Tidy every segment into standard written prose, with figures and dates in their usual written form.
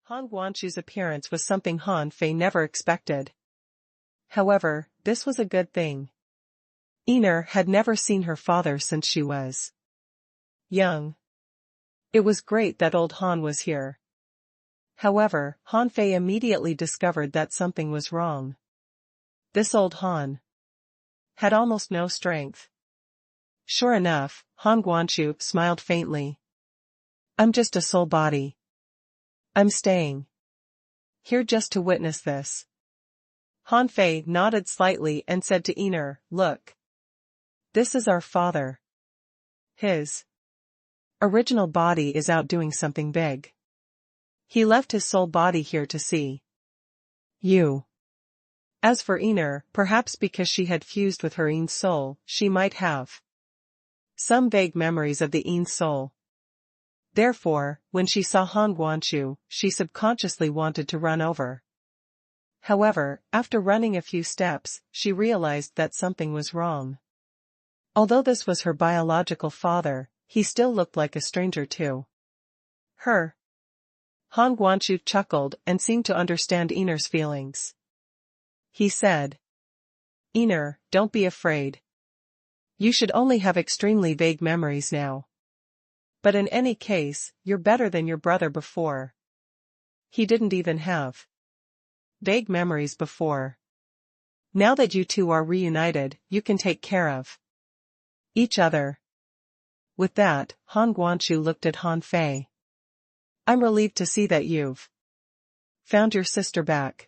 Han Guangqu's appearance was something Han Fei never expected. However, this was a good thing. Iner had never seen her father since she was young. It was great that old Han was here. However, Han Fei immediately discovered that something was wrong. This old Han had almost no strength. Sure enough, Han Guangqu smiled faintly. I'm just a soul body. I'm staying here just to witness this. Han Fei nodded slightly and said to Iner, look. This is our father. His original body is out doing something big. He left his soul body here to see you. As for Iner, perhaps because she had fused with her own soul, she might have some vague memories of the own soul. Therefore, when she saw Han Guangqu, she subconsciously wanted to run over. However, after running a few steps, she realized that something was wrong. Although this was her biological father, he still looked like a stranger to her. Han Guangqu chuckled and seemed to understand Iner's feelings. He said, Iner, don't be afraid. You should only have extremely vague memories now. But in any case, you're better than your brother before. He didn't even have vague memories before. Now that you two are reunited, you can take care of each other. With that, Han Guangqu looked at Han Fei. I'm relieved to see that you've found your sister back.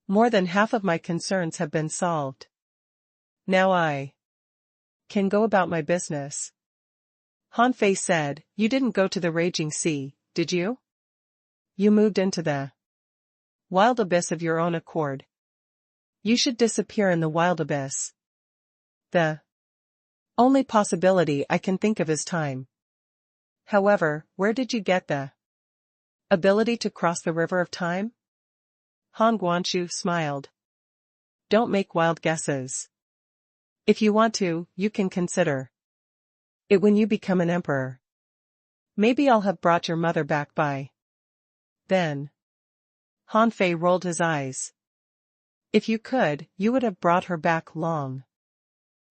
More than half of my concerns have been solved. Now I can go about my business. Han Fei said, you didn't go to the raging sea, did you? You moved into the wild abyss of your own accord. You should disappear in the wild abyss. The only possibility I can think of is time. However, where did you get the ability to cross the river of time? Han Guangqu smiled. Don't make wild guesses. If you want to, you can consider it when you become an emperor. Maybe I'll have brought your mother back by then. Han Fei rolled his eyes. If you could, you would have brought her back long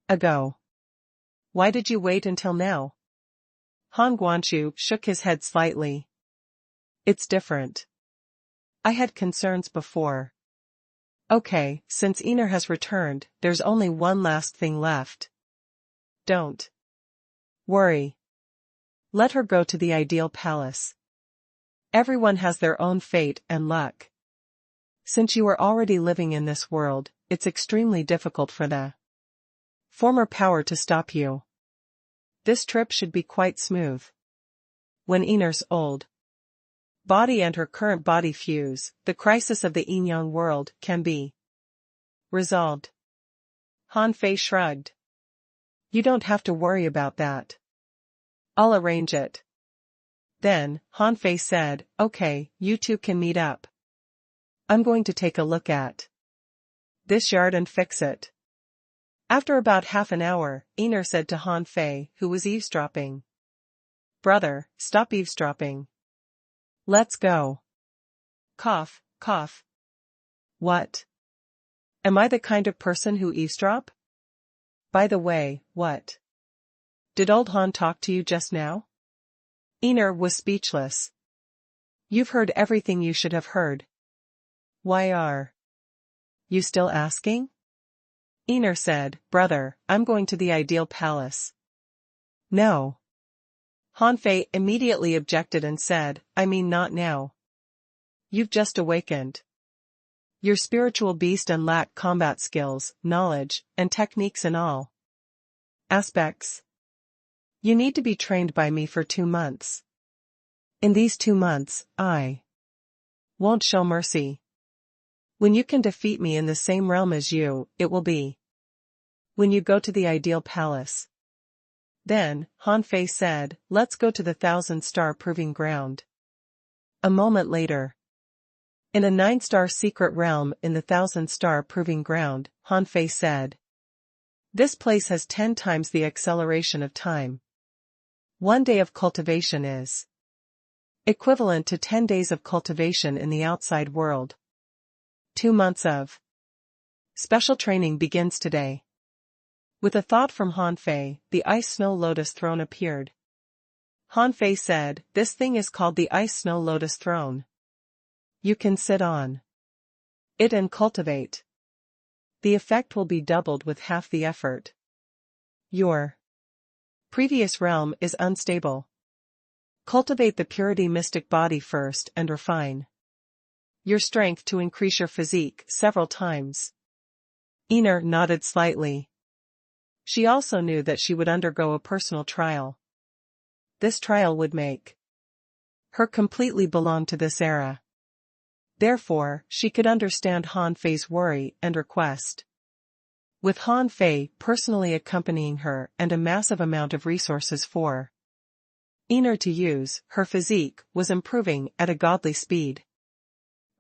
ago. Why did you wait until now? Han Guangqu shook his head slightly. It's different. I had concerns before. Okay, since Iner has returned, there's only one last thing left. Don't worry. Let her go to the ideal palace. Everyone has their own fate and luck. Since you are already living in this world, it's extremely difficult for the former power to stop you. This trip should be quite smooth. When Iner's old body and her current body fuse, the crisis of the yin-yang world can be resolved. Han Fei shrugged. You don't have to worry about that. I'll arrange it. Then, Han Fei said, okay, you two can meet up. I'm going to take a look at this yard and fix it. After about half an hour, Iner said to Han Fei, who was eavesdropping. Brother, stop eavesdropping. Let's go. Cough, cough. What? Am I the kind of person who eavesdrop? By the way, what? Did old Han talk to you just now? Iner was speechless. You've heard everything you should have heard. Why are you still asking? Iner said, brother, I'm going to the ideal palace. No. Han Fei immediately objected and said, I mean not now. You've just awakened. You're spiritual beast and lack combat skills, knowledge, and techniques in all aspects. You need to be trained by me for 2 months. In these 2 months, I won't show mercy. When you can defeat me in the same realm as you, it will be when you go to the ideal palace. Then, Han Fei said, let's go to the 1,000-star proving ground. A moment later. In a 9-star secret realm in the 1,000-star proving ground, Han Fei said. This place has 10 times the acceleration of time. 1 day of cultivation is equivalent to 10 days of cultivation in the outside world. 2 months of special training begins today. With a thought from Han Fei, the ice snow lotus throne appeared. Han Fei said, "This thing is called the ice snow lotus throne. You can sit on it and cultivate. The effect will be doubled with half the effort. Your previous realm is unstable. Cultivate the purity mystic body first and refine your strength to increase your physique several times." Iner nodded slightly. She also knew that she would undergo a personal trial. This trial would make her completely belong to this era. Therefore, she could understand Han Fei's worry and request. With Han Fei personally accompanying her and a massive amount of resources for Iner to use, her physique was improving at a godly speed.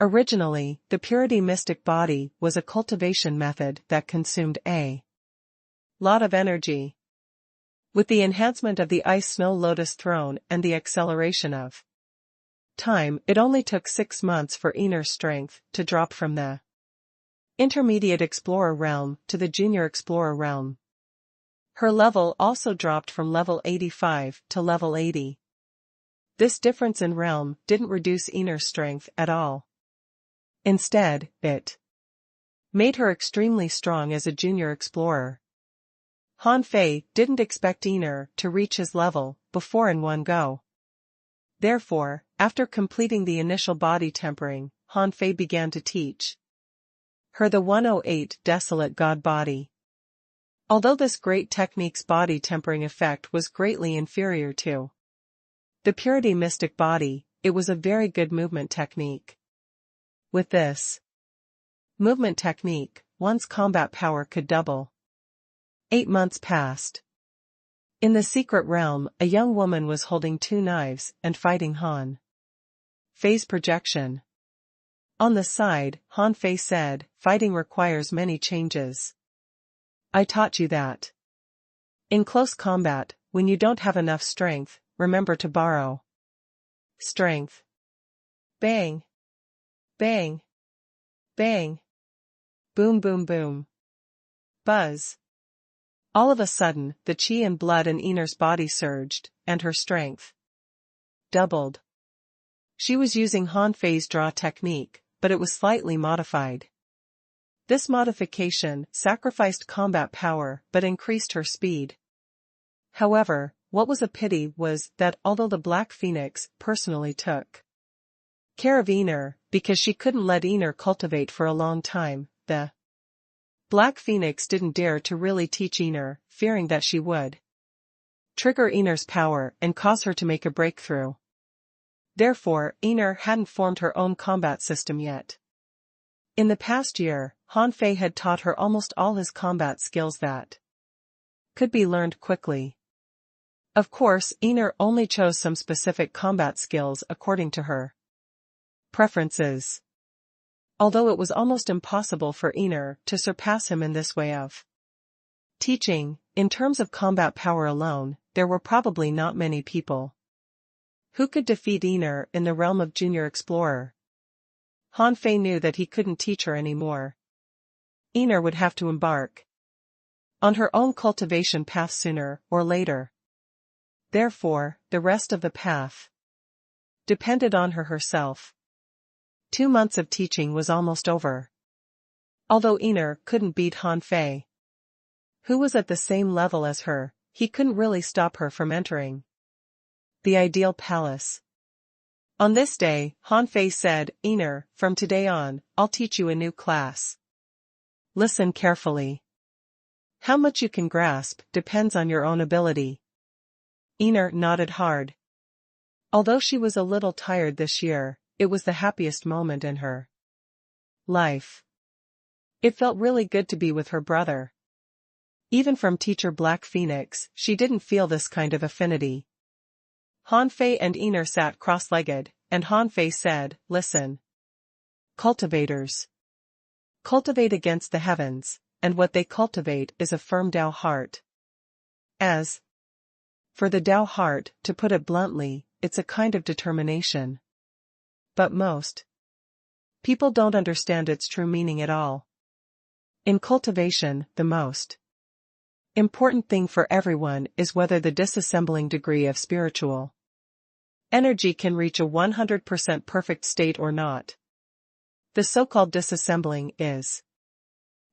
Originally, the purity mystic body was a cultivation method that consumed a lot of energy. With the enhancement of the ice snow lotus throne and the acceleration of time, it only took 6 months for Iner's strength to drop from the intermediate explorer realm to the junior explorer realm. Her level also dropped from level 85 to level 80. This difference in realm didn't reduce Iner's strength at all. Instead, it made her extremely strong as a junior explorer. Han Fei didn't expect Iner to reach his level before in one go. Therefore, after completing the initial body tempering, Han Fei began to teach her the 108 desolate god body. Although this great technique's body tempering effect was greatly inferior to the purity mystic body, it was a very good movement technique. With this movement technique, one's combat power could double. 8 months passed. In the secret realm, a young woman was holding 2 knives and fighting Han Fei's projection. On the side, Han Fei said, "Fighting requires many changes. I taught you that. In close combat, when you don't have enough strength, remember to borrow strength." Bang! Bang! Bang! Boom boom boom. Buzz. All of a sudden, the chi and blood in Iner's body surged, and her strength doubled. She was using Han Fei's draw technique, but it was slightly modified. This modification sacrificed combat power but increased her speed. However, what was a pity was that although the Black Phoenix personally took care of Iner, because she couldn't let Iner cultivate for a long time, the Black Phoenix didn't dare to really teach Iner, fearing that she would trigger Iner's power and cause her to make a breakthrough. Therefore, Iner hadn't formed her own combat system yet. In the past year, Han Fei had taught her almost all his combat skills that could be learned quickly. Of course, Iner only chose some specific combat skills according to her preferences. Although it was almost impossible for Iner to surpass him in this way of teaching, in terms of combat power alone, there were probably not many people who could defeat Iner in the realm of Junior Explorer. Han Fei knew that he couldn't teach her anymore. Iner would have to embark on her own cultivation path sooner or later. Therefore, the rest of the path depended on her herself. 2 months of teaching was almost over. Although Iner couldn't beat Han Fei, who was at the same level as her, he couldn't really stop her from entering the ideal palace. On this day, Han Fei said, "Iner, from today on, I'll teach you a new class. Listen carefully. How much you can grasp depends on your own ability." Iner nodded hard. Although she was a little tired this year, it was the happiest moment in her life. It felt really good to be with her brother. Even from Teacher Black Phoenix, she didn't feel this kind of affinity. Han Fei and Iner sat cross-legged, and Han Fei said, "Listen. Cultivators cultivate against the heavens, and what they cultivate is a firm Tao heart. As For the Tao heart, to put it bluntly, it's a kind of determination. But most people don't understand its true meaning at all. In cultivation, the most important thing for everyone is whether the disassembling degree of spiritual energy can reach a 100% perfect state or not. The so-called disassembling is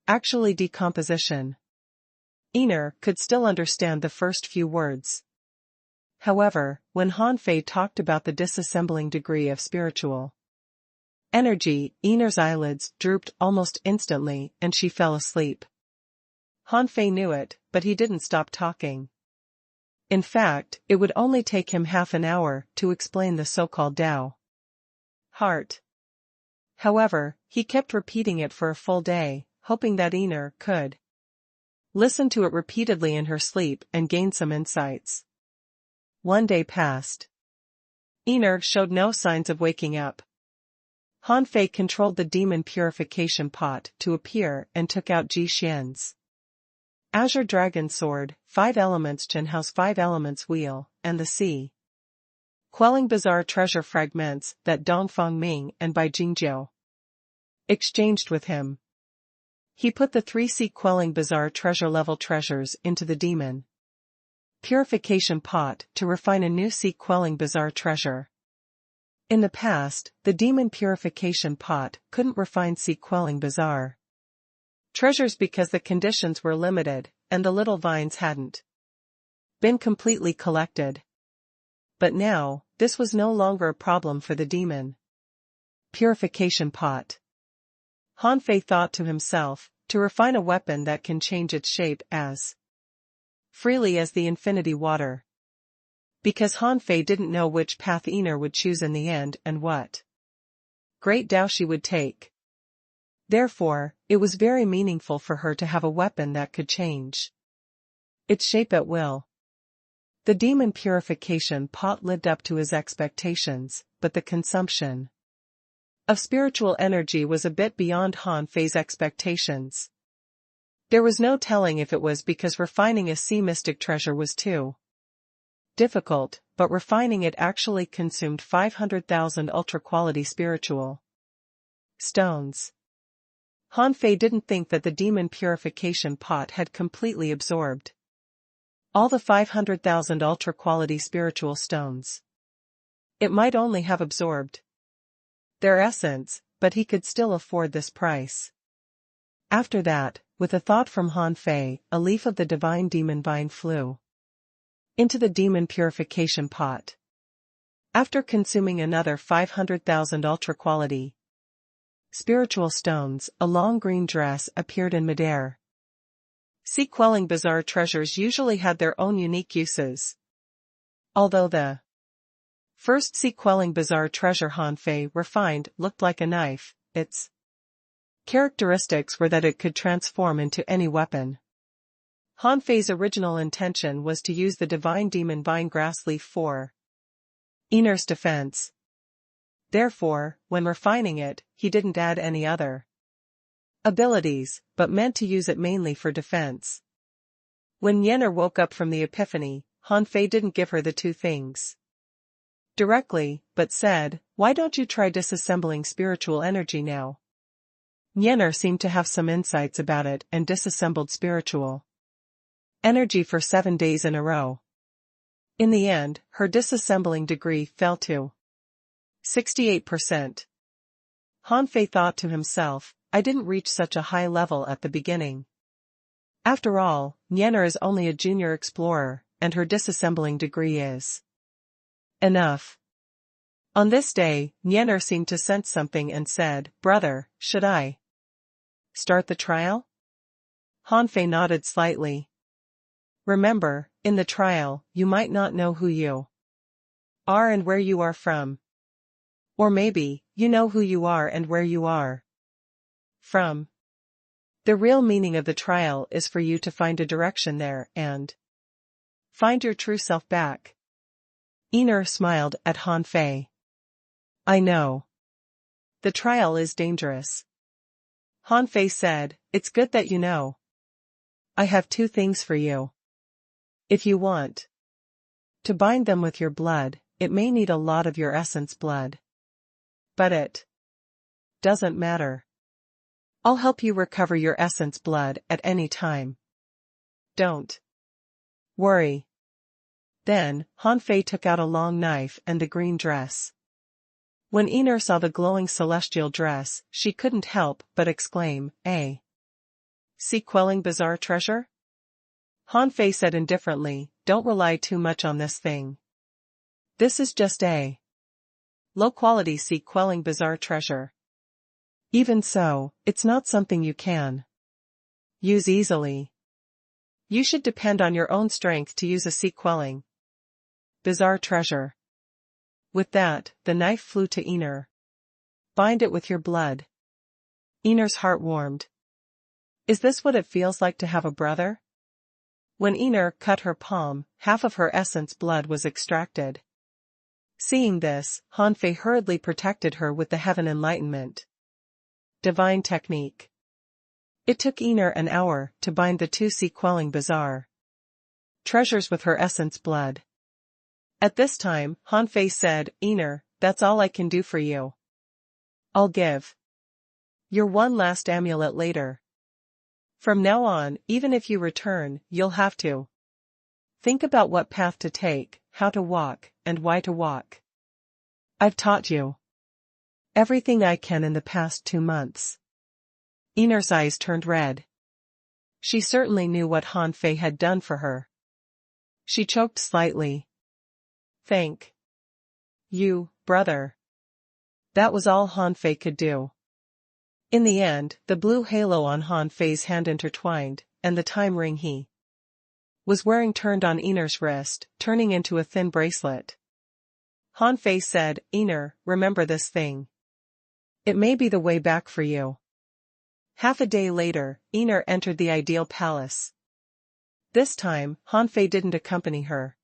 actually decomposition. Iner could still understand the first few words. However, when Han Fei talked about the disassembling degree of spiritual energy, Iner's eyelids drooped almost instantly and she fell asleep. Han Fei knew it, but he didn't stop talking. In fact, it would only take him half an hour to explain the so-called Tao heart. However, he kept repeating it for a full day, hoping that Iner could listen to it repeatedly in her sleep and gain some insights. One day passed. Iner showed no signs of waking up. Han Fei controlled the demon purification pot to appear and took out Ji Xian's Azure Dragon Sword, 5 elements Chen House 5 elements wheel, and the sea quelling bizarre treasure fragments that Dongfang Ming and Bai Jingjiu exchanged with him. He put the 3 sea quelling bizarre treasure level treasures into the demon purification pot to refine a new sea quelling bizarre treasure. In the past, the demon purification pot couldn't refine sea quelling bizarre treasures because the conditions were limited, and the little vines hadn't been completely collected. But now, this was no longer a problem for the demon purification pot. Han Fei thought to himself, to refine a weapon that can change its shape as freely as the infinity water. Because Han Fei didn't know which path Iner would choose in the end and what great Tao she would take. Therefore, it was very meaningful for her to have a weapon that could change its shape at will. The demon purification pot lived up to his expectations, but the consumption of spiritual energy was a bit beyond Han Fei's expectations. There was no telling if it was because refining a sea mystic treasure was too difficult, but refining it actually consumed 500,000 ultra-quality spiritual stones. Han Fei didn't think that the demon purification pot had completely absorbed all the 500,000 ultra-quality spiritual stones. It might only have absorbed their essence, but he could still afford this price. After that, with a thought from Han Fei, a leaf of the divine demon vine flew into the demon purification pot. After consuming another 500,000 ultra-quality spiritual stones, a long green dress appeared in midair. Sea quelling bizarre treasures usually had their own unique uses. Although the first sea quelling bizarre treasure Han Fei refined looked like a knife, its characteristics were that it could transform into any weapon. Han Fei's original intention was to use the divine demon vine grass leaf for Iner's defense. Therefore, when refining it, he didn't add any other abilities, but meant to use it mainly for defense. When Yenner woke up from the epiphany, Han Fei didn't give her the two things directly, but said, "Why don't you try disassembling spiritual energy now?" Yenner seemed to have some insights about it and disassembled spiritual energy for 7 days in a row. In the end, her disassembling degree fell to 68%. Han Fei thought to himself, I didn't reach such a high level at the beginning. After all, Yenner is only a junior explorer, and her disassembling degree is enough. On this day, Yenner seemed to sense something and said, "Brother, should I start the trial?" Han Fei nodded slightly. Remember, in the trial, you might not know who you are and where you are from. Or maybe, you know who you are and where you are from. The real meaning of the trial is for you to find a direction there and find your true self back. Iner smiled at Han Fei. I know. The trial is dangerous. Han Fei said, it's good that you know. I have 2 things for you. If you want To bind them with your blood, it may need a lot of your essence blood. But it doesn't matter. I'll help you recover your essence blood at any time. Don't worry. Then, Han Fei took out a long knife and the green dress. When Ener saw the glowing celestial dress, she couldn't help but exclaim, "Eh? See quelling bizarre treasure?" Han Fei said indifferently, "Don't rely too much on this thing. This is just a low-quality see quelling bizarre treasure. Even so, it's not something you can use easily. You should depend on your own strength to use a see quelling bizarre treasure." With that, the knife flew to Ener. "Bind it with your blood." Ener's heart warmed. Is this what it feels like to have a brother? When Ener cut her palm, half of her essence blood was extracted. Seeing this, Han Fei hurriedly protected her with the heaven enlightenment. Divine technique. It took Ener an hour to bind the two see quelling bizarre treasures with her essence blood. At this time, Han Fei said, "Ener, that's all I can do for you. I'll give your one last amulet later. From now on, even if you return, you'll have to think about what path to take, how to walk, and why to walk. I've taught you everything I can in the past 2 months." Ener's eyes turned red. She certainly knew what Han Fei had done for her. She choked slightly. "Thank you, brother." That was all Han Fei could do. In the end, the blue halo on Han Fei's hand intertwined, and the time ring he was wearing turned on Ener's wrist, turning into a thin bracelet. Han Fei said, "Ener, remember this thing. It may be the way back for you." Half a day later, Ener entered the ideal palace. This time, Han Fei didn't accompany her.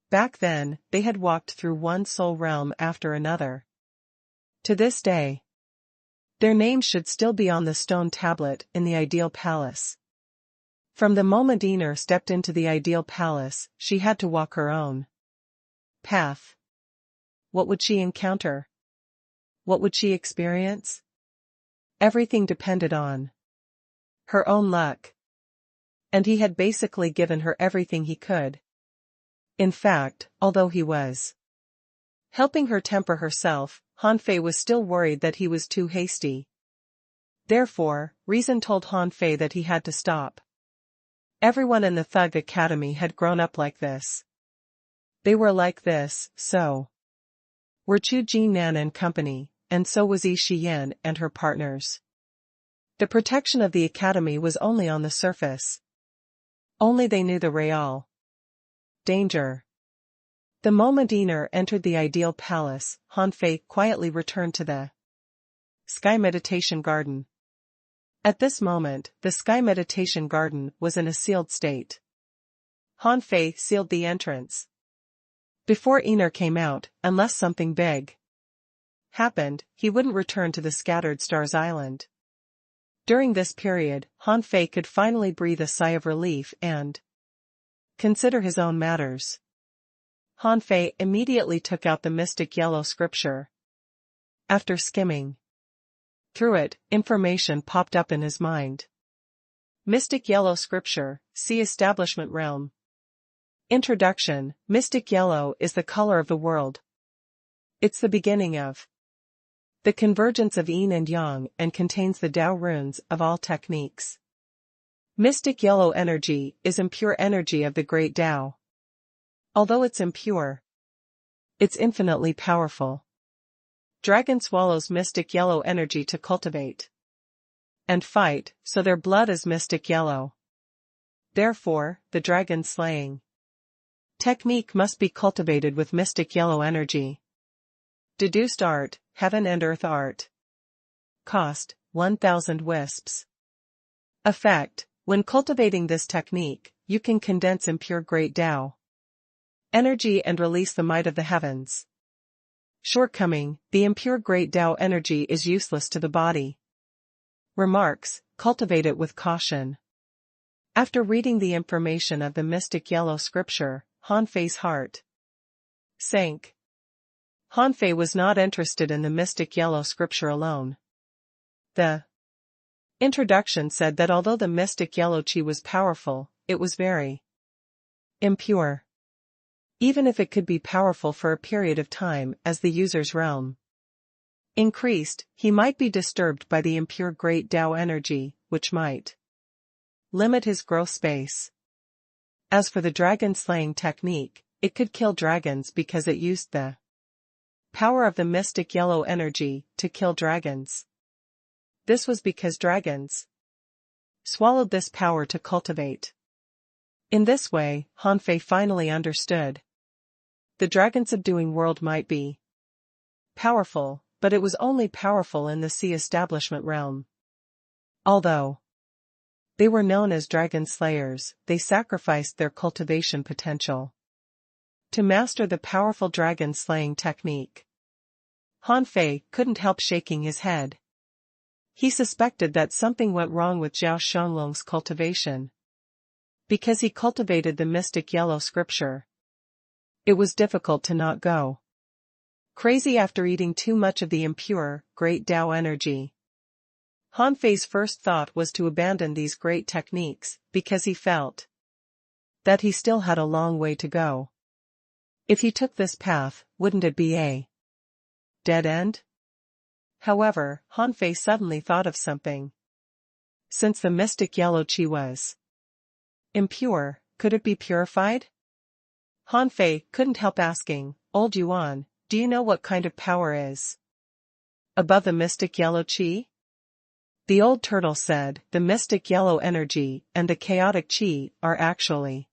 Back then, they had walked through one soul realm after another. To this day, their names should still be on the stone tablet in the ideal palace. From the moment Ener stepped into the ideal palace, she had to walk her own path. What would she encounter? What would she experience? Everything depended on her own luck. And he had basically given her everything he could. In fact, although he was helping her temper herself, Han Fei was still worried that he was too hasty. Therefore, reason told Han Fei that he had to stop. Everyone in the Thug Academy had grown up like this. They were like this, so were Chu Jinan and company, and so was Yi Shiyan and her partners. The protection of the academy was only on the surface. Only they knew the real danger. The moment Ener entered the ideal palace, Han Fei quietly returned to the Sky Meditation Garden. At this moment, the Sky Meditation Garden was in a sealed state. Han Fei sealed the entrance before Ener came out, unless something big happened, he wouldn't return to the Scattered Stars Island. During this period, Han Fei could finally breathe a sigh of relief and consider his own matters. Han Fei immediately took out the mystic yellow scripture. After skimming through it, information popped up in his mind. Mystic yellow scripture, see Establishment Realm. Introduction. Mystic yellow is the color of the world. It's the beginning of the convergence of yin and yang and contains the Tao runes of all techniques. Mystic yellow energy is impure energy of the great Tao. Although it's impure, it's infinitely powerful. Dragon swallows mystic yellow energy to cultivate and fight, so their blood is mystic yellow. Therefore, the dragon slaying technique must be cultivated with mystic yellow energy. Deduced art, heaven and earth art. Cost, 1,000 wisps. Effect, when cultivating this technique, you can condense impure great Tao energy and release the might of the heavens. Shortcoming, the impure great Tao energy is useless to the body. Remarks, cultivate it with caution. After reading the information of the mystic yellow scripture, Han Fei's heart sank. Han Fei was not interested in the mystic yellow scripture alone. The introduction said that although the mystic yellow qi was powerful, it was very impure. Even if it could be powerful for a period of time as the user's realm increased, he might be disturbed by the impure great Tao energy, which might limit his growth space. As for the dragon slaying technique, it could kill dragons because it used the power of the mystic yellow energy to kill dragons. This was because dragons swallowed this power to cultivate. In this way, Han Fei finally understood. The dragon-subduing world might be powerful, but it was only powerful in the sea establishment realm. Although they were known as dragon slayers, they sacrificed their cultivation potential to master the powerful dragon-slaying technique. Han Fei couldn't help shaking his head. He suspected that something went wrong with Zhao Xianglong's cultivation. Because he cultivated the mystic yellow scripture, it was difficult to not go crazy after eating too much of the impure, great Tao energy. Han Fei's first thought was to abandon these great techniques, because he felt that he still had a long way to go. If he took this path, wouldn't it be a dead end? However, Han Fei suddenly thought of something. Since the mystic yellow qi was impure, could it be purified? Han Fei couldn't help asking, Old Yuan, do you know what kind of power is above the mystic yellow qi? The old turtle said, the mystic yellow energy and the chaotic qi are actually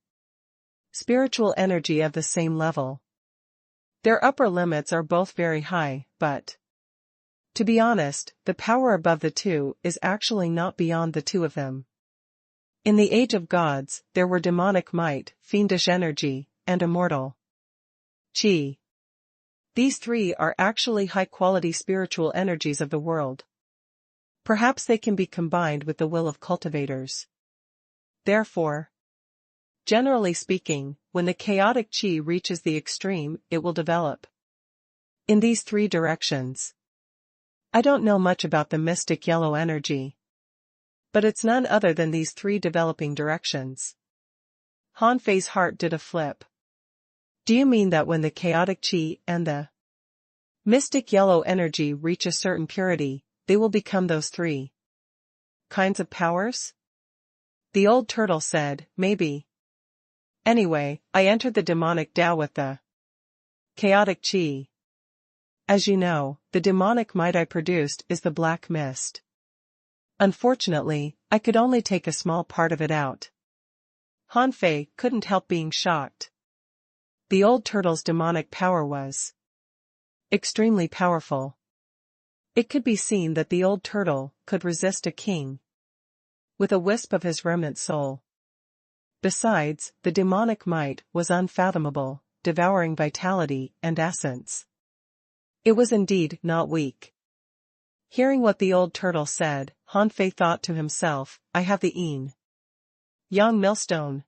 spiritual energy of the same level. Their upper limits are both very high, but to be honest, the power above the two is actually not beyond the two of them. In the age of gods, there were demonic might, fiendish energy, and immortal qi. These three are actually high-quality spiritual energies of the world. Perhaps they can be combined with the will of cultivators. Therefore, generally speaking, when the chaotic qi reaches the extreme, it will develop in these three directions. I don't know much about the mystic yellow energy, but it's none other than these three developing directions. Han Fei's heart did a flip. Do you mean that when the chaotic qi and the mystic yellow energy reach a certain purity, they will become those three kinds of powers? The old turtle said, maybe. Anyway, I entered the demonic Tao with the chaotic qi. As you know, the demonic might I produced is the black mist. Unfortunately, I could only take a small part of it out. Han Fei couldn't help being shocked. The old turtle's demonic power was extremely powerful. It could be seen that the old turtle could resist a king with a wisp of his remnant soul. Besides, the demonic might was unfathomable, devouring vitality and essence. It was indeed not weak. Hearing what the old turtle said, Han Fei thought to himself, I have the yang millstone.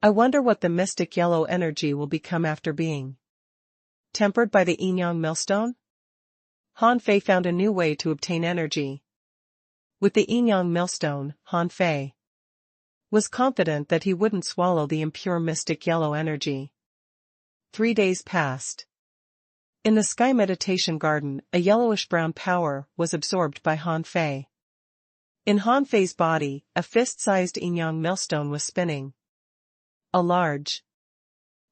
I wonder what the mystic yellow energy will become after being tempered by the yang millstone? Han Fei found a new way to obtain energy. With the yang millstone, Han Fei was confident that he wouldn't swallow the impure mystic yellow energy. 3 days passed. In the sky meditation garden, a yellowish-brown power was absorbed by Han Fei. In Han Fei's body, a fist-sized yang millstone was spinning. A large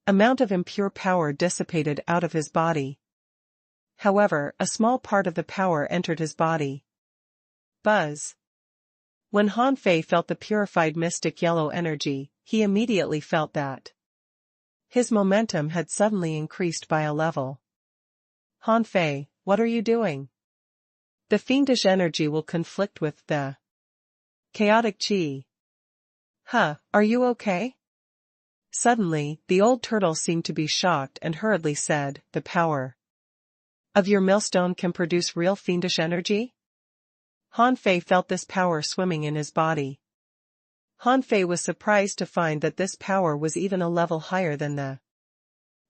amount of impure power dissipated out of his body. However, a small part of the power entered his body. Buzz. When Han Fei felt the purified mystic yellow energy, he immediately felt that his momentum had suddenly increased by a level. Han Fei, what are you doing? The fiendish energy will conflict with the chaotic qi. Are you okay? Suddenly, the old turtle seemed to be shocked and hurriedly said, the power of your millstone can produce real fiendish energy? Han Fei felt this power swimming in his body. Han Fei was surprised to find that this power was even a level higher than the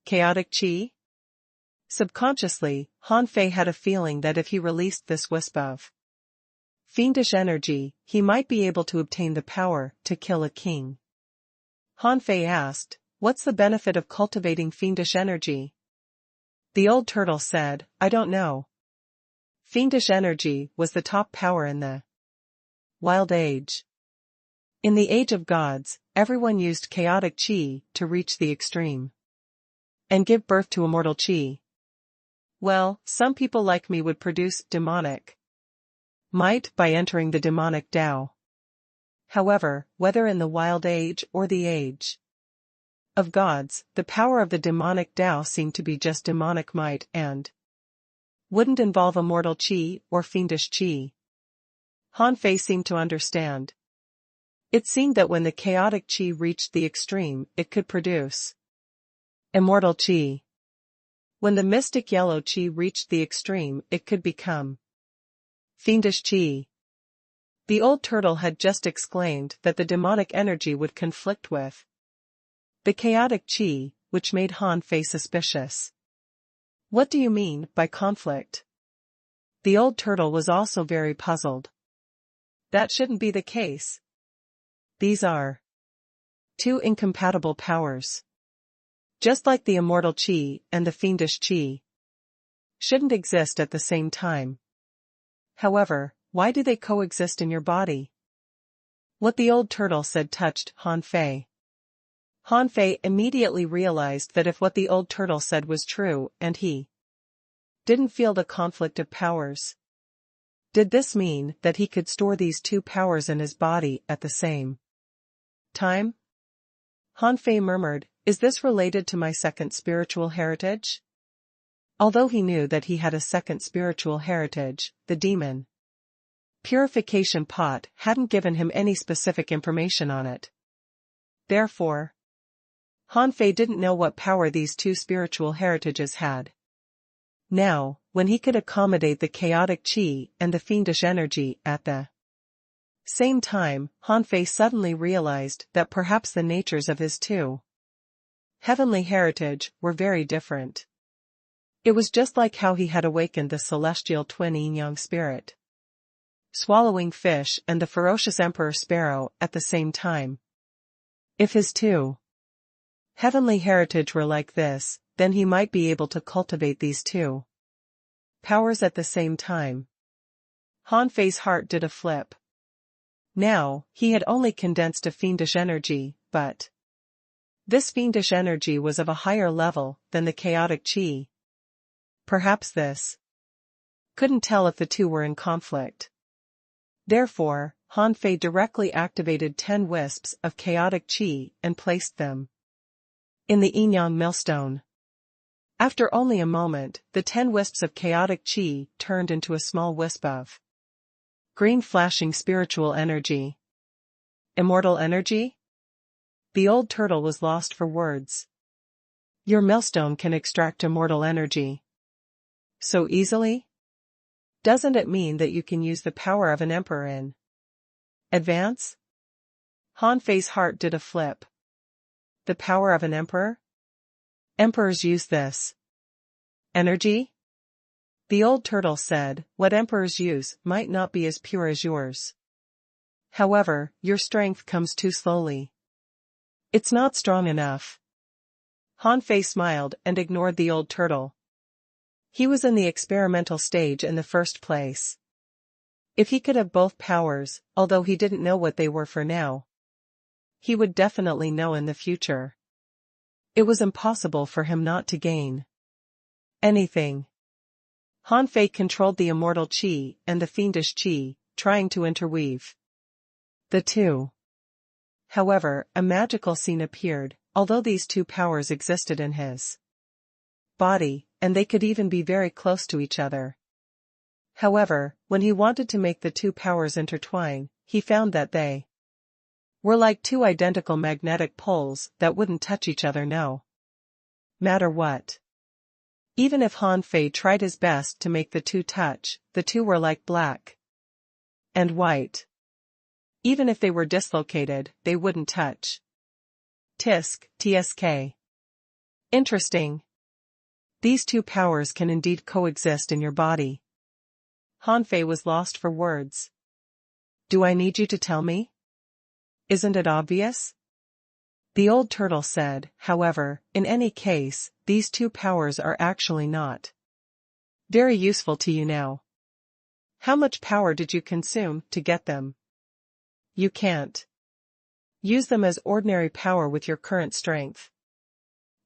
chaotic qi. Subconsciously, Han Fei had a feeling that if he released this wisp of fiendish energy, he might be able to obtain the power to kill a king. Han Fei asked, "What's the benefit of cultivating fiendish energy?" The old turtle said, "I don't know." Fiendish energy was the top power in the Wild Age. In the Age of Gods, everyone used chaotic qi to reach the extreme and give birth to immortal qi. Well, some people like me would produce demonic might by entering the demonic Tao. However, whether in the Wild Age or the Age of Gods, the power of the demonic Tao seemed to be just demonic might and wouldn't involve immortal qi or fiendish qi. Han Fei seemed to understand. It seemed that when the chaotic qi reached the extreme, it could produce immortal qi. When the mystic yellow qi reached the extreme, it could become fiendish qi. The old turtle had just exclaimed that the demonic energy would conflict with the chaotic qi, which made Han Fei suspicious. "What do you mean by conflict?" The old turtle was also very puzzled. That shouldn't be the case. These are two incompatible powers. Just like the immortal qi and the fiendish qi shouldn't exist at the same time. However, why do they coexist in your body? What the old turtle said touched Han Fei. Han Fei immediately realized that if what the old turtle said was true and he didn't feel the conflict of powers, did this mean that he could store these two powers in his body at the same time? Han Fei murmured, "Is this related to my second spiritual heritage?" Although he knew that he had a second spiritual heritage, the demon purification pot hadn't given him any specific information on it. Therefore, Han Fei didn't know what power these two spiritual heritages had. Now, when he could accommodate the chaotic qi and the fiendish energy at the same time, Han Fei suddenly realized that perhaps the natures of his two heavenly heritage were very different. It was just like how he had awakened the celestial twin yin-yang spirit, swallowing fish, and the ferocious emperor sparrow at the same time. If his two heavenly heritage were like this, then he might be able to cultivate these two powers at the same time. Han Fei's heart did a flip. Now, he had only condensed a fiendish energy, but this fiendish energy was of a higher level than the chaotic qi. Perhaps this couldn't tell if the two were in conflict. Therefore, Han Fei directly activated 10 wisps of chaotic qi and placed them in the yin-yang millstone. After only a moment, the 10 wisps of chaotic qi turned into a small wisp of green flashing spiritual energy. Immortal energy? The old turtle was lost for words. Your millstone can extract immortal energy so easily? Doesn't it mean that you can use the power of an emperor in advance? Han Fei's heart did a flip. The power of an emperor? Emperors use this energy? The old turtle said, "What emperors use might not be as pure as yours. However, your strength comes too slowly. It's not strong enough." Han Fei smiled and ignored the old turtle. He was in the experimental stage in the first place. If he could have both powers, although he didn't know what they were for now, he would definitely know in the future. It was impossible for him not to gain anything. Han Fei controlled the immortal qi and the fiendish qi, trying to interweave the two. However, a magical scene appeared, although these two powers existed in his body, and they could even be very close to each other. However, when he wanted to make the two powers intertwine, he found that they were like two identical magnetic poles that wouldn't touch each other no matter what. Even if Han Fei tried his best to make the two touch, the two were like black and white. Even if they were dislocated, they wouldn't touch. TSK. Interesting. These two powers can indeed coexist in your body. Hanfei was lost for words. Do I need you to tell me? Isn't it obvious? The old turtle said, however, in any case, these two powers are actually not very useful to you now. How much power did you consume to get them? You can't use them as ordinary power with your current strength.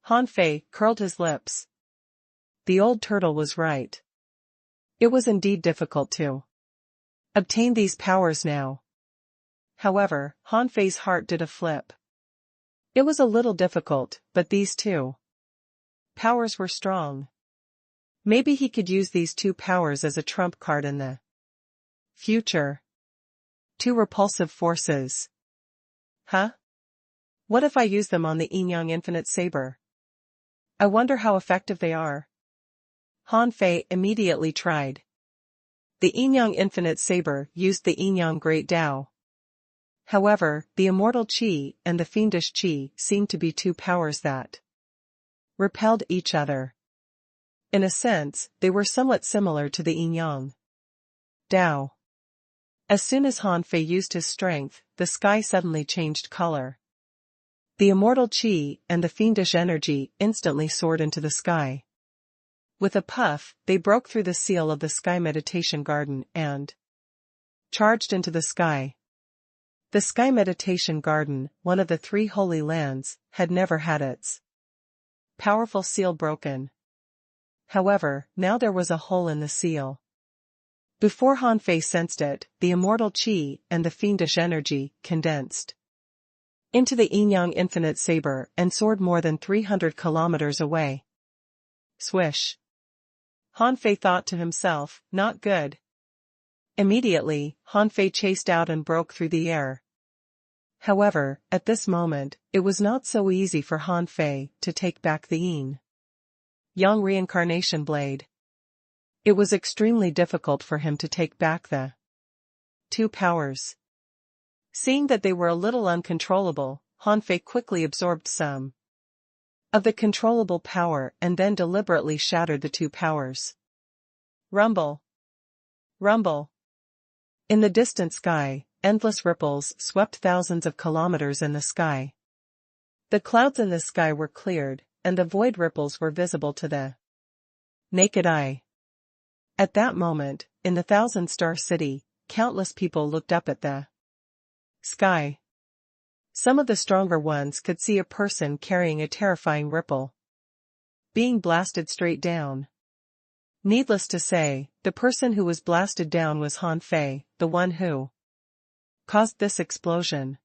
Hanfei curled his lips. The old turtle was right. It was indeed difficult to obtain these powers now. However, Hanfei's heart did a flip. It was a little difficult, but these two powers were strong. Maybe he could use these two powers as a trump card in the future. Two repulsive forces. Huh? What if I use them on the Yin-Yang Infinite Saber? I wonder how effective they are. Hanfei immediately tried. The Yin-Yang Infinite Saber used the Yin-Yang Great Tao. However, the immortal Qi and the fiendish Qi seemed to be two powers that repelled each other. In a sense, they were somewhat similar to the Yin-Yang Tao. As soon as Hanfei used his strength, the sky suddenly changed color. The immortal Qi and the fiendish energy instantly soared into the sky. With a puff, they broke through the seal of the Sky Meditation Garden and charged into the sky. The Sky Meditation Garden, one of the three holy lands, had never had its powerful seal broken. However, now there was a hole in the seal. Before Hanfei sensed it, the immortal Qi and the fiendish energy condensed into the Yin-Yang Infinite Saber and soared more than 300 kilometers away. Swish. Hanfei thought to himself, not good. Immediately, Hanfei chased out and broke through the air. However, at this moment, it was not so easy for Hanfei to take back the Yin-Yang Reincarnation Blade. It was extremely difficult for him to take back the two powers. Seeing that they were a little uncontrollable, Hanfei quickly absorbed some of the controllable power and then deliberately shattered the two powers. Rumble. Rumble. In the distant sky, endless ripples swept thousands of kilometers in the sky. The clouds in the sky were cleared, and the void ripples were visible to the naked eye. At that moment, in the thousand-star city, countless people looked up at the sky. Some of the stronger ones could see a person carrying a terrifying ripple being blasted straight down. Needless to say, the person who was blasted down was Hanfei, the one who caused this explosion.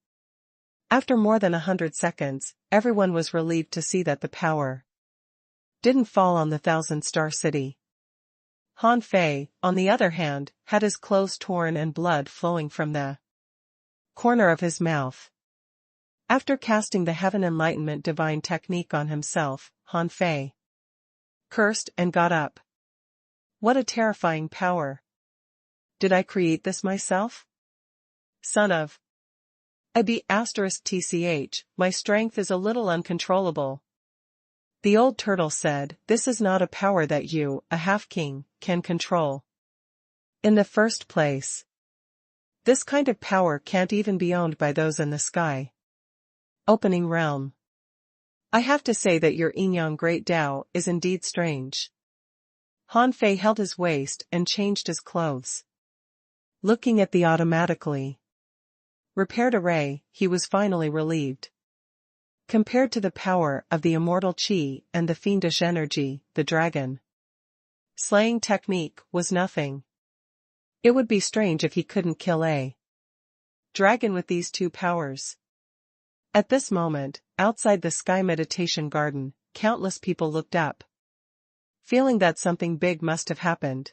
After more than 100 seconds, everyone was relieved to see that the power didn't fall on the thousand-star city. Hanfei, on the other hand, had his clothes torn and blood flowing from the corner of his mouth. After casting the Heaven Enlightenment Divine Technique on himself, Hanfei cursed and got up. What a terrifying power! Did I create this myself? Son of IB*TCH, my strength is a little uncontrollable. The old turtle said, this is not a power that you, a half-king, can control. In the first place, this kind of power can't even be owned by those in the sky. Opening realm. I have to say that your Yin-Yang Great Tao is indeed strange. Hanfei held his waist and changed his clothes. Looking at the automatically repaired array, he was finally relieved. Compared to the power of the immortal Qi and the fiendish energy, the dragon slaying technique was nothing. It would be strange if he couldn't kill a dragon with these two powers. At this moment, outside the Sky Meditation Garden, countless people looked up, feeling that something big must have happened.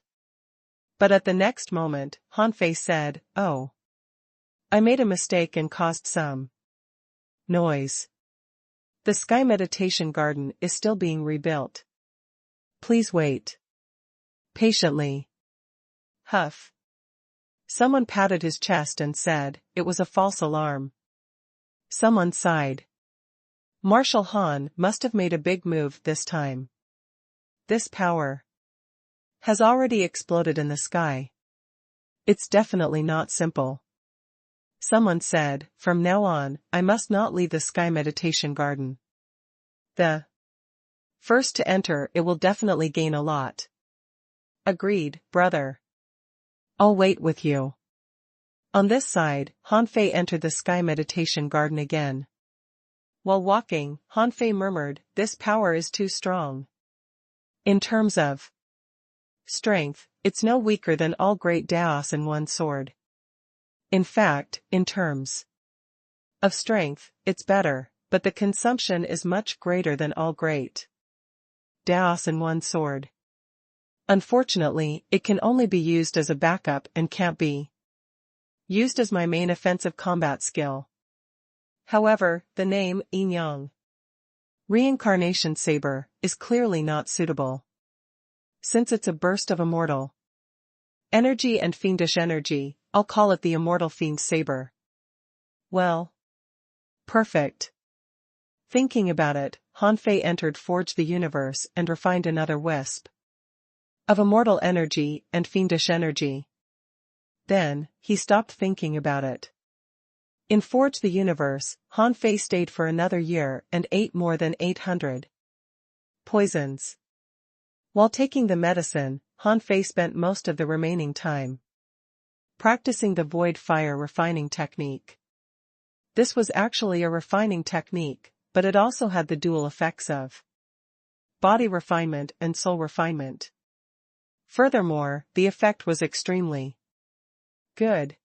But at the next moment, Hanfei said, oh, I made a mistake and caused some noise. The Sky Meditation Garden is still being rebuilt. Please wait patiently. Huff. Someone patted his chest and said, it was a false alarm. Someone sighed. Marshal Han must have made a big move this time. This power has already exploded in the sky. It's definitely not simple. Someone said, from now on, I must not leave the sky meditation garden. The first to enter it will definitely gain a lot. Agreed, brother. I'll wait with you. On this side, Han Fei entered the sky meditation garden again. While walking, Han Fei murmured, this power is too strong. In terms of strength, it's no weaker than all great Daos in one sword. In fact, in terms of strength, it's better, but the consumption is much greater than all great Daos in one sword. Unfortunately, it can only be used as a backup and can't be used as my main offensive combat skill. However, the name, Yin Yang Reincarnation Saber, is clearly not suitable. Since it's a burst of immortal energy and fiendish energy, I'll call it the Immortal Fiend Saber. Well, perfect. Thinking about it, Han Fei entered Forge the Universe and refined another wisp of immortal energy and fiendish energy. Then, he stopped thinking about it. In Forge the Universe, Han Fei stayed for another year and ate more than 800 poisons. While taking the medicine, Han Fei spent most of the remaining time practicing the void fire refining technique. This was actually a refining technique, but it also had the dual effects of body refinement and soul refinement. Furthermore, the effect was extremely good.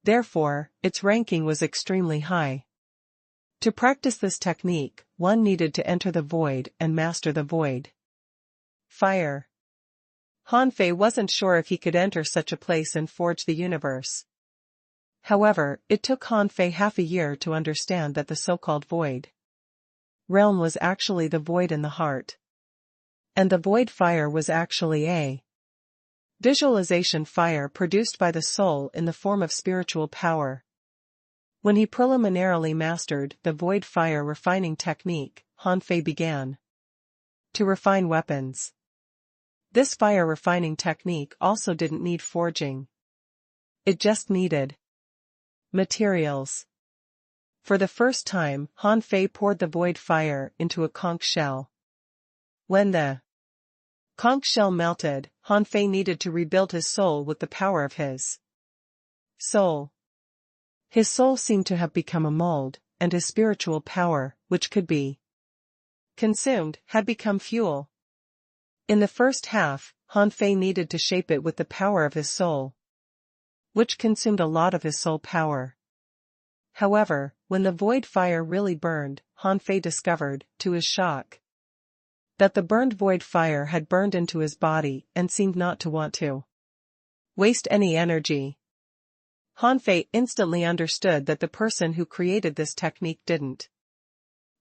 Therefore, its ranking was extremely high. To practice this technique, one needed to enter the void and master the void fire. Han Fei wasn't sure if he could enter such a place and forge the universe. However, it took Han Fei half a year to understand that the so-called void realm was actually the void in the heart. And the void fire was actually a visualization fire produced by the soul in the form of spiritual power. When he preliminarily mastered the void fire refining technique, Han Fei began to refine weapons. This fire refining technique also didn't need forging. It just needed materials. For the first time, Han Fei poured the void fire into a conch shell. When the conch shell melted, Han Fei needed to rebuild his soul with the power of his soul. His soul seemed to have become a mold, and his spiritual power, which could be consumed, had become fuel. In the first half, Han Fei needed to shape it with the power of his soul, which consumed a lot of his soul power. However, when the void fire really burned, Han Fei discovered, to his shock, that the burned void fire had burned into his body and seemed not to want to waste any energy. Han Fei instantly understood that the person who created this technique didn't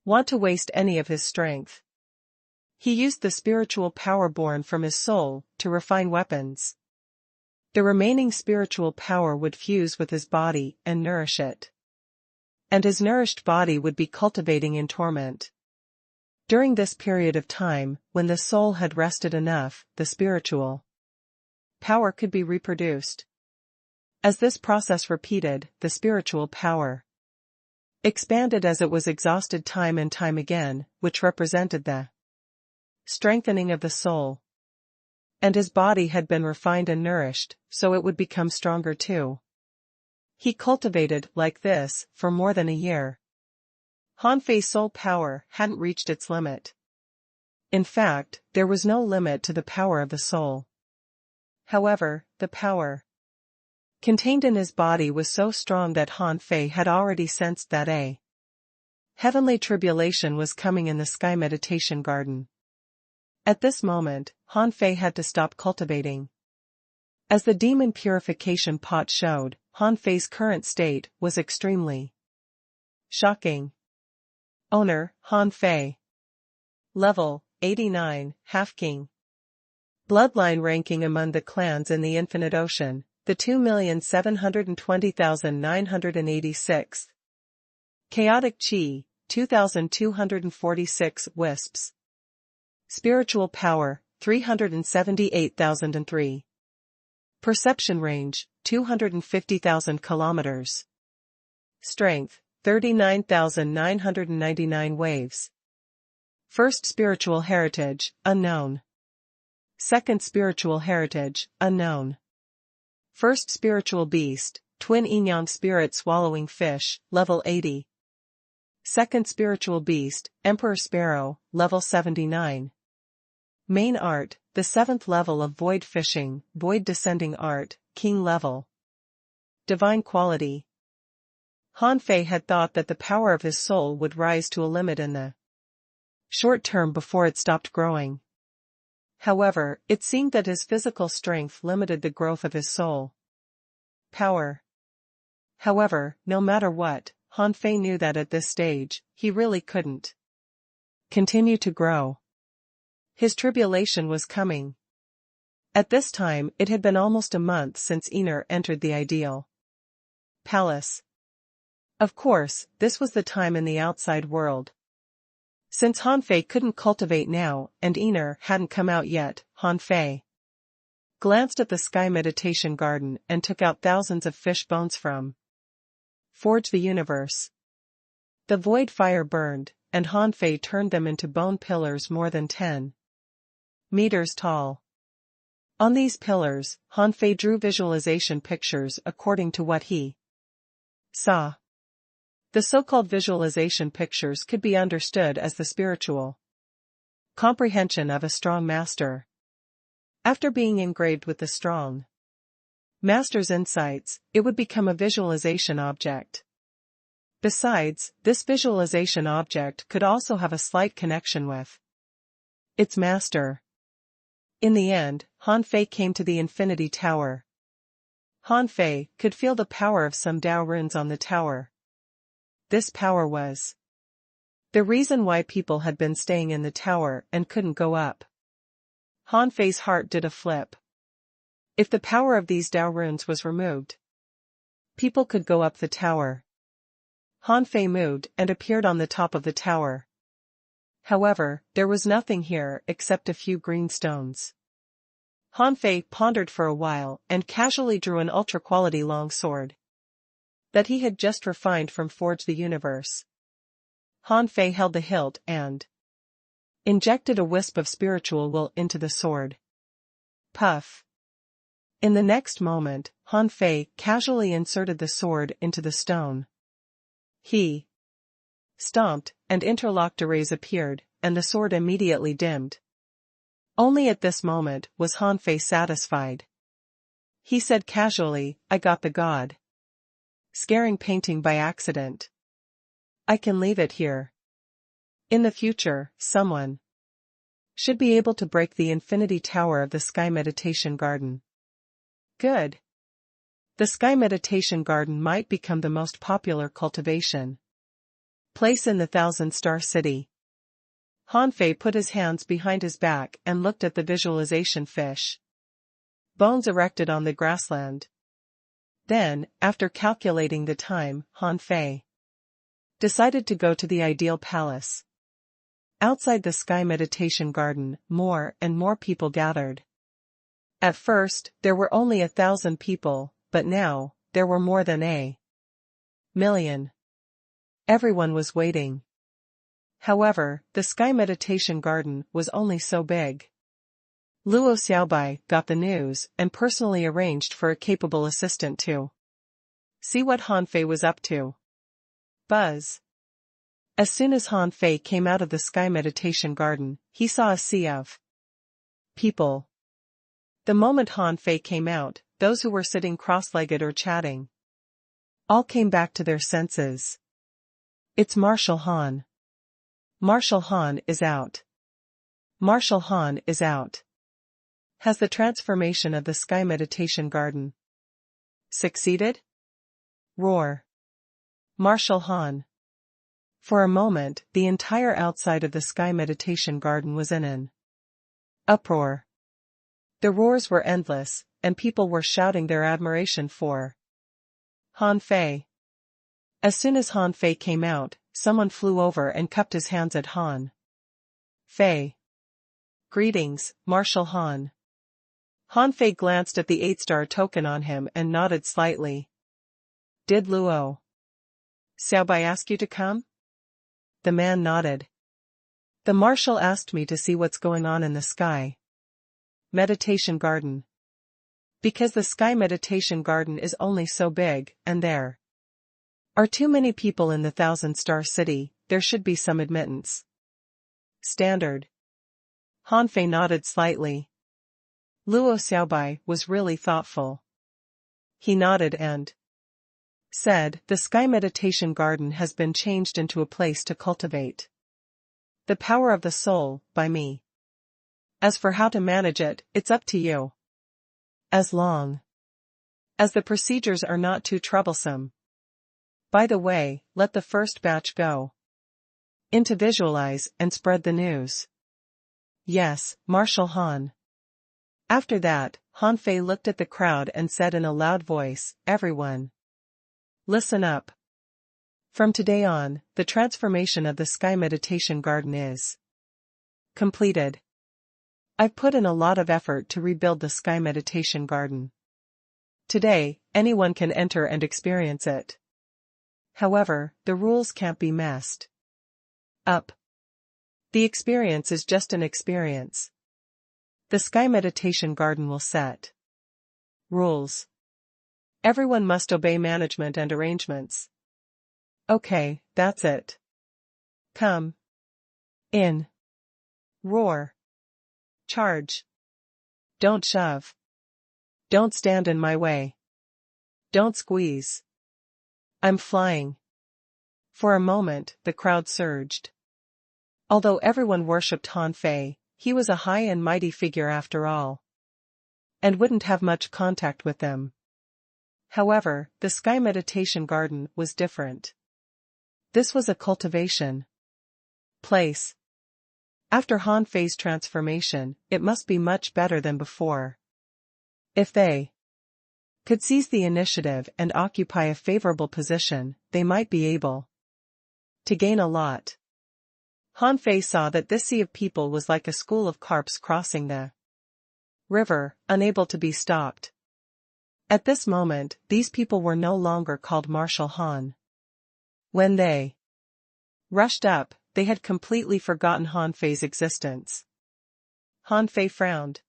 want to waste any of his strength. He used the spiritual power born from his soul to refine weapons. The remaining spiritual power would fuse with his body and nourish it. And his nourished body would be cultivating in torment. During this period of time, when the soul had rested enough, the spiritual power could be reproduced. As this process repeated, the spiritual power expanded as it was exhausted time and time again, which represented the strengthening of the soul. And his body had been refined and nourished, so it would become stronger too. He cultivated like this for more than a year. Han Fei's soul power hadn't reached its limit. In fact, there was no limit to the power of the soul. However, the power contained in his body was so strong that Han Fei had already sensed that a heavenly tribulation was coming in the sky meditation garden. At this moment, Han Fei had to stop cultivating. As the demon purification pot showed, Han Fei's current state was extremely shocking. Owner, Han Fei. Level, 89, Half King. Bloodline ranking among the clans in the Infinite Ocean, the 2,720,986. Chaotic Chi, 2,246 wisps. Spiritual Power, 378,003. Perception Range, 250,000 kilometers. Strength, 39,999 waves. First Spiritual Heritage, unknown. Second Spiritual Heritage, unknown. First Spiritual Beast, Twin Inyan Spirit Swallowing Fish, level 80. Second Spiritual Beast, Emperor Sparrow, level 79. Main Art, the 7th level of Void Fishing, Void Descending Art, King level. Divine Quality. Han Fei had thought that the power of his soul would rise to a limit in the short term before it stopped growing. However, it seemed that his physical strength limited the growth of his soul power. However, no matter what, Han Fei knew that at this stage, he really couldn't continue to grow. His tribulation was coming. At this time, it had been almost a month since Ener entered the ideal palace. Of course, this was the time in the outside world. Since Han Fei couldn't cultivate now, and Ener hadn't come out yet, Han Fei glanced at the sky meditation garden and took out thousands of fish bones from Forge the Universe. The void fire burned, and Han Fei turned them into bone pillars more than 10 meters tall. On these pillars, Han Fei drew visualization pictures according to what he saw. The so-called visualization pictures could be understood as the spiritual comprehension of a strong master. After being engraved with the strong master's insights, it would become a visualization object. Besides, this visualization object could also have a slight connection with its master. In the end, Han Fei came to the Infinity Tower. Han Fei could feel the power of some Dao runes on the tower. This power was the reason why people had been staying in the tower and couldn't go up. Han Fei's heart did a flip. If the power of these Dao runes was removed, people could go up the tower. Han Fei moved and appeared on the top of the tower. However, there was nothing here except a few green stones. Han Fei pondered for a while and casually drew an ultra-quality long sword that he had just refined from Forge the Universe. Han Fei held the hilt and injected a wisp of spiritual will into the sword. Puff. In the next moment, Han Fei casually inserted the sword into the stone. He stomped, and interlocked rays appeared, and the sword immediately dimmed. Only at this moment was Han Fei satisfied. He said casually, "I got the god scaring painting by accident. I can leave it here. In the future, someone should be able to break the Infinity Tower of the Sky Meditation Garden." Good. The Sky Meditation Garden might become the most popular cultivation place in the Thousand-Star City. Han Fei put his hands behind his back and looked at the visualization fish bones erected on the grassland. Then, after calculating the time, Han Fei decided to go to the ideal palace. Outside the Sky Meditation Garden, more and more people gathered. At first, there were only 1,000 people, but now, there were more than 1,000,000. Everyone was waiting. However, the Sky Meditation Garden was only so big. Luo Xiaobai got the news and personally arranged for a capable assistant to see what Han Fei was up to. Buzz. As soon as Han Fei came out of the Sky Meditation Garden, he saw a sea of people. The moment Han Fei came out, those who were sitting cross-legged or chatting all came back to their senses. It's Marshal Han. Marshal Han is out. Marshal Han is out. Has the transformation of the Sky Meditation Garden succeeded? Roar. Marshal Han. For a moment, the entire outside of the Sky Meditation Garden was in an uproar. The roars were endless, and people were shouting their admiration for Han Fei. As soon as Han Fei came out, someone flew over and cupped his hands at Han Fei. Greetings, Marshal Han. Han Fei glanced at the 8-star token on him and nodded slightly. Did Luo Xiaobai ask you to come? The man nodded. The marshal asked me to see what's going on in the sky meditation garden. Because the sky meditation garden is only so big, and there are too many people in the 1,000-star city, there should be some admittance. Standard. Han Fei nodded slightly. Luo Xiaobai was really thoughtful. He nodded and said, the sky meditation garden has been changed into a place to cultivate the power of the soul, by me. As for how to manage it, it's up to you. As long as the procedures are not too troublesome. By the way, let the first batch go in to visualize and spread the news. Yes, Marshal Han. After that, Han Fei looked at the crowd and said in a loud voice, everyone, listen up. From today on, the transformation of the sky meditation garden is completed. I've put in a lot of effort to rebuild the sky meditation garden. Today, anyone can enter and experience it. However, the rules can't be messed up. The experience is just an experience. The sky meditation garden will set rules. Everyone must obey management and arrangements. Okay, that's it. Come in. Roar. Charge. Don't shove. Don't stand in my way. Don't squeeze. I'm flying. For a moment, the crowd surged. Although everyone worshipped Han Fei, he was a high and mighty figure after all, and wouldn't have much contact with them. However, the sky meditation garden was different. This was a cultivation place. After Han Fei's transformation, it must be much better than before. If they could seize the initiative and occupy a favorable position, they might be able to gain a lot. Han Fei saw that this sea of people was like a school of carps crossing the river, unable to be stopped. At this moment, these people were no longer called Marshal Han. When they rushed up, they had completely forgotten Han Fei's existence. Han Fei frowned.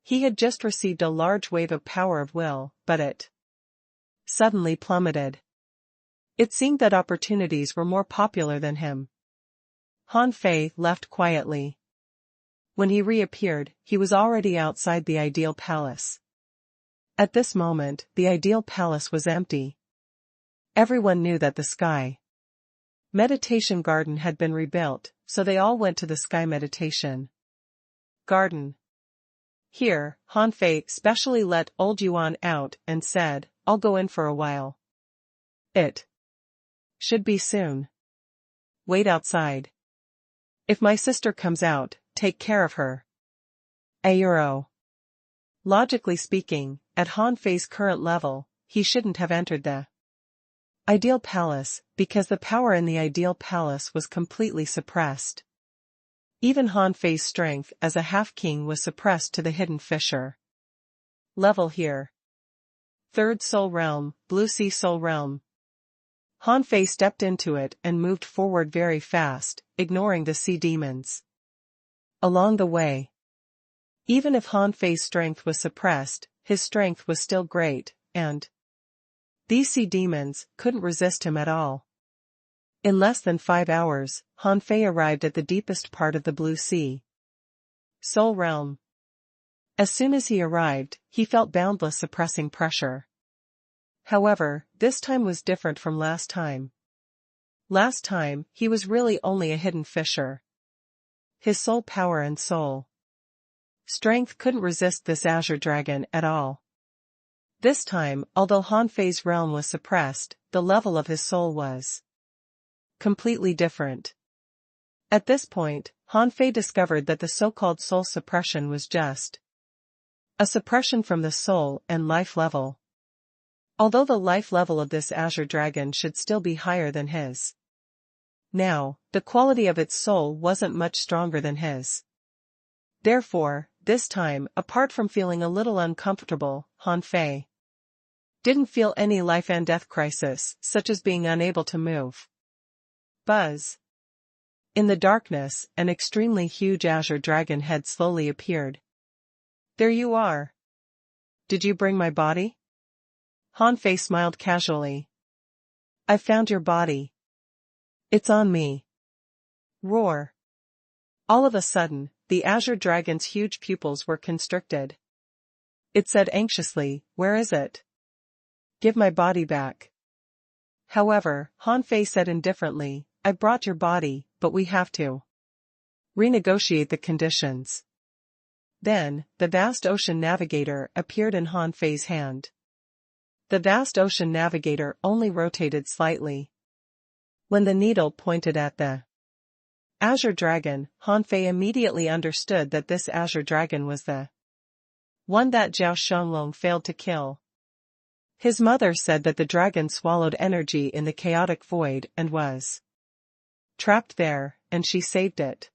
He had just received a large wave of power of will, but it suddenly plummeted. It seemed that opportunities were more popular than him. Han Fei left quietly. When he reappeared, he was already outside the ideal palace. At this moment, the ideal palace was empty. Everyone knew that the sky meditation garden had been rebuilt, so they all went to the sky meditation garden. Here, Han Fei specially let old Yuan out and said, I'll go in for a while. It should be soon. Wait outside. If my sister comes out, take care of her. Euro. Logically speaking, at Han Fei's current level, he shouldn't have entered the ideal palace, because the power in the ideal palace was completely suppressed. Even Han Fei's strength as a half-king was suppressed to the hidden fissure level here. Third Soul Realm, Blue Sea Soul Realm. Han Fei stepped into it and moved forward very fast, ignoring the sea demons along the way. Even if Han Fei's strength was suppressed, his strength was still great, and these sea demons couldn't resist him at all. In less than 5 hours, Han Fei arrived at the deepest part of the Blue Sea Soul Realm. As soon as he arrived, he felt boundless suppressing pressure. However, this time was different from last time. Last time, he was really only a hidden fissure. His soul power and soul strength couldn't resist this azure dragon at all. This time, although Han Fei's realm was suppressed, the level of his soul was completely different. At this point, Han Fei discovered that the so-called soul suppression was just A suppression from the soul and life level. Although the life level of this azure dragon should still be higher than his. Now, the quality of its soul wasn't much stronger than his. Therefore, this time, apart from feeling a little uncomfortable, Han Fei didn't feel any life and death crisis, such as being unable to move. Buzz. In the darkness, an extremely huge azure dragon head slowly appeared. There you are. Did you bring my body? Han Fei smiled casually. I found your body. It's on me. Roar. All of a sudden, the azure dragon's huge pupils were constricted. It said anxiously, where is it? Give my body back. However, Han Fei said indifferently, I brought your body, but we have to renegotiate the conditions. Then, the vast ocean navigator appeared in Han Fei's hand. The vast ocean navigator only rotated slightly. When the needle pointed at the azure dragon, Han Fei immediately understood that this azure dragon was the one that Zhao Shanglong failed to kill. His mother said that the dragon swallowed energy in the chaotic void and was trapped there, and she saved it.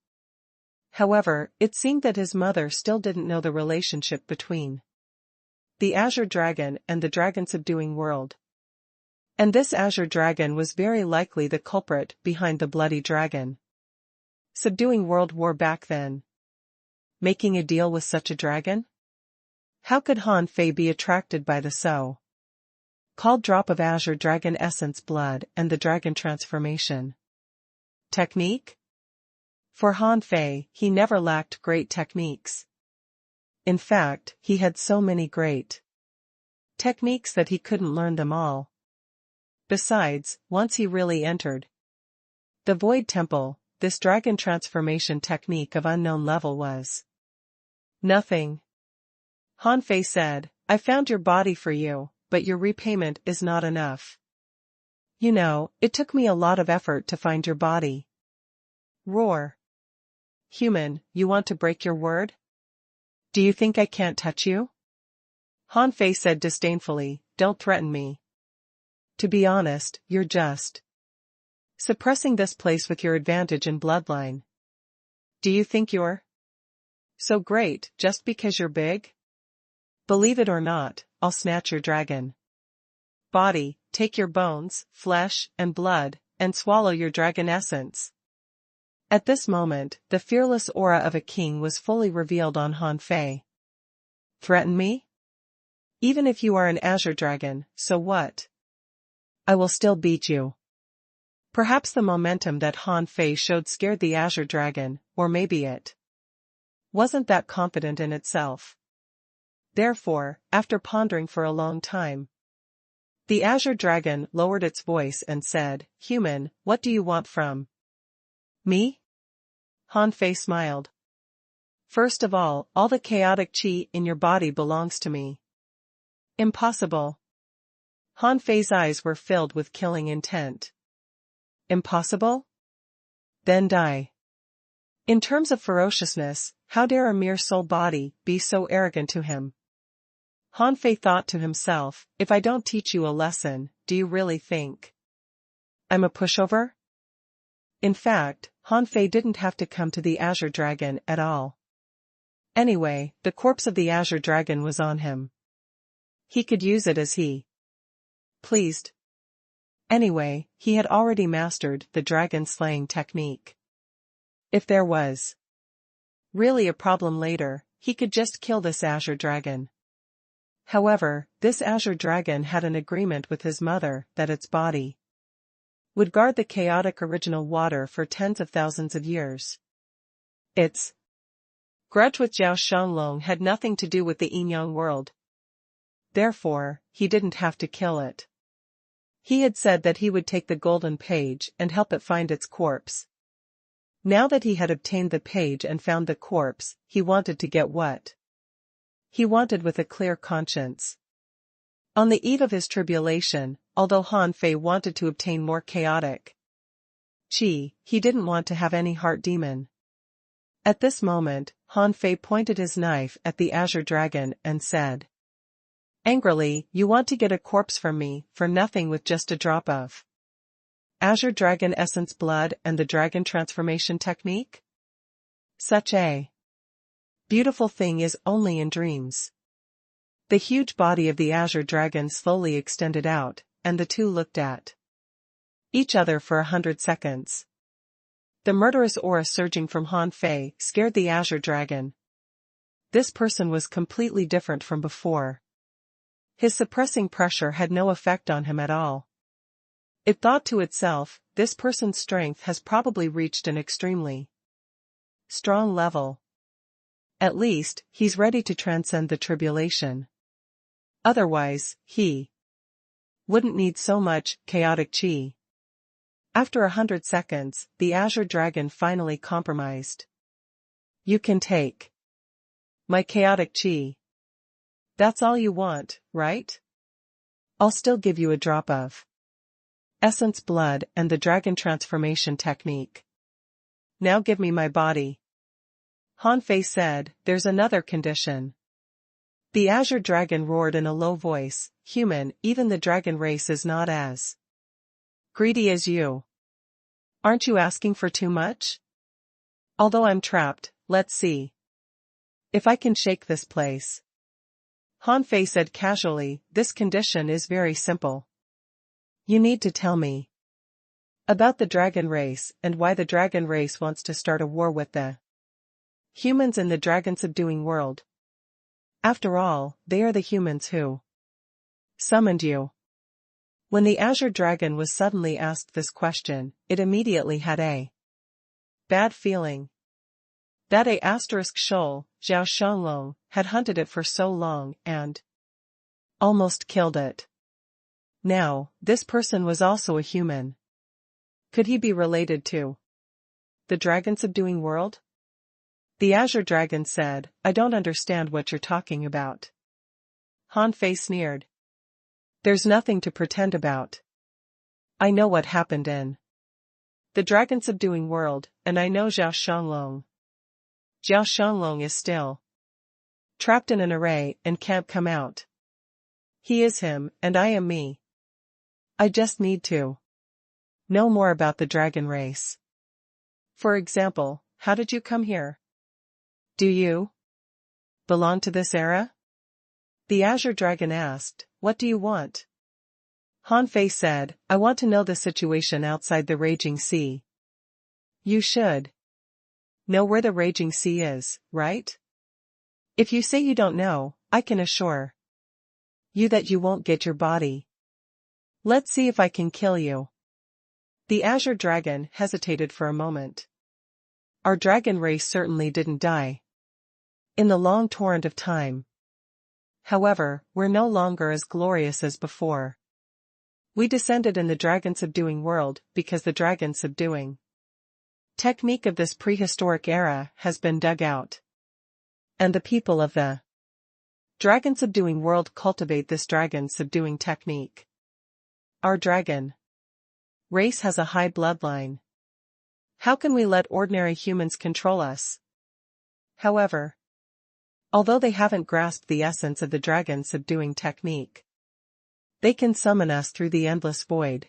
However, it seemed that his mother still didn't know the relationship between the azure dragon and the dragon-subduing world. And this azure dragon was very likely the culprit behind the bloody dragon subduing world war back then. Making a deal with such a dragon? How could Han Fei be attracted by the so-called drop of azure dragon essence blood and the dragon transformation technique? For Han Fei, he never lacked great techniques. In fact, he had so many great techniques that he couldn't learn them all. Besides, once he really entered the Void Temple, this dragon transformation technique of unknown level was nothing. Han Fei said, I found your body for you, but your repayment is not enough. You know, it took me a lot of effort to find your body. Roar. Human, you want to break your word? Do you think I can't touch you? Han Fei said disdainfully, don't threaten me. To be honest, you're just suppressing this place with your advantage in bloodline. Do you think you're so great just because you're big? Believe it or not, I'll snatch your dragon body, take your bones, flesh, and blood, and swallow your dragon essence. At this moment, the fearless aura of a king was fully revealed on Han Fei. Threaten me? Even if you are an azure dragon, so what? I will still beat you. Perhaps the momentum that Han Fei showed scared the azure dragon, or maybe it wasn't that confident in itself. Therefore, after pondering for a long time, the azure dragon lowered its voice and said, Human, what do you want from me? Han Fei smiled. First of all the chaotic chi in your body belongs to me. Impossible. Han Fei's eyes were filled with killing intent. Impossible? Then die. In terms of ferociousness, how dare a mere soul body be so arrogant to him? Han Fei thought to himself, if I don't teach you a lesson, do you really think I'm a pushover? In fact, Han Fei didn't have to come to the azure dragon at all. Anyway, the corpse of the azure dragon was on him. He could use it as he pleased. Anyway, he had already mastered the dragon slaying technique. If there was really a problem later, he could just kill this azure dragon. However, this azure dragon had an agreement with his mother that its body would guard the chaotic original water for tens of thousands of years. Its grudge with Zhao Shanglong had nothing to do with the Yinyang world. Therefore, he didn't have to kill it. He had said that he would take the golden page and help it find its corpse. Now that he had obtained the page and found the corpse, he wanted to get what he wanted with a clear conscience. On the eve of his tribulation, although Han Fei wanted to obtain more chaotic chi, he didn't want to have any heart demon At this moment, Han Fei pointed his knife at the azure dragon and said, angrily, you want to get a corpse from me, for nothing with just a drop of azure dragon essence blood and the dragon transformation technique? Such a beautiful thing is only in dreams. The huge body of the azure dragon slowly extended out, and the two looked at each other for 100 seconds. The murderous aura surging from Han Fei scared the azure dragon. This person was completely different from before. His suppressing pressure had no effect on him at all. It thought to itself, this person's strength has probably reached an extremely strong level. At least, he's ready to transcend the tribulation. Otherwise, he wouldn't need so much chaotic chi. After 100 seconds, the azure dragon finally compromised. You can take my chaotic chi. That's all you want, right? I'll still give you a drop of essence blood and the dragon transformation technique. Now give me my body. Han Fei said, there's another condition. The azure dragon roared in a low voice, human, even the dragon race is not as greedy as you. Aren't you asking for too much? Although I'm trapped, let's see if I can shake this place. Han Fei said casually, this condition is very simple. You need to tell me about the dragon race and why the dragon race wants to start a war with the humans in the dragon-subduing world. After all, they are the humans who summoned you. When the azure dragon was suddenly asked this question, it immediately had a bad feeling. That shoal, Zhao Shanglong, had hunted it for so long and almost killed it. Now, this person was also a human. Could he be related to the dragon-subduing world? The azure dragon said, I don't understand what you're talking about. Han Fei sneered. There's nothing to pretend about. I know what happened in the dragon-subduing world, and I know Zhao Shanglong. Zhao Shanglong is still trapped in an array and can't come out. He is him, and I am me. I just need to know more about the dragon race. For example, how did you come here? Do you belong to this era? The azure dragon asked, what do you want? Han Fei said, I want to know the situation outside the raging sea. You should know where the raging sea is, right? If you say you don't know, I can assure you that you won't get your body. Let's see if I can kill you. The azure dragon hesitated for a moment. Our dragon race certainly didn't die in the long torrent of time. However, we're no longer as glorious as before. We descended in the dragon-subduing world because the dragon-subduing technique of this prehistoric era has been dug out. And the people of the dragon-subduing world cultivate this dragon-subduing technique. Our dragon race has a high bloodline. How can we let ordinary humans control us? However, although they haven't grasped the essence of the dragon-subduing technique, they can summon us through the endless void.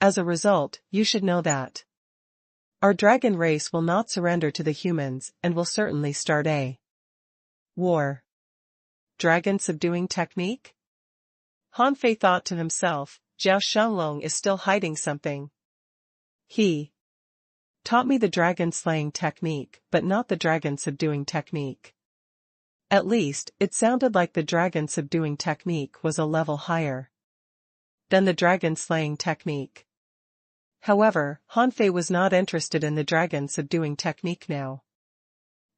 As a result, you should know that our dragon race will not surrender to the humans and will certainly start a war. Dragon-subduing technique? Han Fei thought to himself, Zhao Shanglong is still hiding something. He taught me the dragon-slaying technique, but not the dragon-subduing technique. At least, it sounded like the dragon-subduing technique was a level higher than the dragon-slaying technique. However, Han Fei was not interested in the dragon-subduing technique now.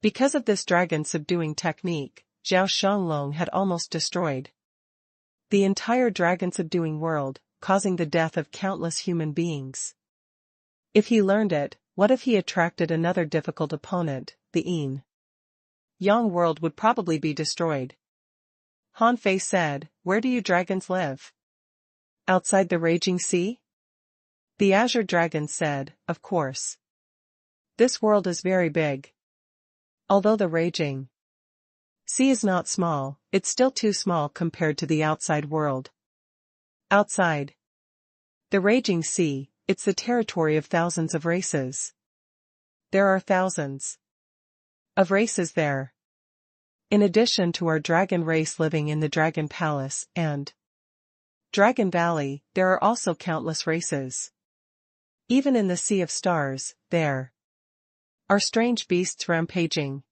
Because of this dragon-subduing technique, Zhao Shanglong had almost destroyed the entire dragon-subduing world, causing the death of countless human beings. If he learned it, what if he attracted another difficult opponent, the Yang world would probably be destroyed. Han Fei said, where do you dragons live? Outside the raging sea? The azure dragon said, of course. This world is very big. Although the raging sea is not small, it's still too small compared to the outside world. Outside the raging sea, it's the territory of thousands of races. There are thousands of races there. In addition to our dragon race living in the Dragon Palace and Dragon Valley, there are also countless races. Even in the Sea of Stars, there are strange beasts rampaging.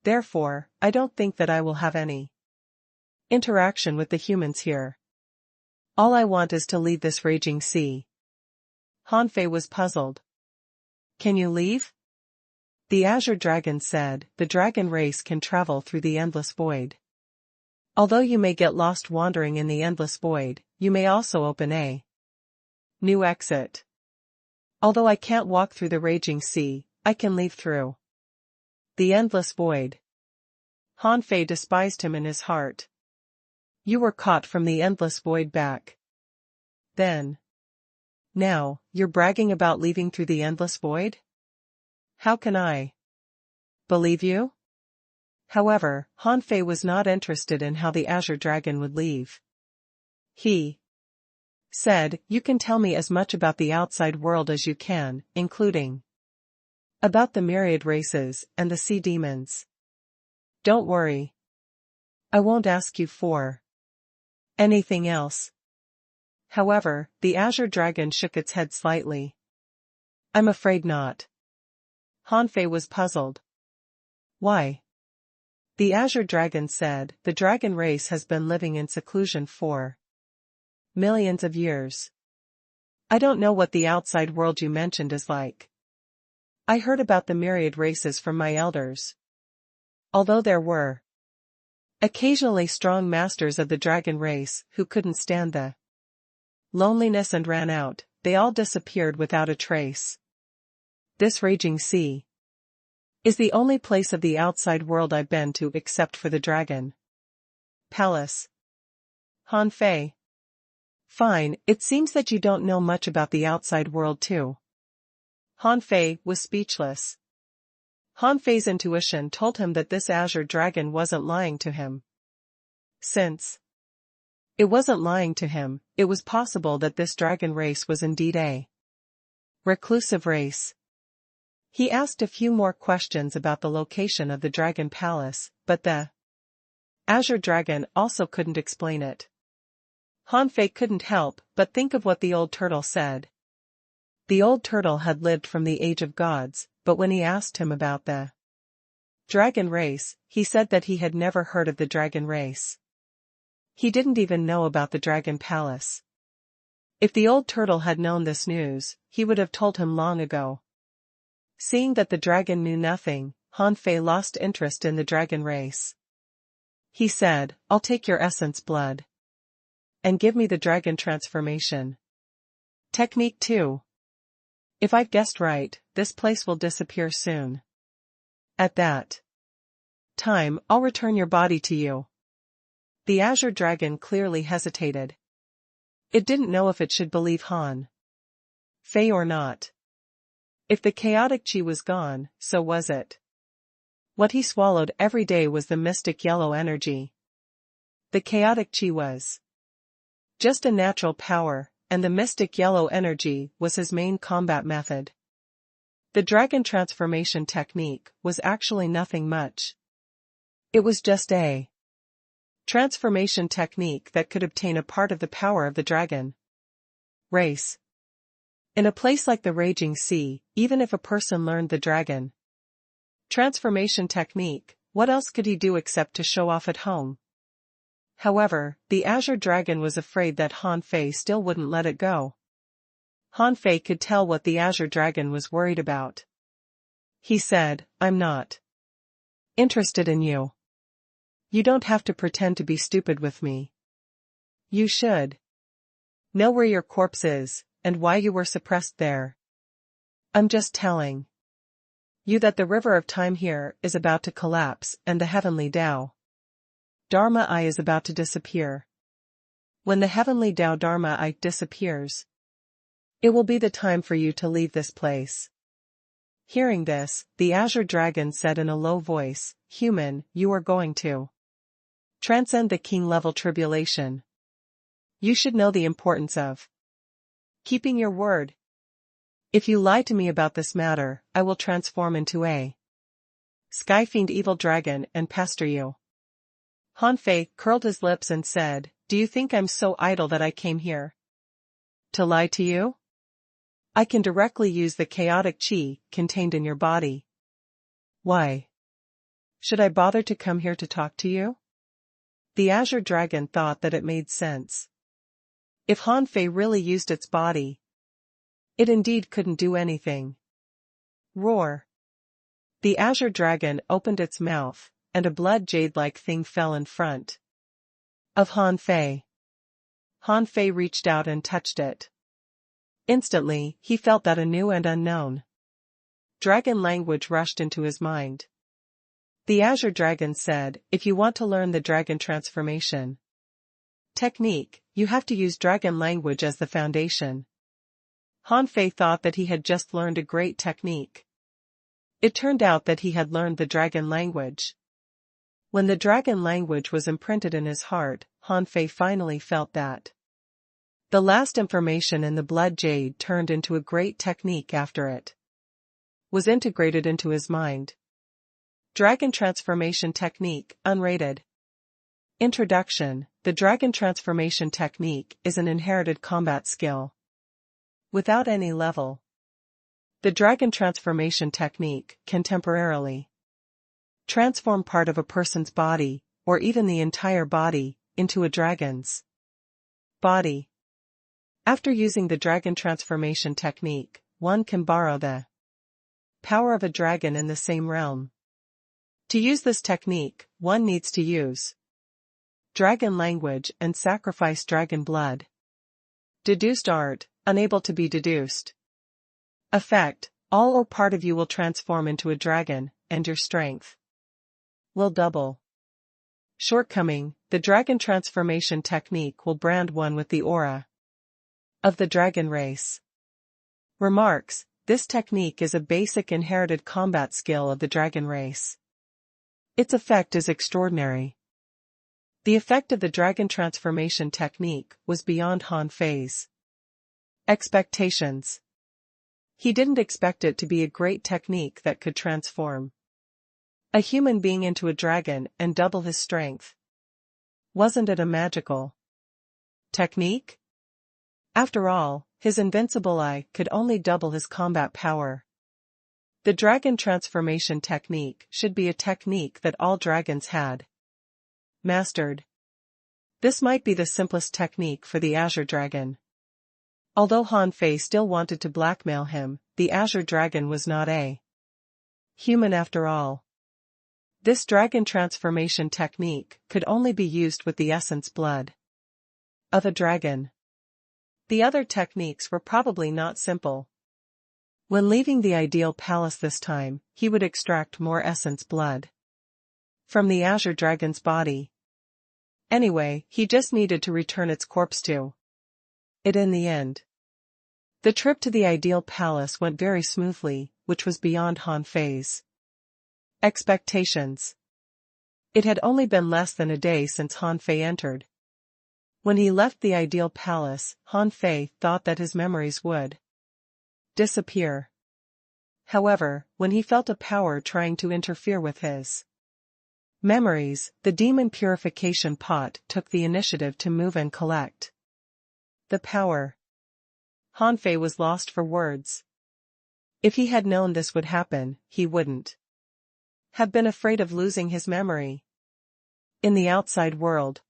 Therefore, I don't think that I will have any interaction with the humans here. All I want is to leave this raging sea. Hanfei was puzzled. Can you leave? The Azure Dragon said, the dragon race can travel through the endless void. Although you may get lost wandering in the endless void, you may also open a new exit. Although I can't walk through the raging sea, I can leave through the endless void. Hanfei despised him in his heart. You were caught from the endless void back then. Now, you're bragging about leaving through the endless void? How can I believe you? However, Hanfei was not interested in how the Azure Dragon would leave. He said, you can tell me as much about the outside world as you can, including about the myriad races and the sea demons. Don't worry. I won't ask you for anything else. However, the Azure Dragon shook its head slightly. I'm afraid not. Hanfei was puzzled. Why? The Azure Dragon said, the dragon race has been living in seclusion for millions of years. I don't know what the outside world you mentioned is like. I heard about the myriad races from my elders. Although there were occasionally strong masters of the dragon race who couldn't stand the loneliness and ran out, they all disappeared without a trace. This raging sea is the only place of the outside world I've been to except for the Dragon Palace. Hanfei. Fine, it seems that you don't know much about the outside world too. Hanfei was speechless. Hanfei's intuition told him that this Azure Dragon wasn't lying to him. Since it wasn't lying to him, it was possible that this dragon race was indeed a reclusive race. He asked a few more questions about the location of the Dragon Palace, but the Azure Dragon also couldn't explain it. Hanfei couldn't help but think of what the old turtle said. The old turtle had lived from the age of gods, but when he asked him about the dragon race, he said that he had never heard of the dragon race. He didn't even know about the Dragon Palace. If the old turtle had known this news, he would have told him long ago. Seeing that the dragon knew nothing, Hanfei lost interest in the dragon race. He said, I'll take your essence blood. And give me the dragon transformation technique too. If I've guessed right, this place will disappear soon. At that time, I'll return your body to you. The Azure Dragon clearly hesitated. It didn't know if it should believe Hanfei or not. If the chaotic chi was gone, so was it. What he swallowed every day was the mystic yellow energy. The chaotic chi was just a natural power, and the mystic yellow energy was his main combat method. The dragon transformation technique was actually nothing much. It was just a transformation technique that could obtain a part of the power of the dragon race. In a place like the raging sea, even if a person learned the dragon transformation technique, what else could he do except to show off at home? However, the Azure Dragon was afraid that Hanfei still wouldn't let it go. Hanfei could tell what the Azure Dragon was worried about. He said, I'm not interested in you. You don't have to pretend to be stupid with me. You should know where your corpse is, and why you were suppressed there. I'm just telling you that the river of time here is about to collapse and the heavenly Tao Dharma Eye is about to disappear. When the heavenly Tao Dharma Eye disappears, it will be the time for you to leave this place. Hearing this, the azure dragon said in a low voice, "Human, you are going to transcend the king-level tribulation. You should know the importance of keeping your word. If you lie to me about this matter, I will transform into a sky-fiend evil dragon and pester you." Han Fei curled his lips and said, "Do you think I'm so idle that I came here to lie to you? I can directly use the chaotic chi contained in your body. Why should I bother to come here to talk to you?" The azure dragon thought that it made sense. If Han Fei really used its body, it indeed couldn't do anything. Roar. The azure dragon opened its mouth, and a blood jade-like thing fell in front of Han Fei. Han Fei reached out and touched it. Instantly, he felt that a new and unknown dragon language rushed into his mind. The azure dragon said, "If you want to learn the dragon transformation technique, you have to use dragon language as the foundation." Han Fei thought that he had just learned a great technique. It turned out that he had learned the dragon language. When the dragon language was imprinted in his heart, Han Fei finally felt that the last information in the blood jade turned into a great technique after it was integrated into his mind. Dragon Transformation Technique, Unrated. Introduction. The Dragon Transformation Technique is an inherited combat skill without any level. The Dragon Transformation Technique can temporarily transform part of a person's body, or even the entire body, into a dragon's body. After using the Dragon Transformation Technique, one can borrow the power of a dragon in the same realm. To use this technique, one needs to use dragon language and sacrifice dragon blood. Deduced art, unable to be deduced. Effect, all or part of you will transform into a dragon, and your strength will double. Shortcoming, the dragon transformation technique will brand one with the aura of the dragon race. Remarks, this technique is a basic inherited combat skill of the dragon race. Its effect is extraordinary. The effect of the dragon transformation technique was beyond Han Fei's expectations. He didn't expect it to be a great technique that could transform a human being into a dragon and double his strength. Wasn't it a magical technique? After all, his invincible eye could only double his combat power. The dragon transformation technique should be a technique that all dragons had mastered. This might be the simplest technique for the azure dragon. Although Han Fei still wanted to blackmail him, the azure dragon was not a human after all. This dragon transformation technique could only be used with the essence blood of a dragon. The other techniques were probably not simple. When leaving the ideal palace this time, he would extract more essence blood from the azure dragon's body. Anyway, he just needed to return its corpse to it in the end. The trip to the ideal palace went very smoothly, which was beyond Han Fei's expectations. It had only been less than a day since Han Fei entered. When he left the ideal palace, Han Fei thought that his memories would disappear. However, when he felt a power trying to interfere with his memories, the demon purification pot took the initiative to move and collect the power. Han Fei was lost for words. If he had known this would happen, he wouldn't have been afraid of losing his memory. In the outside world,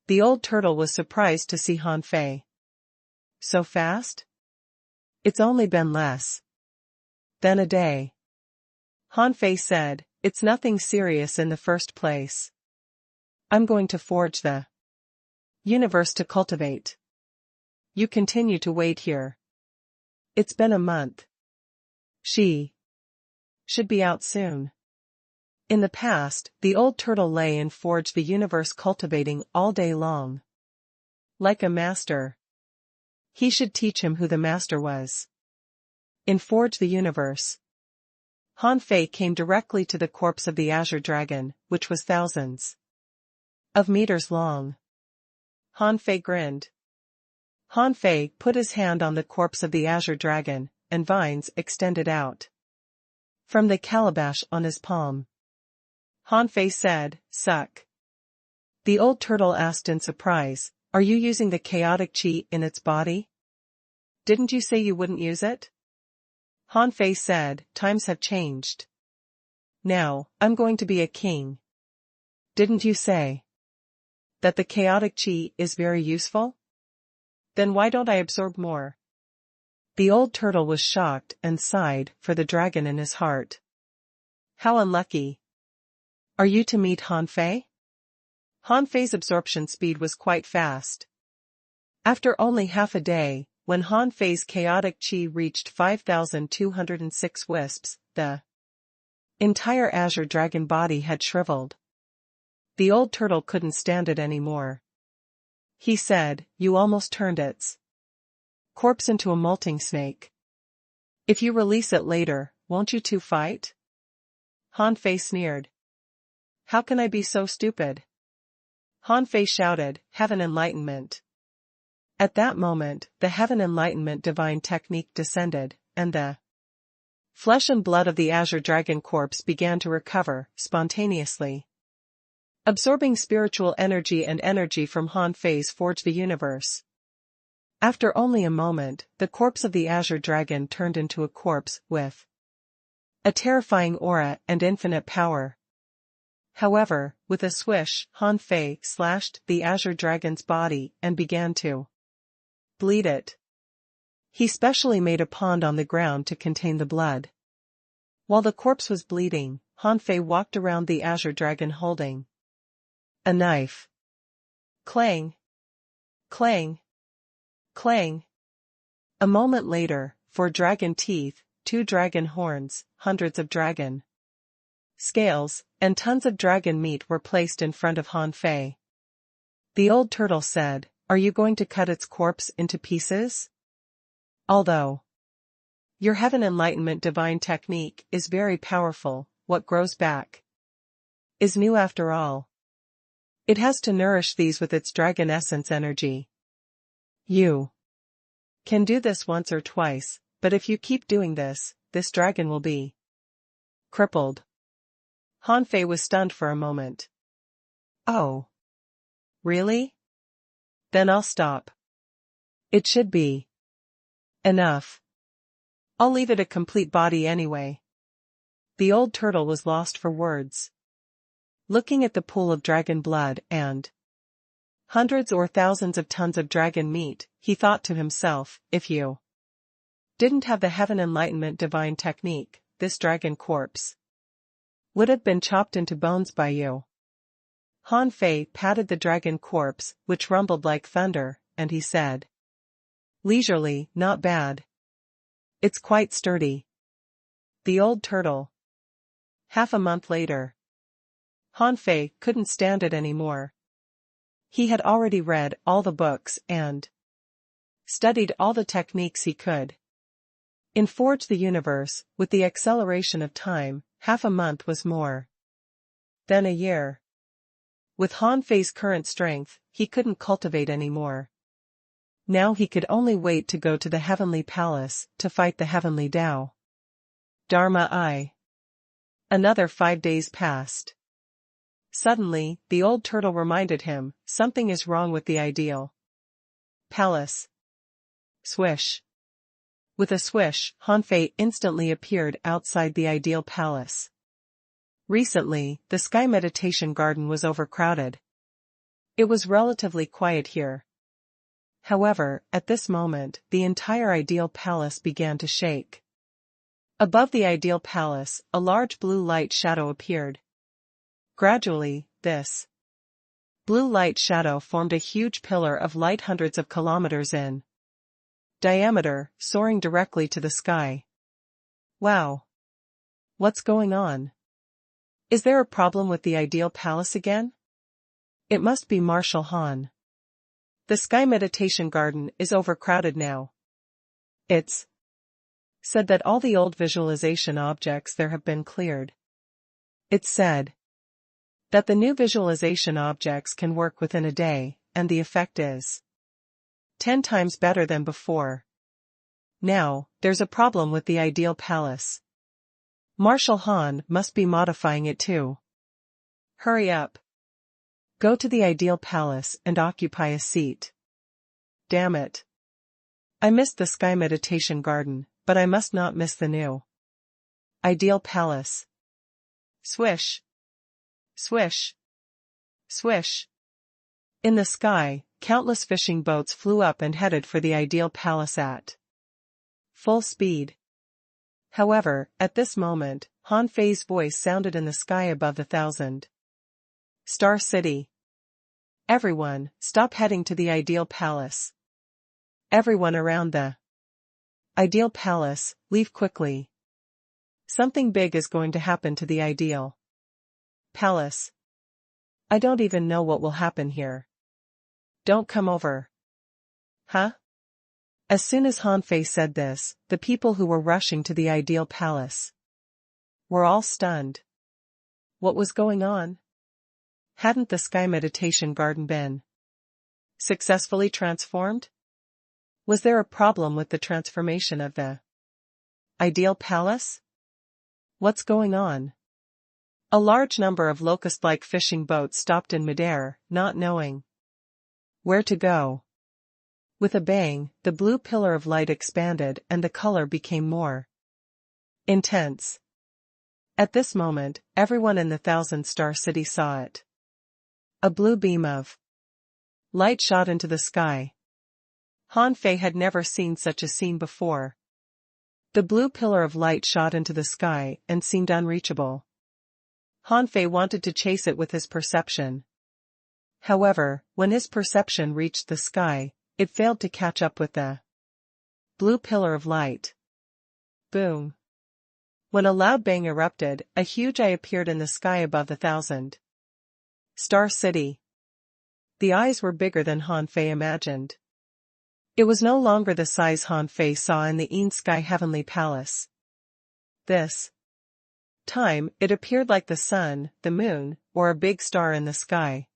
the old turtle was surprised to see Han Fei. So fast? It's only been less than a day. Han Fei said, "It's nothing serious in the first place. I'm going to forge the universe to cultivate. You continue to wait here. It's been a month. She should be out soon." In the past, the old turtle lay and forged the universe cultivating all day long. Like a master. He should teach him who the master was. In Forge the Universe. Han Fei came directly to the corpse of the azure dragon, which was thousands of meters long. Han Fei grinned. Han Fei put his hand on the corpse of the azure dragon, and vines extended out from the calabash on his palm. Han Fei said, "Suck." The old turtle asked in surprise, "Are you using the chaotic chi in its body? Didn't you say you wouldn't use it?" Han Fei said, "Times have changed. Now, I'm going to be a king. Didn't you say that the chaotic chi is very useful? Then why don't I absorb more?" The old turtle was shocked and sighed for the dragon in his heart. How unlucky. Are you to meet Han Fei? Han Fei's absorption speed was quite fast. After only half a day, when Han Fei's chaotic chi reached 5,206 wisps, the entire azure dragon body had shriveled. The old turtle couldn't stand it anymore. He said, "You almost turned its corpse into a molting snake. If you release it later, won't you two fight?" Han Fei sneered. "How can I be so stupid?" Han Fei shouted, "Heaven enlightenment." At that moment, the heaven enlightenment divine technique descended, and the flesh and blood of the azure dragon corpse began to recover, spontaneously. Absorbing spiritual energy and energy from Han Fei's forge the universe. After only a moment, the corpse of the azure dragon turned into a corpse with a terrifying aura and infinite power. However, with a swish, Han Fei slashed the azure dragon's body and began to bleed it. He specially made a pond on the ground to contain the blood. While the corpse was bleeding, Han Fei walked around the azure dragon holding a knife. Clang! Clang! Clang! A moment later, 4 dragon teeth, 2 dragon horns, hundreds of dragon scales, and tons of dragon meat were placed in front of Han Fei. The old turtle said, "Are you going to cut its corpse into pieces? Although your heaven enlightenment divine technique is very powerful, what grows back is new after all. It has to nourish these with its dragon essence energy. You can do this once or twice, but if you keep doing this, this dragon will be crippled." Han Fei was stunned for a moment. "Oh. Really? Then I'll stop. It should be enough. I'll leave it a complete body anyway." The old turtle was lost for words. Looking at the pool of dragon blood and hundreds or thousands of tons of dragon meat, he thought to himself, "If you didn't have the heaven enlightenment divine technique, this dragon corpse would have been chopped into bones by you." Han Fei patted the dragon corpse, which rumbled like thunder, and he said, leisurely, "Not bad. It's quite sturdy." The old turtle. Half a month later. Han Fei couldn't stand it anymore. He had already read all the books and studied all the techniques he could. In Forge the Universe, with the acceleration of time, half a month was more than a year. With Han Fei's current strength, he couldn't cultivate anymore. Now he could only wait to go to the Heavenly Palace to fight the Heavenly Tao. Dharma I. Another 5 days passed. Suddenly, the old turtle reminded him, something is wrong with the ideal palace. Swish. With a swish, Han Fei instantly appeared outside the ideal palace. Recently, the Sky Meditation Garden was overcrowded. It was relatively quiet here. However, at this moment, the entire ideal palace began to shake. Above the ideal palace, a large blue light shadow appeared. Gradually, this blue light shadow formed a huge pillar of light hundreds of kilometers in diameter, soaring directly to the sky. Wow! What's going on? Is there a problem with the ideal palace again? It must be Marshal Han. The Sky Meditation Garden is overcrowded now. It's said that all the old visualization objects there have been cleared. It said that the new visualization objects can work within a day, and the effect is 10 times better than before. Now, there's a problem with the ideal palace. Marshal Han must be modifying it too. Hurry up. Go to the ideal palace and occupy a seat. Damn it. I missed the sky meditation garden, but I must not miss the new ideal palace. Swish. Swish. Swish. In the sky, countless fishing boats flew up and headed for the ideal palace at full speed. However, at this moment, Han Fei's voice sounded in the sky above the 1,000-star city. Everyone, stop heading to the ideal palace. Everyone around the ideal palace, leave quickly. Something big is going to happen to the ideal palace. I don't even know what will happen here. Don't come over. Huh? As soon as Han Fei said this, the people who were rushing to the ideal palace were all stunned. What was going on? Hadn't the sky meditation garden been successfully transformed? Was there a problem with the transformation of the ideal palace? What's going on? A large number of locust-like fishing boats stopped in midair, not knowing where to go. With a bang, the blue pillar of light expanded and the color became more intense. At this moment, everyone in the 1,000-star city saw it. A blue beam of light shot into the sky. Han Fei had never seen such a scene before. The blue pillar of light shot into the sky and seemed unreachable. Han Fei wanted to chase it with his perception. However, when his perception reached the sky, it failed to catch up with the blue pillar of light. Boom. When a loud bang erupted, a huge eye appeared in the sky above the 1,000-star city. The eyes were bigger than Han Fei imagined. It was no longer the size Han Fei saw in the Sky Heavenly Palace. This time, it appeared like the sun, the moon, or a big star in the sky.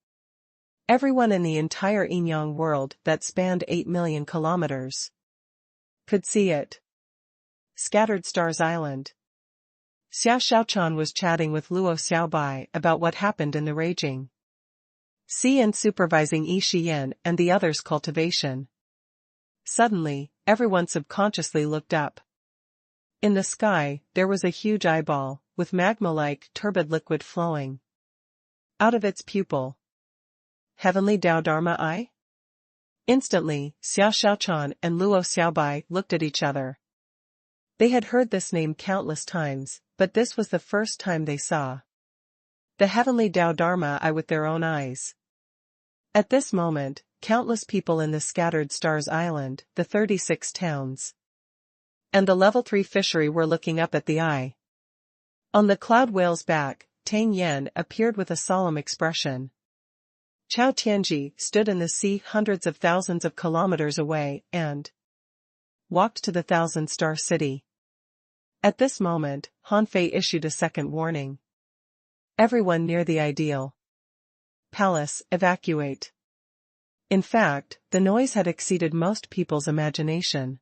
Everyone in the entire Inyang world that spanned 8 million kilometers could see it. Scattered Stars Island. Xiao Xiaochan was chatting with Luo Xiaobai about what happened in the raging sea and supervising Yi Shiyan and the others' cultivation. Suddenly, everyone subconsciously looked up. In the sky, there was a huge eyeball, with magma-like, turbid liquid flowing out of its pupil. Heavenly Dao Dharma Eye? Instantly, Xiao Xiaochan and Luo Xiaobai looked at each other. They had heard this name countless times, but this was the first time they saw the Heavenly Dao Dharma Eye with their own eyes. At this moment, countless people in the Scattered Stars Island, the 36 towns, and the Level 3 fishery were looking up at the eye. On the cloud whale's back, Tang Yan appeared with a solemn expression. Chao Tianji stood in the sea hundreds of thousands of kilometers away and walked to the 1,000-star city. At this moment, Han Fei issued a second warning. Everyone near the ideal palace, evacuate. In fact, the noise had exceeded most people's imagination.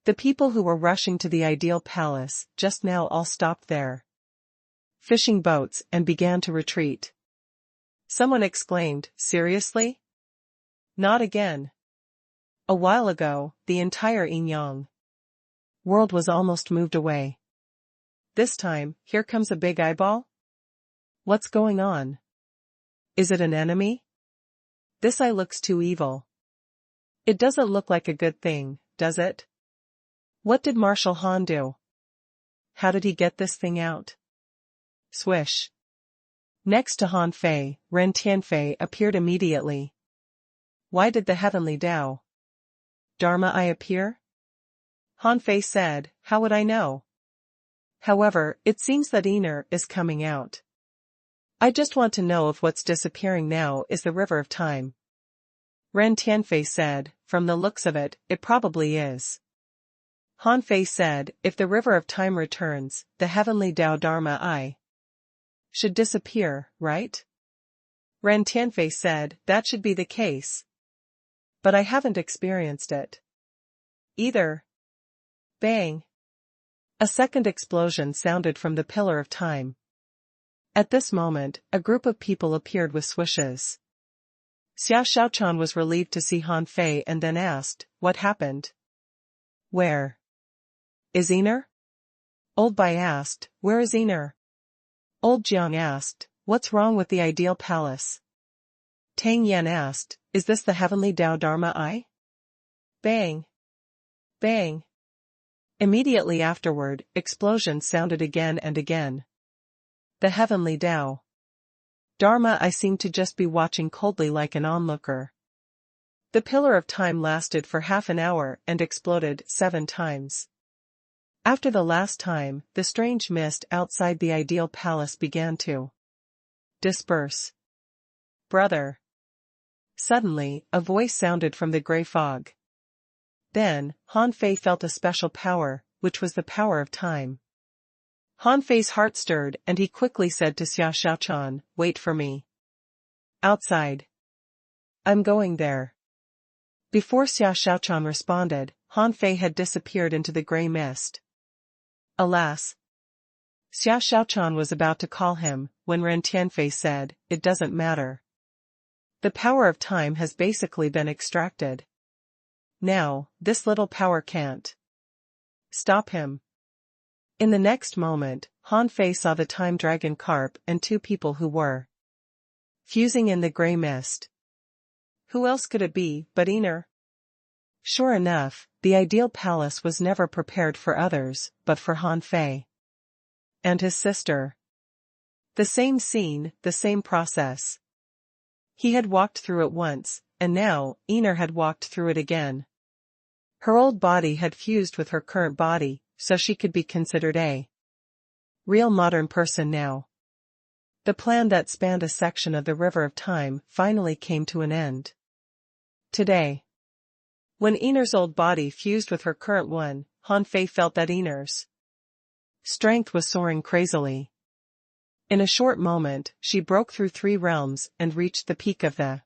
The people who were rushing to the ideal palace just now all stopped their fishing boats and began to retreat. Someone exclaimed, seriously? Not again. A while ago, the entire Inyang world was almost moved away. This time, here comes a big eyeball? What's going on? Is it an enemy? This eye looks too evil. It doesn't look like a good thing, does it? What did Marshal Han do? How did he get this thing out? Swish. Next to Han Fei, Ren Tianfei appeared immediately. Why did the Heavenly Dao Dharma Eye appear? Han Fei said, how would I know? However, it seems that Iner is coming out. I just want to know if what's disappearing now is the river of time. Ren Tianfei said, from the looks of it, it probably is. Han Fei said, if the river of time returns, the heavenly Tao Dharma I should disappear, right? Ren Tianfei said, that should be the case. But I haven't experienced it either. Bang! A second explosion sounded from the pillar of time. At this moment, a group of people appeared with swishes. Xia Xiaochan was relieved to see Han Fei and then asked, what happened? Where is Iner? Old Bai asked, where is Iner? Old Jiang asked, what's wrong with the ideal palace? Tang Yan asked, is this the heavenly Tao Dharma I? Bang! Bang! Immediately afterward, explosions sounded again and again. The heavenly Tao Dharma I seemed to just be watching coldly like an onlooker. The pillar of time lasted for half an hour and exploded 7 times. After the last time, the strange mist outside the ideal palace began to disperse. Brother! Suddenly, a voice sounded from the grey fog. Then, Han Fei felt a special power, which was the power of time. Han Fei's heart stirred and he quickly said to Xia Xiaochan, wait for me outside. I'm going there. Before Xia Xiaochan responded, Han Fei had disappeared into the grey mist. Alas! Xia Xiaochan was about to call him, when Ren Tianfei said, it doesn't matter. The power of time has basically been extracted. Now, this little power can't stop him. In the next moment, Han Fei saw the time dragon carp and 2 people who were fusing in the grey mist. Who else could it be but Iner? Sure enough, the ideal palace was never prepared for others, but for Han Fei and his sister. The same scene, the same process. He had walked through it once, and now, Iner had walked through it again. Her old body had fused with her current body, so she could be considered a real modern person now. The plan that spanned a section of the river of time finally came to an end. Today, when Iner's old body fused with her current one, Han Fei felt that Iner's strength was soaring crazily. In a short moment, she broke through 3 realms and reached the peak of the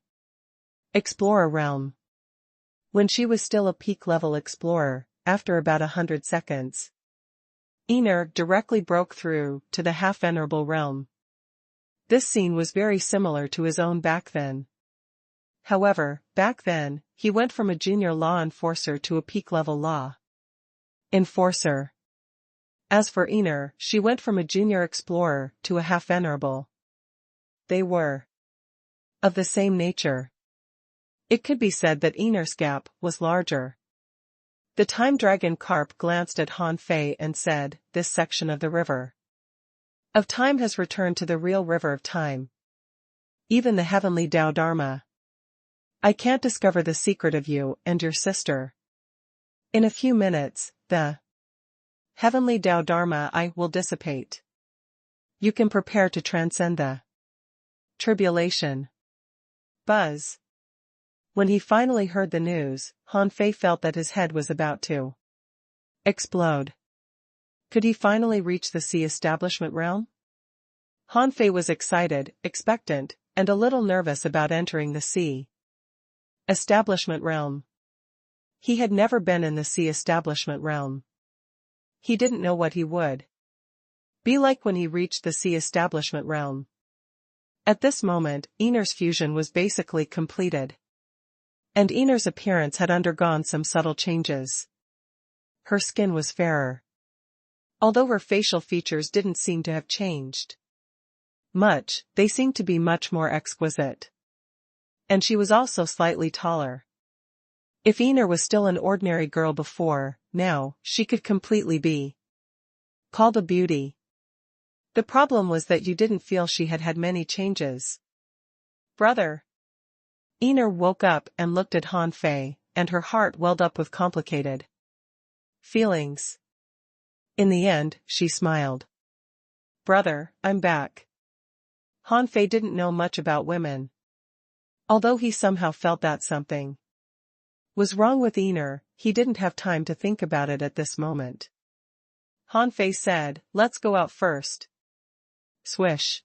Explorer realm. When she was still a peak-level explorer, after about 100 seconds, Iner directly broke through to the half-venerable realm. This scene was very similar to his own back then. However, back then, he went from a junior law enforcer to a peak-level law enforcer. As for Iner, she went from a junior explorer to a half-venerable. They were of the same nature. It could be said that Iner's gap was larger. The time dragon carp glanced at Han Fei and said, this section of the river of time has returned to the real river of time. Even the heavenly Tao Dharma. I can't discover the secret of you and your sister. In a few minutes, the heavenly Tao Dharma I will dissipate. You can prepare to transcend the tribulation. Buzz. When he finally heard the news, Han Fei felt that his head was about to explode. Could he finally reach the sea establishment realm? Han Fei was excited, expectant, and a little nervous about entering the sea establishment realm. He had never been in the sea establishment realm. He didn't know what he would be like when he reached the sea establishment realm. At this moment, Iner's fusion was basically completed. And Iner's appearance had undergone some subtle changes. Her skin was fairer, although her facial features didn't seem to have changed much, they seemed to be much more exquisite. And she was also slightly taller. If Iner was still an ordinary girl before, now, she could completely be called a beauty. The problem was that you didn't feel she had had many changes. Brother. Iner woke up and looked at Han Fei, and her heart welled up with complicated feelings. In the end, she smiled. Brother, I'm back. Han Fei didn't know much about women, although he somehow felt that something was wrong with Ener? He didn't have time to think about it at this moment. Han Fei said, "Let's go out first." Swish.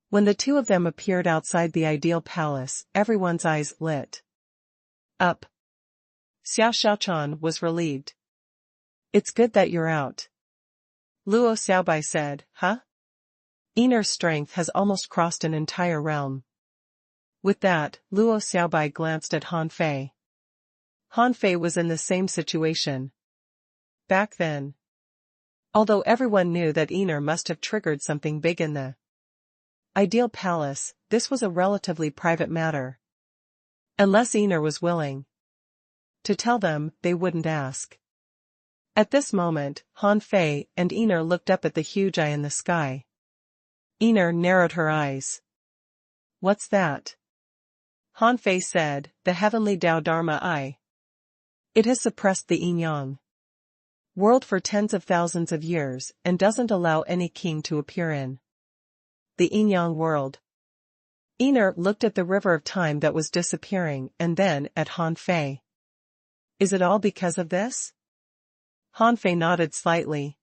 When the two of them appeared outside the ideal palace, everyone's eyes lit up. Xiao Xiaochan was relieved. "It's good that you're out," Luo Xiaobai said. "Huh?" Ener's strength has almost crossed an entire realm. With that, Luo Xiaobai glanced at Han Fei. Han Fei was in the same situation back then. Although everyone knew that Ener must have triggered something big in the ideal palace, this was a relatively private matter. Unless Ener was willing to tell them, they wouldn't ask. At this moment, Han Fei and Ener looked up at the huge eye in the sky. Ener narrowed her eyes. "What's that?" Han Fei said, "The heavenly Tao Dharma eye. It has suppressed the yin-yang world for tens of thousands of years and doesn't allow any king to appear in the yin-yang world." Ener looked at the river of time that was disappearing and then at Han Fei. "Is it all because of this?" Han Fei nodded slightly.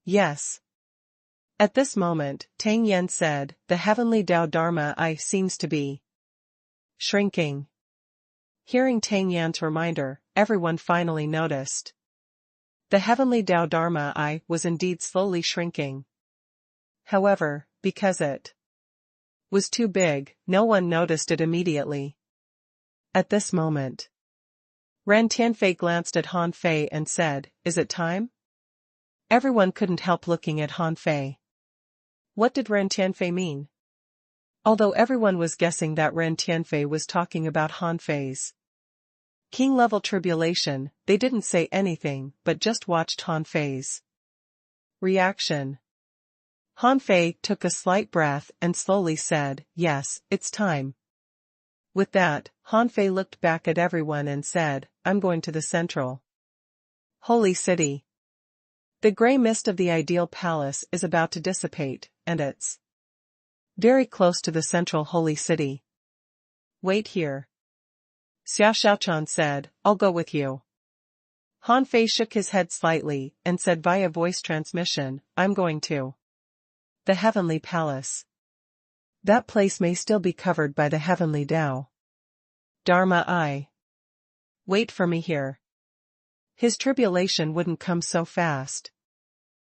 "Yes." At this moment, Tang Yen said, "The heavenly Tao Dharma eye seems to be shrinking." Hearing Tang Yan's reminder, everyone finally noticed. The heavenly Tao Dharma eye was indeed slowly shrinking. However, because it was too big, no one noticed it immediately. At this moment, Ren Tianfei glanced at Han Fei and said, "Is it time?" Everyone couldn't help looking at Han Fei. What did Ren Tianfei mean? Although everyone was guessing that Ren Tianfei was talking about Han Fei's king-level tribulation, they didn't say anything but just watched Han Fei's reaction. Han Fei took a slight breath and slowly said, "Yes, it's time." With that, Han Fei looked back at everyone and said, "I'm going to the central holy city. The gray mist of the ideal palace is about to dissipate, and it's very close to the central holy city. Wait here." Xiao Xiaochan said, "I'll go with you." Han Fei shook his head slightly and said via voice transmission, "I'm going to the heavenly palace. That place may still be covered by the heavenly Tao Dharma eye. Wait for me here." His tribulation wouldn't come so fast.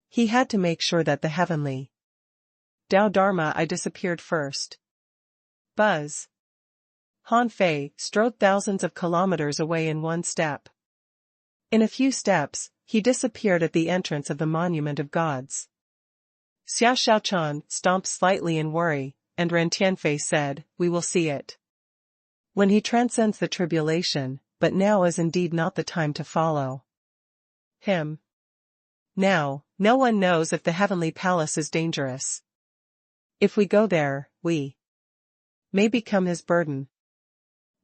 He had to make sure that the heavenly Tao Dharma eye disappeared first. Buzz. Han Fei strode thousands of kilometers away in one step. In a few steps, he disappeared at the entrance of the Monument of Gods. Xiao Xiaochan stomped slightly in worry, and Ren Tianfei said, "We will see it when he transcends the tribulation, but now is indeed not the time to follow him. Now, no one knows if the heavenly palace is dangerous. If we go there, we may become his burden."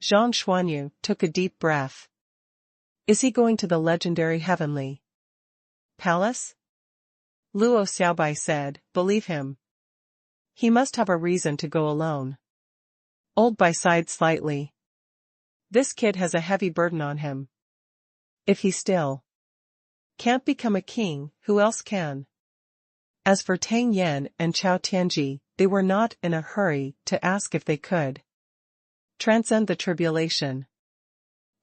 Zhang Xuanyu took a deep breath. "Is he going to the legendary heavenly palace?" Luo Xiaobai said, "Believe him. He must have a reason to go alone." Old Bai sighed slightly. "This kid has a heavy burden on him. If he still can't become a king, who else can?" As for Tang Yan and Chao Tianji, they were not in a hurry to ask if they could transcend the tribulation.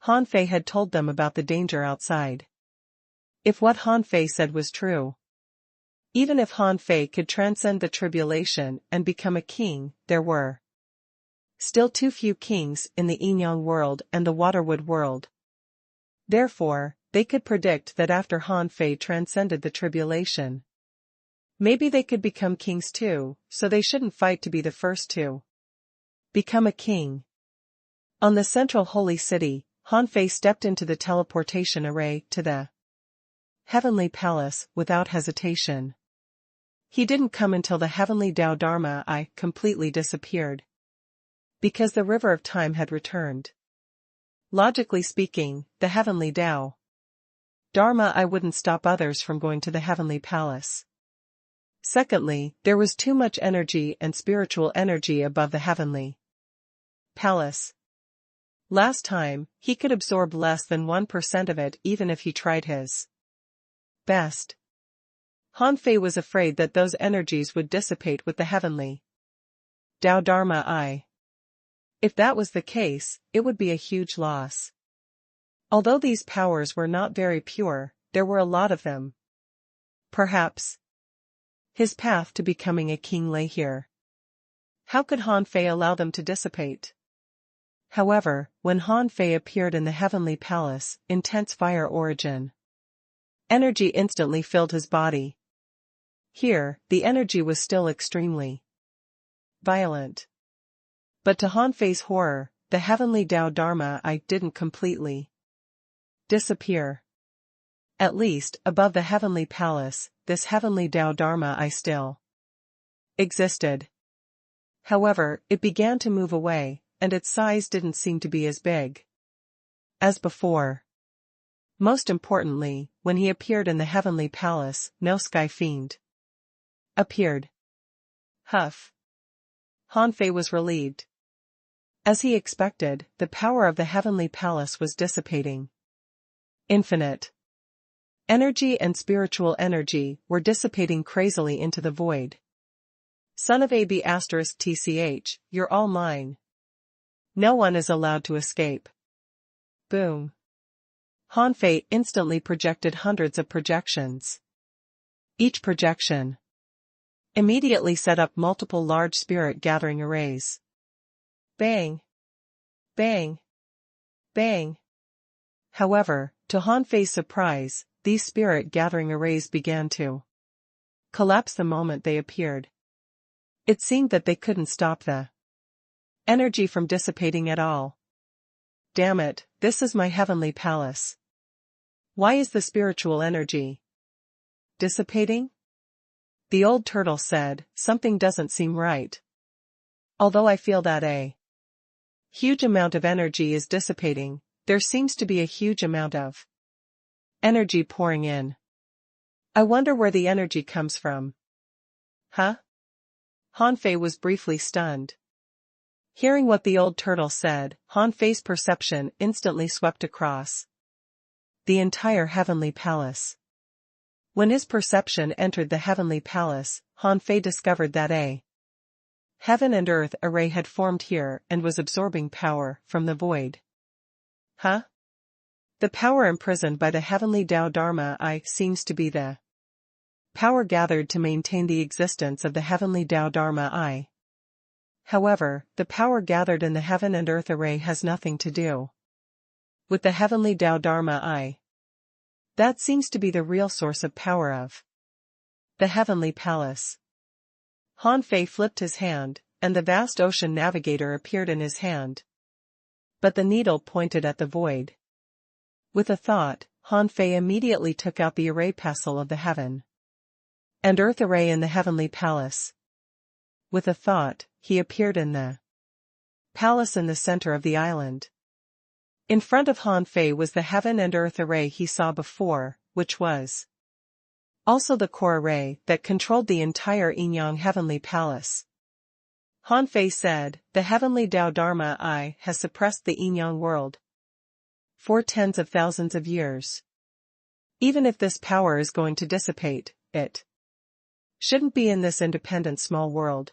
Han Fei had told them about the danger outside. If what Han Fei said was true, even if Han Fei could transcend the tribulation and become a king, there were still too few kings in the yin-yang world and the waterwood world. Therefore, they could predict that after Han Fei transcended the tribulation, maybe they could become kings too, so they shouldn't fight to be the first to become a king. On the central holy city, Han Fei stepped into the teleportation array to the heavenly palace without hesitation. He didn't come until the heavenly Tao Dharma eye completely disappeared, because the river of time had returned. Logically speaking, the heavenly Tao Dharma eye wouldn't stop others from going to the heavenly palace. Secondly, there was too much energy and spiritual energy above the heavenly palace. Last time, he could absorb less than 1% of it even if he tried his best. Han Fei was afraid that those energies would dissipate with the heavenly Tao Dharma Eye. If that was the case, it would be a huge loss. Although these powers were not very pure, there were a lot of them. Perhaps his path to becoming a king lay here. How could Han Fei allow them to dissipate? However, when Han Fei appeared in the heavenly palace, intense fire origin energy instantly filled his body. Here, the energy was still extremely violent. But to Han Fei's horror, the heavenly Tao Dharma Eye didn't completely disappear. At least, above the heavenly palace, this heavenly Tao Dharma Eye still existed. However, it began to move away, and its size didn't seem to be as big as before. Most importantly, when he appeared in the heavenly palace, no sky fiend appeared. Huff. Han Fei was relieved. As he expected, the power of the heavenly palace was dissipating. Infinite energy and spiritual energy were dissipating crazily into the void. Son of AB*TCH, you're all mine. No one is allowed to escape. Boom. Han Fei instantly projected hundreds of projections. Each projection immediately set up multiple large spirit gathering arrays. Bang! Bang! Bang! However, to Han Fei's surprise, these spirit gathering arrays began to collapse the moment they appeared. It seemed that they couldn't stop the energy from dissipating at all. Damn it, this is my heavenly palace. Why is the spiritual energy dissipating? The old turtle said, something doesn't seem right. Although I feel that a huge amount of energy is dissipating, there seems to be a huge amount of energy pouring in. I wonder where the energy comes from. Huh? Han Fei was briefly stunned. Hearing what the old turtle said, Han Fei's perception instantly swept across the entire heavenly palace. When his perception entered the heavenly palace, Han Fei discovered that a heaven and earth array had formed here and was absorbing power from the void. Huh? The power imprisoned by the heavenly Tao Dharma Eye seems to be the power gathered to maintain the existence of the heavenly Tao Dharma Eye. However, the power gathered in the heaven and earth array has nothing to do with the heavenly Tao Dharma Eye. That seems to be the real source of power of the heavenly palace. Han Fei flipped his hand, and the vast ocean navigator appeared in his hand. But the needle pointed at the void. With a thought, Han Fei immediately took out the array pestle of the heaven and earth array in the heavenly palace. With a thought, he appeared in the palace in the center of the island. In front of Han Fei was the heaven and earth array he saw before, which was also the core array that controlled the entire Yinyang heavenly palace. Han Fei said, the heavenly Tao Dharma Eye has suppressed the Yinyang world for tens of thousands of years. Even if this power is going to dissipate, it shouldn't be in this independent small world.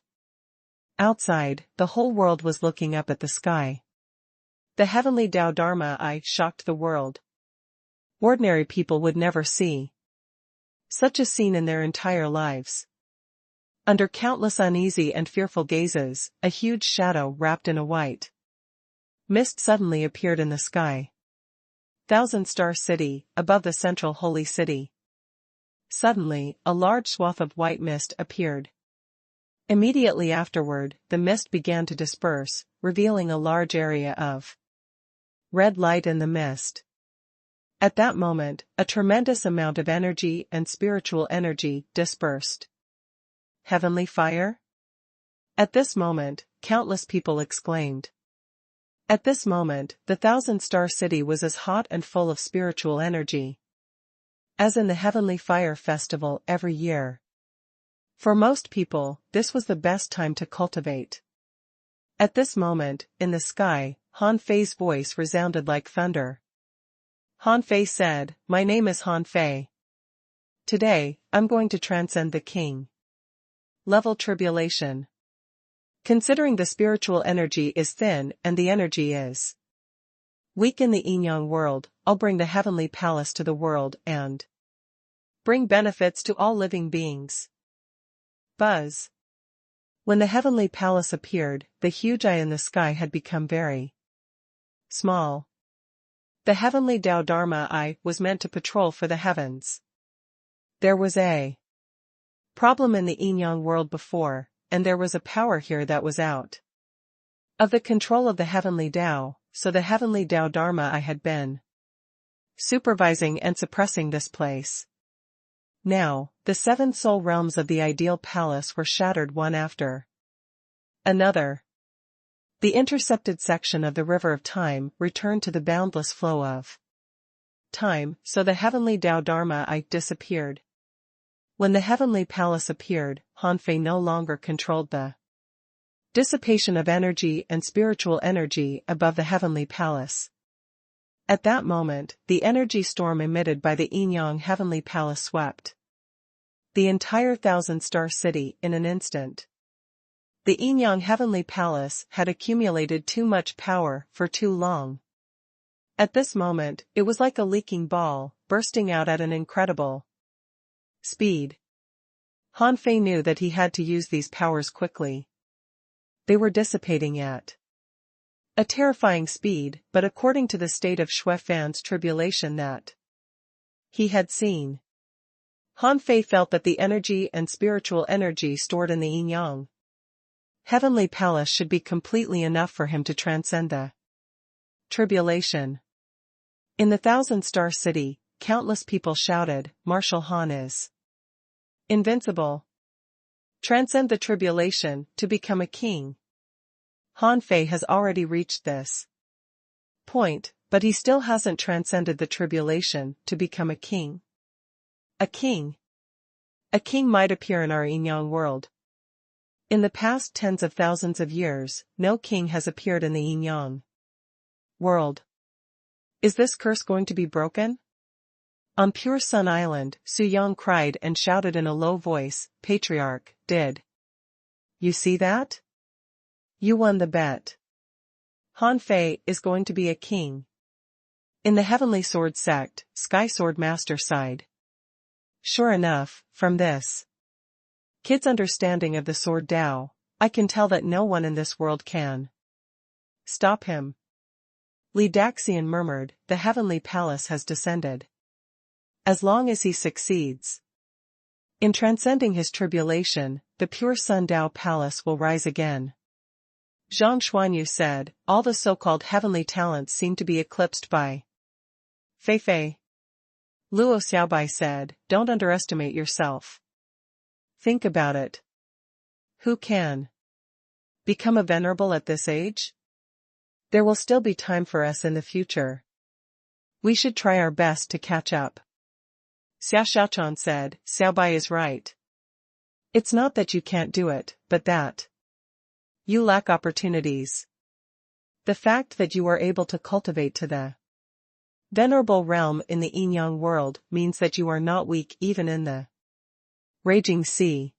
Outside, the whole world was looking up at the sky. The heavenly Tao Dharma Eye shocked the world. Ordinary people would never see such a scene in their entire lives. Under countless uneasy and fearful gazes, a huge shadow wrapped in a white mist suddenly appeared in the sky. Thousand-Star City, above the central holy city. Suddenly, a large swath of white mist appeared. Immediately afterward, the mist began to disperse, revealing a large area of red light in the mist. At that moment, a tremendous amount of energy and spiritual energy dispersed. Heavenly fire? At this moment, countless people exclaimed. At this moment, the Thousand-Star City was as hot and full of spiritual energy as in the Heavenly Fire Festival every year. For most people, this was the best time to cultivate. At this moment, in the sky, Han Fei's voice resounded like thunder. Han Fei said, "My name is Han Fei. Today, I'm going to transcend the king level tribulation. Considering the spiritual energy is thin and the energy is weak in the yin-yang world, I'll bring the heavenly palace to the world and bring benefits to all living beings." Buzz. When the heavenly palace appeared, the huge eye in the sky had become very small. The heavenly Tao Dharma eye was meant to patrol for the heavens. There was a problem in the yin-yang world before, and there was a power here that was out of the control of the heavenly Tao, so the heavenly Tao Dharma eye had been supervising and suppressing this place. Now, the 7 soul realms of the ideal palace were shattered one after another. The intercepted section of the river of time returned to the boundless flow of time, so the heavenly Tao Dharma eye disappeared. When the heavenly palace appeared, Han Fei no longer controlled the dissipation of energy and spiritual energy above the heavenly palace. At that moment, the energy storm emitted by the yin-yang heavenly palace swept the entire 1,000-star city in an instant. The yin-yang heavenly palace had accumulated too much power for too long. At this moment, it was like a leaking ball, bursting out at an incredible speed. Han Fei knew that he had to use these powers quickly. They were dissipating at a terrifying speed, but according to the state of Xue Fan's tribulation that he had seen, Han Fei felt that the energy and spiritual energy stored in the yin-yang heavenly palace should be completely enough for him to transcend the tribulation. In the 1,000-star city, countless people shouted, "Marshal Han is invincible. Transcend the tribulation to become a king." Han Fei has already reached this point, but he still hasn't transcended the tribulation to become a king. A king. A king might appear in our yin-yang world. In the past tens of thousands of years, no king has appeared in the yin-yang world. Is this curse going to be broken? On Pure Sun Island, Su Yang cried and shouted in a low voice, "Patriarch, did you see that? You won the bet. Han Fei is going to be a king." In the Heavenly Sword sect, Sky Sword Master sighed. Sure enough, from this kid's understanding of the Sword Tao, I can tell that no one in this world can stop him. Li Daxian murmured, "The heavenly palace has descended. As long as he succeeds in transcending his tribulation, the pure Sun Tao palace will rise again." Zhang Xuanyu said, "All the so-called heavenly talents seem to be eclipsed by Fei Fei." Luo Xiaobai said, "Don't underestimate yourself. Think about it. Who can become a venerable at this age? There will still be time for us in the future. We should try our best to catch up." Xia Xiaochan said, "Xiaobai is right. It's not that you can't do it, but that you lack opportunities. The fact that you are able to cultivate to the venerable realm in the yin-yang world means that you are not weak even in the raging sea.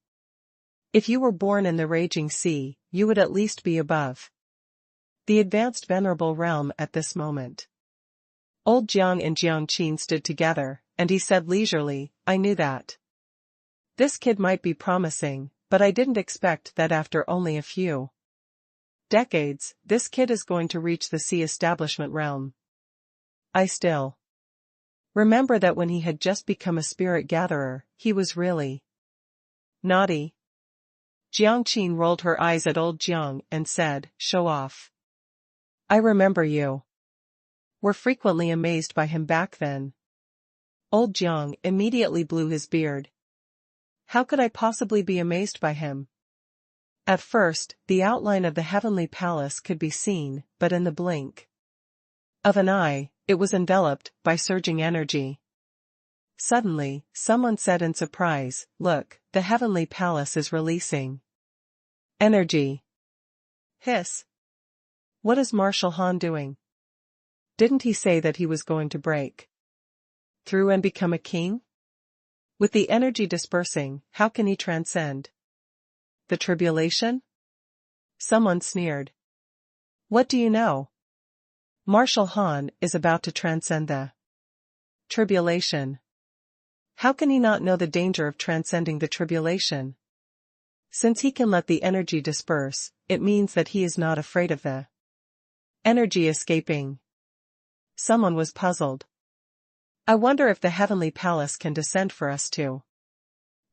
If you were born in the raging sea, you would at least be above the advanced venerable realm at this moment." Old Jiang and Jiang Qin stood together, and he said leisurely, "I knew that this kid might be promising, but I didn't expect that after only a few decades, this kid is going to reach the sea establishment realm. I still remember that when he had just become a spirit gatherer, he was really naughty." Jiang Qin rolled her eyes at old Jiang and said, "Show off. I remember you were frequently amazed by him back then." Old Jiang immediately blew his beard. How could I possibly be amazed by him? At first, the outline of the heavenly palace could be seen, but in the blink of an eye, it was enveloped by surging energy. Suddenly, someone said in surprise, "Look, the heavenly palace is releasing energy." Hiss. What is Marshal Han doing? Didn't he say that he was going to break through and become a king? With the energy dispersing, how can he transcend the tribulation? Someone sneered. What do you know? Marshal Han is about to transcend the tribulation. How can he not know the danger of transcending the tribulation? Since he can let the energy disperse, it means that he is not afraid of the energy escaping. Someone was puzzled. I wonder if the heavenly palace can descend for us to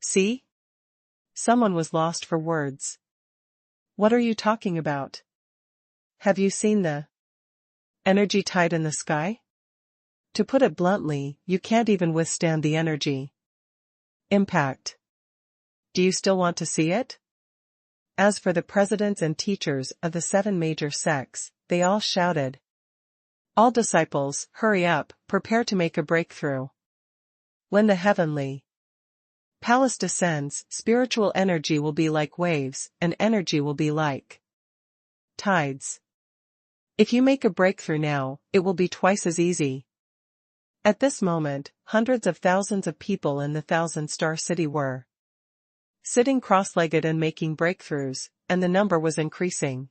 see? Someone was lost for words. What are you talking about? Have you seen the energy tide in the sky? To put it bluntly, you can't even withstand the energy impact. Do you still want to see it? As for the presidents and teachers of the 7 major sects, they all shouted. All disciples, hurry up, prepare to make a breakthrough. When the heavenly palace descends, spiritual energy will be like waves, and energy will be like tides. If you make a breakthrough now, it will be twice as easy. At this moment, hundreds of thousands of people in the 1,000-star city were sitting cross-legged and making breakthroughs, and the number was increasing.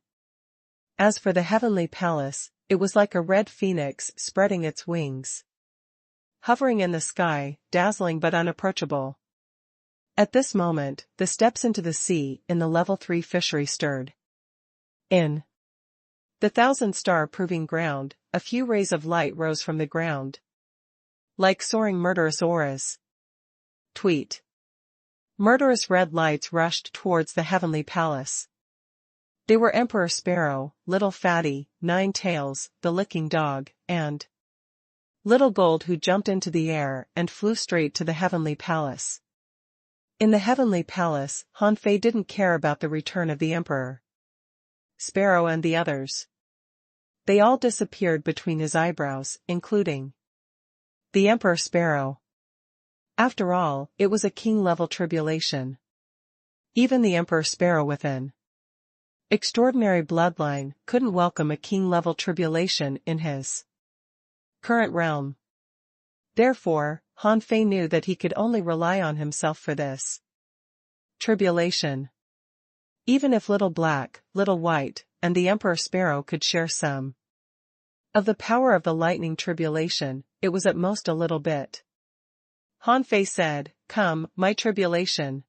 As for the heavenly palace, it was like a red phoenix spreading its wings, hovering in the sky, dazzling but unapproachable. At this moment, the steps into the sea in the level 3 fishery stirred. In the 1,000-star proving ground, a few rays of light rose from the ground, like soaring murderous auras. Tweet. Murderous red lights rushed towards the heavenly palace. They were Emperor Sparrow, Little Fatty, 9 Tails, the Licking Dog, and Little Gold, who jumped into the air and flew straight to the heavenly palace. In the heavenly palace, Han Fei didn't care about the return of the Emperor Sparrow and the others. They all disappeared between his eyebrows, including the Emperor Sparrow. After all, it was a king-level tribulation. Even the Emperor Sparrow with an extraordinary bloodline couldn't welcome a king-level tribulation in his current realm. Therefore, Han Fei knew that he could only rely on himself for this tribulation. Even if Little Black, Little White, and the Emperor Sparrow could share some of the power of the lightning tribulation, it was at most a little bit. Han Fei said, "Come, my tribulation."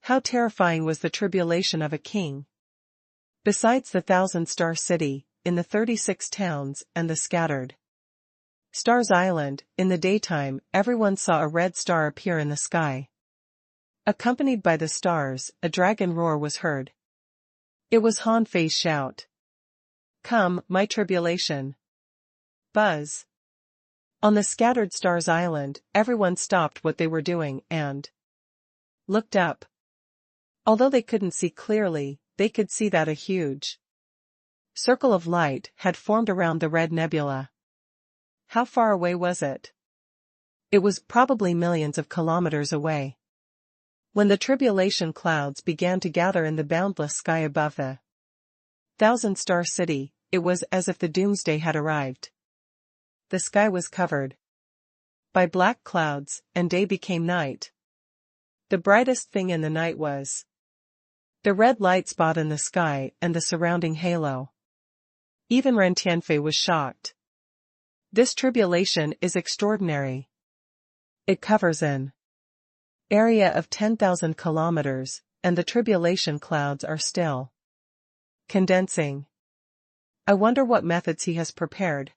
How terrifying was the tribulation of a king! Besides the 1,000-star city, in the 36 towns and the scattered Stars Island, in the daytime, everyone saw a red star appear in the sky. Accompanied by the stars, a dragon roar was heard. It was Han Fei's shout. "Come, my tribulation." Buzz. On the scattered Stars Island, everyone stopped what they were doing and looked up. Although they couldn't see clearly, they could see that a huge circle of light had formed around the red nebula. How far away was it? It was probably millions of kilometers away. When the tribulation clouds began to gather in the boundless sky above the 1,000-star city, it was as if the doomsday had arrived. The sky was covered by black clouds, and day became night. The brightest thing in the night was the red light spot in the sky and the surrounding halo. Even Ren Tianfei was shocked. This tribulation is extraordinary. It covers an area of 10,000 kilometers, and the tribulation clouds are still condensing. I wonder what methods he has prepared.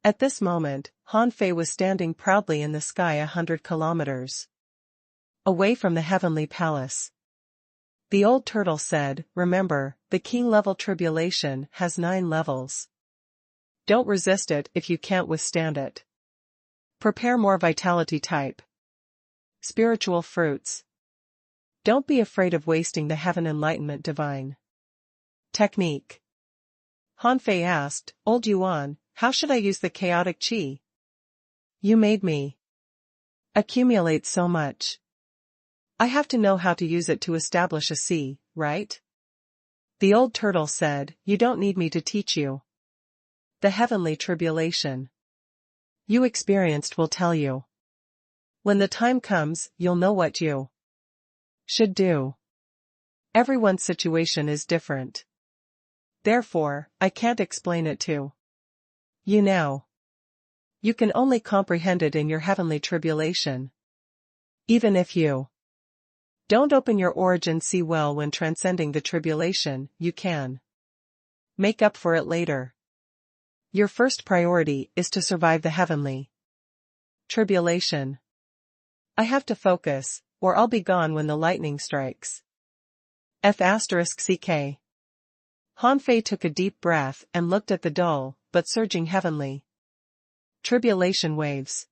At this moment, Han Fei was standing proudly in the sky 100 kilometers away from the heavenly palace. The old turtle said, "Remember, the king-level tribulation has 9 levels. Don't resist it if you can't withstand it. Prepare more vitality type spiritual fruits. Don't be afraid of wasting the heaven enlightenment divine technique." Han Fei asked, "Old Yuan, how should I use the chaotic qi? You made me accumulate so much. I have to know how to use it to establish a C, right?" The old turtle said, "You don't need me to teach you. The heavenly tribulation you experienced will tell you. When the time comes, you'll know what you should do. Everyone's situation is different. Therefore, I can't explain it to you now. You can only comprehend it in your heavenly tribulation. Even if you don't open your origin see well when transcending the tribulation, you can make up for it later. Your first priority is to survive the heavenly tribulation. I have to focus, or I'll be gone when the lightning strikes. F***ck. Han Fei took a deep breath and looked at the dull, but surging heavenly tribulation waves.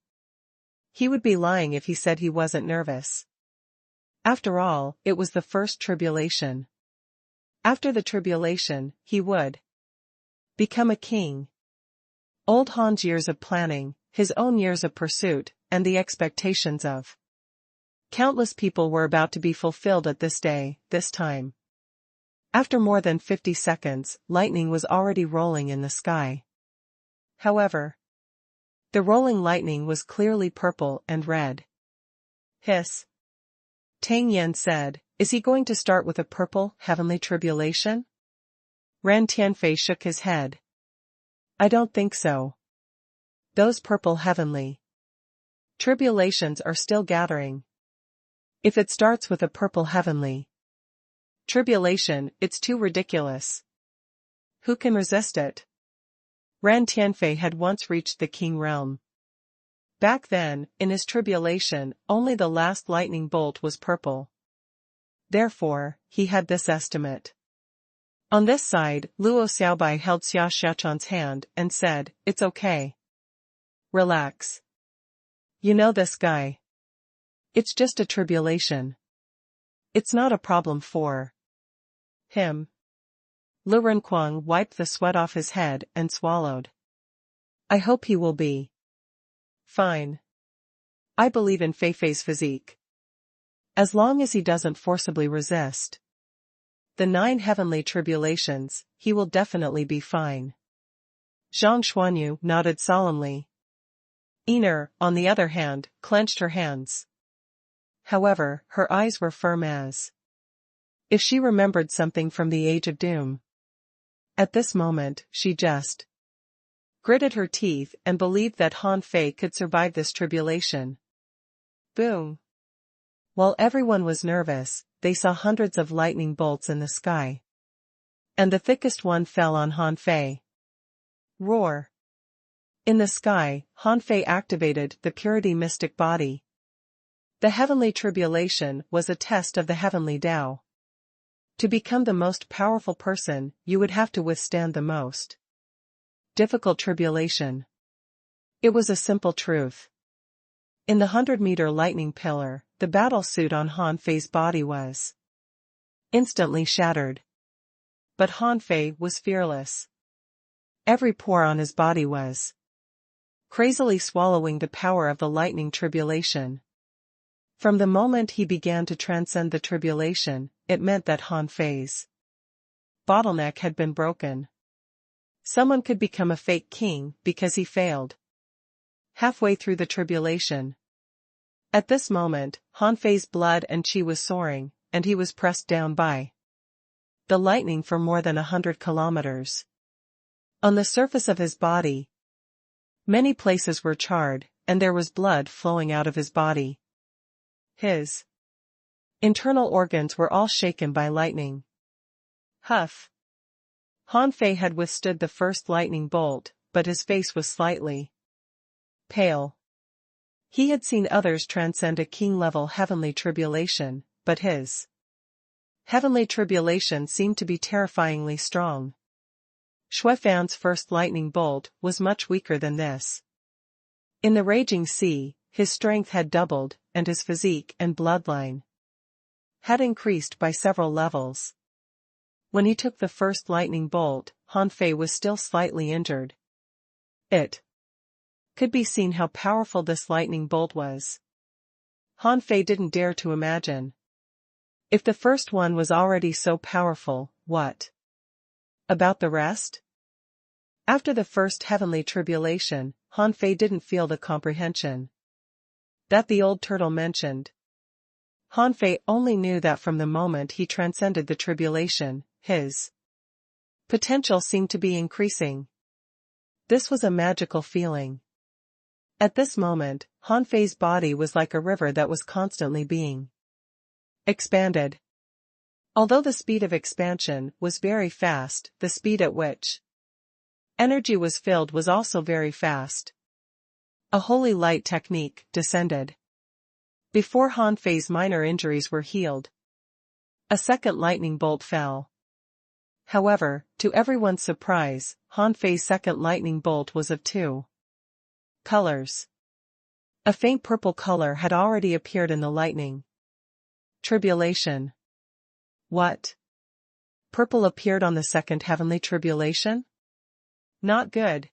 He would be lying if he said he wasn't nervous. After all, it was the first tribulation. After the tribulation, he would become a king. Old Han's years of planning, his own years of pursuit, and the expectations of countless people were about to be fulfilled at this day, this time. After more than 50 seconds, lightning was already rolling in the sky. However, the rolling lightning was clearly purple and red. Hiss. Tang Yen said, "Is he going to start with a purple, heavenly tribulation?" Ran Tianfei shook his head. "I don't think so. Those purple heavenly tribulations are still gathering. If it starts with a purple heavenly tribulation, it's too ridiculous. Who can resist it?" Ran Tianfei had once reached the king realm. Back then, in his tribulation, only the last lightning bolt was purple. Therefore, he had this estimate. On this side, Luo Xiaobai held Xia Xiaochan's hand and said, "It's okay. Relax. You know this guy. It's just a tribulation. It's not a problem for him." Lu Renquang wiped the sweat off his head and swallowed. "I hope he will be fine. I believe in Feifei's physique. As long as he doesn't forcibly resist the 9 heavenly tribulations, he will definitely be fine." Zhang Xuanyu nodded solemnly. Iner, on the other hand, clenched her hands. However, her eyes were firm as if she remembered something from the Age of Doom. At this moment, she just gritted her teeth and believed that Han Fei could survive this tribulation. Boom! While everyone was nervous, they saw hundreds of lightning bolts in the sky. And the thickest one fell on Han Fei. Roar! In the sky, Han Fei activated the purity mystic body. The heavenly tribulation was a test of the heavenly Tao. To become the most powerful person, you would have to withstand the most difficult tribulation. It was a simple truth. In the 100-meter lightning pillar, the battle suit on Han Fei's body was instantly shattered. But Han Fei was fearless. Every pore on his body was crazily swallowing the power of the lightning tribulation. From the moment he began to transcend the tribulation, it meant that Han Fei's bottleneck had been broken. Someone could become a fake king because he failed halfway through the tribulation. At this moment, Han Fei's blood and qi was soaring, and he was pressed down by the lightning for more than 100 kilometers. On the surface of his body, many places were charred, and there was blood flowing out of his body. His internal organs were all shaken by lightning. Huff! Han Fei had withstood the first lightning bolt, but his face was slightly pale. He had seen others transcend a king-level heavenly tribulation, but his heavenly tribulation seemed to be terrifyingly strong. Shui Fan's first lightning bolt was much weaker than this. In the raging sea, his strength had doubled, and his physique and bloodline had increased by several levels. When he took the first lightning bolt, Han Fei was still slightly injured. It could be seen how powerful this lightning bolt was. Han Fei didn't dare to imagine. If the first one was already so powerful, what About the rest? After the first heavenly tribulation, Han Fei didn't feel the comprehension that the old turtle mentioned. Han Fei only knew that from the moment he transcended the tribulation, his potential seemed to be increasing. This was a magical feeling. At this moment, Han Fei's body was like a river that was constantly being expanded. Although the speed of expansion was very fast, the speed at which energy was filled was also very fast. A holy light technique descended. Before Han Fei's minor injuries were healed, a second lightning bolt fell. However, to everyone's surprise, Han Fei's second lightning bolt was of two colors. A faint purple color had already appeared in the lightning. Tribulation. What? Purple appeared on the second heavenly tribulation? Not good.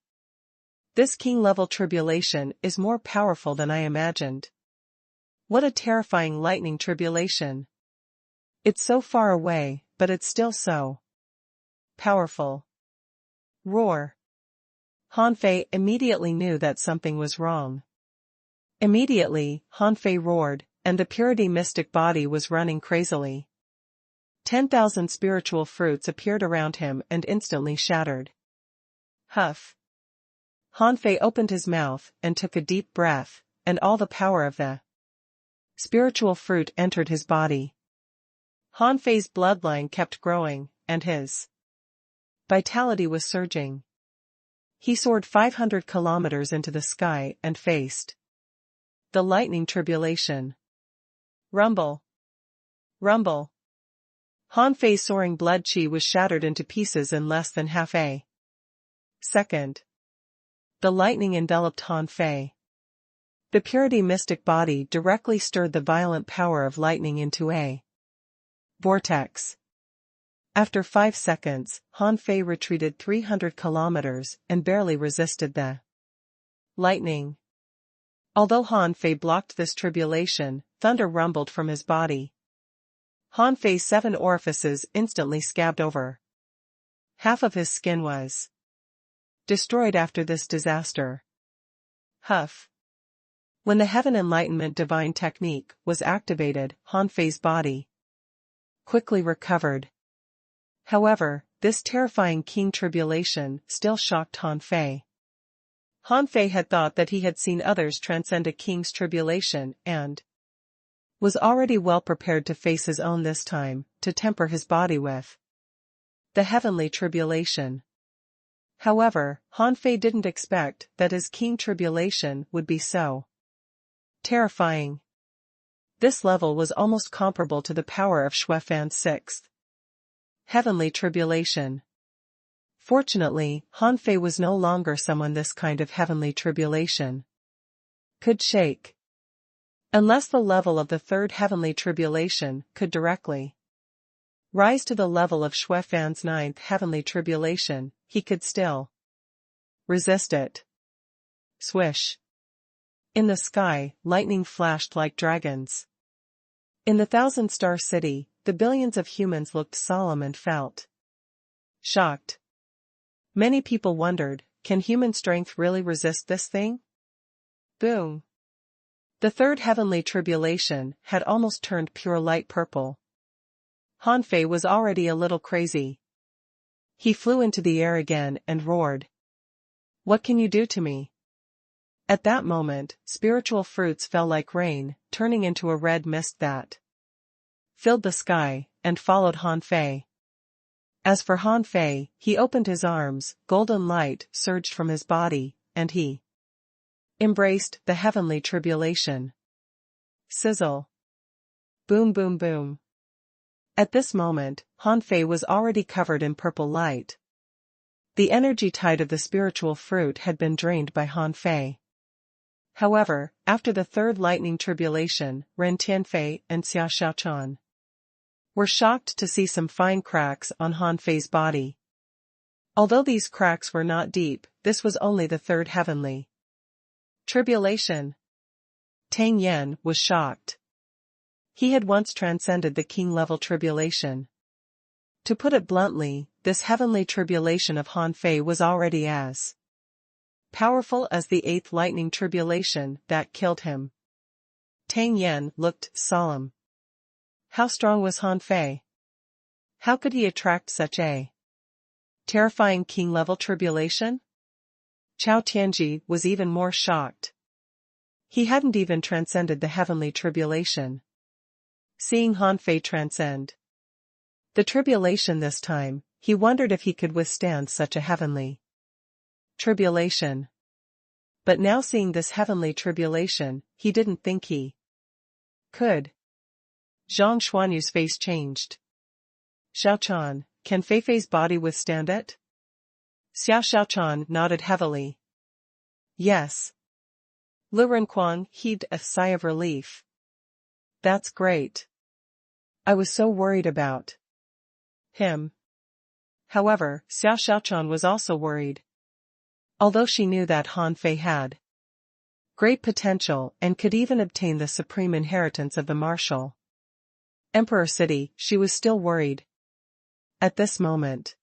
This king-level tribulation is more powerful than I imagined. What a terrifying lightning tribulation. It's so far away, but it's still so powerful. Roar. Han Fei immediately knew that something was wrong. Immediately, Han Fei roared, and the purity mystic body was running crazily. 10,000 spiritual fruits appeared around him and instantly shattered. Huff. Han Fei opened his mouth and took a deep breath, and all the power of the spiritual fruit entered his body. Han Fei's bloodline kept growing, and his vitality was surging. He soared 500 kilometers into the sky and faced the lightning tribulation. Rumble. Rumble. Han Fei's soaring blood chi was shattered into pieces in less than half a second. The lightning enveloped Han Fei. The purity mystic body directly stirred the violent power of lightning into a vortex. After 5 seconds, Han Fei retreated 300 kilometers and barely resisted the lightning. Although Han Fei blocked this tribulation, thunder rumbled from his body. Han Fei's 7 orifices instantly scabbed over. Half of his skin was destroyed after this disaster. Huff. When the Heaven Enlightenment Divine Technique was activated, Han Fei's body quickly recovered. However, this terrifying king tribulation still shocked Han Fei. Han Fei had thought that he had seen others transcend a king's tribulation and was already well prepared to face his own this time, to temper his body with the heavenly tribulation. However, Han Fei didn't expect that his king tribulation would be so terrifying. This level was almost comparable to the power of Xue Fan's 6th heavenly tribulation. Fortunately, Han Fei was no longer someone this kind of heavenly tribulation could shake. Unless the level of the 3rd heavenly tribulation could directly rise to the level of Xue Fan's 9th heavenly tribulation, he could still resist it. Swish. In the sky, lightning flashed like dragons. In the 1,000-star city, the billions of humans looked solemn and felt shocked. Many people wondered, can human strength really resist this thing? Boom. The 3rd heavenly tribulation had almost turned pure light purple. Han Fei was already a little crazy. He flew into the air again and roared. What can you do to me? At that moment, spiritual fruits fell like rain, turning into a red mist that filled the sky, and followed Han Fei. As for Han Fei, he opened his arms, golden light surged from his body, and he embraced the heavenly tribulation. Sizzle. Boom boom boom. At this moment, Han Fei was already covered in purple light. The energy tide of the spiritual fruit had been drained by Han Fei. However, after the 3rd lightning tribulation, Ren Tianfei and Xia Xiaochan were shocked to see some fine cracks on Han Fei's body. Although these cracks were not deep, this was only the 3rd heavenly tribulation. Tang Yan was shocked. He had once transcended the king-level tribulation. To put it bluntly, this heavenly tribulation of Han Fei was already as powerful as the 8th lightning tribulation that killed him. Tang Yan looked solemn. How strong was Han Fei? How could he attract such a terrifying king-level tribulation? Chao Tianji was even more shocked. He hadn't even transcended the heavenly tribulation. Seeing Han Fei transcend the tribulation this time, he wondered if he could withstand such a heavenly tribulation. But now seeing this heavenly tribulation, he didn't think he could. Zhang Xuanyu's face changed. Xiaochan, can Feifei's body withstand it? Xiao Xiaochan nodded heavily. Yes. Lu Renquang heaved a sigh of relief. That's great. I was so worried about him. However, Xiao Xiaochan was also worried. Although she knew that Han Fei had great potential and could even obtain the supreme inheritance of the martial Emperor city, she was still worried. At this moment,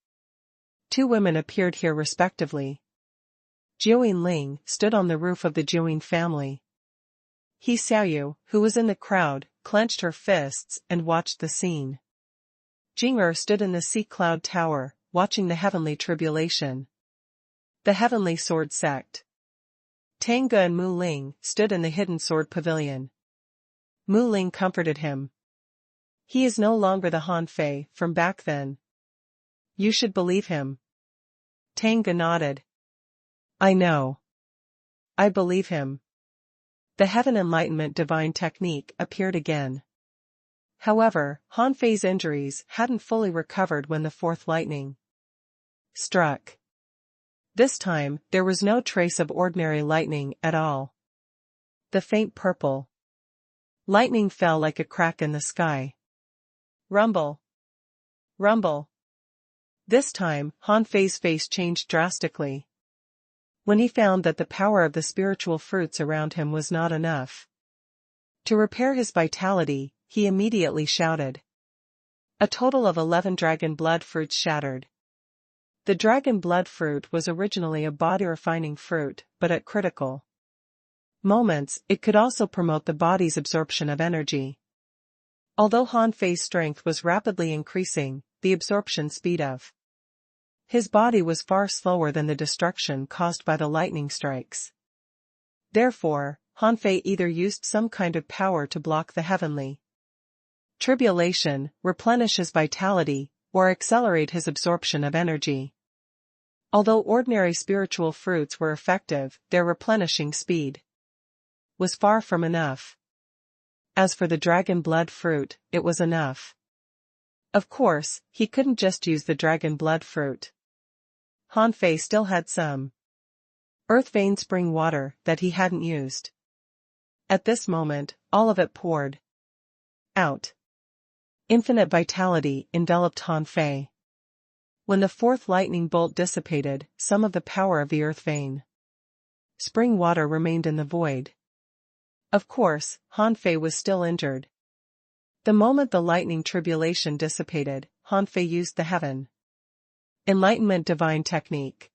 2 women appeared here respectively. Jiuyin Ling stood on the roof of the Jiuyin family. He Xiaoyu, who was in the crowd, clenched her fists and watched the scene. Jing'er stood in the Sea Cloud Tower, watching the heavenly tribulation. The heavenly sword sect. Tangge and Mu Ling stood in the hidden sword pavilion. Mu Ling comforted him. He is no longer the Han Fei from back then. You should believe him. Tangge nodded. I know. I believe him. The Heaven Enlightenment divine technique appeared again. However, Han Fei's injuries hadn't fully recovered when the 4th lightning struck. This time, there was no trace of ordinary lightning at all. The faint purple lightning fell like a crack in the sky. Rumble. Rumble. This time, Han Fei's face changed drastically. When he found that the power of the spiritual fruits around him was not enough to repair his vitality, he immediately shouted. A total of 11 dragon blood fruits shattered. The dragon blood fruit was originally a body-refining fruit, but at critical moments, it could also promote the body's absorption of energy. Although Han Fei's strength was rapidly increasing, the absorption speed of his body was far slower than the destruction caused by the lightning strikes. Therefore, Han Fei either used some kind of power to block the heavenly tribulation, replenish his vitality, or accelerate his absorption of energy. Although ordinary spiritual fruits were effective, their replenishing speed was far from enough. As for the dragon blood fruit, it was enough. Of course, he couldn't just use the dragon blood fruit. Han Fei still had some earth vein spring water that he hadn't used. At this moment, all of it poured out. Infinite vitality enveloped Han Fei. When the 4th lightning bolt dissipated, some of the power of the earth vein spring water remained in the void. Of course, Han Fei was still injured. The moment the lightning tribulation dissipated, Han Fei used the Heaven Enlightenment divine technique.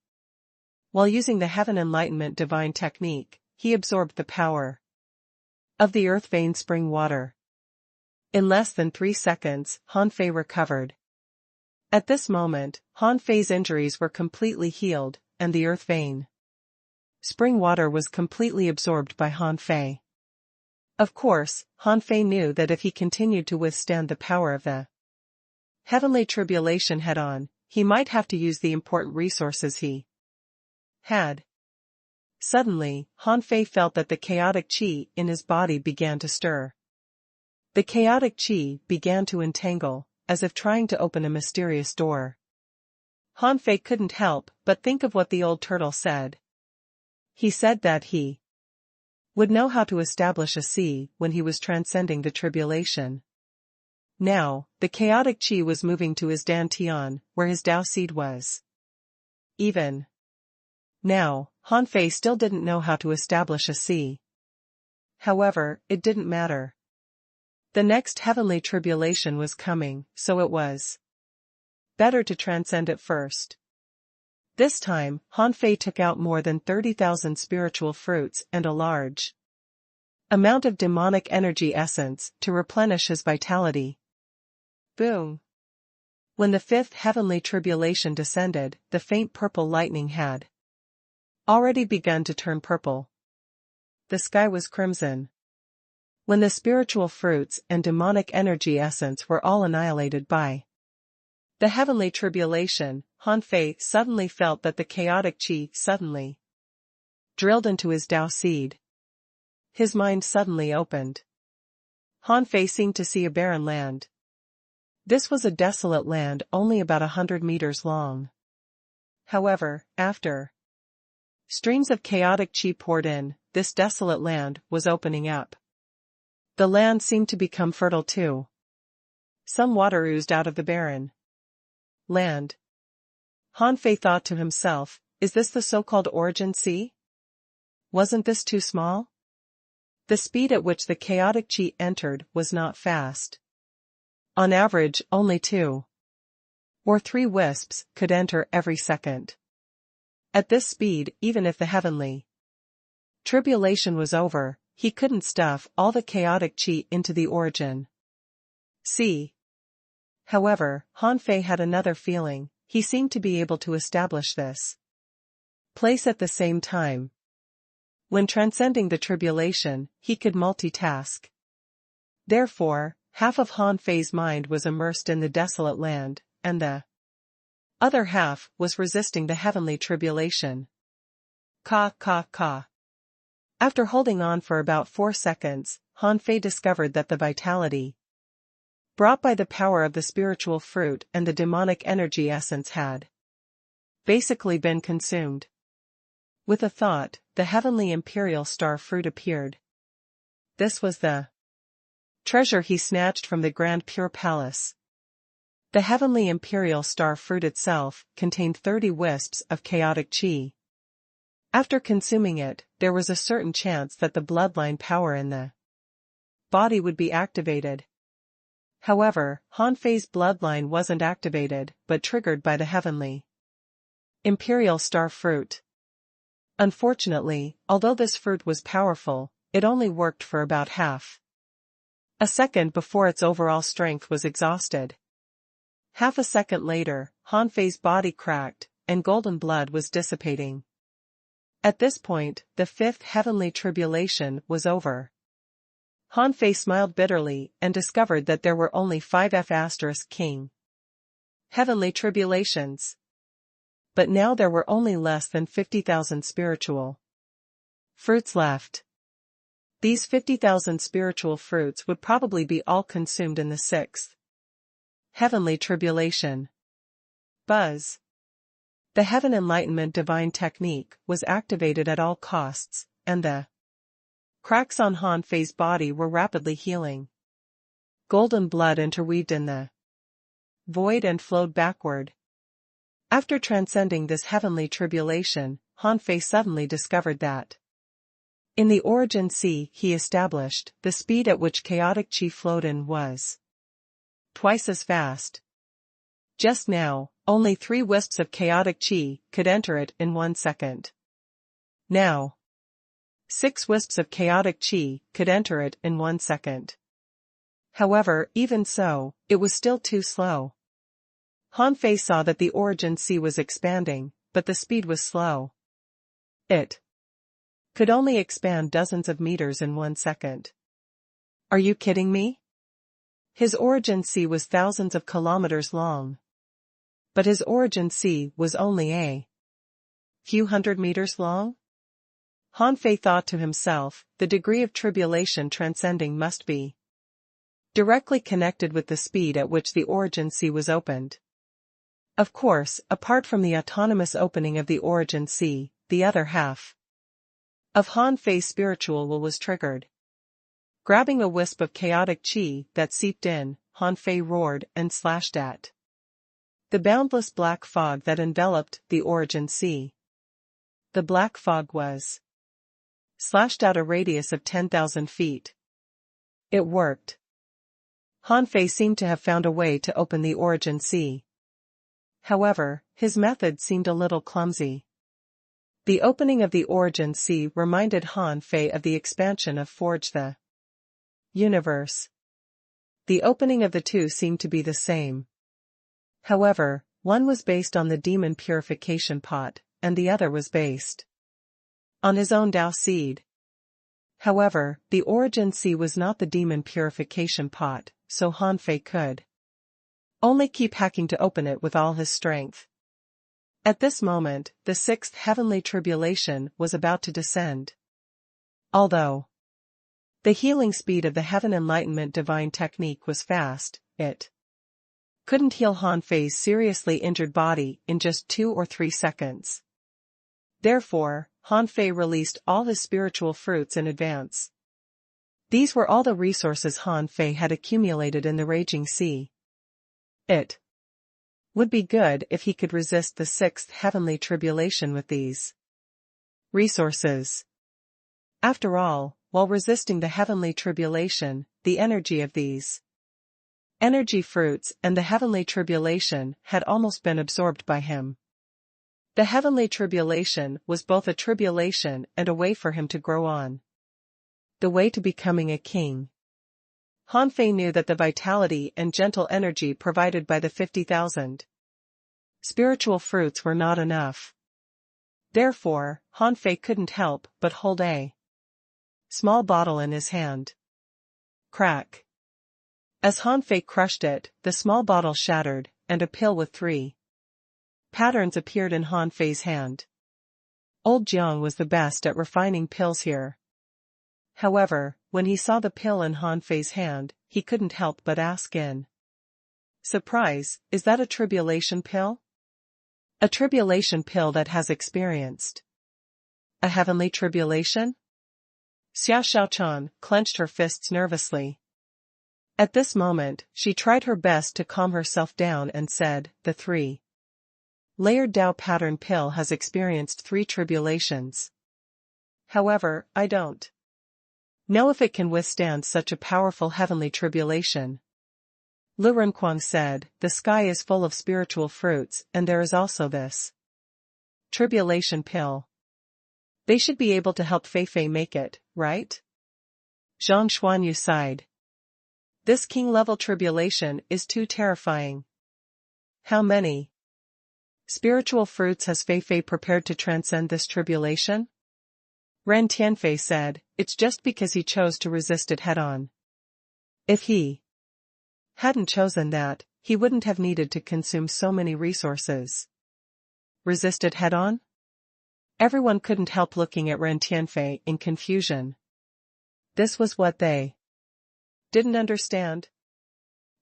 While using the Heaven Enlightenment divine technique, he absorbed the power of the earth vein spring water. In less than 3 seconds, Han Fei recovered. At this moment, Han Fei's injuries were completely healed, and the earth vein spring water was completely absorbed by Han Fei. Of course, Han Fei knew that if he continued to withstand the power of the heavenly tribulation head-on, he might have to use the important resources he had. Suddenly, Han Fei felt that the chaotic qi in his body began to stir. The chaotic qi began to entangle, as if trying to open a mysterious door. Han Fei couldn't help but think of what the old turtle said. He said that he would know how to establish a sea when he was transcending the tribulation. Now, the chaotic qi was moving to his dantian, where his Dao seed was. Even now, Han Fei still didn't know how to establish a sea. However, it didn't matter. The next heavenly tribulation was coming, so it was Better to transcend it first. This time, Han Fei took out more than 30,000 spiritual fruits and a large amount of demonic energy essence to replenish his vitality. Boom! When the fifth heavenly tribulation descended, the faint purple lightning had already begun to turn purple. The sky was crimson. When the spiritual fruits and demonic energy essence were all annihilated by the heavenly tribulation, Han Fei suddenly felt that the chaotic qi suddenly drilled into his Tao seed. His mind suddenly opened. Han Fei seemed to see a barren land. This was a desolate land only about 100 meters long. However, after streams of chaotic qi poured in, this desolate land was opening up. The land seemed to become fertile too. Some water oozed out of the barren land. Han Fei thought to himself, is this the so-called origin sea? Wasn't this too small? The speed at which the chaotic qi entered was not fast. On average, only 2 or 3 wisps could enter every second. At this speed, even if the heavenly tribulation was over, he couldn't stuff all the chaotic qi into the origin sea. However, Han Fei had another feeling. He seemed to be able to establish this place at the same time. When transcending the tribulation, he could multitask. Therefore, half of Han Fei's mind was immersed in the desolate land, and the other half was resisting the heavenly tribulation. Ka. After holding on for about 4 seconds, Han Fei discovered that the vitality brought by the power of the spiritual fruit and the demonic energy essence had basically been consumed. With a thought, the heavenly imperial star fruit appeared. This was the treasure he snatched from the grand pure palace. The heavenly imperial star fruit itself contained 30 wisps of chaotic qi. After consuming it, there was a certain chance that the bloodline power in the body would be activated. However, Han Fei's bloodline wasn't activated, but triggered by the heavenly imperial star fruit. Unfortunately, although this fruit was powerful, it only worked for about half a second before its overall strength was exhausted. Half a second later, Han Fei's body cracked, and golden blood was dissipating. At this point, the fifth heavenly tribulation was over. Han Fei smiled bitterly and discovered that there were only 5 F** heavenly tribulations. But now there were only less than 50,000 spiritual fruits left. These 50,000 spiritual fruits would probably be all consumed in the 6th heavenly tribulation. Buzz. The Heaven Enlightenment divine technique was activated at all costs, and the cracks on Han Fei's body were rapidly healing. Golden blood interweaved in the void and flowed backward. After transcending this heavenly tribulation, Han Fei suddenly discovered that in the origin sea he established, the speed at which chaotic qi flowed in was twice as fast. Just now, only 3 wisps of chaotic qi could enter it in 1 second. Now, 6 wisps of chaotic qi could enter it in 1 second. However, even so, it was still too slow. Han Fei saw that the origin sea was expanding, but the speed was slow. It could only expand dozens of meters in 1 second. Are you kidding me? His origin sea was thousands of kilometers long. But his origin sea was only a few hundred meters long? Han Fei thought to himself, the degree of tribulation transcending must be directly connected with the speed at which the origin sea was opened. Of course, apart from the autonomous opening of the origin sea, the other half of Han Fei's spiritual will was triggered. Grabbing a wisp of chaotic qi that seeped in, Han Fei roared and slashed at the boundless black fog that enveloped the origin sea. The black fog was slashed out a radius of 10,000 feet. It worked. Han Fei seemed to have found a way to open the origin sea. However, his method seemed a little clumsy. The opening of the Origin Sea reminded Han Fei of the expansion of Forge the Universe. The opening of the two seemed to be the same. However, one was based on the demon purification pot, and the other was based on his own Tao seed. However, the Origin Sea was not the demon purification pot, so Han Fei could only keep hacking to open it with all his strength. At this moment, the sixth heavenly tribulation was about to descend. Although the healing speed of the Heaven Enlightenment divine technique was fast, it couldn't heal Han Fei's seriously injured body in just 2 or 3 seconds. Therefore, Han Fei released all his spiritual fruits in advance. These were all the resources Han Fei had accumulated in the raging sea. It would be good if he could resist the sixth heavenly tribulation with these resources. After all, while resisting the heavenly tribulation, the energy of these energy fruits and the heavenly tribulation had almost been absorbed by him. The heavenly tribulation was both a tribulation and a way for him to grow on the way to becoming a king. Han Fei knew that the vitality and gentle energy provided by the 50,000 spiritual fruits were not enough. Therefore, Han Fei couldn't help but hold a small bottle in his hand. Crack. As Han Fei crushed it, the small bottle shattered, and a pill with 3 patterns appeared in Han Fei's hand. Old Jiang was the best at refining pills here. However, when he saw the pill in Han Fei's hand, he couldn't help but ask in surprise, "Is that a tribulation pill?" "A tribulation pill that has experienced a heavenly tribulation?" Xia Xiaochan clenched her fists nervously. At this moment, she tried her best to calm herself down and said, "The 3-layered Tao pattern pill has experienced 3 tribulations. However, I don't know if it can withstand such a powerful heavenly tribulation." Lu Renquang said, "The sky is full of spiritual fruits, and there is also this tribulation pill. They should be able to help Fei Fei make it, right?" Zhang Xuanyu sighed. "This king-level tribulation is too terrifying. How many spiritual fruits has Fei Fei prepared to transcend this tribulation?" Ren Tianfei said, "It's just because he chose to resist it head-on. If he hadn't chosen that, he wouldn't have needed to consume so many resources." Resist it head-on? Everyone couldn't help looking at Ren Tianfei in confusion. This was what they didn't understand.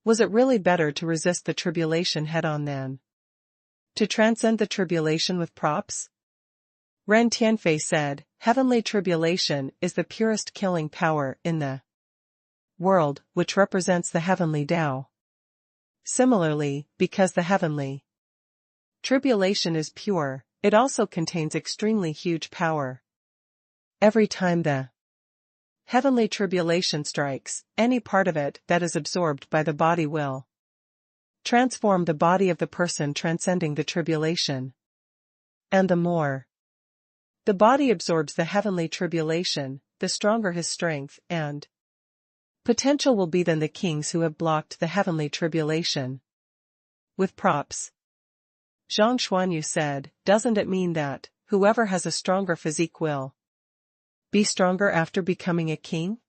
Was it really better to resist the tribulation head-on than to transcend the tribulation with props? Ren Tianfei said, "Heavenly tribulation is the purest killing power in the world, which represents the heavenly Tao. Similarly, because the heavenly tribulation is pure, it also contains extremely huge power. Every time the heavenly tribulation strikes, any part of it that is absorbed by the body will transform the body of the person transcending the tribulation. And the more the body absorbs the heavenly tribulation, the stronger his strength and potential will be than the kings who have blocked the heavenly tribulation with props." Zhang Xuanyu said, "Doesn't it mean that whoever has a stronger physique will be stronger after becoming a king?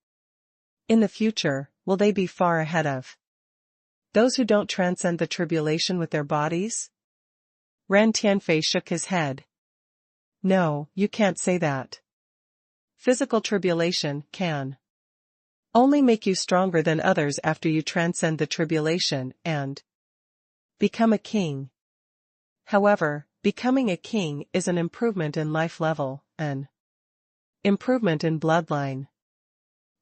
In the future, will they be far ahead of those who don't transcend the tribulation with their bodies?" Ren Tianfei shook his head. "No, you can't say that. Physical tribulation can only make you stronger than others after you transcend the tribulation and become a king. However, becoming a king is an improvement in life level, an improvement in bloodline.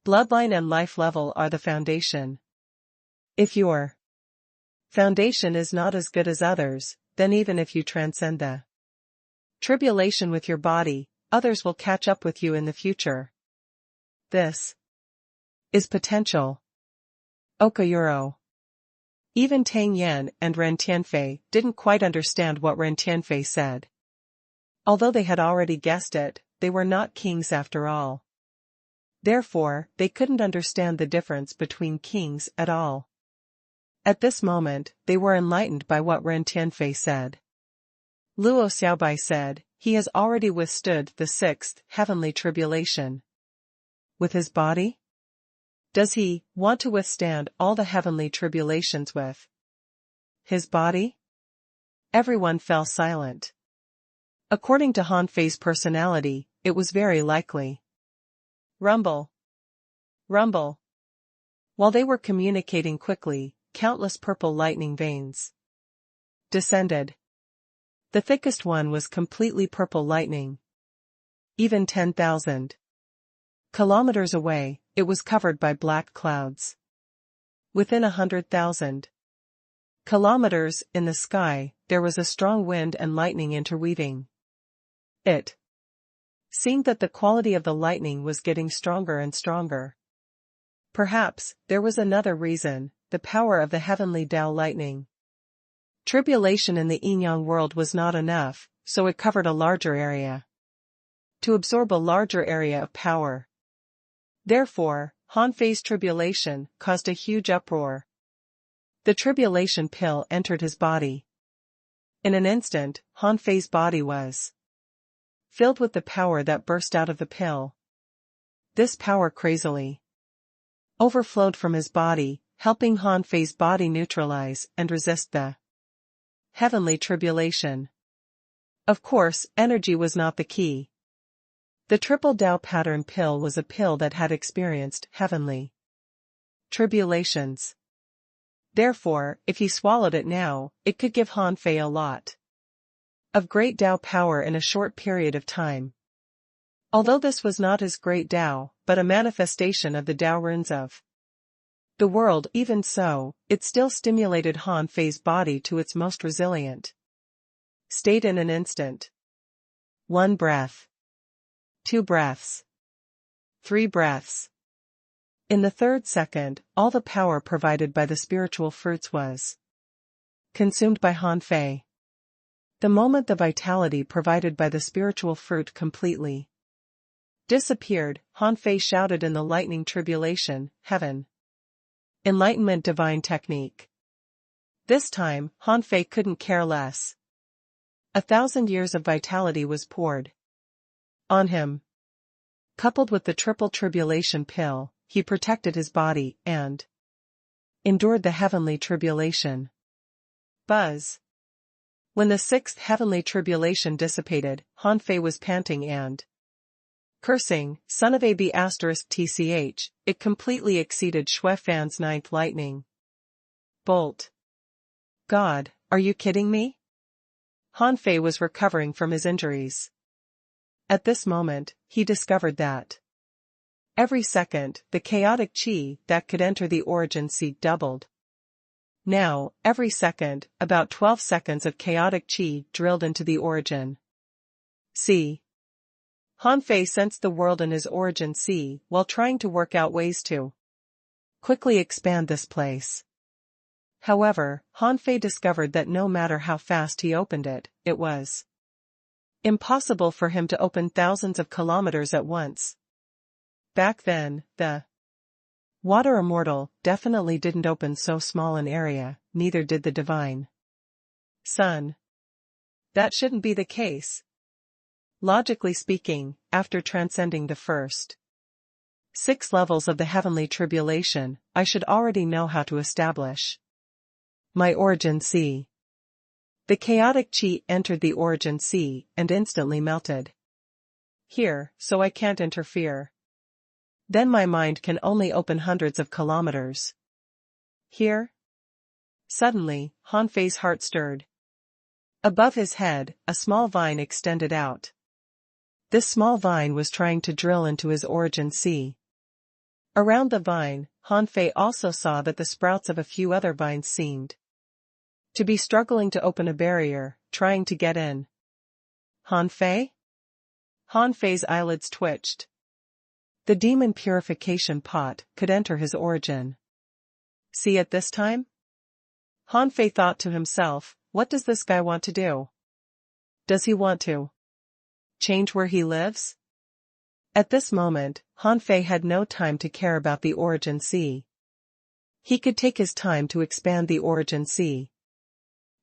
Bloodline and life level are the foundation. If your foundation is not as good as others, then even if you transcend the tribulation with your body, others will catch up with you in the future. This is potential. Okayuro. Even Tang Yan and Ren Tianfei didn't quite understand what Ren Tianfei said. Although they had already guessed it, they were not kings after all. Therefore, they couldn't understand the difference between kings at all. At this moment, they were enlightened by what Ren Tianfei said. Luo Xiaobai said, he has already withstood the sixth heavenly tribulation. With his body? Does he want to withstand all the heavenly tribulations with his body? Everyone fell silent. According to Han Fei's personality, it was very likely. Rumble. Rumble. While they were communicating quickly, countless purple lightning veins descended. The thickest one was completely purple lightning. Even 10,000 kilometers away, it was covered by black clouds. Within 100,000 kilometers in the sky, there was a strong wind and lightning interweaving. It seemed that the quality of the lightning was getting stronger and stronger. Perhaps, there was another reason, the power of the heavenly Tao lightning. Tribulation in the yin-yang world was not enough, so it covered a larger area. To absorb a larger area of power. Therefore, Han Fei's tribulation caused a huge uproar. The tribulation pill entered his body. In an instant, Han Fei's body was filled with the power that burst out of the pill. This power crazily overflowed from his body, helping Han Fei's body neutralize and resist the heavenly tribulation. Of course, energy was not the key. The triple Tao pattern pill was a pill that had experienced heavenly tribulations. Therefore, if he swallowed it now, it could give Han Fei a lot of great Tao power in a short period of time. Although this was not his great Tao, but a manifestation of the Tao runes of the world, even so, it still stimulated Han Fei's body to its most resilient state in an instant. 1 breath. 2 breaths. 3 breaths. In the third second, all the power provided by the spiritual fruits was consumed by Han Fei. The moment the vitality provided by the spiritual fruit completely disappeared, Han Fei shouted in the lightning tribulation, heaven. Enlightenment divine technique. This time, Han Fei couldn't care less. 1,000 years of vitality was poured on him. Coupled with the triple tribulation pill, he protected his body and endured the heavenly tribulation. Buzz. When the sixth heavenly tribulation dissipated, Han Fei was panting and cursing, son of a b****, it completely exceeded Shui Fan's ninth lightning bolt. God, are you kidding me? Han Fei was recovering from his injuries. At this moment, he discovered that every second, the chaotic qi that could enter the origin seed doubled. Now, every second, about 12 seconds of chaotic qi drilled into the origin. See. Han Fei sensed the world in his origin sea while trying to work out ways to quickly expand this place. However, Han Fei discovered that no matter how fast he opened it, it was impossible for him to open thousands of kilometers at once. Back then, the water immortal definitely didn't open so small an area, neither did the divine sun. That shouldn't be the case. Logically speaking, after transcending the first 6 levels of the heavenly tribulation, I should already know how to establish my origin sea. The chaotic qi entered the origin sea and instantly melted here, so I can't interfere. Then my mind can only open hundreds of kilometers here. Suddenly, Han Fei's heart stirred. Above his head, a small vine extended out. This small vine was trying to drill into his origin sea. Around the vine, Han Fei also saw that the sprouts of a few other vines seemed to be struggling to open a barrier, trying to get in. Han Fei? Han Fei's eyelids twitched. The demon purification pot could enter his origin. See it this time? Han Fei thought to himself, what does this guy want to do? Does he want to change where he lives? At this moment, Han Fei had no time to care about the Origin Sea. He could take his time to expand the Origin Sea.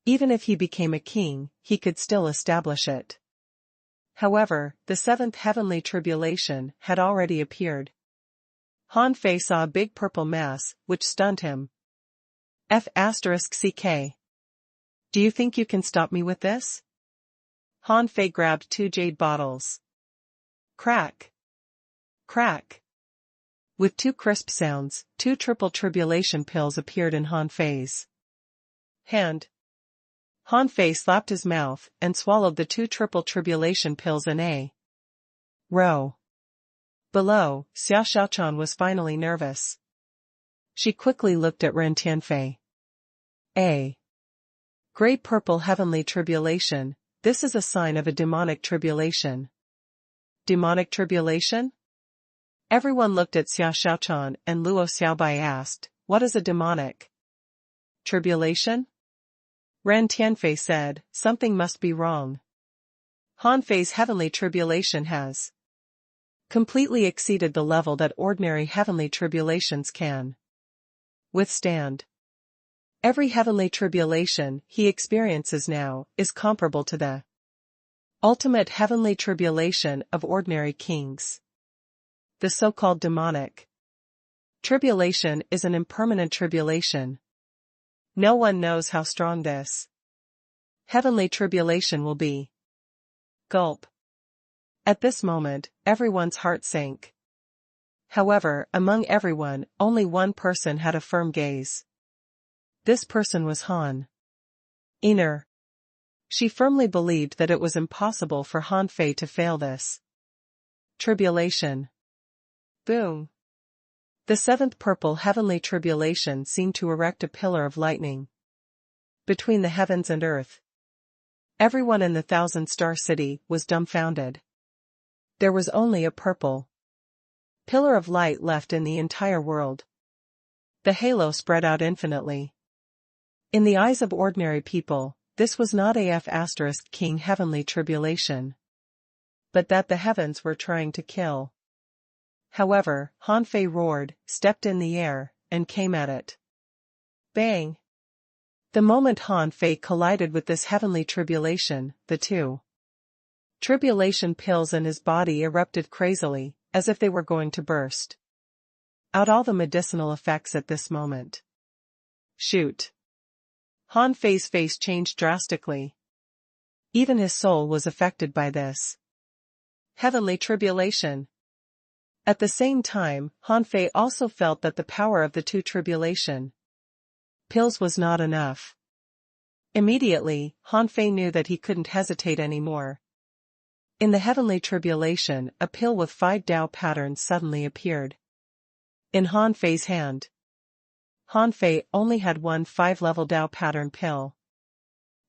Even if he became a king, he could still establish it. However, the seventh heavenly tribulation had already appeared. Han Fei saw a big purple mass, which stunned him. F***CK. Do you think you can stop me with this? Han Fei grabbed 2 jade bottles. Crack. Crack. With 2 crisp sounds, 2 triple tribulation pills appeared in Han Fei's hand. Han Fei slapped his mouth and swallowed the 2 triple tribulation pills in a row. Below, Xia Xiaochan was finally nervous. She quickly looked at Ren Tianfei. A gray purple heavenly tribulation, this is a sign of a demonic tribulation. Demonic tribulation? Everyone looked at Xia Xiaochan and Luo Xiaobai asked, what is a demonic tribulation? Ren Tianfei said, something must be wrong. Han Fei's heavenly tribulation has completely exceeded the level that ordinary heavenly tribulations can withstand. Every heavenly tribulation he experiences now is comparable to the ultimate heavenly tribulation of ordinary kings. The so-called demonic tribulation is an impermanent tribulation. No one knows how strong this heavenly tribulation will be. Gulp. At this moment, everyone's heart sank. However, among everyone, only one person had a firm gaze. This person was Han Iner. She firmly believed that it was impossible for Han Fei to fail this tribulation. Boom. The seventh purple heavenly tribulation seemed to erect a pillar of lightning between the heavens and earth. Everyone in the 1,000-star city was dumbfounded. There was only a purple pillar of light left in the entire world. The halo spread out infinitely. In the eyes of ordinary people, this was not a F***king heavenly tribulation, but that the heavens were trying to kill. However, Han Fei roared, stepped in the air, and came at it. Bang! The moment Han Fei collided with this heavenly tribulation, the 2 tribulation pills in his body erupted crazily, as if they were going to burst out all the medicinal effects at this moment. Shoot! Han Fei's face changed drastically. Even his soul was affected by this heavenly tribulation. At the same time, Han Fei also felt that the power of the 2 tribulation pills was not enough. Immediately, Han Fei knew that he couldn't hesitate anymore. In the heavenly tribulation, a pill with 5 Dao patterns suddenly appeared in Han Fei's hand. Han Fei only had one 5-level Dao pattern pill.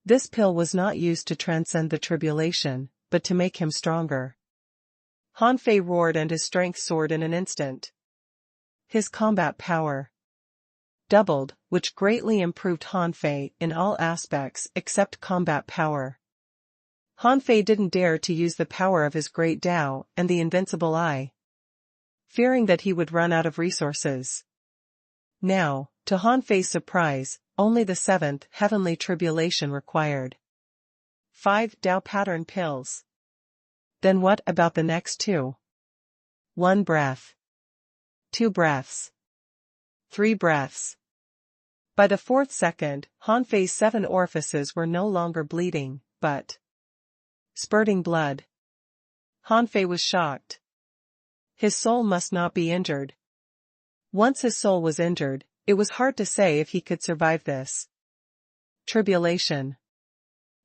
This pill was not used to transcend the tribulation, but to make him stronger. Han Fei roared and his strength soared in an instant. His combat power doubled, which greatly improved Han Fei in all aspects except combat power. Han Fei didn't dare to use the power of his great Dao and the invincible eye, fearing that he would run out of resources. Now, to Han Fei's surprise, only the 7th heavenly tribulation required 5 Dao pattern pills. Then what about the next 2? 1 breath. 2 breaths. 3 breaths. By the 4th second, Han Fei's 7 orifices were no longer bleeding, but spurting blood. Han Fei was shocked. His soul must not be injured. Once his soul was injured, it was hard to say if he could survive this tribulation.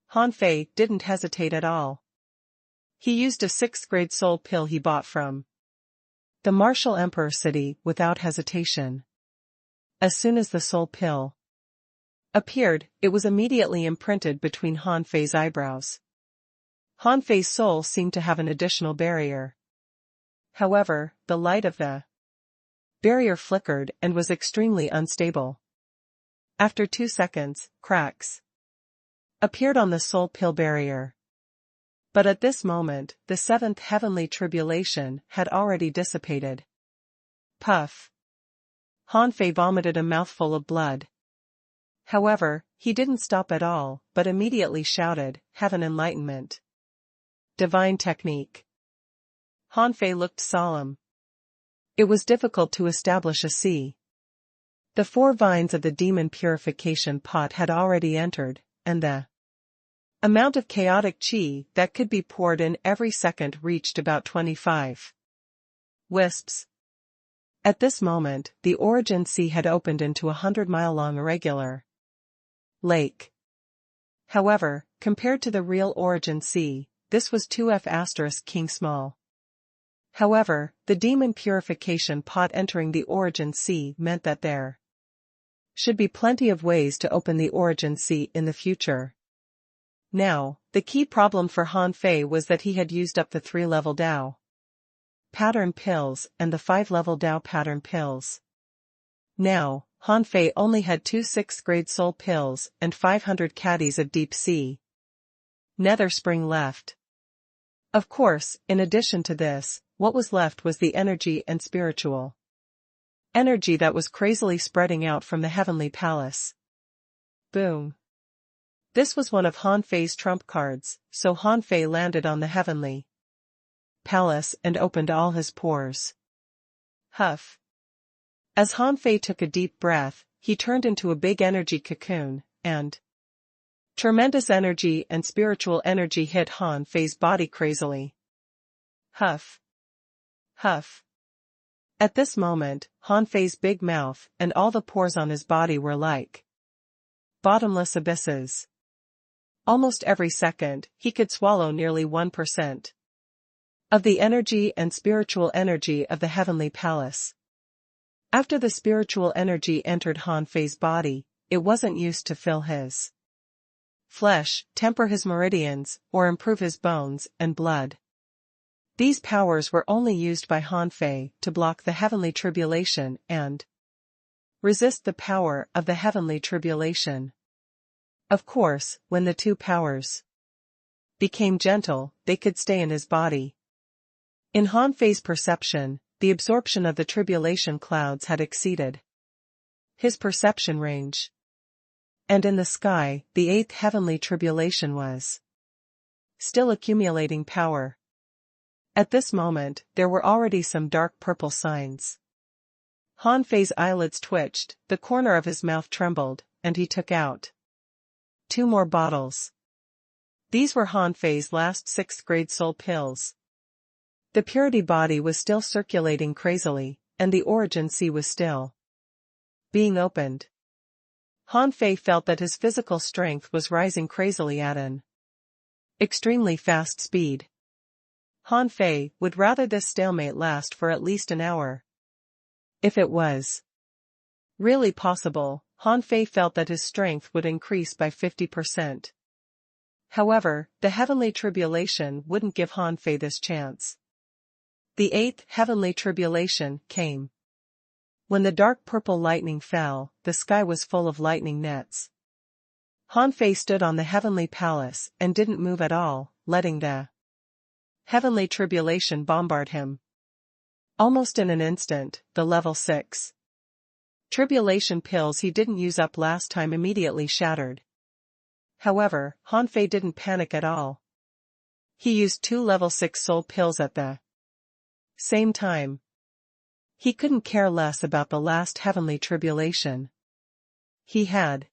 Han Fei didn't hesitate at all. He used a 6th-grade soul pill he bought from the Martial Emperor city without hesitation. As soon as the soul pill appeared, it was immediately imprinted between Han Fei's eyebrows. Han Fei's soul seemed to have an additional barrier. However, the light of the barrier flickered and was extremely unstable. After 2 seconds, cracks appeared on the soul pill barrier. But at this moment, the 7th heavenly tribulation had already dissipated. Puff. Han Fei vomited a mouthful of blood. However, he didn't stop at all, but immediately shouted, "Heaven enlightenment. Divine technique." Han Fei looked solemn. It was difficult to establish a C. The 4 vines of the demon purification pot had already entered, and the amount of chaotic qi that could be poured in every second reached about 25 wisps. At this moment, the origin sea had opened into a 100-mile-long irregular lake. However, compared to the real origin sea, this was 2F** king small. However, the demon purification pot entering the origin sea meant that there should be plenty of ways to open the origin sea in the future. Now, the key problem for Han Fei was that he had used up the 3-level Dao pattern pills and the 5-level Dao pattern pills. Now, Han Fei only had 2 6th-grade soul pills and 500 caddies of deep sea nether spring left. Of course, in addition to this, what was left was the energy and spiritual energy that was crazily spreading out from the heavenly palace. Boom. This was one of Han Fei's trump cards, so Han Fei landed on the heavenly palace and opened all his pores. Huff. As Han Fei took a deep breath, he turned into a big energy cocoon, and tremendous energy and spiritual energy hit Han Fei's body crazily. Huff. Huff. At this moment, Han Fei's big mouth and all the pores on his body were like bottomless abysses. Almost every second, he could swallow nearly 1% of the energy and spiritual energy of the heavenly palace. After the spiritual energy entered Han Fei's body, it wasn't used to fill his flesh, temper his meridians, or improve his bones and blood. These powers were only used by Han Fei to block the heavenly tribulation and resist the power of the heavenly tribulation. Of course, when the 2 powers became gentle, they could stay in his body. In Han Fei's perception, the absorption of the tribulation clouds had exceeded his perception range. And in the sky, the 8th heavenly tribulation was still accumulating power. At this moment, there were already some dark purple signs. Han Fei's eyelids twitched, the corner of his mouth trembled, and he took out 2 more bottles. These were Han Fei's last 6th-grade soul pills. The purity body was still circulating crazily, and the origin sea was still being opened. Han Fei felt that his physical strength was rising crazily at an extremely fast speed. Han Fei would rather this stalemate last for at least an hour. If it was really possible, Han Fei felt that his strength would increase by 50%. However, the heavenly tribulation wouldn't give Han Fei this chance. The 8th heavenly tribulation came. When the dark purple lightning fell, the sky was full of lightning nets. Han Fei stood on the heavenly palace and didn't move at all, letting the heavenly tribulation bombard him. Almost in an instant, the level 6 tribulation pills he didn't use up last time immediately shattered. However, Han Fei didn't panic at all. He used 2 level 6 soul pills at the same time. He couldn't care less about the last heavenly tribulation. He had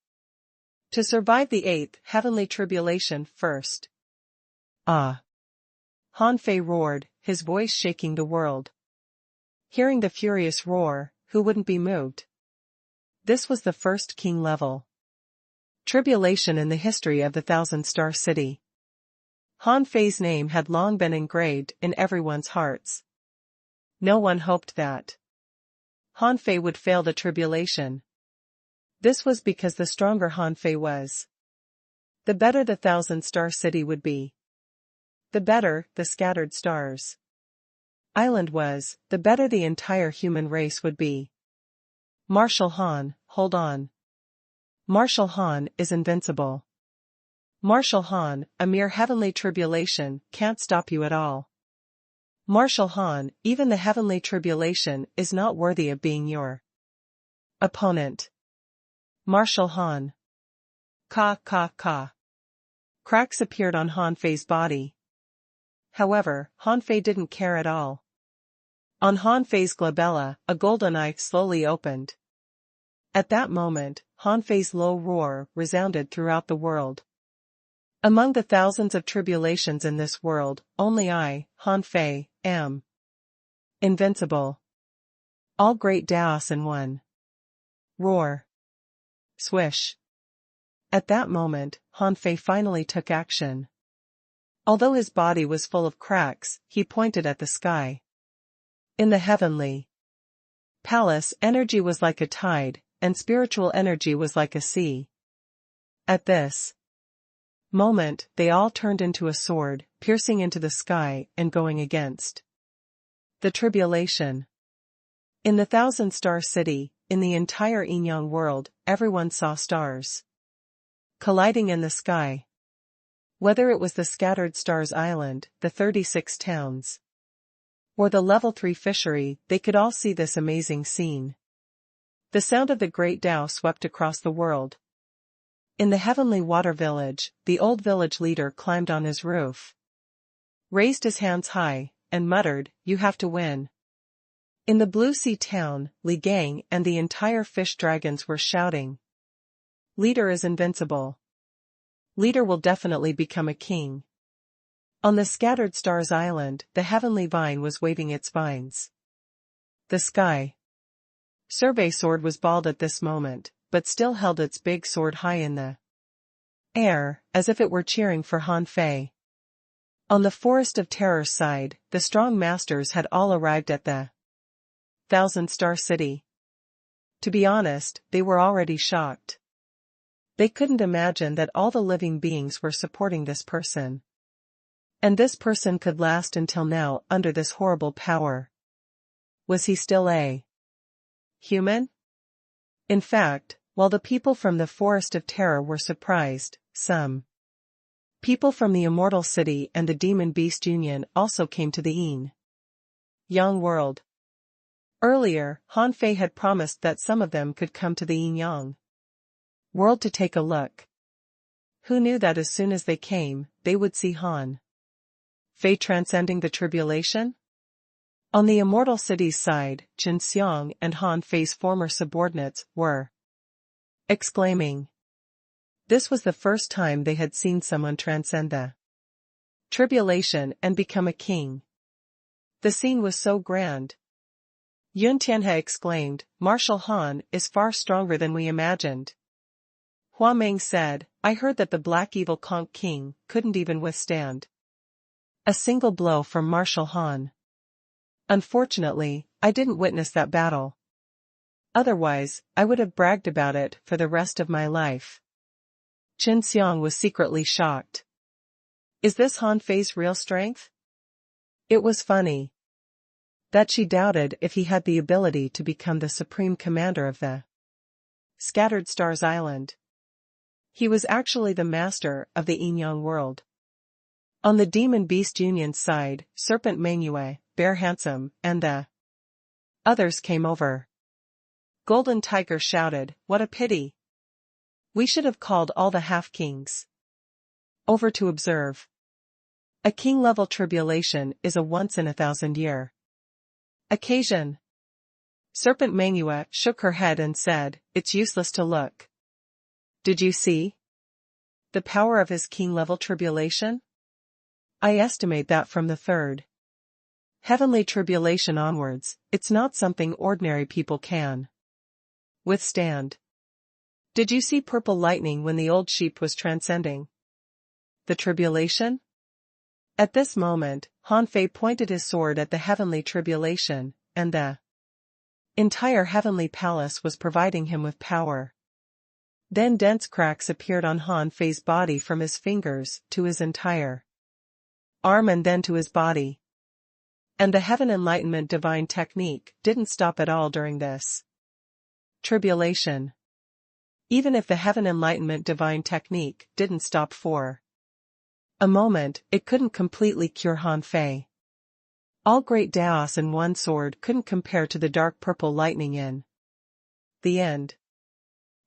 to survive the 8th heavenly tribulation first. Ah! Han Fei roared, his voice shaking the world. Hearing the furious roar, who wouldn't be moved? This was the first king level tribulation in the history of the 1,000-star city. Han Fei's name had long been engraved in everyone's hearts. No one hoped that Han Fei would fail the tribulation. This was because the stronger Han Fei was, the better the 1,000-star city would be. The better the scattered stars island was, the better the entire human race would be. Marshal Han, hold on. Martial Han is invincible. Martial Han, a mere heavenly tribulation, can't stop you at all. Martial Han, even the heavenly tribulation is not worthy of being your opponent. Martial Han. Ka ka ka. Cracks appeared on Han Fei's body. However, Han Fei didn't care at all. On Han Fei's glabella, a golden eye slowly opened. At that moment, Han Fei's low roar resounded throughout the world. Among the thousands of tribulations in this world, only I, Han Fei, am invincible. All great Daos in one. Roar. Swish. At that moment, Han Fei finally took action. Although his body was full of cracks, he pointed at the sky. In the heavenly palace, energy was like a tide, and spiritual energy was like a sea. At this moment, they all turned into a sword, piercing into the sky and going against the tribulation. In the thousand-star city, in the entire Inyang world, everyone saw stars colliding in the sky. Whether it was the scattered stars island, the 36 towns, or the level 3 fishery, they could all see this amazing scene. The sound of the great Tao swept across the world. In the heavenly water village, the old village leader climbed on his roof, raised his hands high, and muttered, "You have to win." In the blue sea town, Li Gang and the entire fish dragons were shouting, "Leader is invincible. Leader will definitely become a king." On the scattered stars island, the heavenly vine was waving its vines. The sky survey sword was bald at this moment, but still held its big sword high in the air, as if it were cheering for Han Fei. On the Forest of Terror's side, the strong masters had all arrived at the Thousand-Star City. To be honest, they were already shocked. They couldn't imagine that all the living beings were supporting this person. And this person could last until now under this horrible power. Was he still a human? In fact, while the people from the Forest of Terror were surprised, some people from the Immortal City and the Demon Beast Union also came to the Yang world. Earlier, Han Fei had promised that some of them could come to the Yang world to take a look. Who knew that as soon as they came, they would see Han Fei transcending the tribulation? On the Immortal City's side, Qin Xiang and Han Fei's former subordinates were exclaiming. This was the first time they had seen someone transcend the tribulation and become a king. The scene was so grand. Yun Tianhe exclaimed, "Martial Han is far stronger than we imagined." Hua Meng said, "I heard that the Black Evil Conch King couldn't even withstand a single blow from Martial Han. Unfortunately, I didn't witness that battle. Otherwise, I would have bragged about it for the rest of my life." Qin Xiang was secretly shocked. Is this Han Fei's real strength? It was funny that she doubted if he had the ability to become the supreme commander of the Scattered Stars Island. He was actually the master of the Inyang world. On the Demon Beast Union's side, Serpent Mengyue, Bear Handsome, and the others came over. Golden Tiger shouted, "What a pity! We should have called all the half-kings over to observe. A king-level tribulation is a once-in-a-thousand-year occasion." Serpent Mengyue shook her head and said, "It's useless to look. Did you see the power of his king-level tribulation? I estimate that from the third heavenly tribulation onwards, it's not something ordinary people can withstand. Did you see purple lightning when the old sheep was transcending the tribulation?" At this moment, Han Fei pointed his sword at the heavenly tribulation, and the entire heavenly palace was providing him with power. Then dense cracks appeared on Han Fei's body from his fingers to his entire arm and then to his body. And the Heaven Enlightenment divine technique didn't stop at all during this tribulation. Even if the heaven enlightenment divine technique didn't stop for a moment, it couldn't completely cure Han Fei. All great Daos in one sword couldn't compare to the dark purple lightning in the end.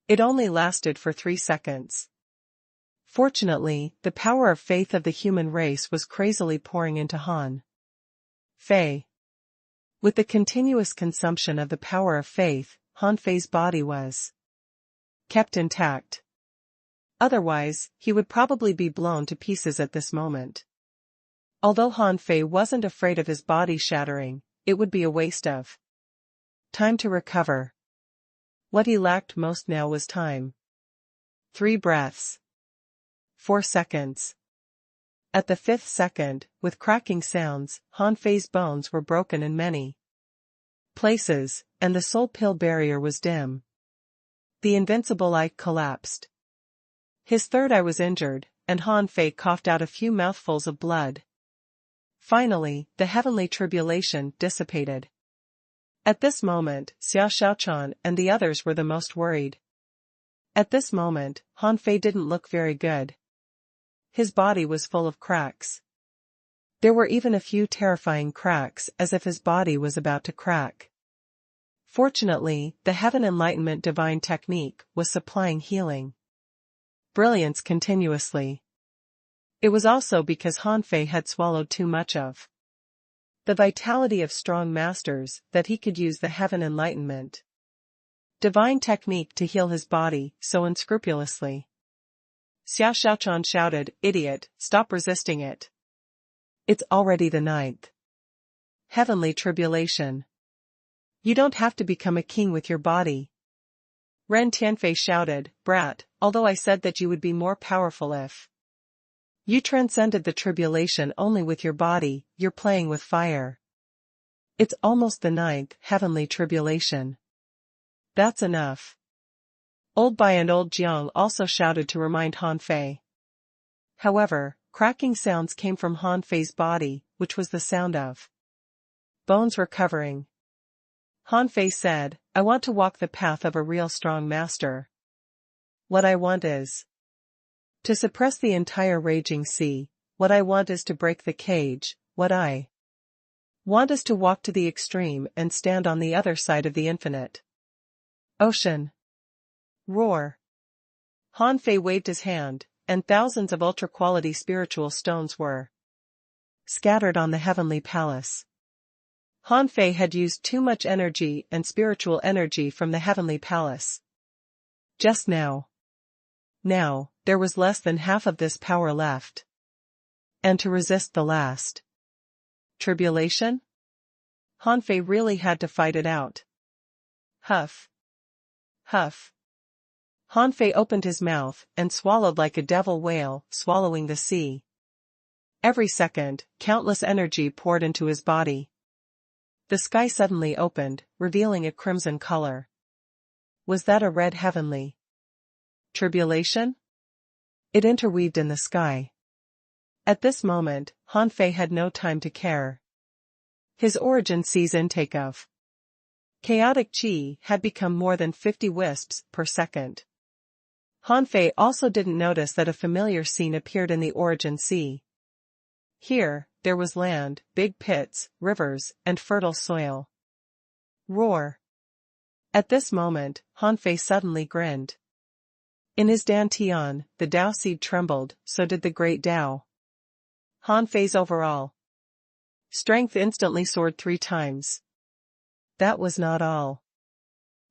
It only lasted for 3 seconds. Fortunately, the power of faith of the human race was crazily pouring into Han Fei. With the continuous consumption of the power of faith, Han Fei's body was kept intact. Otherwise, he would probably be blown to pieces at this moment. Although Han Fei wasn't afraid of his body shattering, it would be a waste of time to recover. What he lacked most now was time. 3 breaths. 4 seconds. At the 5th second, with cracking sounds, Han Fei's bones were broken in many places, and the soul pill barrier was dim. The invincible eye collapsed. His third eye was injured, and Han Fei coughed out a few mouthfuls of blood. Finally, the heavenly tribulation dissipated. At this moment, Xiao Shaochan and the others were the most worried. At this moment, Han Fei didn't look very good. His body was full of cracks. There were even a few terrifying cracks, as if his body was about to crack. Fortunately, the heaven enlightenment divine technique was supplying healing brilliance continuously. It was also because Han Fei had swallowed too much of the vitality of strong masters that he could use the heaven enlightenment divine technique to heal his body so unscrupulously. Xiao Shaochan shouted, "Idiot, stop resisting it. It's already the 9th heavenly tribulation. You don't have to become a king with your body." Ren Tianfei shouted, "Brat, although I said that you would be more powerful if you transcended the tribulation only with your body, you're playing with fire. It's almost the 9th heavenly tribulation. That's enough." Old Bai and Old Jiang also shouted to remind Han Fei. However, cracking sounds came from Han Fei's body, which was the sound of bones recovering. Han Fei said, "I want to walk the path of a real strong master. What I want is to suppress the entire raging sea. What I want is to break the cage. What I want is to walk to the extreme and stand on the other side of the infinite ocean." Roar. Han Fei waved his hand, and thousands of ultra-quality spiritual stones were scattered on the heavenly palace. Han Fei had used too much energy and spiritual energy from the heavenly palace. Just now. Now, there was less than half of this power left. And to resist the last tribulation? Han Fei really had to fight it out. Huff. Huff. Han Fei opened his mouth and swallowed like a devil whale, swallowing the sea. Every second, countless energy poured into his body. The sky suddenly opened, revealing a crimson color. Was that a red heavenly tribulation? It interweaved in the sky. At this moment, Han Fei had no time to care. His origin sees intake of chaotic qi had become more than 50 wisps per second. Han Fei also didn't notice that a familiar scene appeared in the origin sea. Here, there was land, big pits, rivers, and fertile soil. Roar. At this moment, Han Fei suddenly grinned. In his dantian, the Tao seed trembled, so did the great Tao. Han Fei's overall strength instantly soared 3 times. That was not all.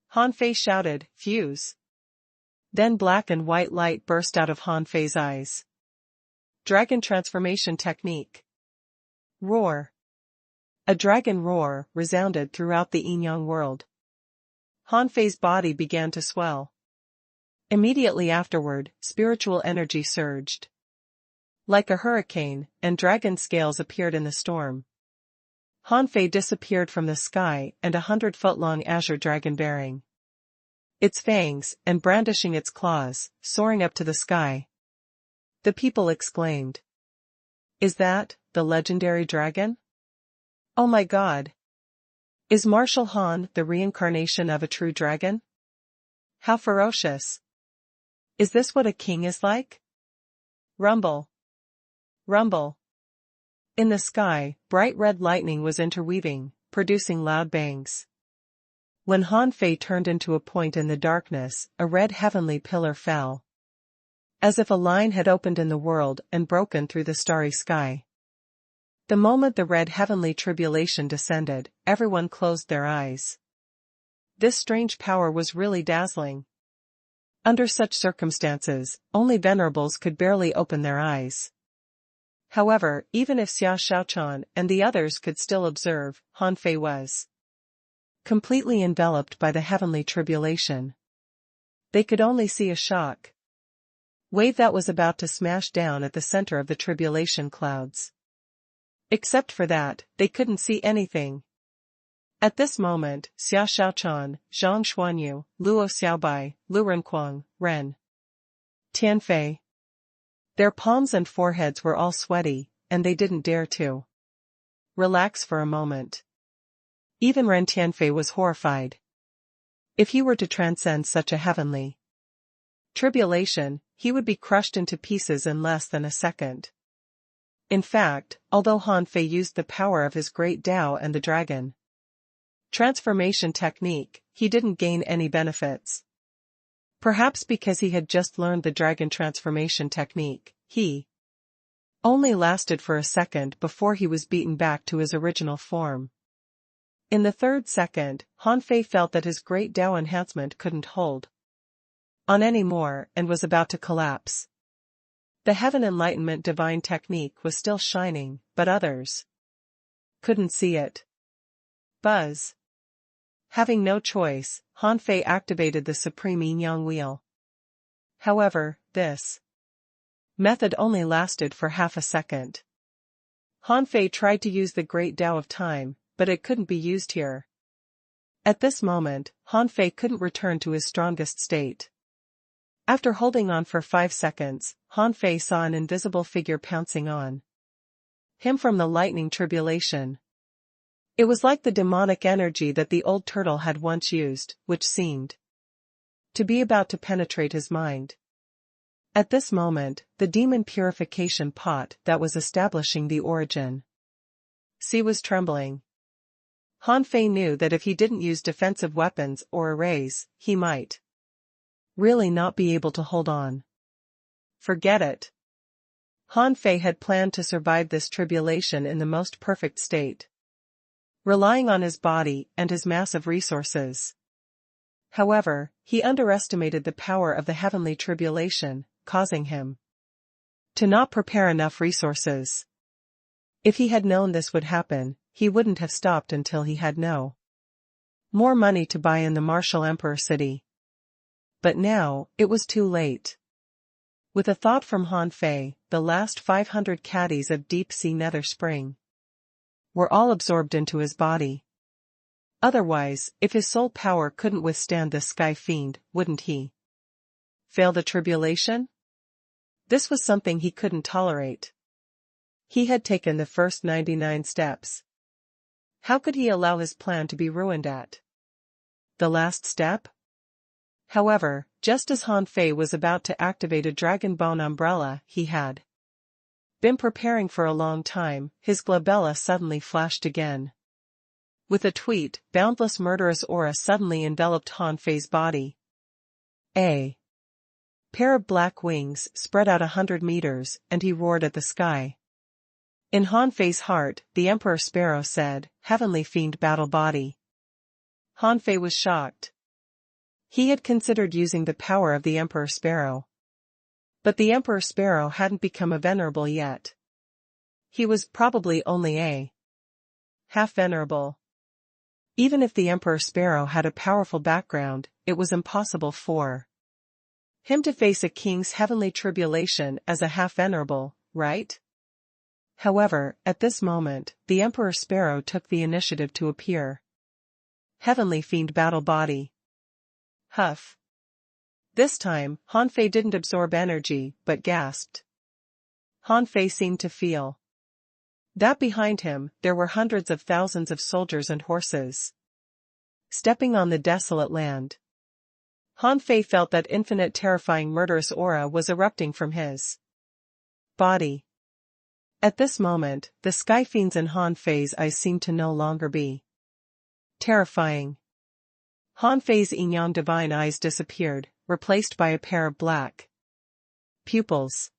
Han Fei shouted, "Fuse." Then black and white light burst out of Han Fei's eyes. Dragon transformation technique. Roar. A dragon roar resounded throughout the Yin-Yang world. Han Fei's body began to swell. Immediately afterward, spiritual energy surged like a hurricane, and dragon scales appeared in the storm. Han Fei disappeared from the sky, and 100-foot-long azure dragon bearing its fangs and brandishing its claws, soaring up to the sky. The people exclaimed, "Is that the legendary dragon? Oh my God! Is Martial Han the reincarnation of a true dragon? How ferocious!" Is this what a king is like? Rumble. Rumble. In the sky, bright red lightning was interweaving, producing loud bangs. When Han Fei turned into a point in the darkness, a red heavenly pillar fell. As if a line had opened in the world and broken through the starry sky. The moment the red heavenly tribulation descended, everyone closed their eyes. This strange power was really dazzling. Under such circumstances, only venerables could barely open their eyes. However, even if Xia Shaochan and the others could still observe, Han Fei was completely enveloped by the heavenly tribulation. They could only see a shock wave that was about to smash down at the center of the tribulation clouds. Except for that, they couldn't see anything. At this moment, Xia Shaochan, Zhang Xuanyu, Luo Xiaobai, Lu Renquang, Ren Tianfei. Their palms and foreheads were all sweaty, and they didn't dare to relax for a moment. Even Ren Tianfei was horrified. If he were to transcend such a heavenly tribulation, he would be crushed into pieces in less than a second. In fact, although Han Fei used the power of his great Tao and the dragon transformation technique, he didn't gain any benefits. Perhaps because he had just learned the dragon transformation technique, he only lasted for a second before he was beaten back to his original form. In the third second, Han Fei felt that his great Tao enhancement couldn't hold on anymore and was about to collapse. The heaven enlightenment divine technique was still shining, but others couldn't see it. Buzz. Having no choice, Han Fei activated the supreme yin-yang wheel. However, this method only lasted for half a second. Han Fei tried to use the great Tao of time, but it couldn't be used here. At this moment, Han Fei couldn't return to his strongest state. After holding on for 5 seconds, Han Fei saw an invisible figure pouncing on him from the lightning tribulation. It was like the demonic energy that the old turtle had once used, which seemed to be about to penetrate his mind. At this moment, the demon purification pot that was establishing the origin C was trembling. Han Fei knew that if he didn't use defensive weapons or arrays, he might really not be able to hold on. Forget it. Han Fei had planned to survive this tribulation in the most perfect state, relying on his body and his massive resources. However, he underestimated the power of the heavenly tribulation, causing him to not prepare enough resources. If he had known this would happen, he wouldn't have stopped until he had no more money to buy in the martial emperor city. But now, it was too late. With a thought from Han Fei, the last 500 caddies of deep-sea nether spring were all absorbed into his body. Otherwise, if his soul power couldn't withstand this sky fiend, wouldn't he fail the tribulation? This was something he couldn't tolerate. He had taken the first 99 steps. How could he allow his plan to be ruined at the last step? However, just as Han Fei was about to activate a dragon bone umbrella he had been preparing for a long time, his glabella suddenly flashed again. With a tweet, boundless murderous aura suddenly enveloped Han Fei's body. A pair of black wings spread out 100 meters, and he roared at the sky. In Han Fei's heart, the Emperor Sparrow said, "Heavenly Fiend Battle Body." Han Fei was shocked. He had considered using the power of the Emperor Sparrow. But the Emperor Sparrow hadn't become a venerable yet. He was probably only a half-venerable. Even if the Emperor Sparrow had a powerful background, it was impossible for him to face a king's heavenly tribulation as a half-venerable, right? However, at this moment, the Emperor Sparrow took the initiative to appear. Heavenly Fiend Battle Body. Huff. This time, Han Fei didn't absorb energy, but gasped. Han Fei seemed to feel that behind him, there were hundreds of thousands of soldiers and horses stepping on the desolate land. Han Fei felt that infinite terrifying murderous aura was erupting from his body. At this moment, the sky fiends in Han Fei's eyes seemed to no longer be terrifying. Han Fei's yin-yang divine eyes disappeared, replaced by a pair of black pupils.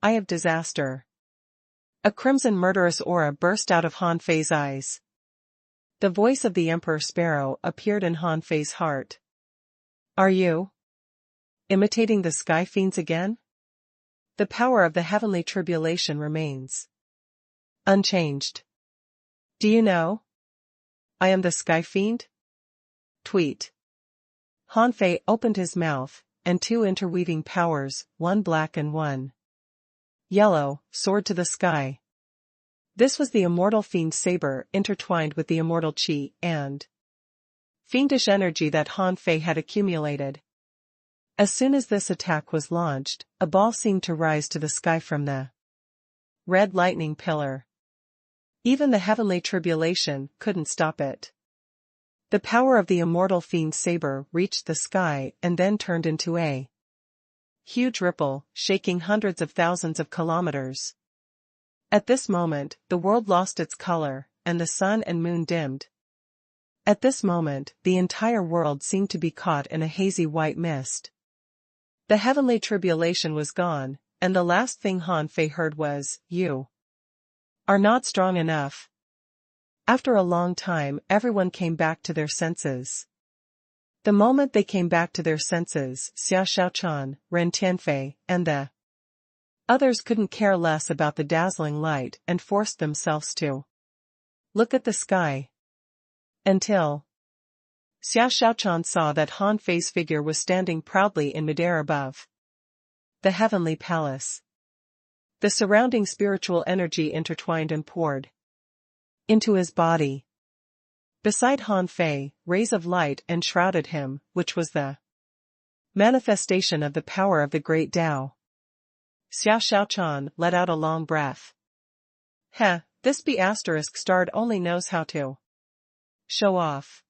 Eye of disaster. A crimson murderous aura burst out of Han Fei's eyes. The voice of the Emperor Sparrow appeared in Han Fei's heart. Are you imitating the sky fiends again? The power of the heavenly tribulation remains unchanged. Do you know? I am the sky fiend? Tweet. Han Fei opened his mouth, and two interweaving powers, one black and one yellow, soared to the sky. This was the immortal fiend saber intertwined with the immortal chi and fiendish energy that Han Fei had accumulated. As soon as this attack was launched, a ball seemed to rise to the sky from the red lightning pillar. Even the heavenly tribulation couldn't stop it. The power of the immortal fiend saber reached the sky and then turned into a huge ripple, shaking hundreds of thousands of kilometers. At this moment, the world lost its color, and the sun and moon dimmed. At this moment, the entire world seemed to be caught in a hazy white mist. The heavenly tribulation was gone, and the last thing Han Fei heard was, "You are not strong enough." After a long time, everyone came back to their senses. The moment they came back to their senses, Xia Xiaochan, Ren Tianfei, and the others couldn't care less about the dazzling light and forced themselves to look at the sky. Until Xia Xiaochan saw that Han Fei's figure was standing proudly in midair above the heavenly palace. The surrounding spiritual energy intertwined and poured into his body. Beside Han Fei, rays of light enshrouded him, which was the manifestation of the power of the great Tao. Xia Xiaochan let out a long breath. This B***** only knows how to show off.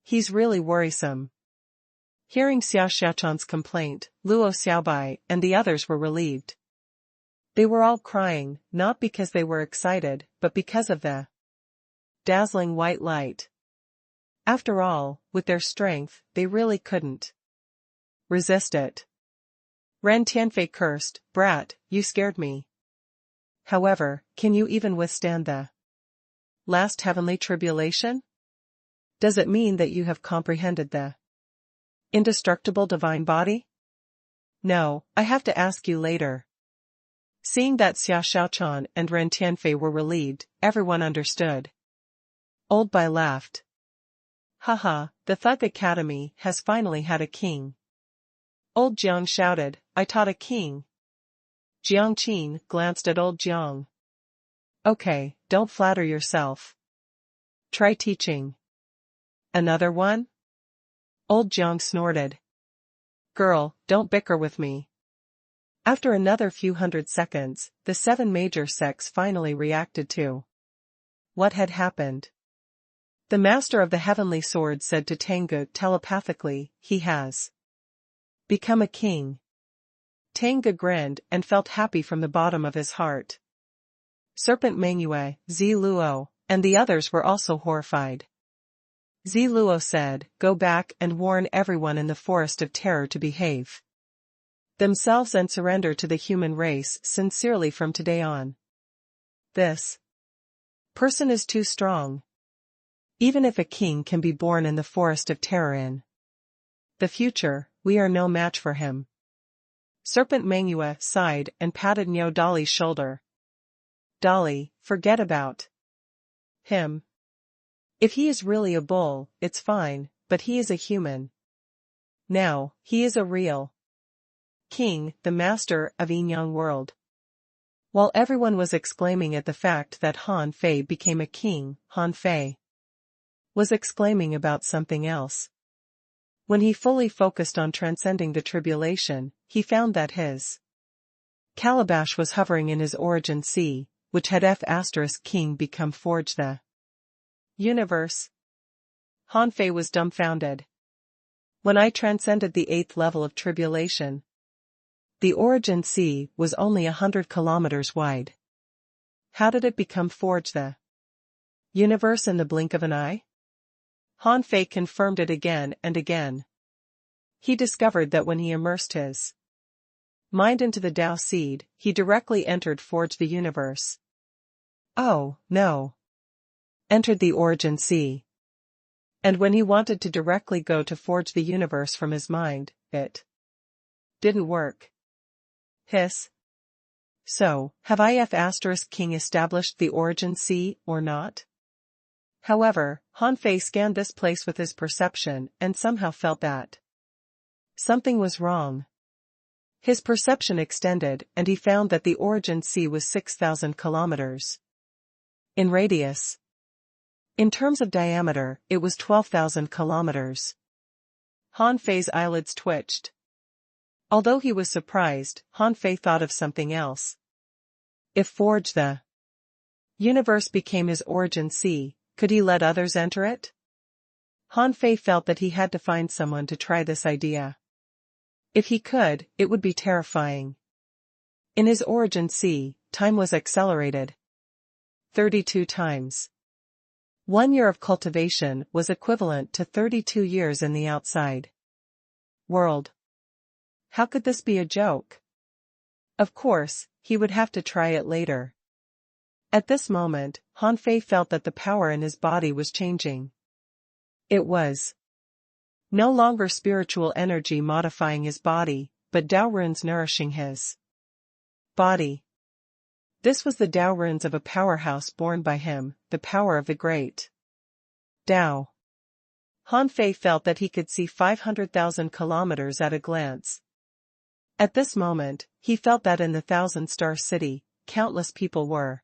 He's really worrisome. Hearing Xia Xiaochan's complaint, Luo Xiaobai and the others were relieved. They were all crying, not because they were excited, but because of the dazzling white light. After all, with their strength, they really couldn't resist it. Ren Tianfei cursed, "Brat, you scared me." However, can you even withstand the last heavenly tribulation? Does it mean that you have comprehended the indestructible divine body? No, I have to ask you later. Seeing that Xia Xiaochan and Ren Tianfei were relieved, everyone understood. Old Bai laughed. Haha, the Thug Academy has finally had a king. Old Jiang shouted, I taught a king. Jiang Qin glanced at old Jiang. Okay, don't flatter yourself. Try teaching. Another one? Old Jiang snorted. Girl, don't bicker with me. After another few hundred seconds, the 7 major sects finally reacted to what had happened. The master of the heavenly sword said to Tengu telepathically, he has become a king. Tengu grinned and felt happy from the bottom of his heart. Serpent Mengyue, Zi Luo, and the others were also horrified. Zi Luo said, go back and warn everyone in the Forest of Terror to behave themselves and surrender to the human race sincerely from today on. This person is too strong. Even if a king can be born in the Forest of Terror in the future, we are no match for him. Serpent Mengyue sighed and patted Niu Dali's shoulder. Dali, forget about him. If he is really a bull, it's fine, but he is a human. Now, he is a real king, the master of Yin-Yang world. While everyone was exclaiming at the fact that Han Fei became a king, Han Fei was exclaiming about something else. When he fully focused on transcending the tribulation, he found that his calabash was hovering in his origin sea, which had F***king become forge the universe. Han Fei was dumbfounded. When I transcended the 8th level of tribulation, the origin sea was only 100 kilometers wide. How did it become forge the universe in the blink of an eye? Han Fei confirmed it again and again. He discovered that when he immersed his mind into the Tao seed, he directly entered forge the universe. Oh, no. Entered the origin sea. And when he wanted to directly go to forge the universe from his mind, it didn't work. Hiss. So, have IF * King established the origin sea, or not? However, Han Fei scanned this place with his perception and somehow felt that something was wrong. His perception extended and he found that the origin sea was 6,000 kilometers in radius. In terms of diameter, it was 12,000 kilometers. Han Fei's eyelids twitched. Although he was surprised, Han Fei thought of something else. If forge the universe became his origin sea, could he let others enter it? Han Fei felt that he had to find someone to try this idea. If he could, it would be terrifying. In his origin sea, time was accelerated 32 times. 1 year of cultivation was equivalent to 32 years in the outside world. How could this be a joke? Of course, he would have to try it later. At this moment, Han Fei felt that the power in his body was changing. It was no longer spiritual energy modifying his body, but Tao runes nourishing his body. This was the Tao runes of a powerhouse born by him, the power of the great Tao. Han Fei felt that he could see 500,000 kilometers at a glance. At this moment, he felt that in the 1,000-star city, countless people were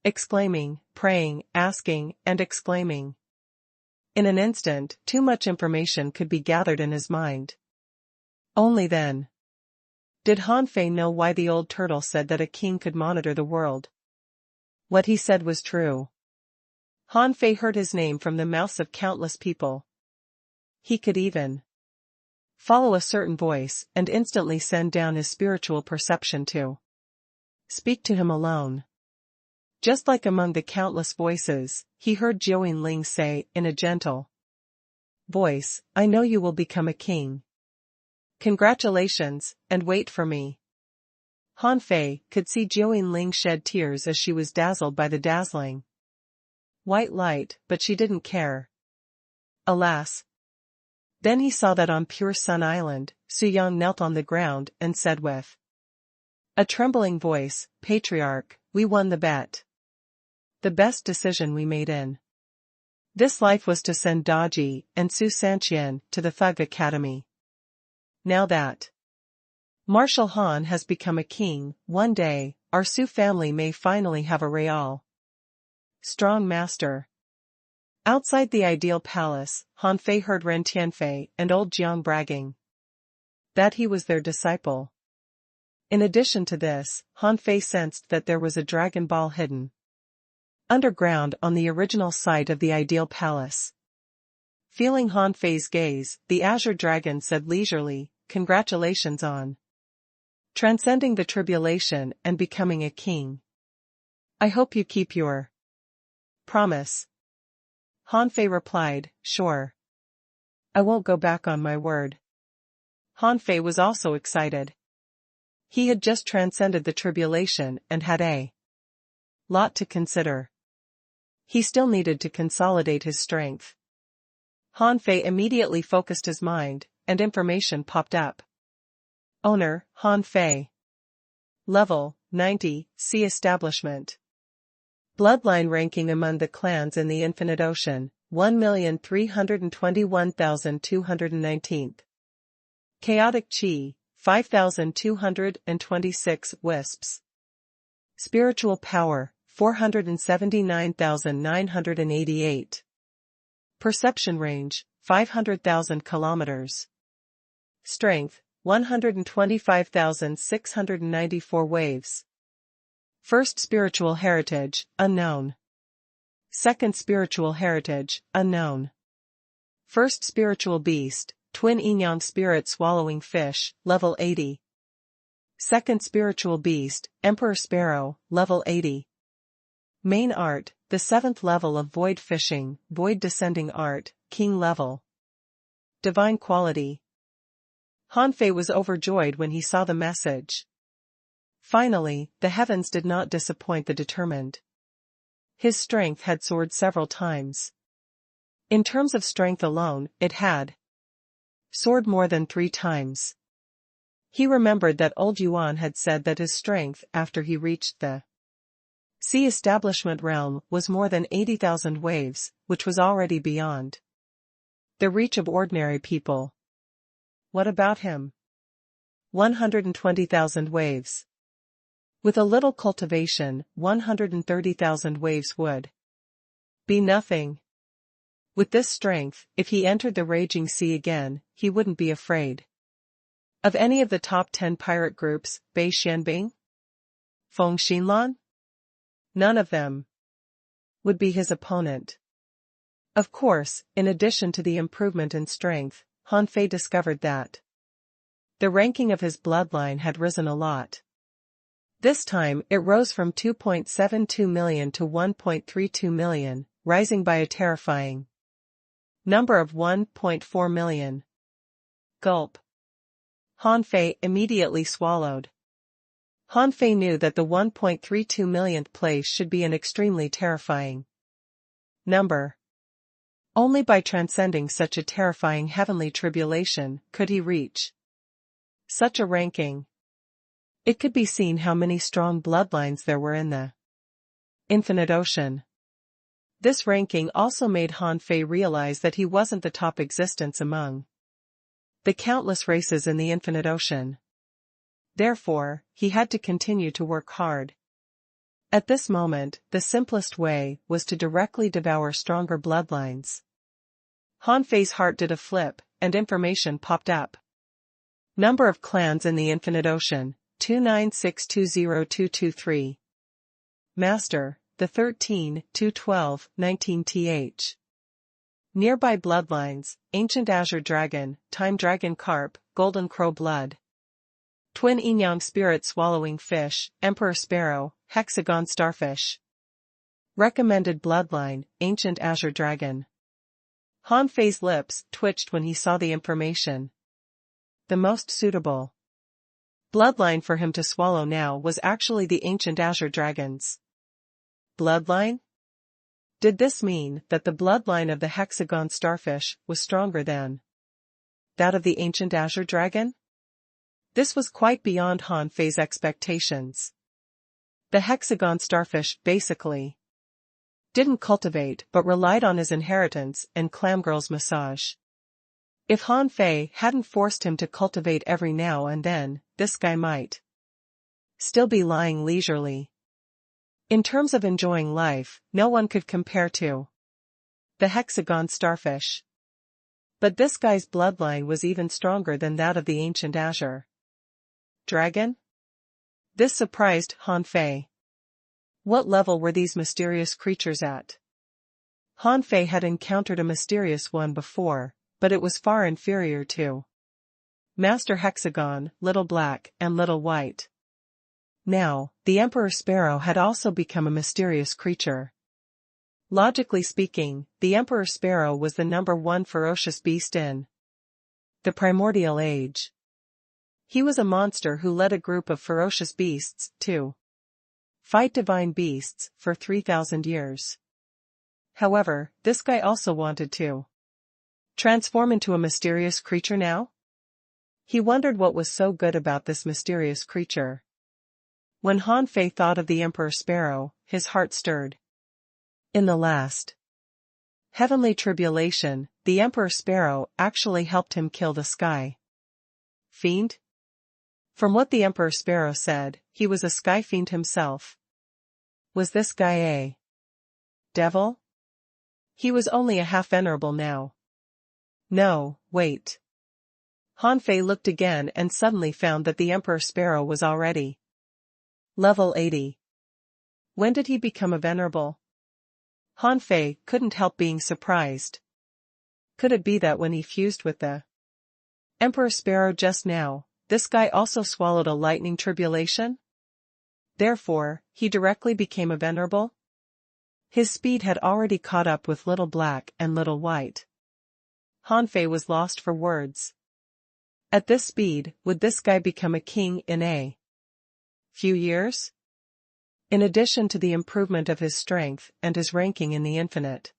exclaiming, praying, asking, and exclaiming. In an instant, too much information could be gathered in his mind. Only then did Han Fei know why the old turtle said that a king could monitor the world. What he said was true. Han Fei heard his name from the mouths of countless people. He could even follow a certain voice and instantly send down his spiritual perception to speak to him alone. Just like among the countless voices, he heard Jiuyin Ling say, in a gentle voice, "I know you will become a king. Congratulations, and wait for me." Han Fei could see Jiuyin Ling shed tears as she was dazzled by the dazzling white light, but she didn't care. Alas. Then he saw that on Pure Sun Island, Su Yang knelt on the ground and said with a trembling voice, "Patriarch, we won the bet. The best decision we made in this life was to send Daji and Su Sanqian to the Thug Academy. Now that Marshal Han has become a king, one day, our Su family may finally have a real strong master." Outside the ideal palace, Han Fei heard Ren Tianfei and old Jiang bragging that he was their disciple. In addition to this, Han Fei sensed that there was a Dragon Ball hidden underground on the original site of the ideal palace. Feeling Han Fei's gaze, the Azure Dragon said leisurely, "Congratulations on transcending the tribulation and becoming a king. I hope you keep your promise." Han Fei replied, "Sure. I won't go back on my word." Han Fei was also excited. He had just transcended the tribulation and had a lot to consider. He still needed to consolidate his strength. Han Fei immediately focused his mind, and information popped up. Owner, Han Fei. Level, 90, Sea Establishment. Bloodline ranking among the clans in the Infinite Ocean, 1,321,219. Chaotic Chi, 5,226 wisps. Spiritual Power, 479,988. Perception Range, 500,000 kilometers. Strength, 125,694 waves. First Spiritual Heritage, unknown. Second Spiritual Heritage, unknown. First Spiritual Beast, Twin Yin-Yang Spirit Swallowing Fish, level 80. Second Spiritual Beast, Emperor Sparrow, level 80. Main Art, the 7th level of Void Fishing, Void Descending Art, King level. Divine Quality. Han Fei was overjoyed when he saw the message. Finally, the heavens did not disappoint the determined. His strength had soared several times. In terms of strength alone, it had soared more than 3 times. He remembered that old Yuan had said that his strength after he reached the sea establishment realm was more than 80,000 waves, which was already beyond the reach of ordinary people. What about him? 120,000 waves. With a little cultivation, 130,000 waves would be nothing. With this strength, if he entered the raging sea again, he wouldn't be afraid of any of the top 10 pirate groups, Bei Xianbing? Feng Xinlan? None of them would be his opponent. Of course, in addition to the improvement in strength, Han Fei discovered that the ranking of his bloodline had risen a lot. This time it rose from 2.72 million to 1.32 million, rising by a terrifying number of 1.4 million. Gulp. Han Fei immediately swallowed. Han Fei knew that the 1.32 millionth place should be an extremely terrifying number. Only by transcending such a terrifying heavenly tribulation could he reach such a ranking. It could be seen how many strong bloodlines there were in the infinite ocean. This ranking also made Han Fei realize that he wasn't the top existence among the countless races in the infinite ocean. Therefore, he had to continue to work hard. At this moment, the simplest way was to directly devour stronger bloodlines. Han Fei's heart did a flip, and information popped up. Number of clans in the infinite ocean, 296202223. Master, the 13, 212, 19th. Nearby bloodlines, Ancient Azure Dragon, Time Dragon Carp, Golden Crow Blood. Twin Yin-Yang Spirit Swallowing Fish, Emperor Sparrow, Hexagon Starfish. Recommended bloodline, Ancient Azure Dragon. Han Fei's lips twitched when he saw the information. The most suitable bloodline for him to swallow now was actually the Ancient Azure Dragons. Bloodline? Did this mean that the bloodline of the Hexagon Starfish was stronger than that of the Ancient Azure Dragon? This was quite beyond Han Fei's expectations. The Hexagon Starfish basically didn't cultivate but relied on his inheritance and Clamgirl's massage. If Han Fei hadn't forced him to cultivate every now and then, this guy might still be lying leisurely. In terms of enjoying life, no one could compare to the Hexagon Starfish. But this guy's bloodline was even stronger than that of the Ancient Azure Dragon? This surprised Han Fei. What level were these mysterious creatures at? Han Fei had encountered a mysterious one before, but it was far inferior to Master Hexagon, Little Black, and Little White. Now, the Emperor Sparrow had also become a mysterious creature. Logically speaking, the Emperor Sparrow was the number 1 ferocious beast in the primordial age. He was a monster who led a group of ferocious beasts to fight divine beasts for 3,000 years. However, this guy also wanted to transform into a mysterious creature now? He wondered what was so good about this mysterious creature. When Han Fei thought of the Emperor Sparrow, his heart stirred. In the last heavenly tribulation, the Emperor Sparrow actually helped him kill the sky fiend? From what the Emperor Sparrow said, he was a sky fiend himself. Was this guy a devil? He was only a half venerable now. No, wait. Han Fei looked again and suddenly found that the Emperor Sparrow was already level 80. When did he become a venerable? Han Fei couldn't help being surprised. Could it be that when he fused with the Emperor Sparrow just now, this guy also swallowed a lightning tribulation? Therefore, he directly became a venerable? His speed had already caught up with Little Black and Little White. Han Fei was lost for words. At this speed, would this guy become a king in a few years? In addition to the improvement of his strength and his ranking in the infinite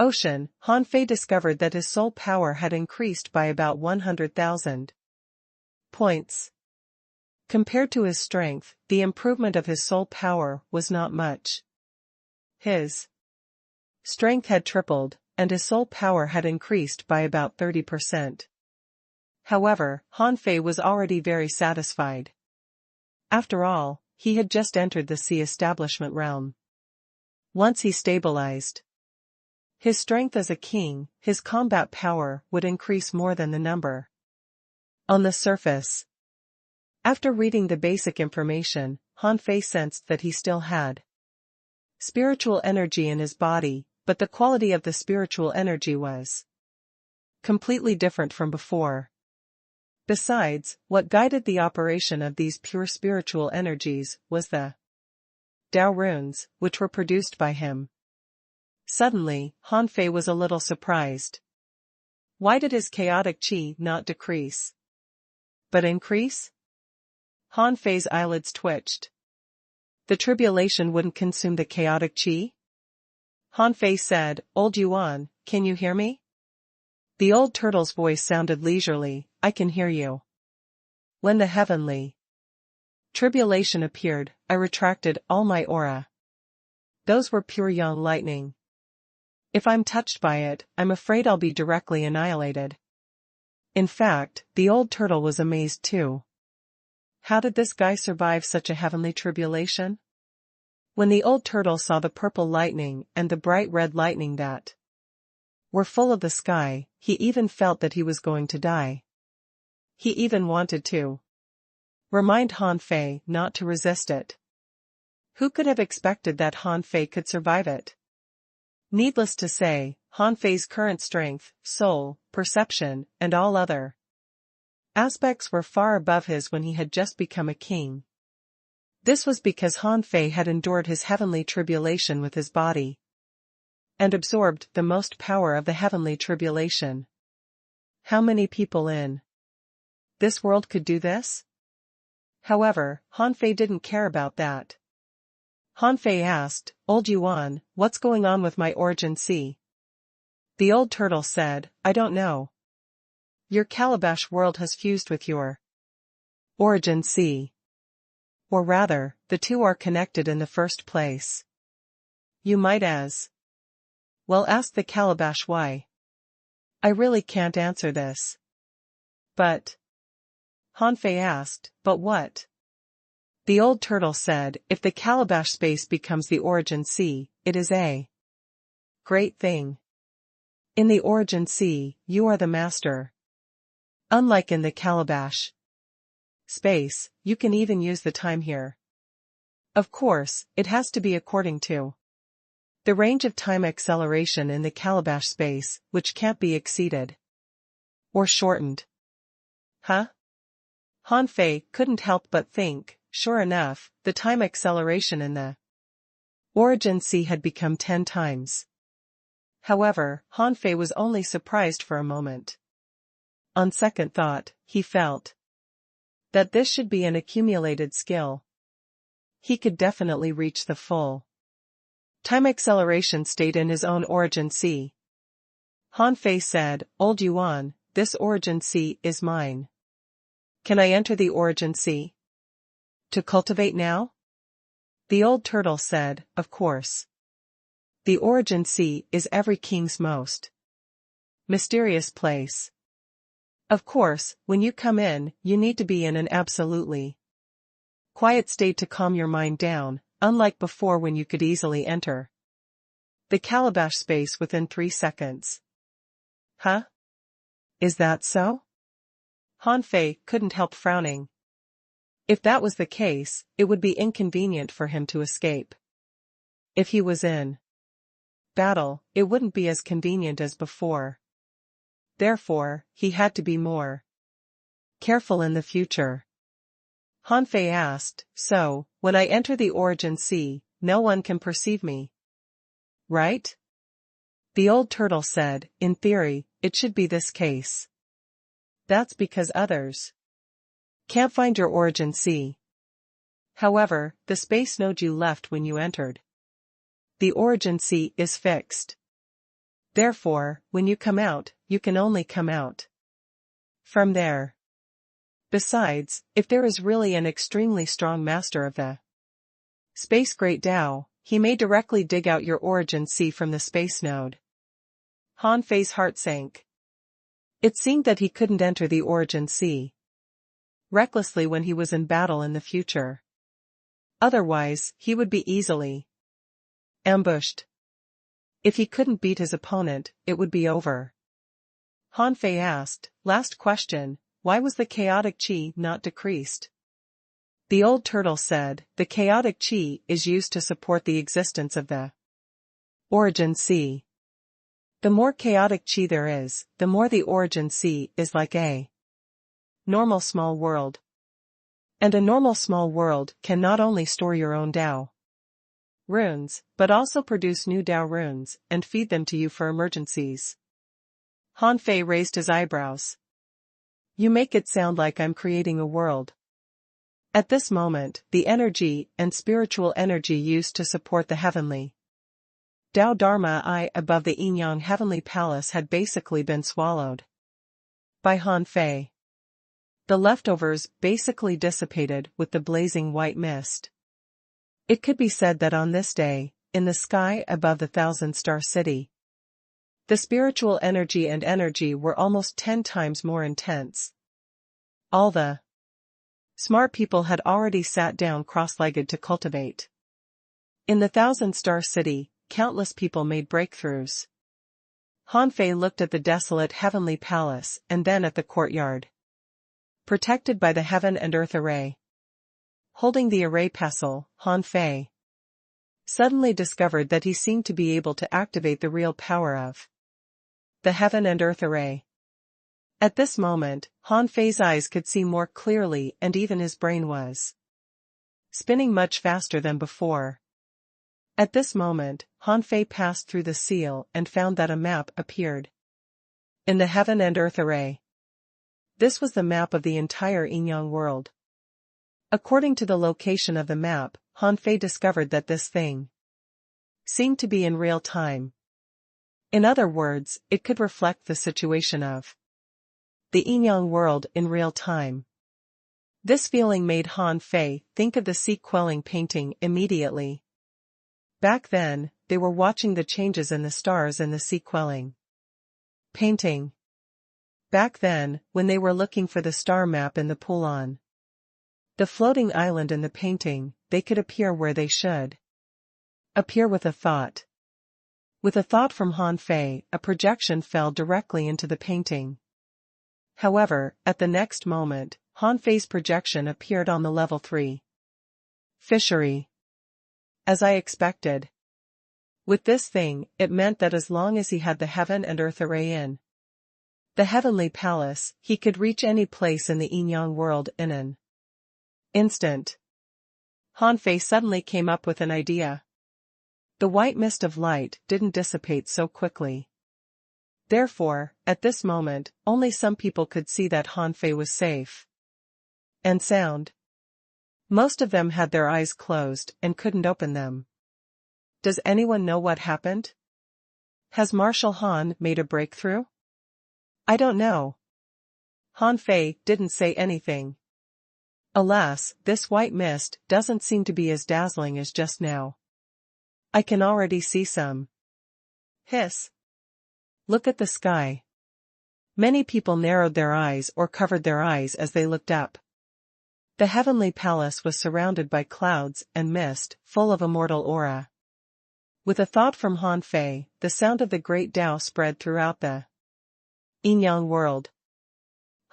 ocean, Han Fei discovered that his soul power had increased by about 100,000 points. Compared to his strength, the improvement of his soul power was not much. His strength had tripled, and his soul power had increased by about 30%. However, Han Fei was already very satisfied. After all, he had just entered the sea establishment realm. Once he stabilized his strength as a king, his combat power would increase more than the number on the surface. After reading the basic information, Han Fei sensed that he still had spiritual energy in his body, but the quality of the spiritual energy was completely different from before. Besides, what guided the operation of these pure spiritual energies was the Dao runes, which were produced by him. Suddenly, Han Fei was a little surprised. Why did his chaotic qi not decrease, but increase? Han Fei's eyelids twitched. The tribulation wouldn't consume the chaotic qi? Han Fei said, "Old Yuan, can you hear me?" The old turtle's voice sounded leisurely, "I can hear you." When the heavenly tribulation appeared, I retracted all my aura. Those were pure young lightning. If I'm touched by it, I'm afraid I'll be directly annihilated. In fact, the old turtle was amazed too. How did this guy survive such a heavenly tribulation? When the old turtle saw the purple lightning and the bright red lightning that were full of the sky, he even felt that he was going to die. He even wanted to remind Han Fei not to resist it. Who could have expected that Han Fei could survive it? Needless to say, Han Fei's current strength, soul, perception, and all other aspects were far above his when he had just become a king. This was because Han Fei had endured his heavenly tribulation with his body and absorbed the most power of the heavenly tribulation. How many people in this world could do this? However, Han Fei didn't care about that. Han Fei asked, "Old Yuan, what's going on with my origin sea?" The old turtle said, "I don't know. Your calabash world has fused with your origin sea. Or rather, the two are connected in the first place. You might as well ask the calabash why." I really can't answer this. But Han Fei asked, "But what?" The old turtle said, "If the calabash space becomes the origin sea, it is a great thing. In the origin sea, you are the master. Unlike in the calabash space, you can even use the time here. Of course, it has to be according to the range of time acceleration in the calabash space, which can't be exceeded or shortened." Huh? Han Fei couldn't help but think, sure enough, the time acceleration in the origin sea had become 10 times. However, Han Fei was only surprised for a moment. On second thought, he felt that this should be an accumulated skill. He could definitely reach the full time acceleration state in his own origin sea. Han Fei said, "Old Yuan, this origin sea is mine. Can I enter the origin sea to cultivate now?" The old turtle said, "Of course. The origin sea is every king's most mysterious place. Of course, when you come in, you need to be in an absolutely quiet state to calm your mind down, unlike before when you could easily enter the calabash space within 3 seconds. Huh? Is that so?" Han Fei couldn't help frowning. If that was the case, it would be inconvenient for him to escape. If he was in battle, it wouldn't be as convenient as before. Therefore, he had to be more careful in the future. Han Fei asked, so, when I enter the origin sea, no one can perceive me, right? The old turtle said, in theory, it should be this case. That's because others can't find your origin sea. However, the space node you left when you entered the origin sea is fixed. Therefore, when you come out, you can only come out from there. Besides, if there is really an extremely strong master of the space great Tao, he may directly dig out your origin sea from the space node. Han Fei's heart sank. It seemed that he couldn't enter the origin sea recklessly when he was in battle in the future. Otherwise, he would be easily ambushed. If he couldn't beat his opponent, it would be over. Han Fei asked, last question, why was the chaotic qi not decreased? The old turtle said, the chaotic qi is used to support the existence of the origin sea. The more chaotic qi there is, the more the origin sea is like a normal small world. And a normal small world can not only store your own Tao runes, but also produce new Tao runes, and feed them to you for emergencies. Han Fei raised his eyebrows. You make it sound like I'm creating a world. At this moment, the energy and spiritual energy used to support the heavenly Tao Dharma I above the yin-yang heavenly palace had basically been swallowed by Han Fei. The leftovers basically dissipated with the blazing white mist. It could be said that on this day, in the sky above the 1,000-star city, the spiritual energy and energy were almost 10 times more intense. All the smart people had already sat down cross-legged to cultivate. In the 1,000-star city, countless people made breakthroughs. Han Fei looked at the desolate heavenly palace and then at the courtyard, protected by the heaven and earth array. Holding the array pestle, Han Fei suddenly discovered that he seemed to be able to activate the real power of the heaven and earth array. At this moment, Han Fei's eyes could see more clearly and even his brain was spinning much faster than before. At this moment, Han Fei passed through the seal and found that a map appeared in the heaven and earth array. This was the map of the entire yin-yang world. According to the location of the map, Han Fei discovered that this thing seemed to be in real time. In other words, it could reflect the situation of the yin-yang world in real time. This feeling made Han Fei think of the sea-quelling painting immediately. Back then, they were watching the changes in the stars in the sea-quelling painting. Back then, when they were looking for the star map in the pool on the floating island in the painting, they could appear where they should appear with a thought. With a thought from Han Fei, a projection fell directly into the painting. However, at the next moment, Han Fei's projection appeared on the level 3 fishery. As I expected. With this thing, it meant that as long as he had the heaven and earth array in the heavenly palace, he could reach any place in the yin-yang world in an instant. Han Fei suddenly came up with an idea. The white mist of light didn't dissipate so quickly. Therefore, at this moment, only some people could see that Han Fei was safe and sound. Most of them had their eyes closed and couldn't open them. Does anyone know what happened? Has Marshal Han made a breakthrough? I don't know. Han Fei didn't say anything. Alas, this white mist doesn't seem to be as dazzling as just now. I can already see some. Hiss. Look at the sky. Many people narrowed their eyes or covered their eyes as they looked up. The heavenly palace was surrounded by clouds and mist, full of immortal aura. With a thought from Han Fei, the sound of the great Tao spread throughout the yin-yang world.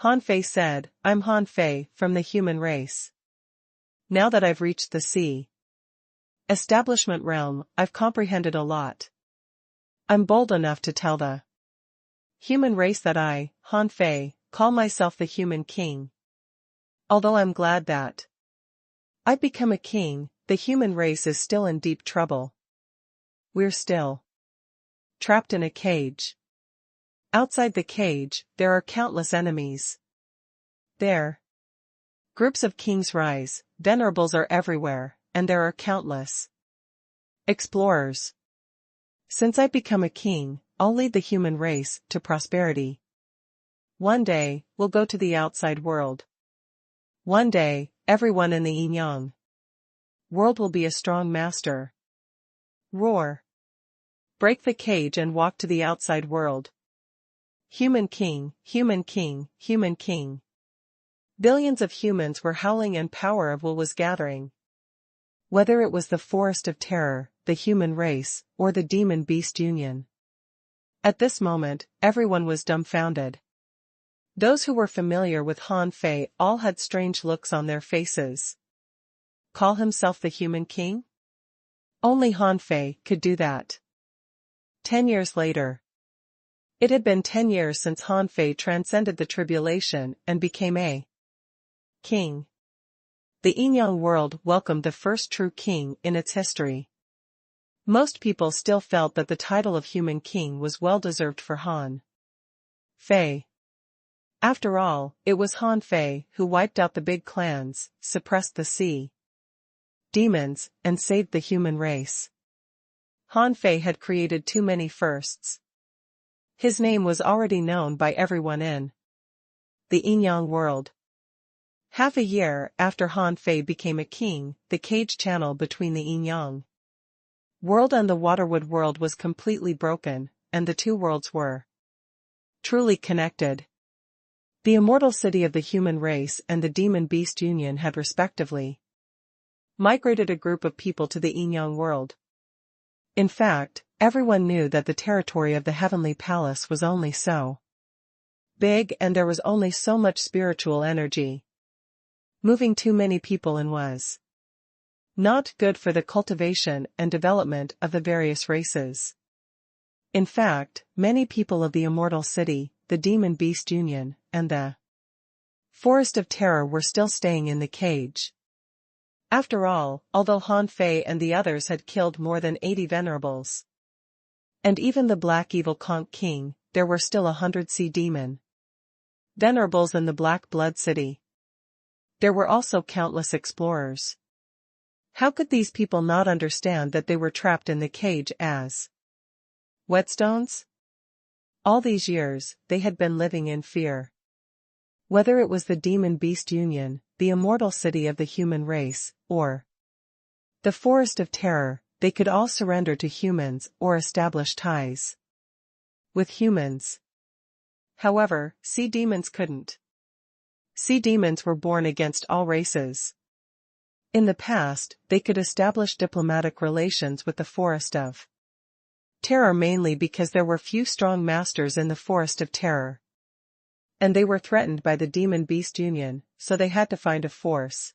Han Fei said, I'm Han Fei, from the human race. Now that I've reached the sea establishment realm, I've comprehended a lot. I'm bold enough to tell the Human race that I, Han Fei, call myself the human king. Although I'm glad that I've become a king, the human race is still in deep trouble. We're still trapped in a cage. Outside the cage, there are countless enemies. There. Groups of kings rise, venerables are everywhere, and there are countless explorers. Since I've become a king, I'll lead the human race to prosperity. One day, we'll go to the outside world. One day, everyone in the Yin world will be a strong master. Roar. Break the cage and walk to the outside world. Human king, human king, human king. Billions of humans were howling and power of will was gathering. Whether it was the Forest of Terror, the human race, or the demon-beast union. At this moment, everyone was dumbfounded. Those who were familiar with Han Fei all had strange looks on their faces. Call himself the human king? Only Han Fei could do that. 10 years later. It had been 10 years since Han Fei transcended the tribulation and became a king. The Yin world welcomed the first true king in its history. Most people still felt that the title of human king was well-deserved for Han Fei. After all, it was Han Fei who wiped out the big clans, suppressed the sea demons, and saved the human race. Han Fei had created too many firsts. His name was already known by everyone in the Yin world. Half a year after Han Fei became a king, the cage channel between the Yin world and the Waterwood world was completely broken, and the two worlds were truly connected. The immortal city of the human race and the demon-beast union had respectively migrated a group of people to the Yin world. In fact, everyone knew that the territory of the heavenly palace was only so big and there was only so much spiritual energy. Moving too many people in was not good for the cultivation and development of the various races. In fact, many people of the immortal city, the demon-beast union, and the Forest of Terror were still staying in the cage. After all, although Han Fei and the others had killed more than 80 venerables, and even the Black Evil Conch King, there were still 100 sea demon venerables in the Black Blood City. There were also countless explorers. How could these people not understand that they were trapped in the cage as whetstones? All these years, they had been living in fear. Whether it was the demon-beast union, the immortal city of the human race, or the Forest of Terror, they could all surrender to humans or establish ties with humans. However, sea demons couldn't. Sea demons were born against all races. In the past, they could establish diplomatic relations with the Forest of Terror mainly because there were few strong masters in the Forest of Terror. And they were threatened by the demon-beast union, so they had to find a force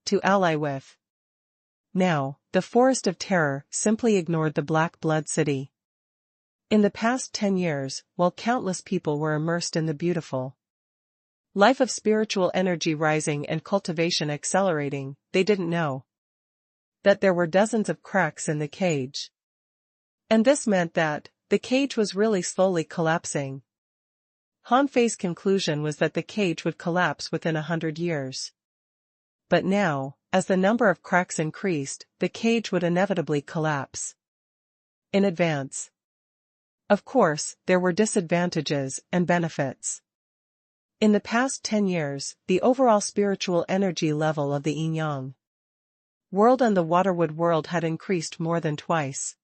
to ally with. Now, the Forest of Terror simply ignored the Black Blood City. In the past 10 years, while countless people were immersed in the beautiful life of spiritual energy rising and cultivation accelerating, they didn't know that there were dozens of cracks in the cage. And this meant that the cage was really slowly collapsing. Han Fei's conclusion was that the cage would collapse within 100 years. But now, as the number of cracks increased, the cage would inevitably collapse in advance. Of course, there were disadvantages and benefits. In the past 10 years, the overall spiritual energy level of the Yin world and the Waterwood world had increased more than twice.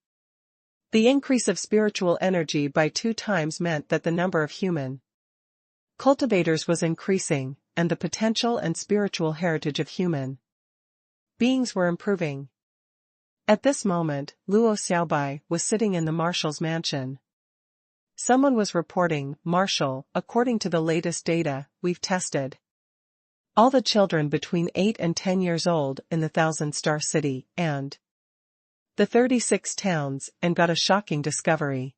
The increase of spiritual energy by 2 times meant that the number of human cultivators was increasing, and the potential and spiritual heritage of human beings were improving. At this moment, Luo Xiaobai was sitting in the marshal's mansion. Someone was reporting, "Marshal, according to the latest data, we've tested all the children between 8 and 10 years old in the 1,000-star city and the 36 towns and got a shocking discovery.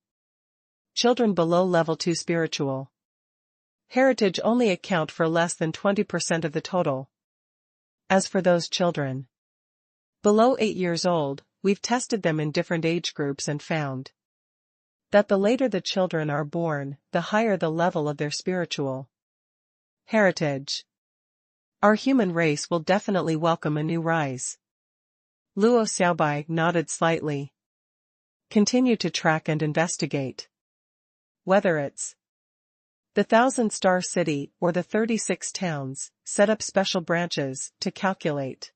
children below level 2 spiritual heritage only account for less than 20% of the total. As for those children below 8 years old, we've tested them in different age groups and found that the later the children are born, the higher the level of their spiritual heritage. Our human race will definitely welcome a new rise. Luo Xiaobai nodded slightly. Continue to track and investigate. Whether it's the 1,000-star city or the 36 towns, set up special branches to calculate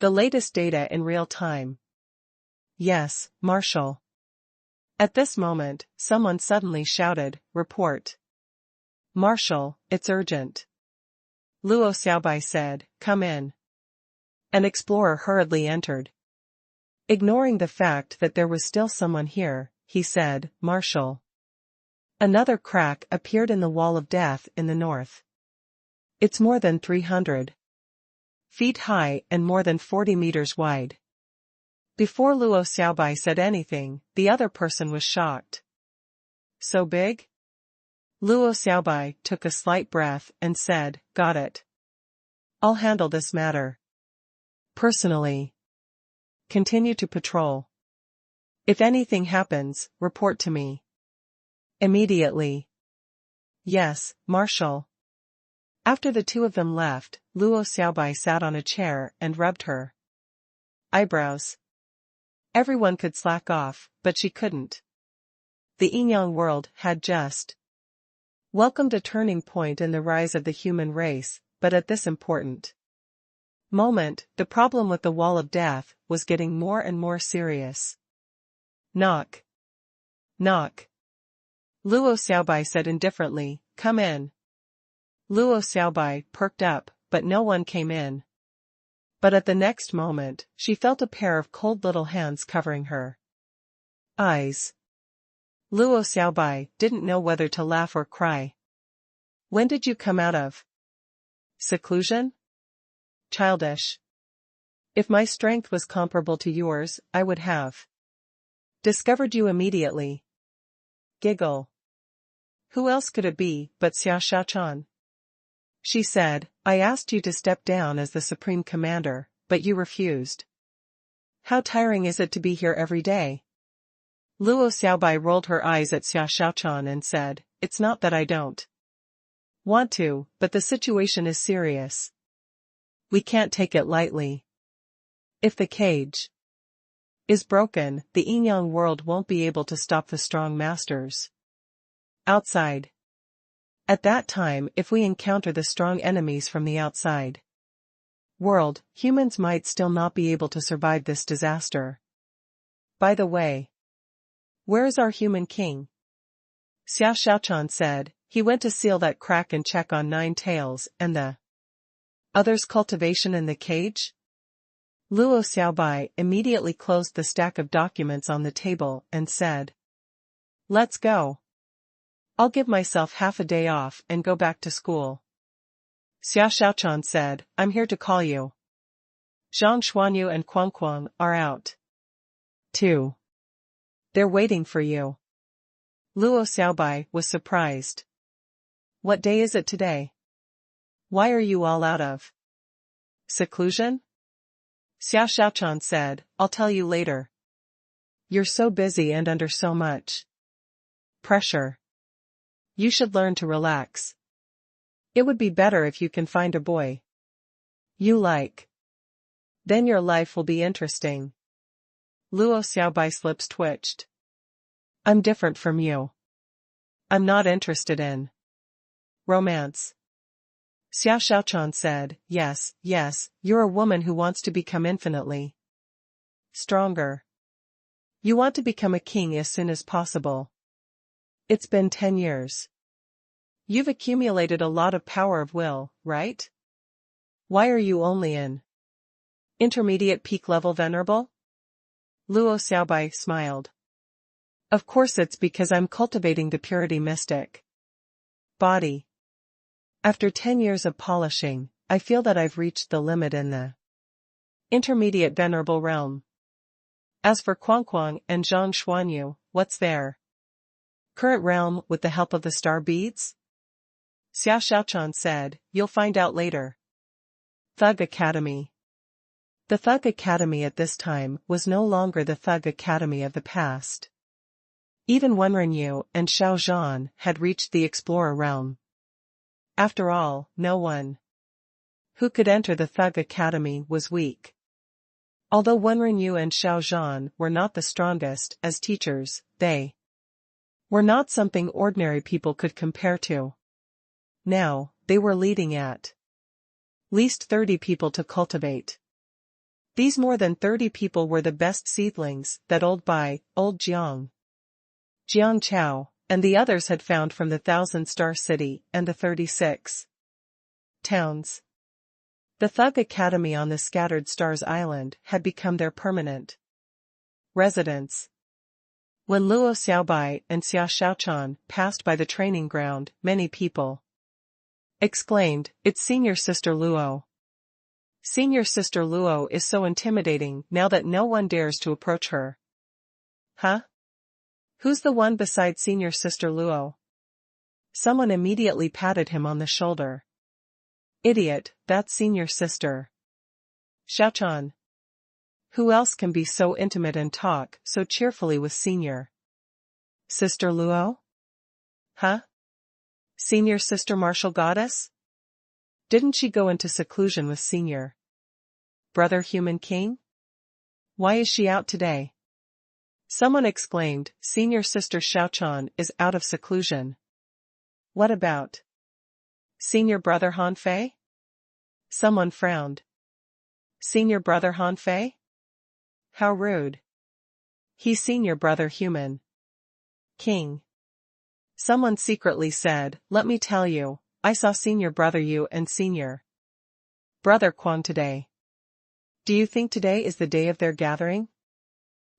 the latest data in real time. Yes, Marshal. At this moment, someone suddenly shouted, "Report." "Marshal, it's urgent." Luo Xiaobai said, "Come in." An explorer hurriedly entered. Ignoring the fact that there was still someone here, he said, "Marshal." Another crack appeared in the wall of death in the north. It's more than 300 feet high and more than 40 meters wide. Before Luo Xiaobai said anything, the other person was shocked. So big? Luo Xiaobai took a slight breath and said, "Got it. I'll handle this matter personally. Continue to patrol. If anything happens, report to me immediately." "Yes, Marshal." After the two of them left, Luo Xiaobai sat on a chair and rubbed her eyebrows. Everyone could slack off, but she couldn't. The Yinyang world had just welcomed a turning point in the rise of the human race, but at this important moment, the problem with the wall of death was getting more and more serious. Knock. Knock. Luo Xiaobai said indifferently, "Come in." Luo Xiaobai perked up, but no one came in. But at the next moment, she felt a pair of cold little hands covering her eyes. Luo Xiaobai didn't know whether to laugh or cry. "When did you come out of seclusion?" "Childish. If my strength was comparable to yours, I would have discovered you immediately." Giggle. "Who else could it be but Xia Xiaochan?" She said, "I asked you to step down as the Supreme Commander, but you refused. How tiring is it to be here every day?" Luo Xiaobai rolled her eyes at Xia Xiaochan and said, "It's not that I don't want to, but the situation is serious. We can't take it lightly. If the cage is broken, the Yinyang world won't be able to stop the strong masters outside. At that time, if we encounter the strong enemies from the outside world, humans might still not be able to survive this disaster. By the way, where is our human king?" Xia Xiaochan said. "He went to seal that crack and check on 9 tails and the others' cultivation in the cage." Luo Xiaobai immediately closed the stack of documents on the table and said, "Let's go. I'll give myself half a day off and go back to school." Xia Xiaochan said, "I'm here to call you. Zhang Xuanyu and Kuang are out too. They're waiting for you." Luo Xiaobai was surprised. "What day is it today? Why are you all out of seclusion?" Xia Xiaochan said, "I'll tell you later. You're so busy and under so much pressure. You should learn to relax. It would be better if you can find a boy you like. Then your life will be interesting." Luo Xiaobai's lips twitched. "I'm different from you. I'm not interested in romance." Xia Xiaochan said, yes, you're a woman who wants to become infinitely stronger. You want to become a king as soon as possible. It's been 10 years. You've accumulated a lot of power of will, right? Why are you only in intermediate peak level venerable? Luo Xiaobai smiled. Of course it's because I'm cultivating the purity mystic body. After 10 years of polishing, I feel that I've reached the limit in the intermediate venerable realm. As for Kuang and Zhang Xuanyu, what's their Current realm with the help of the star beads? Xiao Xiaochan said, you'll find out later. Thug Academy. The Thug Academy at this time was no longer the Thug Academy of the past. Even Wenrenyu and Xiao Zhan had reached the explorer realm. After all, no one who could enter the Thug Academy was weak. Although Wenrenyu and Xiao Zhan were not the strongest as teachers, they were not something ordinary people could compare to. Now, they were leading at least 30 people to cultivate. These more than 30 people were the best seedlings that old Jiang Chao, and the others had found from the 1,000-star city and the 36 towns. The Thug Academy on the Scattered Stars Island had become their permanent residence. When Luo Xiaobai and Xia Xiaochan passed by the training ground, many people exclaimed, "It's senior sister Luo." Senior sister Luo is so intimidating now that no one dares to approach her. Huh? Who's the one beside senior sister Luo? Someone immediately patted him on the shoulder. Idiot, that's senior sister Xiaochan. Who else can be so intimate and talk so cheerfully with senior sister Luo? Huh? Senior sister martial goddess? Didn't she go into seclusion with senior brother human king? Why is she out today? Someone exclaimed, senior sister Xiaochan is out of seclusion. What about senior brother Han Fei? Someone frowned. Senior brother Han Fei? How rude. He's senior brother human king. Someone secretly said, let me tell you, I saw senior brother Yu and senior brother Quan today. Do you think today is the day of their gathering?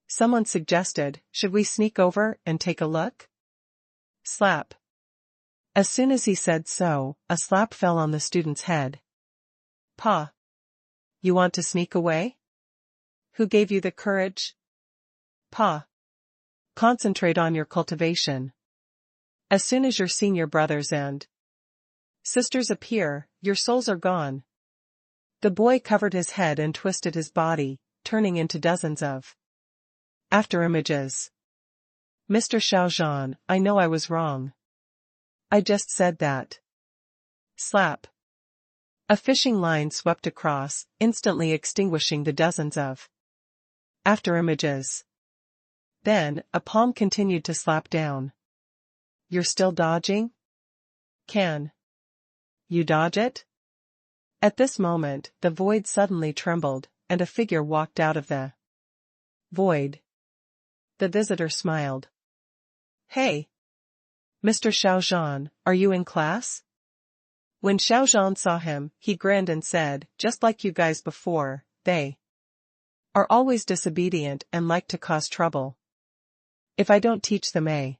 Someone suggested, should we sneak over and take a look? Slap. As soon as he said so, a slap fell on the student's head. Pa. You want to sneak away? Who gave you the courage? Pa. Concentrate on your cultivation. As soon as your senior brothers and sisters appear, your souls are gone. The boy covered his head and twisted his body, turning into dozens of afterimages. Mr. Xiaozhan, I know I was wrong. I just said that. Slap. A fishing line swept across, instantly extinguishing the dozens of afterimages. Then, a palm continued to slap down. You're still dodging? Can you dodge it? At this moment, the void suddenly trembled, and a figure walked out of the void. The visitor smiled. Hey! Mr. Xiaozhan, are you in class? When Xiaozhan saw him, he grinned and said, just like you guys before, they are always disobedient and like to cause trouble. If I don't teach them a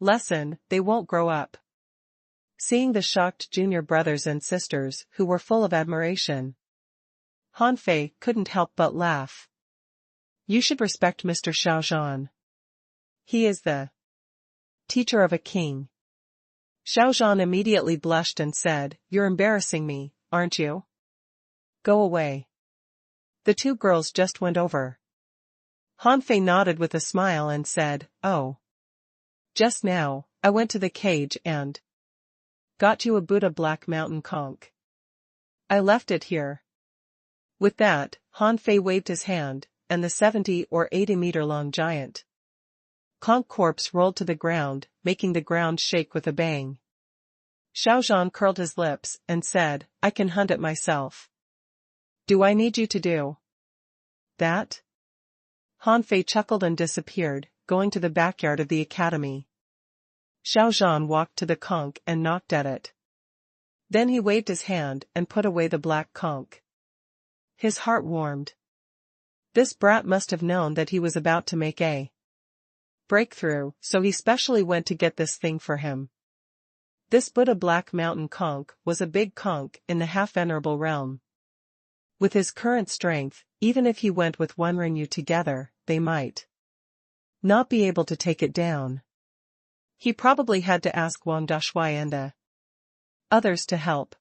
lesson, they won't grow up. Seeing the shocked junior brothers and sisters who were full of admiration, Han Fei couldn't help but laugh. You should respect Mr. Xiaozhan. He is the teacher of a king. Xiaozhan immediately blushed and said, you're embarrassing me, aren't you? Go away. The two girls just went over. Han Fei nodded with a smile and said, oh. Just now, I went to the cage and got you a Buddha Black Mountain conch. I left it here. With that, Han Fei waved his hand, and the 70 or 80-meter-long giant conch corpse rolled to the ground, making the ground shake with a bang. Xiaozhan curled his lips and said, I can hunt it myself. Do I need you to do that? Han Fei chuckled and disappeared, going to the backyard of the academy. Xiaozhan walked to the conch and knocked at it. Then he waved his hand and put away the black conch. His heart warmed. This brat must have known that he was about to make a breakthrough, so he specially went to get this thing for him. This Buddha Black Mountain conch was a big conch in the half-venerable realm. With his current strength, even if he went with Wenrenyu together, they might not be able to take it down. He probably had to ask Wang Dashui and the others to help.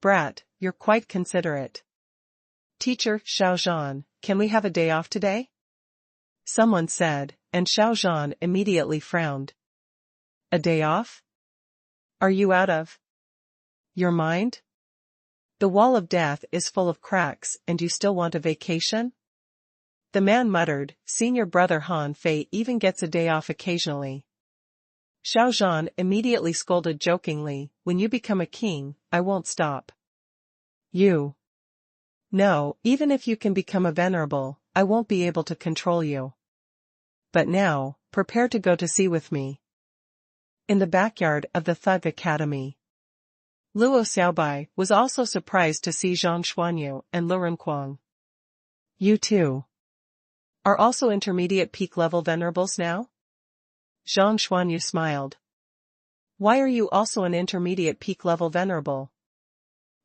Brat, you're quite considerate. Teacher Xiaozhan, can we have a day off today? Someone said, and Xiaozhan immediately frowned. A day off? Are you out of your mind? The wall of death is full of cracks and you still want a vacation? The man muttered, Senior brother Han Fei even gets a day off occasionally. Xiaozhan immediately scolded jokingly, when you become a king, I won't stop. You. No, even if you can become a venerable, I won't be able to control you. But now, prepare to go to sea with me. In the backyard of the Thug Academy. Luo Xiaobai was also surprised to see Zhang Xuanyu and Lu Renquang. You too are also intermediate peak level venerables now? Zhang Xuanyu smiled. Why are you also an intermediate peak level venerable?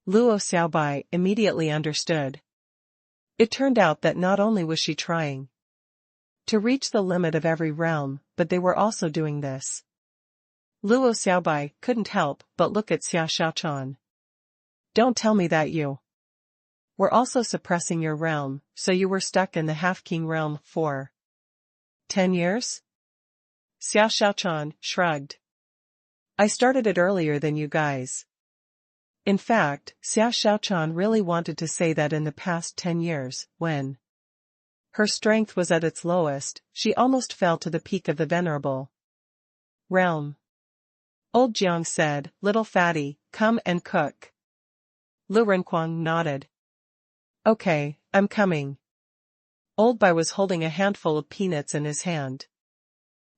Luo Xiaobai immediately understood. It turned out that not only was she trying to reach the limit of every realm, but they were also doing this. Luo Xiaobai couldn't help but look at Xia Xiaochan. Don't tell me that you were also suppressing your realm, so you were stuck in the half-king realm for 10 years? Xia Xiaochan shrugged. I started it earlier than you guys. In fact, Xia Xiaochan really wanted to say that in the past 10 years, when her strength was at its lowest, she almost fell to the peak of the venerable realm. Old Jiang said, Little fatty, come and cook. Lu Renquang nodded. Okay, I'm coming. Old Bai was holding a handful of peanuts in his hand.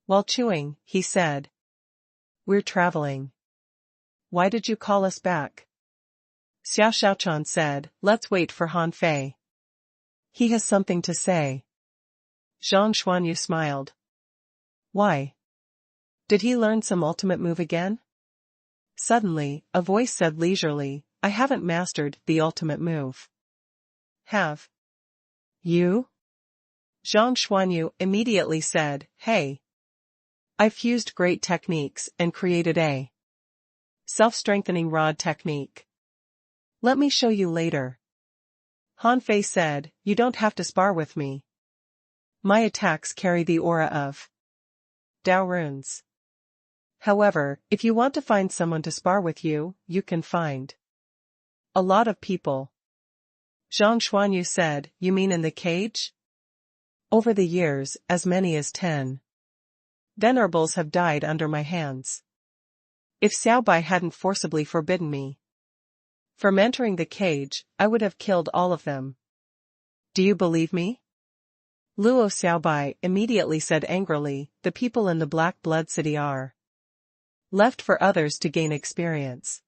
While chewing, he said, We're traveling. Why did you call us back? Xia Xiaochan said, Let's wait for Han Fei. He has something to say. Zhang Xuanyu smiled. Why? Did he learn some ultimate move again? Suddenly, a voice said leisurely, I haven't mastered the ultimate move. Have you? Zhang Xuanyu immediately said, Hey. I've fused great techniques and created a self-strengthening rod technique. Let me show you later. Han Fei said, You don't have to spar with me. My attacks carry the aura of Dao runes. However, if you want to find someone to spar with you, you can find a lot of people. Zhang Xuanyu said, You mean in the cage? Over the years, as many as 10 venerables have died under my hands. If Xiaobai hadn't forcibly forbidden me from entering the cage, I would have killed all of them. Do you believe me? Luo Xiaobai immediately said angrily, The people in the Black Blood City are left for others to gain experience.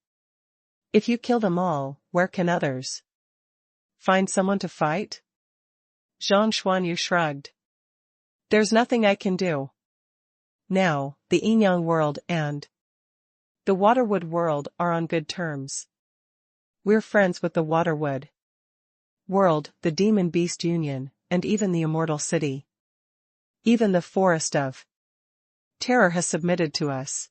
If you kill them all, where can others find someone to fight? Zhang Xuanyu shrugged. There's nothing I can do. Now, the Yin-Yang world and the Waterwood world are on good terms. We're friends with the Waterwood world, the Demon Beast Union, and even the Immortal City. Even the Forest of Terror has submitted to us.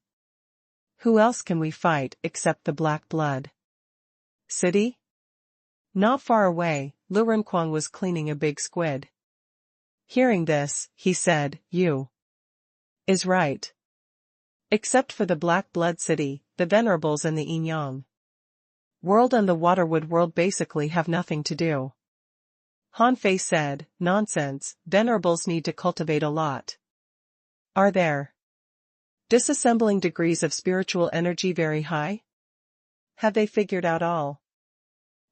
Who else can we fight except the Black Blood City? Not far away, Lu Renquang was cleaning a big squid. Hearing this, he said, You is right. Except for the Black Blood City, the Venerables and the Yin-Yang world and the Waterwood world basically have nothing to do. Han Fei said, Nonsense, Venerables need to cultivate a lot. Are their disassembling degrees of spiritual energy very high? Have they figured out all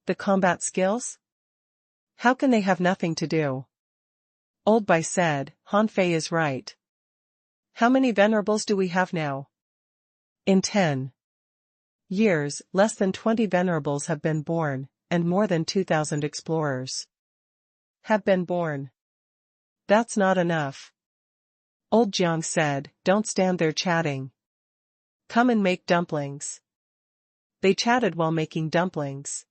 the combat skills? How can they have nothing to do? Old Bai said, Han Fei is right. How many venerables do we have now? In 10 years, less than 20 venerables have been born, and more than 2,000 explorers have been born. That's not enough. Old Jiang said, Don't stand there chatting. Come and make dumplings. They chatted while making dumplings.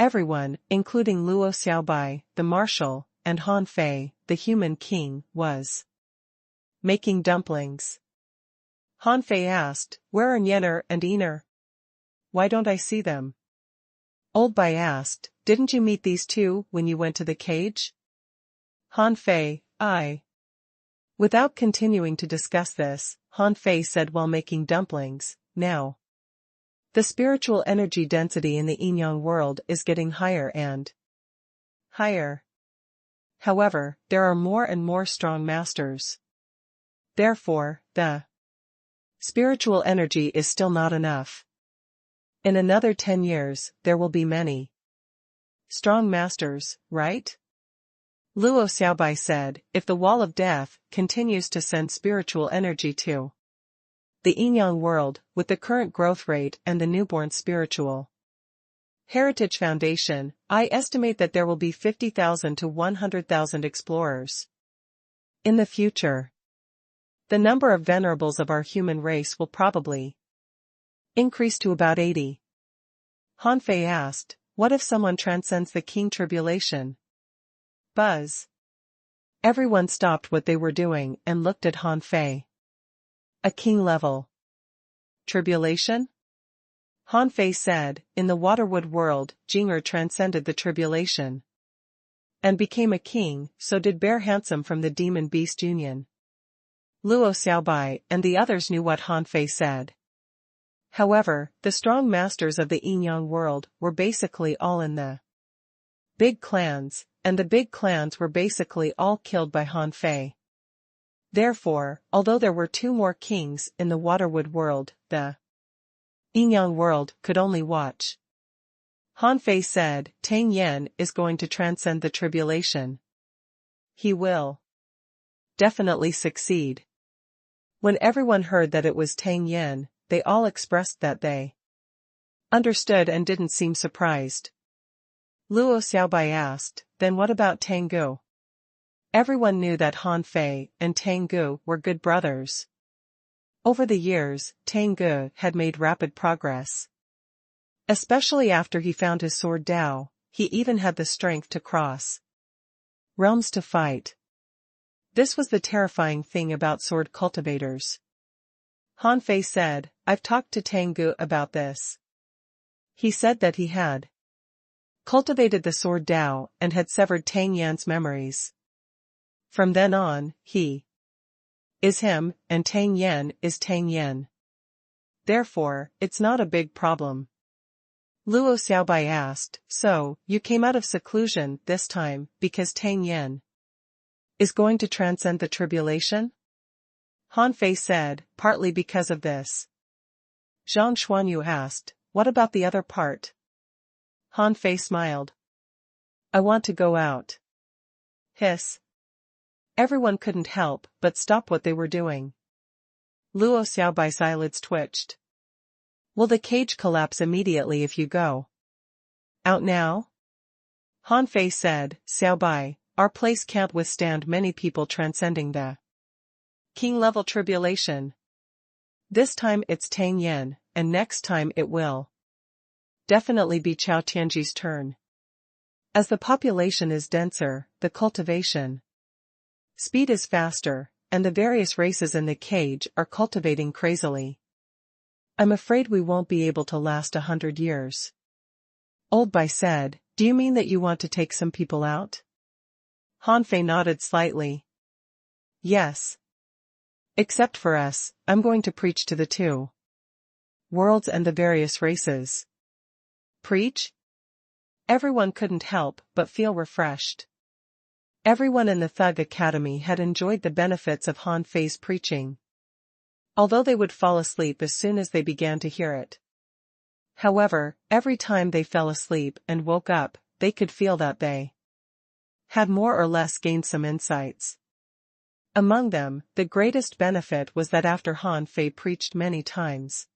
Everyone, including Luo Xiaobai, the marshal, and Han Fei, the human king, was making dumplings. Han Fei asked, where are Yenner and Einer? Why don't I see them? Old Bai asked, didn't you meet these two when you went to the cage? Han Fei, I. Without continuing to discuss this, Han Fei said while making dumplings, now. The spiritual energy density in the yin-yang world is getting higher and higher. However, there are more and more strong masters. Therefore, the spiritual energy is still not enough. In another 10 years, there will be many strong masters, right? Luo Xiaobai said, if the wall of death continues to send spiritual energy to the yin-yang world, with the current growth rate and the newborn spiritual Heritage Foundation, I estimate that there will be 50,000 to 100,000 explorers. In the future, the number of venerables of our human race will probably increase to about 80. Han Fei asked, what if someone transcends the King Tribulation? Buzz. Everyone stopped what they were doing and looked at Han Fei. A king level tribulation? Han Fei said, in the Waterwood world, Jinger transcended the tribulation and became a king, so did Bear Handsome from the Demon Beast Union. Luo Xiaobai and the others knew what Han Fei said. However, the strong masters of the yin-yang world were basically all in the big clans, and the big clans were basically all killed by Han Fei. Therefore, although there were 2 more kings in the Waterwood world, the yin-yang world could only watch. Han Fei said, Tang Yen is going to transcend the tribulation. He will definitely succeed. When everyone heard that it was Tang Yen, they all expressed that they understood and didn't seem surprised. Luo Xiaobai asked, then what about Tang Gu? Everyone knew that Han Fei and Tang Gu were good brothers. Over the years, Tang Gu had made rapid progress. Especially after he found his sword Dao, he even had the strength to cross realms to fight. This was the terrifying thing about sword cultivators. Han Fei said, I've talked to Tang Gu about this. He said that he had cultivated the sword Dao and had severed Tang Yan's memories. From then on, he is him, and Tang Yan is Tang Yan. Therefore, it's not a big problem. Luo Xiaobai asked, so, you came out of seclusion this time because Tang Yan is going to transcend the tribulation? Han Fei said, partly because of this. Zhang Xuanyu asked, what about the other part? Han Fei smiled. I want to go out. Hiss. Everyone couldn't help but stop what they were doing. Luo Xiaobai's eyelids twitched. Will the cage collapse immediately if you go out now? Han Fei said, Xiaobai, our place can't withstand many people transcending the king-level tribulation. This time it's Tang Yan, and next time it will definitely be Chao Tianji's turn. As the population is denser, the cultivation speed is faster, and the various races in the cage are cultivating crazily. I'm afraid we won't be able to last 100 years. Old Bai said, do you mean that you want to take some people out? Han Fei nodded slightly. Yes. Except for us, I'm going to preach to the 2 worlds and the various races. Preach? Everyone couldn't help but feel refreshed. Everyone in the Thug Academy had enjoyed the benefits of Han Fei's preaching, although they would fall asleep as soon as they began to hear it. However, every time they fell asleep and woke up, they could feel that they had more or less gained some insights. Among them, the greatest benefit was that after Han Fei preached many times,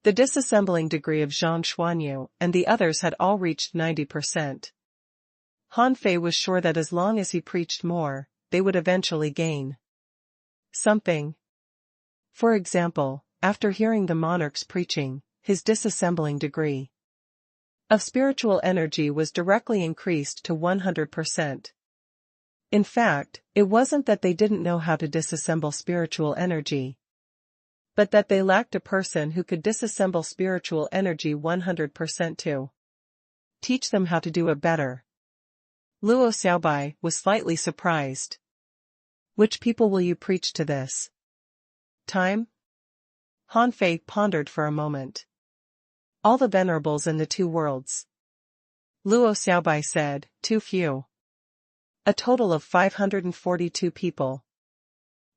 the disassembling degree of Zhang Xuanyu and the others had all reached 90%. Han Fei was sure that as long as he preached more, they would eventually gain something. For example, after hearing the monarch's preaching, his disassembling degree of spiritual energy was directly increased to 100%. In fact, it wasn't that they didn't know how to disassemble spiritual energy, but that they lacked a person who could disassemble spiritual energy 100% to teach them how to do it better. Luo Xiaobai was slightly surprised. Which people will you preach to this time? Han Fei pondered for a moment. All the venerables in the two worlds. Luo Xiaobai said, too few. A total of 542 people.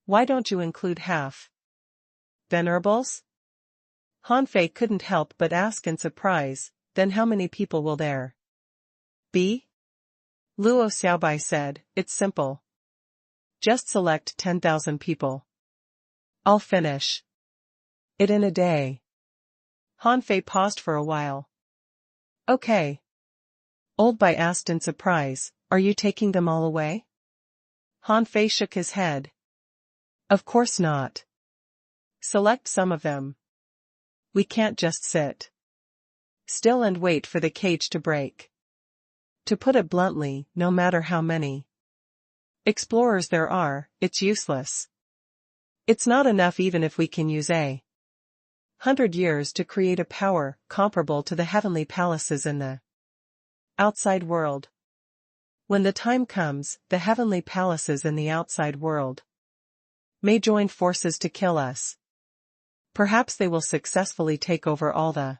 Why don't you include half venerables? Han Fei couldn't help but ask in surprise, then how many people will there be? Luo Xiaobai said, it's simple. Just select 10,000 people. I'll finish it in a day. Han Fei paused for a while. Okay. Old Bai asked in surprise, are you taking them all away? Han Fei shook his head. Of course not. Select some of them. We can't just sit still and wait for the cage to break. To put it bluntly, no matter how many explorers there are, it's useless. It's not enough even if we can use 100 years to create a power comparable to the heavenly palaces in the outside world. When the time comes, the heavenly palaces in the outside world may join forces to kill us. Perhaps they will successfully take over all the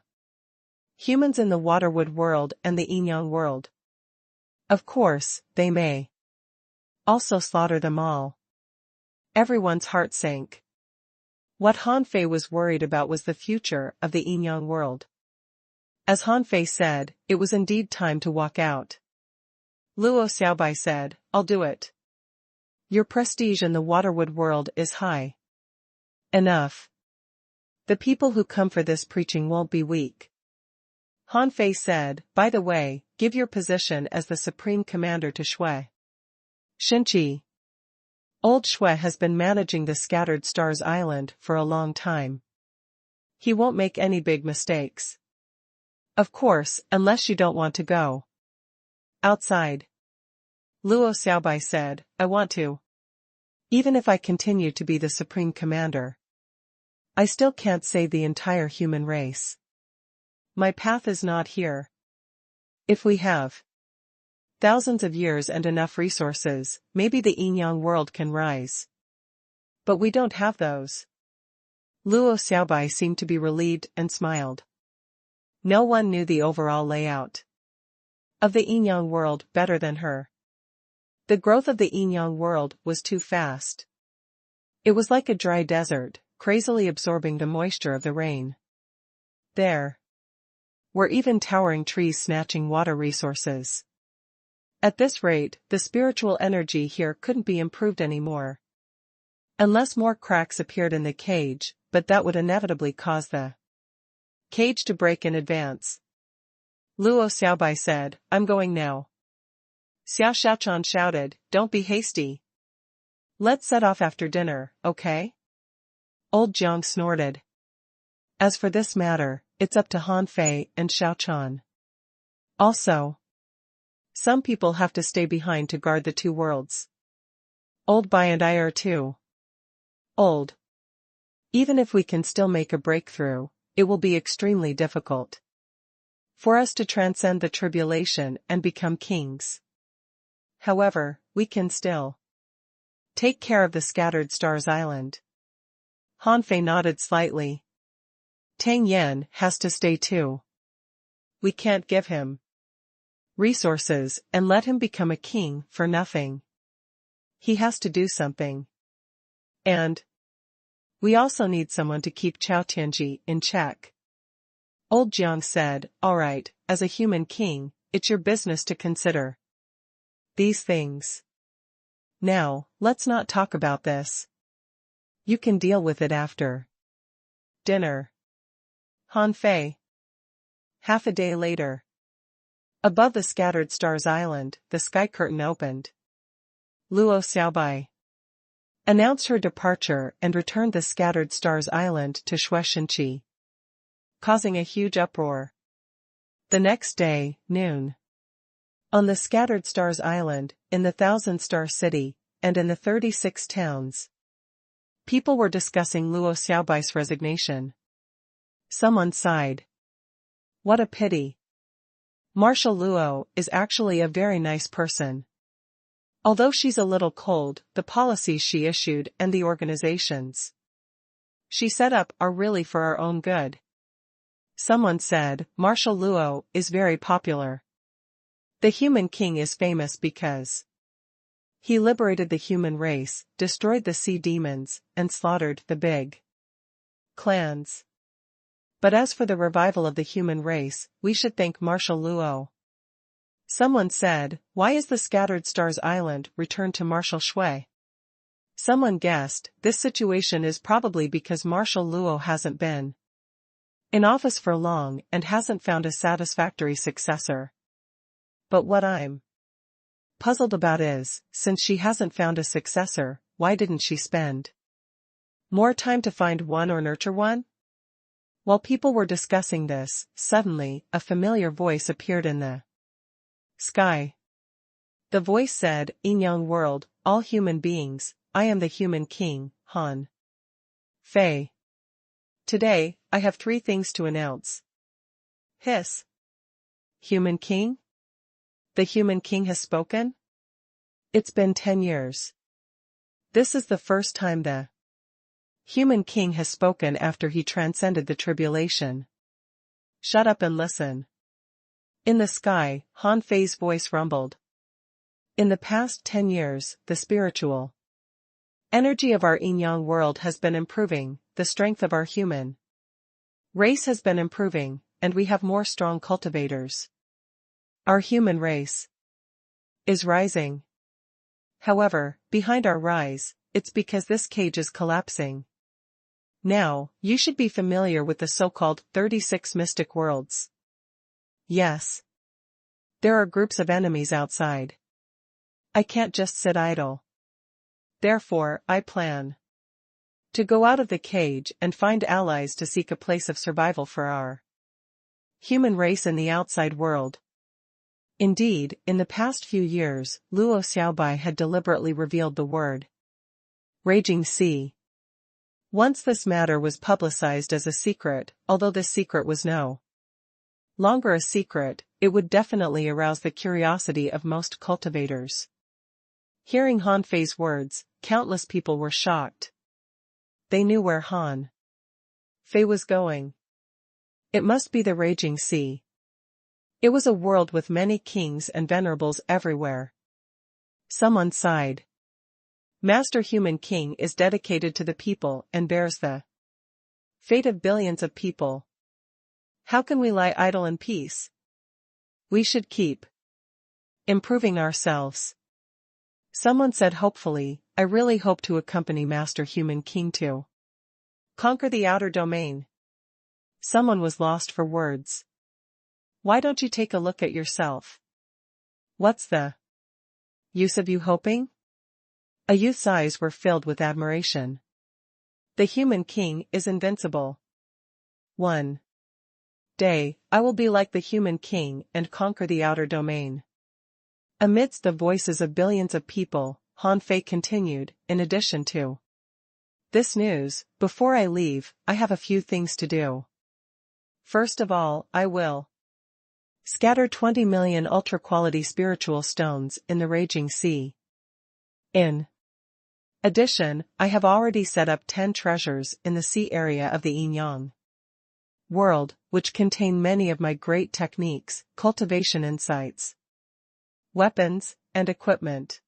humans in the Waterwood world and the Yin-Yang world. Of course, they may also slaughter them all. Everyone's heart sank. What Han Fei was worried about was the future of the Yin-Yang world. As Han Fei said, it was indeed time to walk out. Luo Xiaobai said, I'll do it. Your prestige in the Waterwood world is high enough. The people who come for this preaching won't be weak. Han Fei said, by the way, give your position as the Supreme Commander to Shui Xinqi. Old Shui has been managing the Scattered Stars Island for a long time. He won't make any big mistakes. Of course, unless you don't want to go outside. Luo Xiaobai said, I want to. Even if I continue to be the Supreme Commander, I still can't save the entire human race. My path is not here. If we have thousands of years and enough resources, maybe the Yin-Yang world can rise. But we don't have those. Luo Xiaobai seemed to be relieved and smiled. No one knew the overall layout of the Yin-Yang world better than her. The growth of the Yin-Yang world was too fast. It was like a dry desert, crazily absorbing the moisture of the rain. There were even towering trees snatching water resources. At this rate, the spiritual energy here couldn't be improved anymore. Unless more cracks appeared in the cage, but that would inevitably cause the cage to break in advance. Luo Xiaobai said, I'm going now. Xiao Xiaochan shouted, don't be hasty. Let's set off after dinner, okay? Old Jiang snorted. As for this matter, it's up to Han Fei and Xiaochan. Also, some people have to stay behind to guard the two worlds. Old Bai and I are too old. Even if we can still make a breakthrough, it will be extremely difficult for us to transcend the tribulation and become kings. However, we can still take care of the Scattered Stars Island. Han Fei nodded slightly. Tang Yan has to stay too. We can't give him resources and let him become a king for nothing. He has to do something. And we also need someone to keep Chao Tianji in check. Old Jiang said, all right, as a human king, it's your business to consider these things. Now, let's not talk about this. You can deal with it after dinner. Han Fei. Half a day later. Above the Scattered Stars Island, the sky curtain opened. Luo Xiaobai announced her departure and returned the Scattered Stars Island to Shui Xinqi, causing a huge uproar. The next day, noon. On the Scattered Stars Island, in the 1,000-star city, and in the 36 towns People were discussing Luo Xiaobai's resignation. Someone sighed. What a pity. Marshal Luo is actually a very nice person. Although she's a little cold, the policies she issued and the organizations she set up are really for our own good. Someone said, Marshal Luo is very popular. The human king is famous because he liberated the human race, destroyed the sea demons, and slaughtered the big clans. But as for the revival of the human race, we should thank Marshal Luo. Someone said, why is the Scattered Stars Island returned to Marshal Shui? Someone guessed, this situation is probably because Marshal Luo hasn't been in office for long and hasn't found a satisfactory successor. But what I'm puzzled about is, since she hasn't found a successor, why didn't she spend more time to find one or nurture one? While people were discussing this, suddenly, a familiar voice appeared in the sky. The voice said, Yin-Yang world, all human beings, I am the human king, Han Fei. Today, I have 3 things to announce. Hiss. Human king? The human king has spoken? It's been 10 years. This is the first time the human king has spoken after he transcended the tribulation. Shut up and listen. In the sky, Han Fei's voice rumbled. In the past 10 years, the spiritual energy of our yin-yang world has been improving, the strength of our human race has been improving, and we have more strong cultivators. Our human race is rising. However, behind our rise, it's because this cage is collapsing. Now, you should be familiar with the so-called 36 mystic worlds. Yes. There are groups of enemies outside. I can't just sit idle. Therefore, I plan to go out of the cage and find allies to seek a place of survival for our human race in the outside world. Indeed, in the past few years, Luo Xiaobai had deliberately revealed the word raging sea. Once this matter was publicized as a secret, although this secret was no longer a secret, it would definitely arouse the curiosity of most cultivators. Hearing Han Fei's words, countless people were shocked. They knew where Han Fei was going. It must be the raging sea. It was a world with many kings and venerables everywhere. Someone sighed. Master Human King is dedicated to the people and bears the fate of billions of people. How can we lie idle in peace? We should keep improving ourselves. Someone said hopefully, I really hope to accompany Master Human King to conquer the outer domain. Someone was lost for words. Why don't you take a look at yourself? What's the use of you hoping? A youth's eyes were filled with admiration. The human king is invincible. One day, I will be like the human king and conquer the outer domain. Amidst the voices of billions of people, Han Fei continued, in addition to this news, before I leave, I have a few things to do. First of all, I will scatter 20 million ultra-quality spiritual stones in the raging sea. In addition, I have already set up 10 treasures in the sea area of the yin-yang world, which contain many of my great techniques, cultivation insights, weapons, and equipment.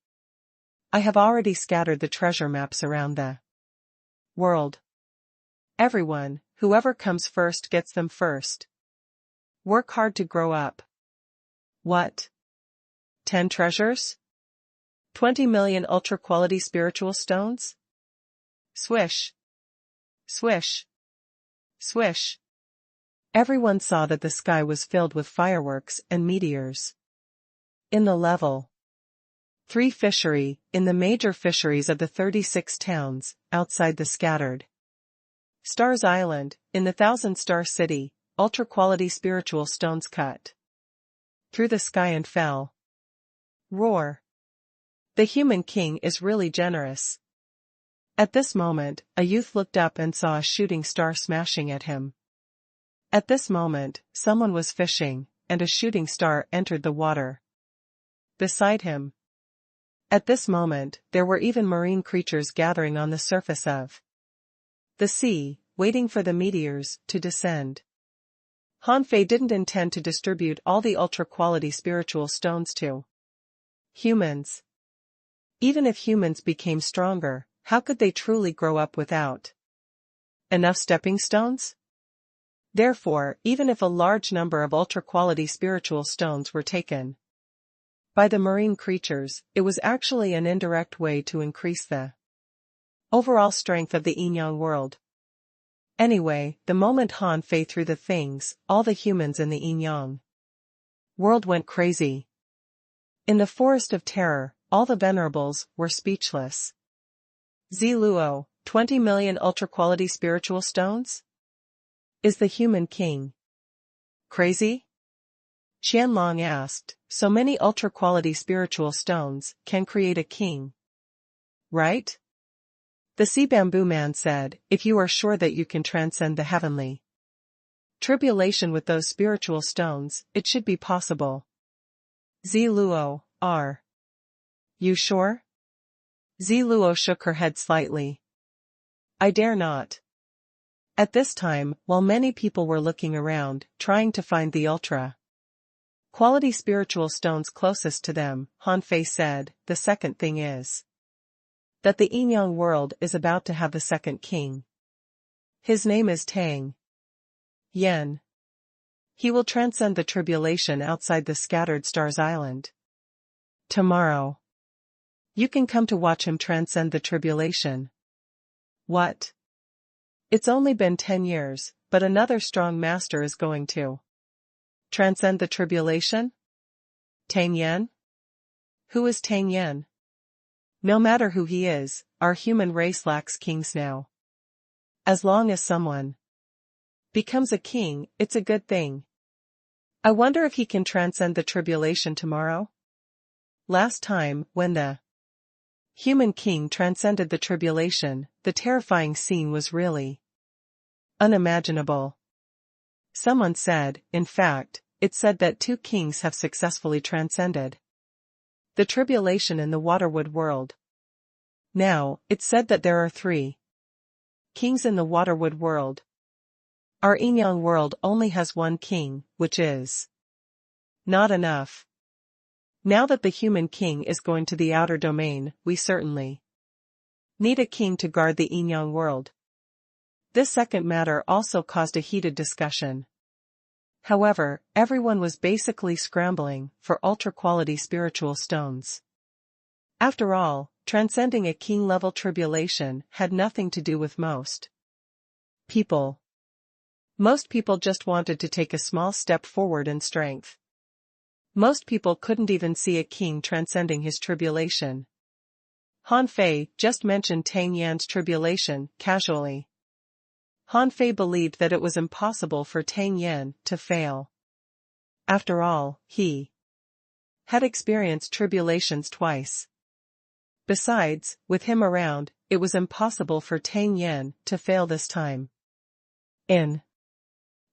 I have already scattered the treasure maps around the world. Everyone, whoever comes first gets them first. Work hard to grow up. What? 10 treasures? 20 million ultra-quality spiritual stones? Swish. Swish. Swish. Everyone saw that the sky was filled with fireworks and meteors. In the level 3 fishery, in the major fisheries of the 36 towns, outside the Scattered Stars Island, in the 1,000-star city, ultra-quality spiritual stones cut through the sky and fell. Roar. The human king is really generous. At this moment, a youth looked up and saw a shooting star smashing at him. At this moment, someone was fishing, and a shooting star entered the water beside him. At this moment, there were even marine creatures gathering on the surface of the sea, waiting for the meteors to descend. Han Fei didn't intend to distribute all the ultra-quality spiritual stones to humans. Even if humans became stronger, how could they truly grow up without enough stepping stones? Therefore, even if a large number of ultra-quality spiritual stones were taken by the marine creatures, it was actually an indirect way to increase the overall strength of the yin-yang world. Anyway, the moment Han Fei threw the things, all the humans in the yin-yang world went crazy. In the forest of terror, all the venerables were speechless. Ziluo, 20 million ultra-quality spiritual stones? Is the human king crazy? Qianlong asked. So many ultra-quality spiritual stones can create a king, right? The sea bamboo man said, if you are sure that you can transcend the heavenly tribulation with those spiritual stones, it should be possible. Ziluo, are you sure? Ziluo shook her head slightly. I dare not. At this time, while many people were looking around, trying to find the ultra-quality spiritual stones closest to them, Han Fei said, the second thing is that the yin-yang world is about to have the second king. His name is Tang Yen. He will transcend the tribulation outside the Scattered Stars Island. Tomorrow. You can come to watch him transcend the tribulation. What? It's only been 10 years, but another strong master is going to transcend the tribulation? Tang Yen? Who is Tang Yen? No matter who he is, our human race lacks kings now. As long as someone becomes a king, it's a good thing. I wonder if he can transcend the tribulation tomorrow? Last time, when the human king transcended the tribulation, the terrifying scene was really unimaginable. Someone said, in fact, it said that 2 kings have successfully transcended the tribulation in the Waterwood world. Now, it's said that there are 3 kings in the Waterwood world. Our yin-yang world only has 1 king, which is not enough. Now that the human king is going to the outer domain, we certainly need a king to guard the yin-yang world. This second matter also caused a heated discussion. However, everyone was basically scrambling for ultra-quality spiritual stones. After all, transcending a king-level tribulation had nothing to do with most people. Most people just wanted to take a small step forward in strength. Most people couldn't even see a king transcending his tribulation. Han Fei just mentioned Tang Yan's tribulation casually. Han Fei believed that it was impossible for Tang Yan to fail. After all, he had experienced tribulations twice. Besides, with him around, it was impossible for Tang Yan to fail this time. In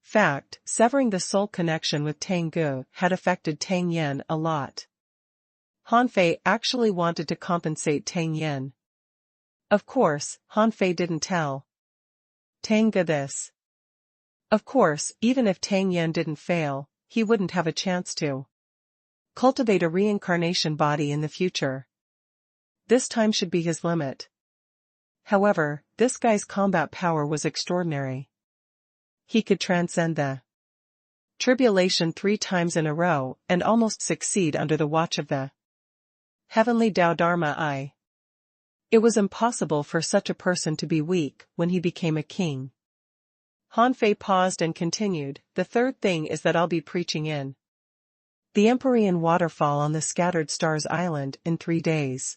fact, severing the soul connection with Tang Gu had affected Tang Yan a lot. Han Fei actually wanted to compensate Tang Yan. Of course, Han Fei didn't tell Tang Gu this. Of course, even if Tang Yan didn't fail, he wouldn't have a chance to cultivate a reincarnation body in the future. This time should be his limit. However, this guy's combat power was extraordinary. He could transcend the tribulation 3 times in a row and almost succeed under the watch of the heavenly Tao Dharma Eye. It was impossible for such a person to be weak when he became a king. Han Fei paused and continued, the third thing is that I'll be preaching in the Empyrean waterfall on the Scattered Stars Island in 3 days.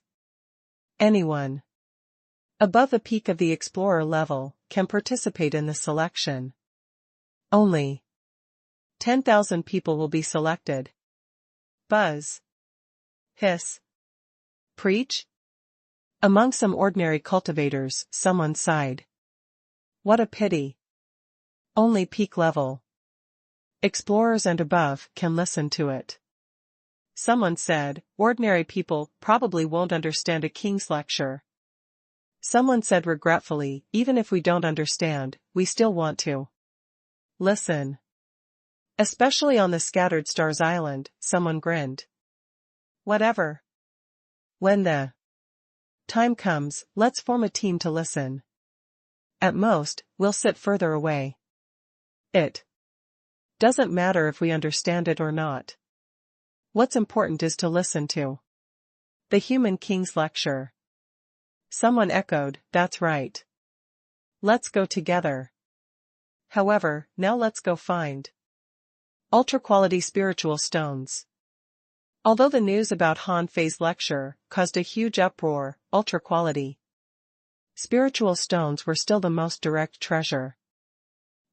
Anyone above the peak of the explorer level can participate in the selection. Only 10,000 people will be selected. Buzz. Hiss. Preach? Among some ordinary cultivators, someone sighed. What a pity. Only peak level explorers and above can listen to it. Someone said, ordinary people probably won't understand a king's lecture. Someone said regretfully, even if we don't understand, we still want to listen. Especially on the Scattered Stars Island, someone grinned. Whatever. When the time comes, let's form a team to listen. At most, we'll sit further away. It doesn't matter if we understand it or not. What's important is to listen to the human king's lecture. Someone echoed, that's right. Let's go together. However, now let's go find ultra-quality spiritual stones. Although the news about Han Fei's lecture caused a huge uproar, ultra-quality spiritual stones were still the most direct treasure.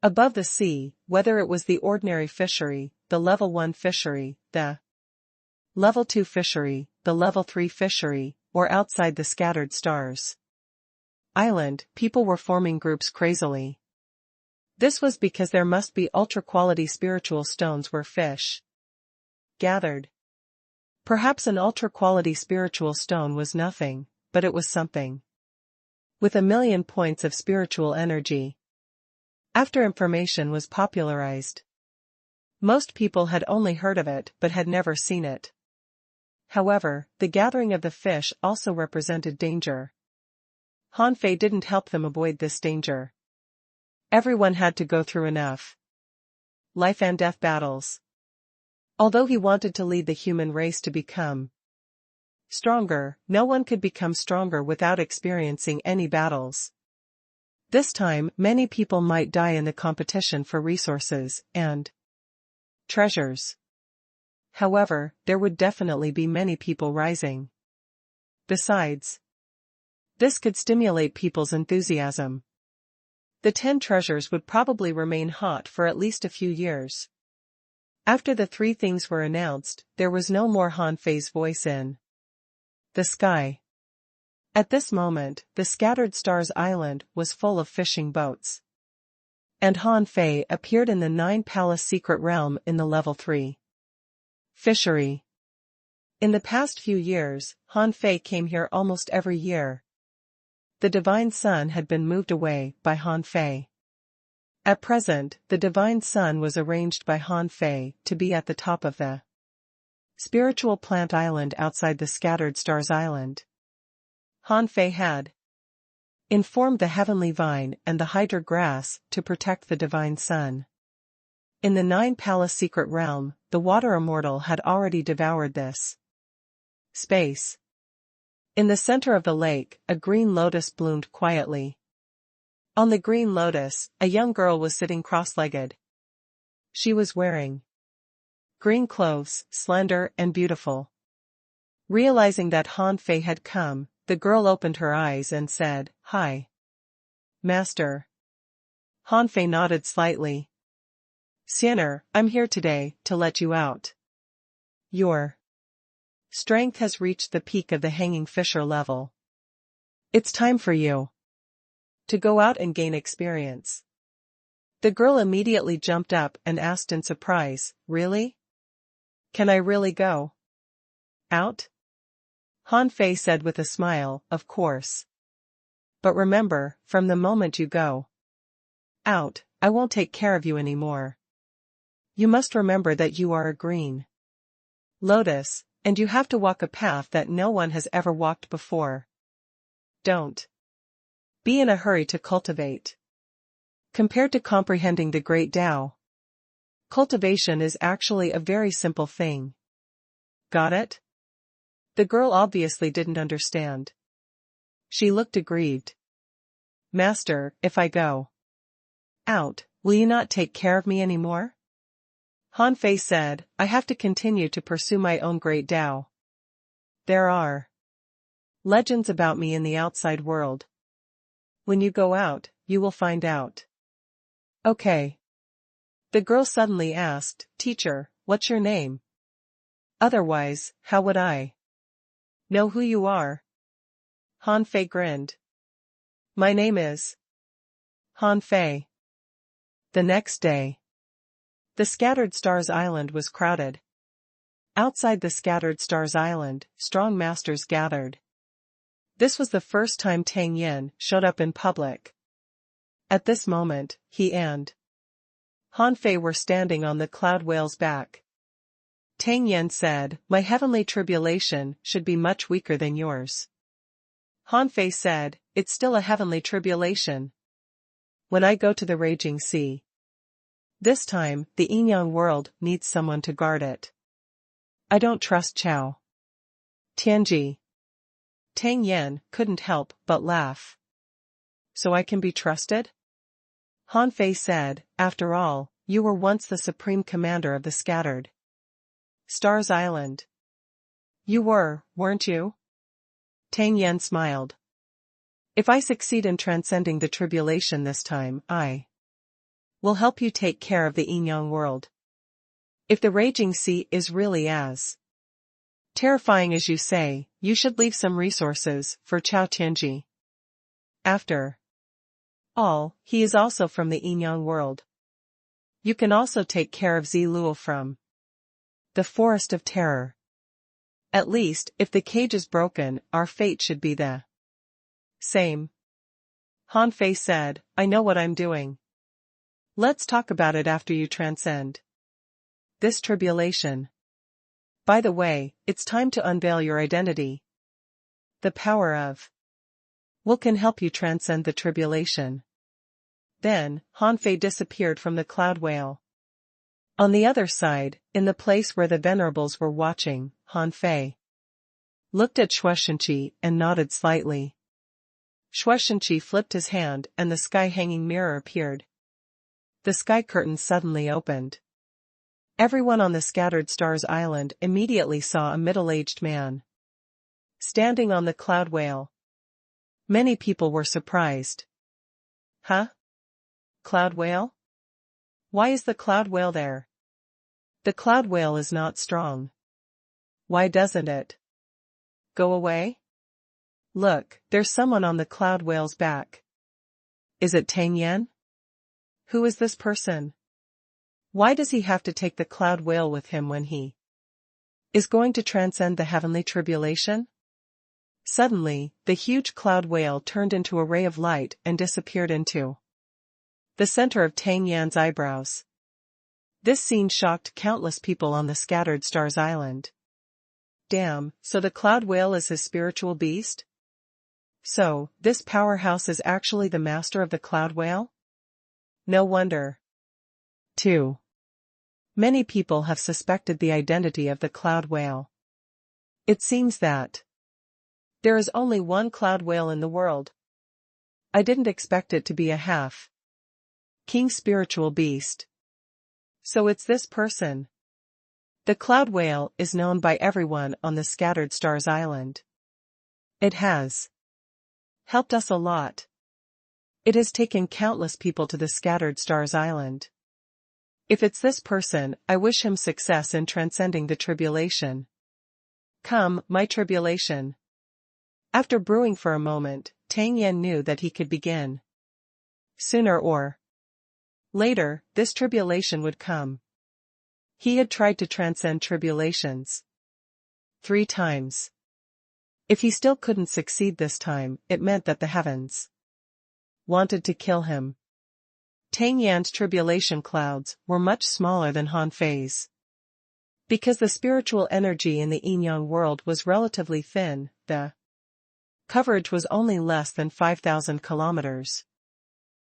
Above the sea, whether it was the ordinary fishery, the level 1 fishery, the level 2 fishery, the level 3 fishery, or outside the Scattered Stars Island, people were forming groups crazily. This was because there must be ultra-quality spiritual stones where fish gathered. Perhaps an ultra-quality spiritual stone was nothing, but it was something with 1,000,000 points of spiritual energy. After information was popularized, most people had only heard of it but had never seen it. However, the gathering of the fish also represented danger. Han Fei didn't help them avoid this danger. Everyone had to go through enough life and death battles. Although he wanted to lead the human race to become stronger, no one could become stronger without experiencing any battles. This time, many people might die in the competition for resources and treasures. However, there would definitely be many people rising. Besides, this could stimulate people's enthusiasm. The 10 treasures would probably remain hot for at least a few years. After the 3 things were announced, there was no more Han Fei's voice in the sky. At this moment, the Scattered Stars Island was full of fishing boats. And Han Fei appeared in the 9-palace secret realm in the level 3 fishery. In the past few years, Han Fei came here almost every year. The Divine Sun had been moved away by Han Fei. At present, the Divine Sun was arranged by Han Fei to be at the top of the spiritual plant island outside the Scattered Stars Island. Han Fei had informed the Heavenly Vine and the Hydra Grass to protect the Divine Sun. In the 9-palace secret realm, the Water Immortal had already devoured this space. In the center of the lake, a green lotus bloomed quietly. On the green lotus, a young girl was sitting cross-legged. She was wearing green clothes, slender and beautiful. Realizing that Han Fei had come, the girl opened her eyes and said, "Hi, Master." Han Fei nodded slightly. "Sinner, I'm here today to let you out. Your strength has reached the peak of the hanging fisher level. It's time for you to go out and gain experience." The girl immediately jumped up and asked in surprise, "Really? Can I really go out?" Han Fei said with a smile, "Of course. But remember, from the moment you go out, I won't take care of you anymore. You must remember that you are a green lotus, and you have to walk a path that no one has ever walked before. Don't be in a hurry to cultivate. Compared to comprehending the great Tao, cultivation is actually a very simple thing. Got it?" The girl obviously didn't understand. She looked aggrieved. "Master, if I go out, will you not take care of me anymore?" Han Fei said, "I have to continue to pursue my own great Tao. There are legends about me in the outside world. When you go out, you will find out." "Okay." The girl suddenly asked, "Teacher, what's your name? Otherwise, how would I know who you are?" Han Fei grinned. My name is Han Fei. The next day. The Scattered Stars Island was crowded. Outside the Scattered Stars Island, strong masters gathered. This was the first time Tang Yen showed up in public. At this moment, he and Han Fei were standing on the Cloud Whale's back. Tang Yen said, "My heavenly tribulation should be much weaker than yours." Han Fei said, "It's still a heavenly tribulation. When I go to the raging sea. This time, the Yin-Yang world needs someone to guard it. I don't trust Chao Tianji." Tang Yen couldn't help but laugh. "So I can be trusted?" Han Fei said, "After all, you were once the supreme commander of the Scattered Stars Island. You were, weren't you?" Tang Yen smiled. "If I succeed in transcending the tribulation this time, I will help you take care of the Yin-Yang world. If the raging sea is really as terrifying as you say, you should leave some resources for Chao Tianji. After all, he is also from the Yin-Yang world. You can also take care of Ziluo from the Forest of Terror. At least, if the cage is broken, our fate should be the same." Han Fei said, "I know what I'm doing. Let's talk about it after you transcend this tribulation. By the way, it's time to unveil your identity. The power of will can help you transcend the tribulation." Then, Han Fei disappeared from the Cloud Whale. On the other side, in the place where the venerables were watching, Han Fei looked at Shueishenqi and nodded slightly. Shueishenqi flipped his hand and the sky-hanging mirror appeared. The sky curtain suddenly opened. Everyone on the Scattered Stars Island immediately saw a middle-aged man standing on the Cloud Whale. Many people were surprised. "Huh? Cloud Whale? Why is the Cloud Whale there? The Cloud Whale is not strong. Why doesn't it go away? Look, there's someone on the Cloud Whale's back. Is it Tang Yen? Who is this person? Why does he have to take the Cloud Whale with him when he is going to transcend the heavenly tribulation?" Suddenly, the huge Cloud Whale turned into a ray of light and disappeared into the center of Tang Yan's eyebrows. This scene shocked countless people on the Scattered Stars Island. Damn, so the Cloud Whale is his spiritual beast? So, this powerhouse is actually the master of the Cloud Whale? No wonder. 2. Many people have suspected the identity of the Cloud Whale. It seems that there is only one Cloud Whale in the world. I didn't expect it to be a half-king spiritual beast. So it's this person. The Cloud Whale is known by everyone on the Scattered Stars Island. It has helped us a lot. It has taken countless people to the Scattered Stars Island. If it's this person, I wish him success in transcending the tribulation. Come, my tribulation. After brewing for a moment, Tang Yen knew that he could begin. Sooner or later, this tribulation would come. He had tried to transcend tribulations 3 times. If he still couldn't succeed this time, it meant that the heavens wanted to kill him. Tang Yan's tribulation clouds were much smaller than Han Fei's. Because the spiritual energy in the Yin-Yang world was relatively thin, the coverage was only less than 5,000 kilometers.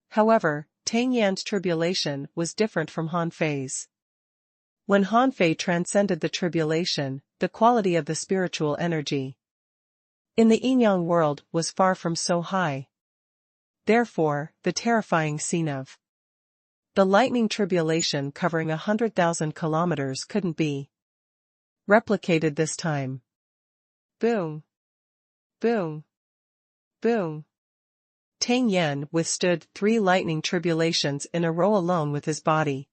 However, Tang Yan's tribulation was different from Han Fei's. When Han Fei transcended the tribulation, the quality of the spiritual energy in the Yin-Yang world was far from so high. Therefore, the terrifying scene of the lightning tribulation covering 100,000 kilometers couldn't be replicated this time. Boom. Boom. Boom. Tang Yen withstood 3 lightning tribulations in a row alone with his body.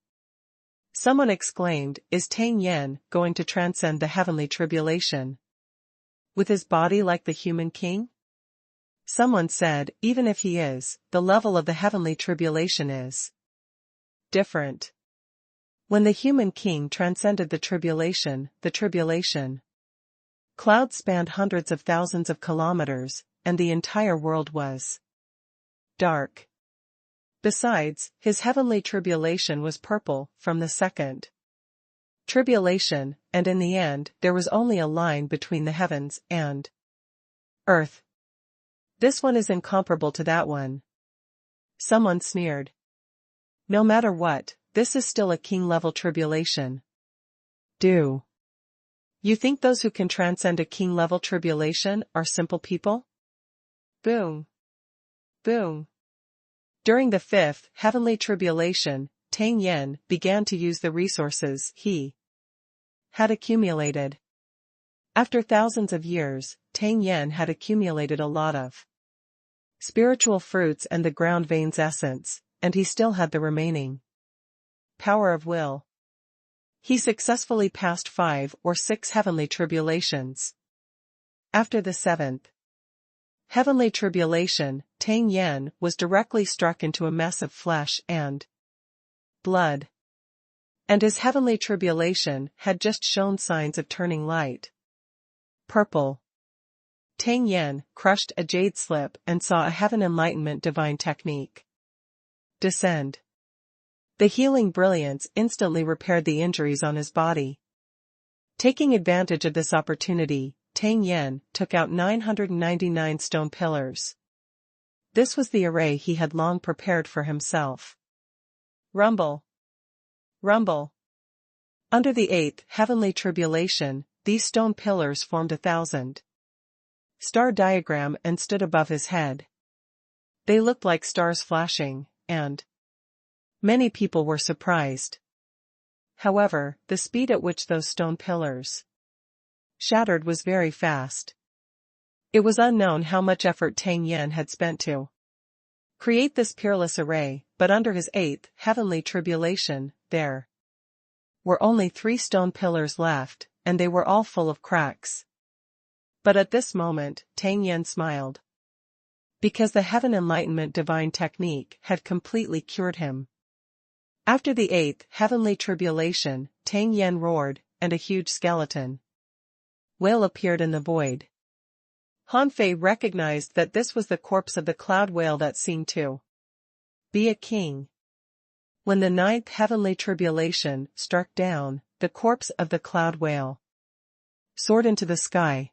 Someone exclaimed, "Is Tang Yen going to transcend the heavenly tribulation with his body like the human king?" Someone said, even if he is, the level of the heavenly tribulation is different. When the human king transcended the tribulation clouds spanned hundreds of thousands of kilometers, and the entire world was dark. Besides, his heavenly tribulation was purple, from the second tribulation, and in the end there was only a line between the heavens and earth. This one is incomparable to that one. Someone sneered. No matter what, this is still a king-level tribulation. Do you think those who can transcend a king-level tribulation are simple people? Boom. Boom. During the fifth heavenly tribulation, Tang Yen began to use the resources he had accumulated. After thousands of years, Tang Yen had accumulated a lot of spiritual fruits and the ground vein's essence, and he still had the remaining power of will. He successfully passed 5 or 6 heavenly tribulations. After the 7th heavenly tribulation, Tang Yen was directly struck into a mess of flesh and blood. And his heavenly tribulation had just shown signs of turning light purple. Tang Yen crushed a jade slip and saw a heaven enlightenment divine technique descend. The healing brilliance instantly repaired the injuries on his body. Taking advantage of this opportunity, Tang Yen took out 999 stone pillars. This was the array he had long prepared for himself. Rumble. Rumble. Under the 8th heavenly tribulation, these stone pillars formed 1,000-star diagram and stood above his head. They looked like stars flashing, and many people were surprised. However, the speed at which those stone pillars shattered was very fast. It was unknown how much effort Tang Yen had spent to create this peerless array, but under his 8th heavenly tribulation, there were only 3 stone pillars left, and they were all full of cracks. But at this moment, Tang Yen smiled. Because the heaven enlightenment divine technique had completely cured him. After the 8th heavenly tribulation, Tang Yen roared, and a huge skeleton whale appeared in the void. Han Fei recognized that this was the corpse of the cloud whale that seemed to be a king. When the 9th heavenly tribulation struck down, the corpse of the cloud whale soared into the sky.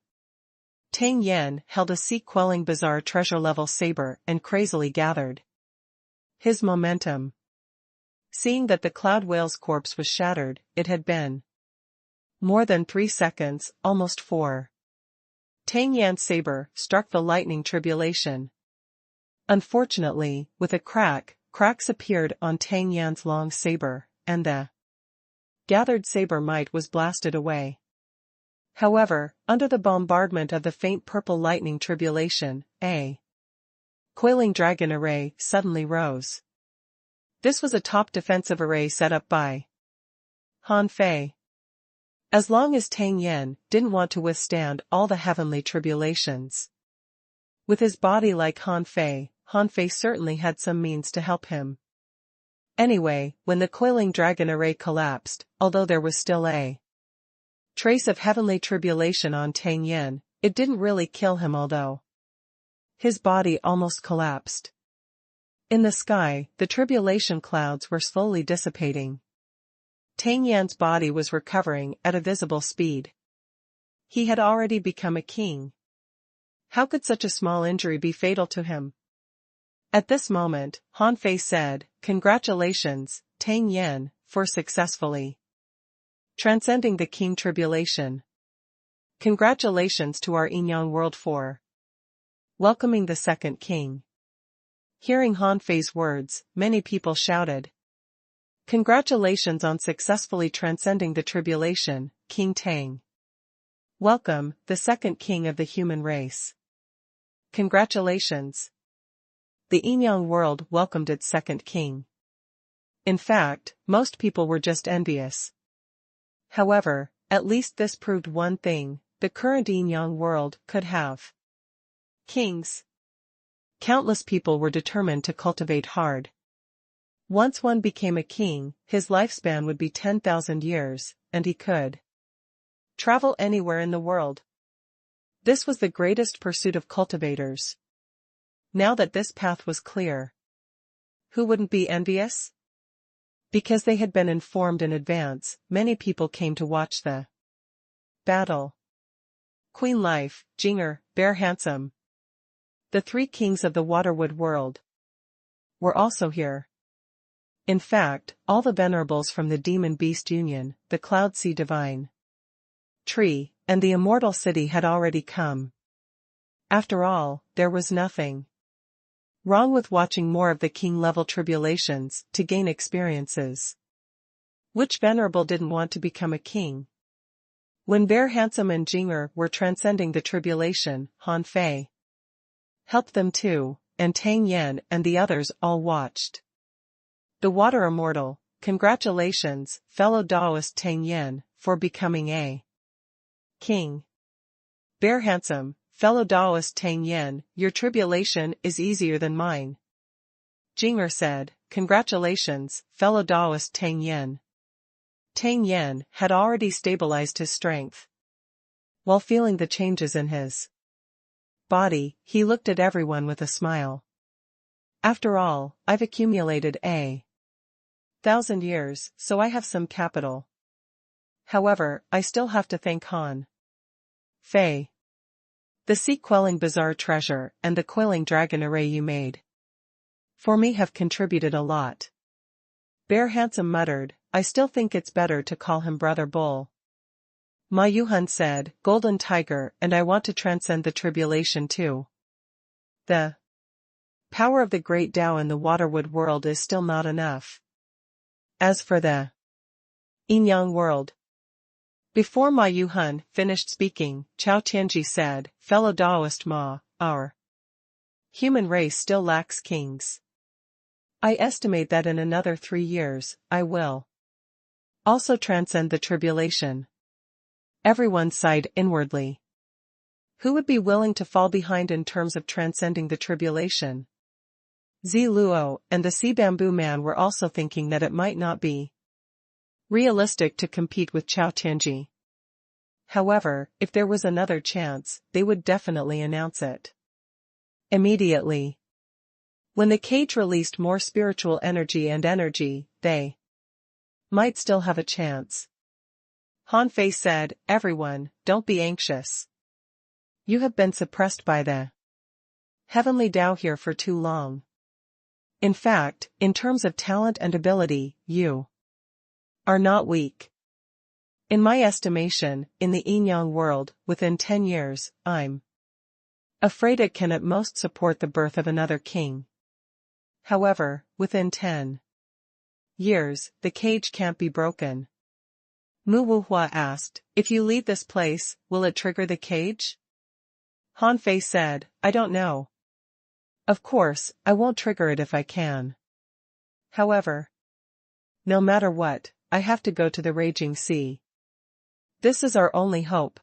Tang Yen held a sea-quelling bizarre treasure-level saber and crazily gathered his momentum. Seeing that the cloud whale's corpse was shattered, it had been more than 3 seconds, almost 4. Tang Yan's saber struck the lightning tribulation. Unfortunately, with a crack, cracks appeared on Tang Yan's long saber, and the gathered saber might was blasted away. However, under the bombardment of the faint purple lightning tribulation, a coiling dragon array suddenly rose. This was a top defensive array set up by Han Fei. As long as Tang Yen didn't want to withstand all the heavenly tribulations. With his body like Han Fei certainly had some means to help him. Anyway, when the coiling dragon array collapsed, although there was still a trace of heavenly tribulation on Tang Yen, it didn't really kill him although his body almost collapsed. In the sky, the tribulation clouds were slowly dissipating. Tang Yan's body was recovering at a visible speed. He had already become a king. How could such a small injury be fatal to him? At this moment, Han Fei said, "Congratulations, Tang Yen, for successfully transcending the king tribulation. Congratulations to our Inyang world for welcoming the second king." Hearing Han Fei's words, many people shouted, "Congratulations on successfully transcending the tribulation, King Tang. Welcome, the second king of the human race. Congratulations." The Inyang world welcomed its second king. In fact, most people were just envious. However, at least this proved one thing: the current Inyang world could have kings. Countless people were determined to cultivate hard. Once one became a king, his lifespan would be 10,000 years, and he could travel anywhere in the world. This was the greatest pursuit of cultivators. Now that this path was clear, who wouldn't be envious? Because they had been informed in advance, many people came to watch the battle. Queen Life, Jinger, Bear Handsome, the three kings of the waterwood world, were also here. In fact, all the venerables from the Demon-Beast Union, the Cloud Sea Divine Tree, and the Immortal City had already come. After all, there was nothing wrong with watching more of the king-level tribulations to gain experiences. Which venerable didn't want to become a king? When Bear Handsome and Jinger were transcending the tribulation, Han Fei helped them too, and Tang Yen and the others all watched. The Water Immortal, congratulations, fellow Taoist Tang Yen, for becoming a king. Bear Handsome, fellow Taoist Tang Yen, your tribulation is easier than mine. Jinger said, congratulations, fellow Taoist Tang Yen. Tang Yen had already stabilized his strength. While feeling the changes in his body, he looked at everyone with a smile. After all, I've accumulated 1,000 years, so I have some capital. However, I still have to thank Han Fei, the sea-quelling bizarre treasure and the coiling dragon array you made for me have contributed a lot. Bear Handsome muttered, I still think it's better to call him Brother Bull. Ma Yuhan said, Golden Tiger, and I want to transcend the tribulation too. The power of the great Tao in the waterwood world is still not enough. As for the yin-yang world. Before Ma Yuhan finished speaking, Chao Tianji said, fellow Taoist Ma, our human race still lacks kings. I estimate that in another 3 years, I will also transcend the tribulation. Everyone sighed inwardly. Who would be willing to fall behind in terms of transcending the tribulation? Zi Luo and the Sea Bamboo Man were also thinking that it might not be realistic to compete with Chao Tianji. However, if there was another chance, they would definitely announce it immediately. When the cage released more spiritual energy and energy, they might still have a chance. Han Fei said, everyone, don't be anxious. You have been suppressed by the heavenly Tao here for too long. In fact, in terms of talent and ability, you are not weak. In my estimation, in the yin-yang world, within 10 years, I'm afraid it can at most support the birth of another king. However, within 10 years, the cage can't be broken. Mu Wuhua asked, if you leave this place, will it trigger the cage? Han Fei said, I don't know. Of course, I won't trigger it if I can. However, no matter what, I have to go to the raging sea. This is our only hope.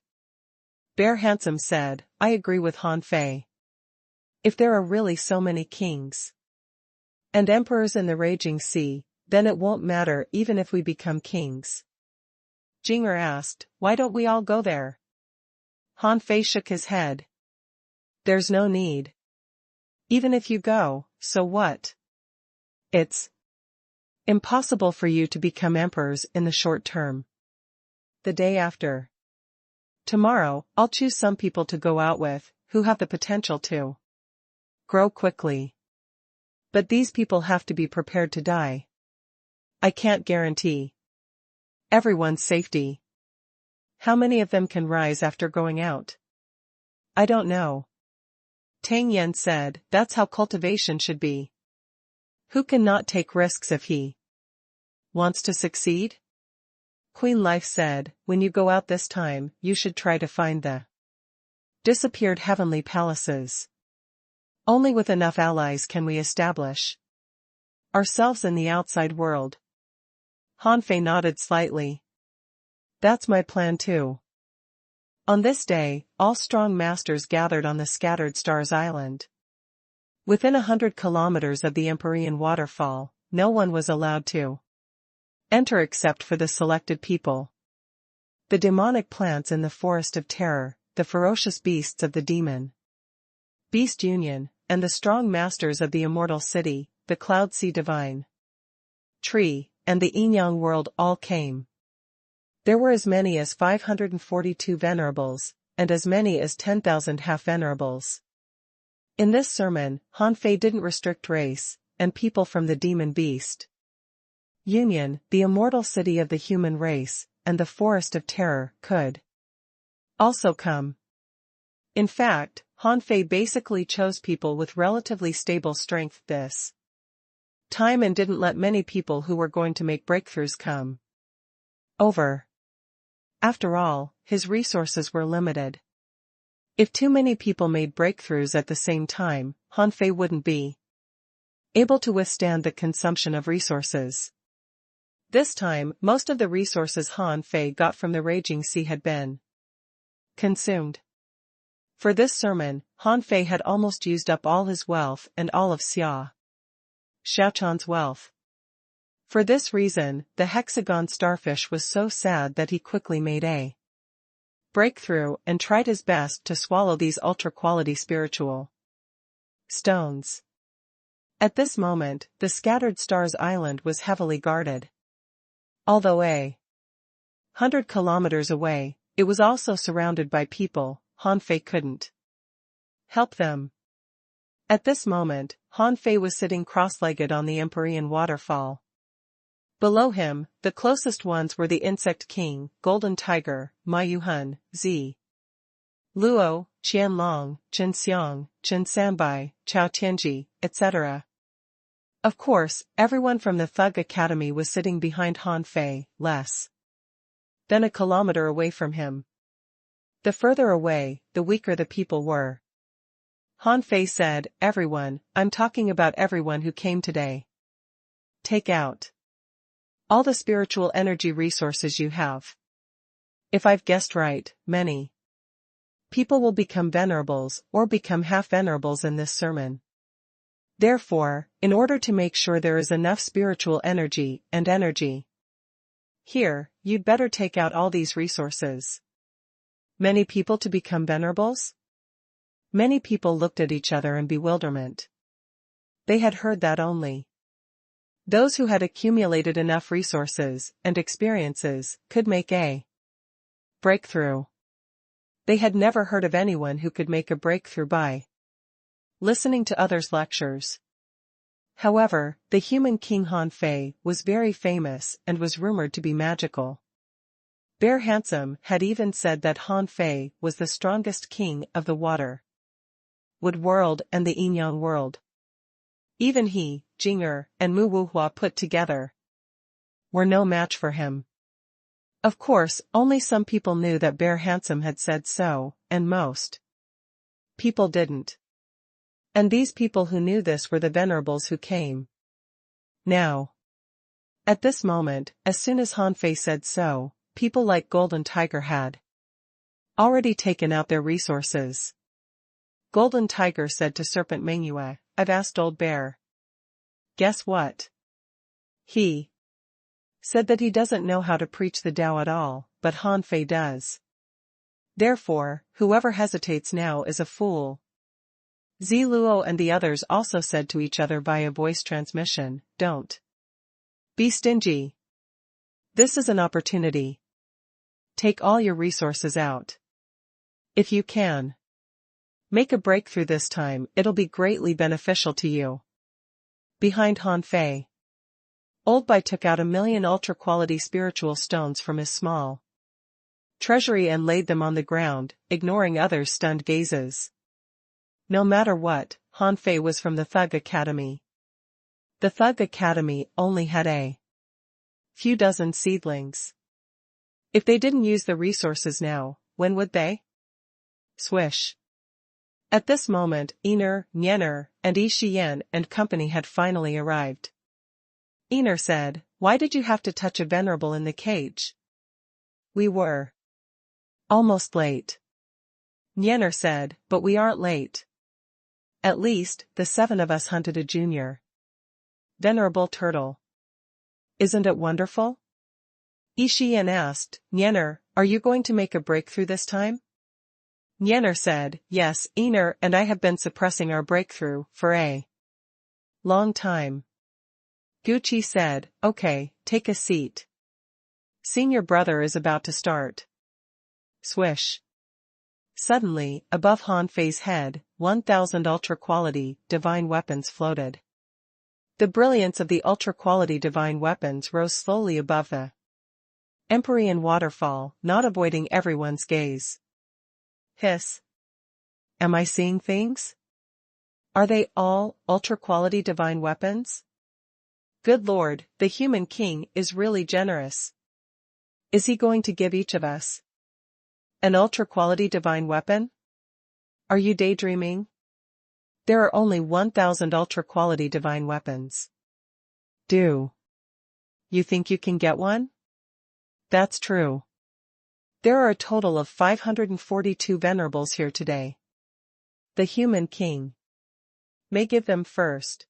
Bear Handsome said, I agree with Han Fei. If there are really so many kings and emperors in the raging sea, then it won't matter even if we become kings. Jinger asked, why don't we all go there? Han Fei shook his head. There's no need. Even if you go, so what? It's impossible for you to become emperors in the short term. The day after tomorrow, I'll choose some people to go out with, who have the potential to grow quickly. But these people have to be prepared to die. I can't guarantee everyone's safety. How many of them can rise after going out? I don't know. Tang Yen said, that's how cultivation should be. Who can not take risks if he wants to succeed? Queen Life said, when you go out this time, you should try to find the disappeared heavenly palaces. Only with enough allies can we establish ourselves in the outside world. Han Fei nodded slightly. That's my plan too. On this day, all strong masters gathered on the Scattered Stars Island. Within 100 kilometers of the Empyrean waterfall, no one was allowed to enter except for the selected people. The demonic plants in the forest of terror, the ferocious beasts of the demon beast union, and the strong masters of the immortal city, the cloud sea divine tree, and the yin-yang world all came. There were as many as 542 venerables, and as many as 10,000 half-venerables. In this sermon, Han Fei didn't restrict race and people from the demon beast union, the immortal city of the human race, and the forest of terror, could also come. In fact, Han Fei basically chose people with relatively stable strength this time and didn't let many people who were going to make breakthroughs come over. After all, his resources were limited. If too many people made breakthroughs at the same time, Han Fei wouldn't be able to withstand the consumption of resources. This time, most of the resources Han Fei got from the raging sea had been consumed. For this sermon, Han Fei had almost used up all his wealth and all of Xiaochan's wealth. For this reason, the hexagon starfish was so sad that he quickly made a breakthrough and tried his best to swallow these ultra-quality spiritual stones. At this moment, the Scattered Stars Island was heavily guarded. Although 100 kilometers away, it was also surrounded by people. Han Fei couldn't help them. At this moment, Han Fei was sitting cross-legged on the Empyrean waterfall. Below him, the closest ones were the Insect King, Golden Tiger, Ma Yuhun, Zi Luo, Qian Long, Chen Xiang, Chen Sanbai, Chao Tianji, etc. Of course, everyone from the Thug Academy was sitting behind Han Fei, less than a kilometer away from him. The further away, the weaker the people were. Han Fei said, "Everyone, I'm talking about everyone who came today. Take out all the spiritual energy resources you have. If I've guessed right, many people will become venerables or become half-venerables in this sermon. Therefore, in order to make sure there is enough spiritual energy here, you'd better take out all these resources." Many people to become venerables? Many people looked at each other in bewilderment. They had heard that only those who had accumulated enough resources and experiences could make a breakthrough. They had never heard of anyone who could make a breakthrough by listening to others' lectures. However, the human king Han Fei was very famous and was rumored to be magical. Bear Handsome had even said that Han Fei was the strongest king of the water wood world and the yin-yang world. Even he, Jing'er, and Mu Wuhua put together were no match for him. Of course, only some people knew that Bear Handsome had said so, and most people didn't. And these people who knew this were the venerables who came now. At this moment, as soon as Han Fei said so, people like Golden Tiger had already taken out their resources. Golden Tiger said to Serpent Mengyue, "I've asked Old Bear. Guess what? He said that he doesn't know how to preach the Tao at all, but Han Fei does. Therefore, whoever hesitates now is a fool." Zi Luo and the others also said to each other via voice transmission, "Don't be stingy. This is an opportunity. Take all your resources out. If you can make a breakthrough this time, it'll be greatly beneficial to you." Behind Han Fei, Old Bai took out 1,000,000 ultra-quality spiritual stones from his small treasury and laid them on the ground, ignoring others' stunned gazes. No matter what, Han Fei was from the Thug Academy. The Thug Academy only had a few dozen seedlings. If they didn't use the resources now, when would they? Swish. At this moment, Iner, Nyener, and Yi Shiyan and company had finally arrived. Iner said, "Why did you have to touch a venerable in the cage?" "We were almost late." Nyener said, "But we aren't late. At least, the 7 of us hunted a junior. Venerable turtle. Isn't it wonderful? Ishian asked, Nyener, are you going to make a breakthrough this time? Nyener said, yes, Ener and I have been suppressing our breakthrough for a long time. Gucci said, okay, take a seat. Senior brother is about to start. Swish. Suddenly, above Han Fei's head, 1,000 ultra-quality, divine weapons floated. The brilliance of the ultra-quality divine weapons rose slowly above the Empyrean waterfall, not avoiding everyone's gaze. Hiss. Am I seeing things? Are they all ultra-quality divine weapons? Good Lord, the human king is really generous. Is he going to give each of us an ultra-quality divine weapon? Are you daydreaming? There are only 1,000 ultra-quality divine weapons. Do you think you can get one? That's true. There are a total of 542 venerables here today. The human king may give them first.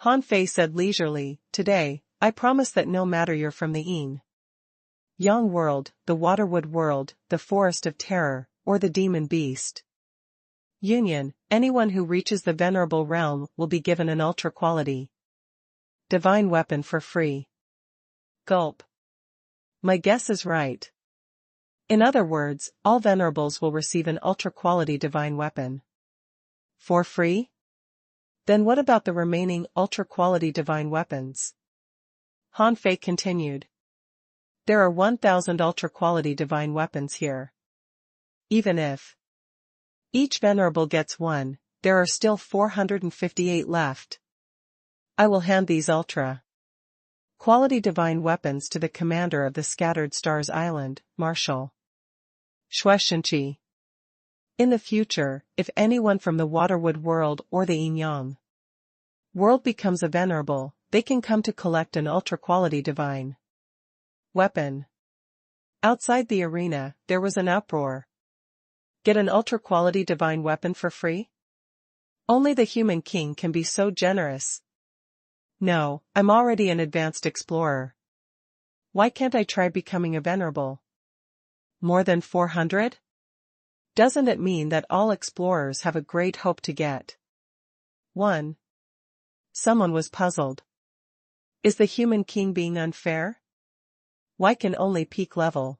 Han Fei said leisurely, today, I promise that no matter you're from the Yang world, the Waterwood world, the Forest of Terror, or the Demon Beast Union, anyone who reaches the venerable realm will be given an ultra-quality divine weapon for free. Gulp. My guess is right. In other words, all venerables will receive an ultra-quality divine weapon. For free? Then what about the remaining ultra-quality divine weapons? Han Fei continued. There are 1,000 ultra-quality divine weapons here. Even if each venerable gets one, there are still 458 left. I will hand these ultra-quality divine weapons to the commander of the Scattered Stars Island, Marshal Shueshenqi. In the future, if anyone from the Waterwood world or the Yin-Yang world becomes a venerable, they can come to collect an ultra-quality divine weapon. Outside the arena, there was an uproar. Get an ultra-quality divine weapon for free? Only the human king can be so generous. No, I'm already an advanced explorer. Why can't I try becoming a venerable? More than 400? Doesn't it mean that all explorers have a great hope to get one? Someone was puzzled. Is the human king being unfair? Why can only peak level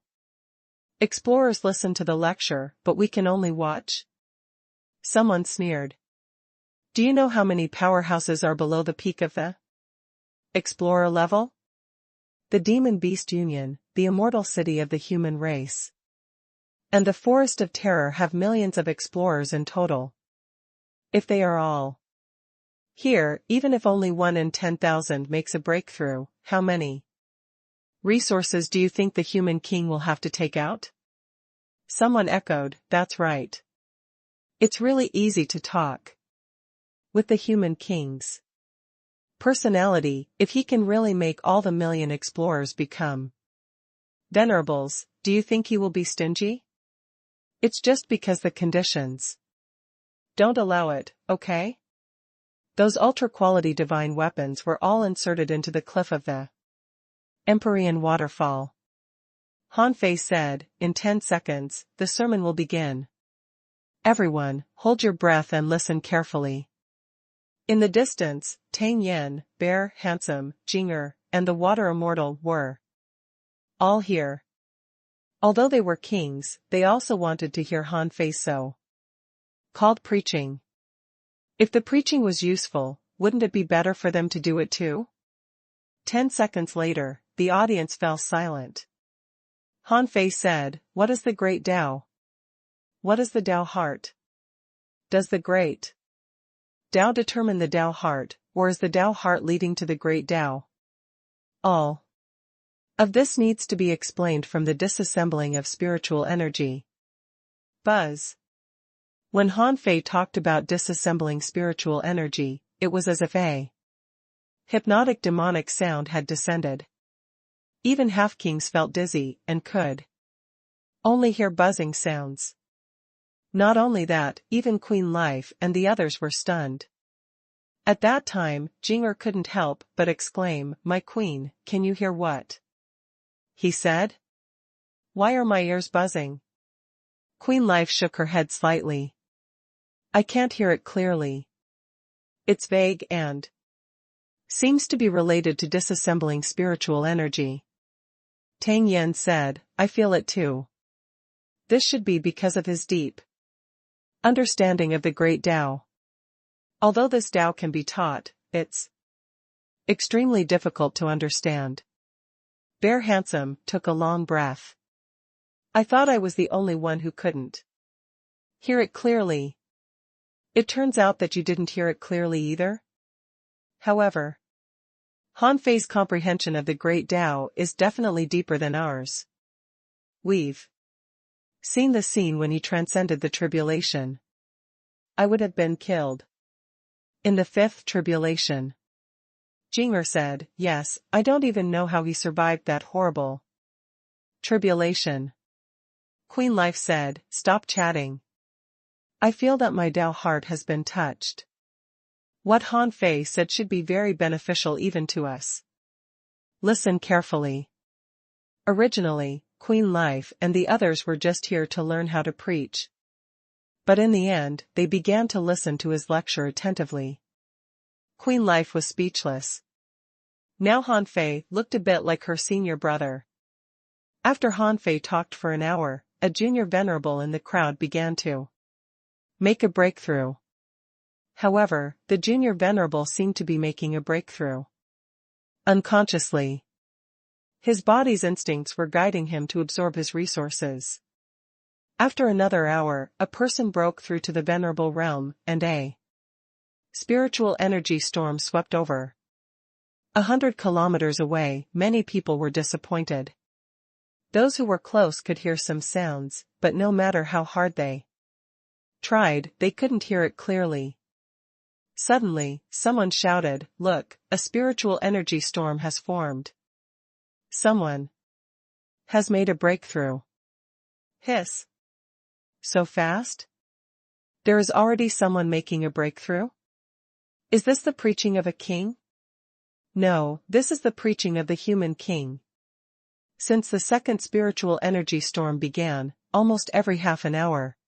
explorers listen to the lecture, but we can only watch? Someone sneered. Do you know how many powerhouses are below the peak of the explorer level? The Demon Beast Union, the immortal city of the human race, and the Forest of Terror have millions of explorers in total. If they are all here, even if only 1 in 10,000 makes a breakthrough, how many resources do you think the human king will have to take out? Someone echoed, that's right. It's really easy to talk with the human king's personality. If he can really make all the million explorers become venerables, do you think he will be stingy? It's just because the conditions don't allow it, okay? Those ultra-quality divine weapons were all inserted into the cliff of the Empyrean waterfall. Han Fei said, in 10 seconds, the sermon will begin. Everyone, hold your breath and listen carefully. In the distance, Tang Yen, Bear, Handsome, Jinger, and the Water Immortal were all here. Although they were kings, they also wanted to hear Han Fei's so-called preaching. If the preaching was useful, wouldn't it be better for them to do it too? 10 seconds later, the audience fell silent. Han Fei said, what is the great Tao? What is the Tao heart? Does the great Tao determine the Tao heart, or is the Tao heart leading to the great Tao? All of this needs to be explained from the disassembling of spiritual energy. Buzz. When Han Fei talked about disassembling spiritual energy, it was as if a hypnotic demonic sound had descended. Even half-kings felt dizzy and could only hear buzzing sounds. Not only that, even Queen Life and the others were stunned. At that time, Jinger couldn't help but exclaim, "My queen, can you hear what he said? Why are my ears buzzing?" Queen Life shook her head slightly. "I can't hear it clearly. It's vague and seems to be related to disassembling spiritual energy." Tang Yen said, "I feel it too. This should be because of his deep understanding of the great Tao. Although this Tao can be taught, it's extremely difficult to understand." Bear Handsome took a long breath. "I thought I was the only one who couldn't hear it clearly. It turns out that you didn't hear it clearly either?" However, Han Fei's comprehension of the great Tao is definitely deeper than ours. We've seen the scene when he transcended the tribulation. I would have been killed in the fifth tribulation. Jinger said, "Yes, I don't even know how he survived that horrible tribulation." Queen Life said, "Stop chatting. I feel that my Tao heart has been touched. What Han Fei said should be very beneficial even to us. Listen carefully. Originally, Queen Life and the others were just here to learn how to preach. But in the end, they began to listen to his lecture attentively." Queen Life was speechless. Now Han Fei looked a bit like her senior brother. After Han Fei talked for an hour, a junior venerable in the crowd began to make a breakthrough. However, the junior venerable seemed to be making a breakthrough unconsciously. His body's instincts were guiding him to absorb his resources. After another hour, a person broke through to the venerable realm, and a spiritual energy storm swept over. 100 kilometers away, many people were disappointed. Those who were close could hear some sounds, but no matter how hard they tried, they couldn't hear it clearly. Suddenly, someone shouted, "Look, a spiritual energy storm has formed. Someone has made a breakthrough." Hiss. So fast? There is already someone making a breakthrough? Is this the preaching of a king? No, this is the preaching of the human king. Since the second spiritual energy storm began, almost every half an hour,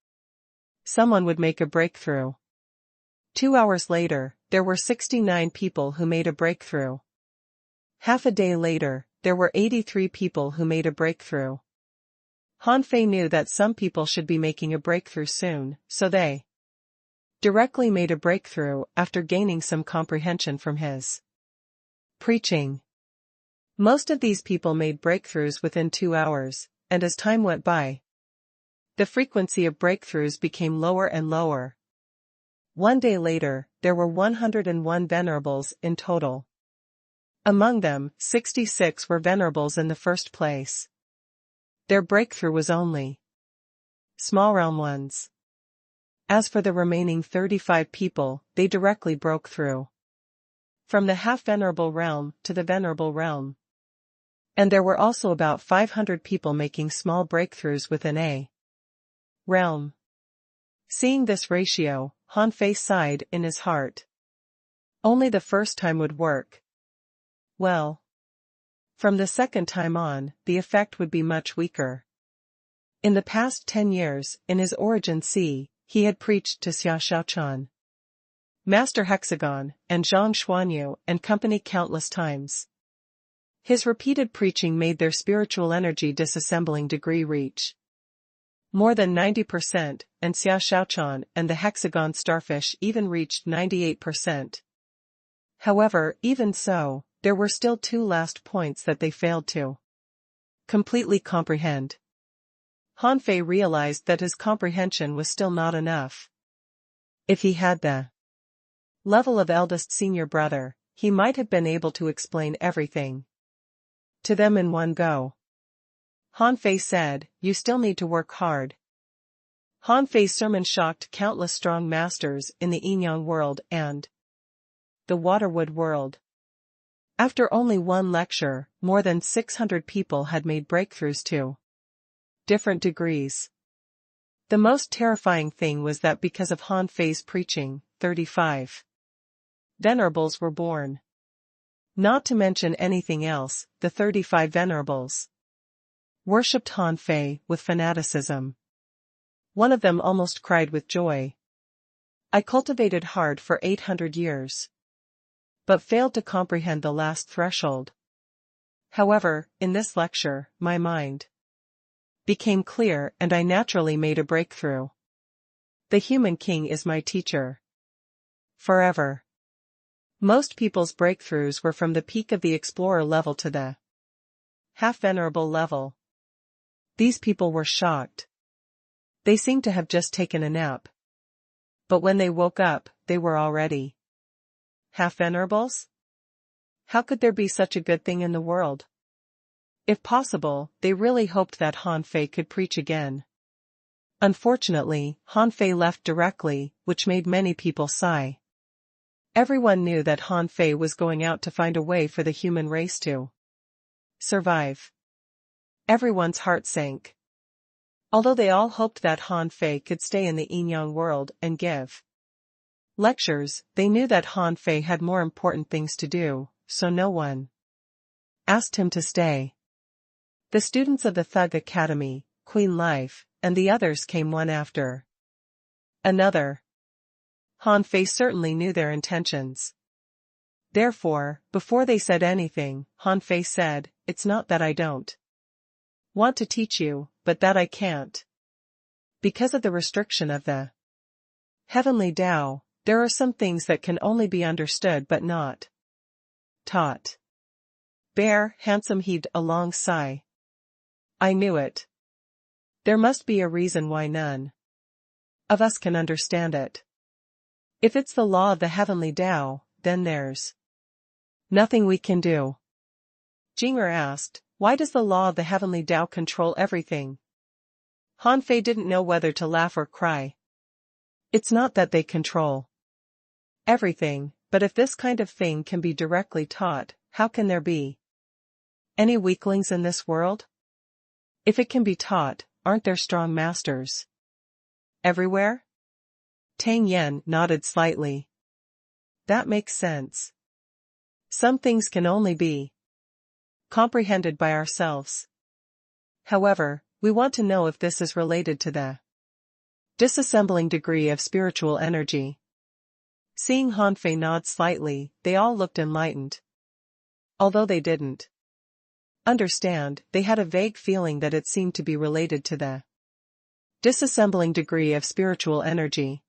someone would make a breakthrough. 2 hours later, there were 69 people who made a breakthrough. Half a day later, there were 83 people who made a breakthrough. Han Fei knew that some people should be making a breakthrough soon, so they directly made a breakthrough after gaining some comprehension from his preaching. Most of these people made breakthroughs within 2 hours, and as time went by, the frequency of breakthroughs became lower and lower. 1 day later, there were 101 venerables in total. Among them, 66 were venerables in the first place. Their breakthrough was only small realm ones. As for the remaining 35 people, they directly broke through from the half-venerable realm to the venerable realm. And there were also about 500 people making small breakthroughs within a realm. Seeing this ratio, Han Fei sighed in his heart. Only the first time would work. Well, from the second time on, the effect would be much weaker. In the past 10 years, in his origin sea, he had preached to Xia Shaochan, Master Hexagon, and Zhang Xuanyu and company countless times. His repeated preaching made their spiritual energy disassembling degree reach more than 90%, and Xia Shaochan and the Hexagon starfish even reached 98%. However, even so, there were still 2 last points that they failed to completely comprehend. Han Fei realized that his comprehension was still not enough. If he had the level of eldest senior brother, he might have been able to explain everything to them in one go. Han Fei said, "You still need to work hard." Han Fei's sermon shocked countless strong masters in the Yin-Yang world and the Waterwood world. After only one lecture, more than 600 people had made breakthroughs to different degrees. The most terrifying thing was that because of Han Fei's preaching, 35 venerables were born. Not to mention anything else, the 35 venerables worshipped Han Fei with fanaticism. One of them almost cried with joy. I cultivated hard for 800 years, but failed to comprehend the last threshold. However, in this lecture, my mind became clear and I naturally made a breakthrough. The human king is my teacher. Forever. Most people's breakthroughs were from the peak of the explorer level to the half-venerable level. These people were shocked. They seemed to have just taken a nap. But when they woke up, they were already half-venerables? How could there be such a good thing in the world? If possible, they really hoped that Han Fei could preach again. Unfortunately, Han Fei left directly, which made many people sigh. Everyone knew that Han Fei was going out to find a way for the human race to survive. Everyone's heart sank. Although they all hoped that Han Fei could stay in the yin-yang world and give lectures, they knew that Han Fei had more important things to do, so no one asked him to stay. The students of the Thug Academy, Queen Life, and the others came one after another. Han Fei certainly knew their intentions. Therefore, before they said anything, Han Fei said, "It's not that I don't want to teach you, but that I can't. Because of the restriction of the heavenly Tao, there are some things that can only be understood but not taught." Bear Handsome heaved a long sigh. I knew it. There must be a reason why none of us can understand it. If it's the law of the heavenly Tao, then there's nothing we can do. Jing'er asked, why does the law of the heavenly Tao control everything? Han Fei didn't know whether to laugh or cry. It's not that they control everything, but if this kind of thing can be directly taught, how can there be any weaklings in this world? If it can be taught, aren't there strong masters everywhere? Tang Yen nodded slightly. That makes sense. Some things can only be comprehended by ourselves. However, we want to know if this is related to the disassembling degree of spiritual energy. Seeing Han Fei nod slightly, they all looked enlightened. Although they didn't understand, they had a vague feeling that it seemed to be related to the disassembling degree of spiritual energy.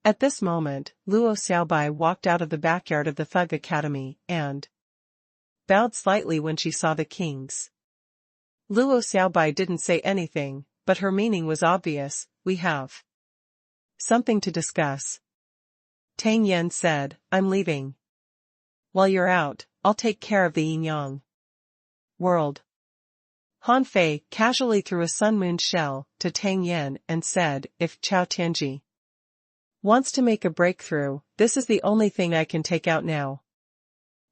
At this moment, Luo Xiaobai walked out of the backyard of the Thug Academy, and bowed slightly when she saw the kings. Luo Xiaobai didn't say anything, but her meaning was obvious. We have something to discuss. Tang Yen said, I'm leaving. While you're out, I'll take care of the yin-yang world. Han Fei casually threw a sun-moon shell to Tang Yen and said, if Chao Tianji wants to make a breakthrough, this is the only thing I can take out now.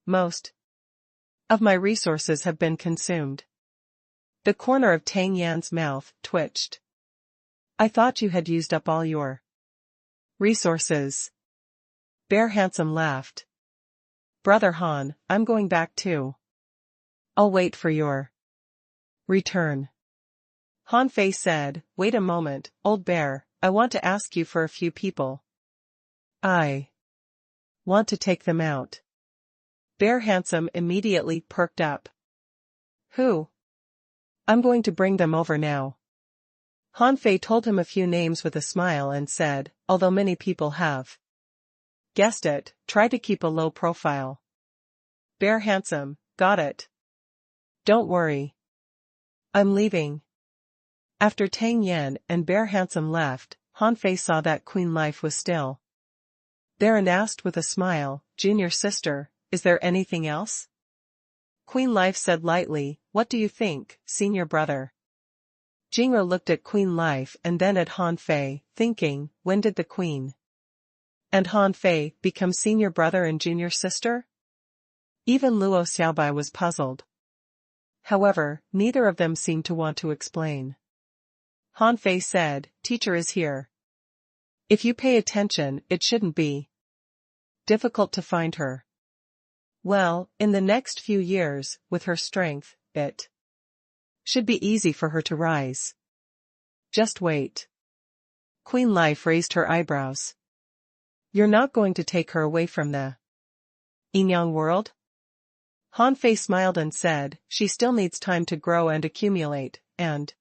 Most of my resources have been consumed. The corner of Tang Yan's mouth twitched. I thought you had used up all your resources. Bear Handsome laughed. Brother Han, I'm going back too. I'll wait for your return. Han Fei said, wait a moment, old bear, I want to ask you for a few people. I want to take them out. Bear Handsome immediately perked up. Who? I'm going to bring them over now. Han Fei told him a few names with a smile and said, although many people have guessed it, try to keep a low profile. Bear Handsome, got it. Don't worry. I'm leaving. After Tang Yen and Bear Handsome left, Han Fei saw that Queen Life was still there and asked with a smile, Junior sister, is there anything else? Queen Life said lightly, what do you think, senior brother? Jing'er looked at Queen Life and then at Han Fei, thinking, when did the Queen and Han Fei become senior brother and junior sister? Even Luo Xiaobai was puzzled. However, neither of them seemed to want to explain. Han Fei said, "Teacher is here. If you pay attention, it shouldn't be difficult to find her. Well, in the next few years, with her strength, it should be easy for her to rise. Just wait." Queen Life raised her eyebrows. "You're not going to take her away from the Inyang world?" Han Fei smiled and said, "She still needs time to grow and accumulate, and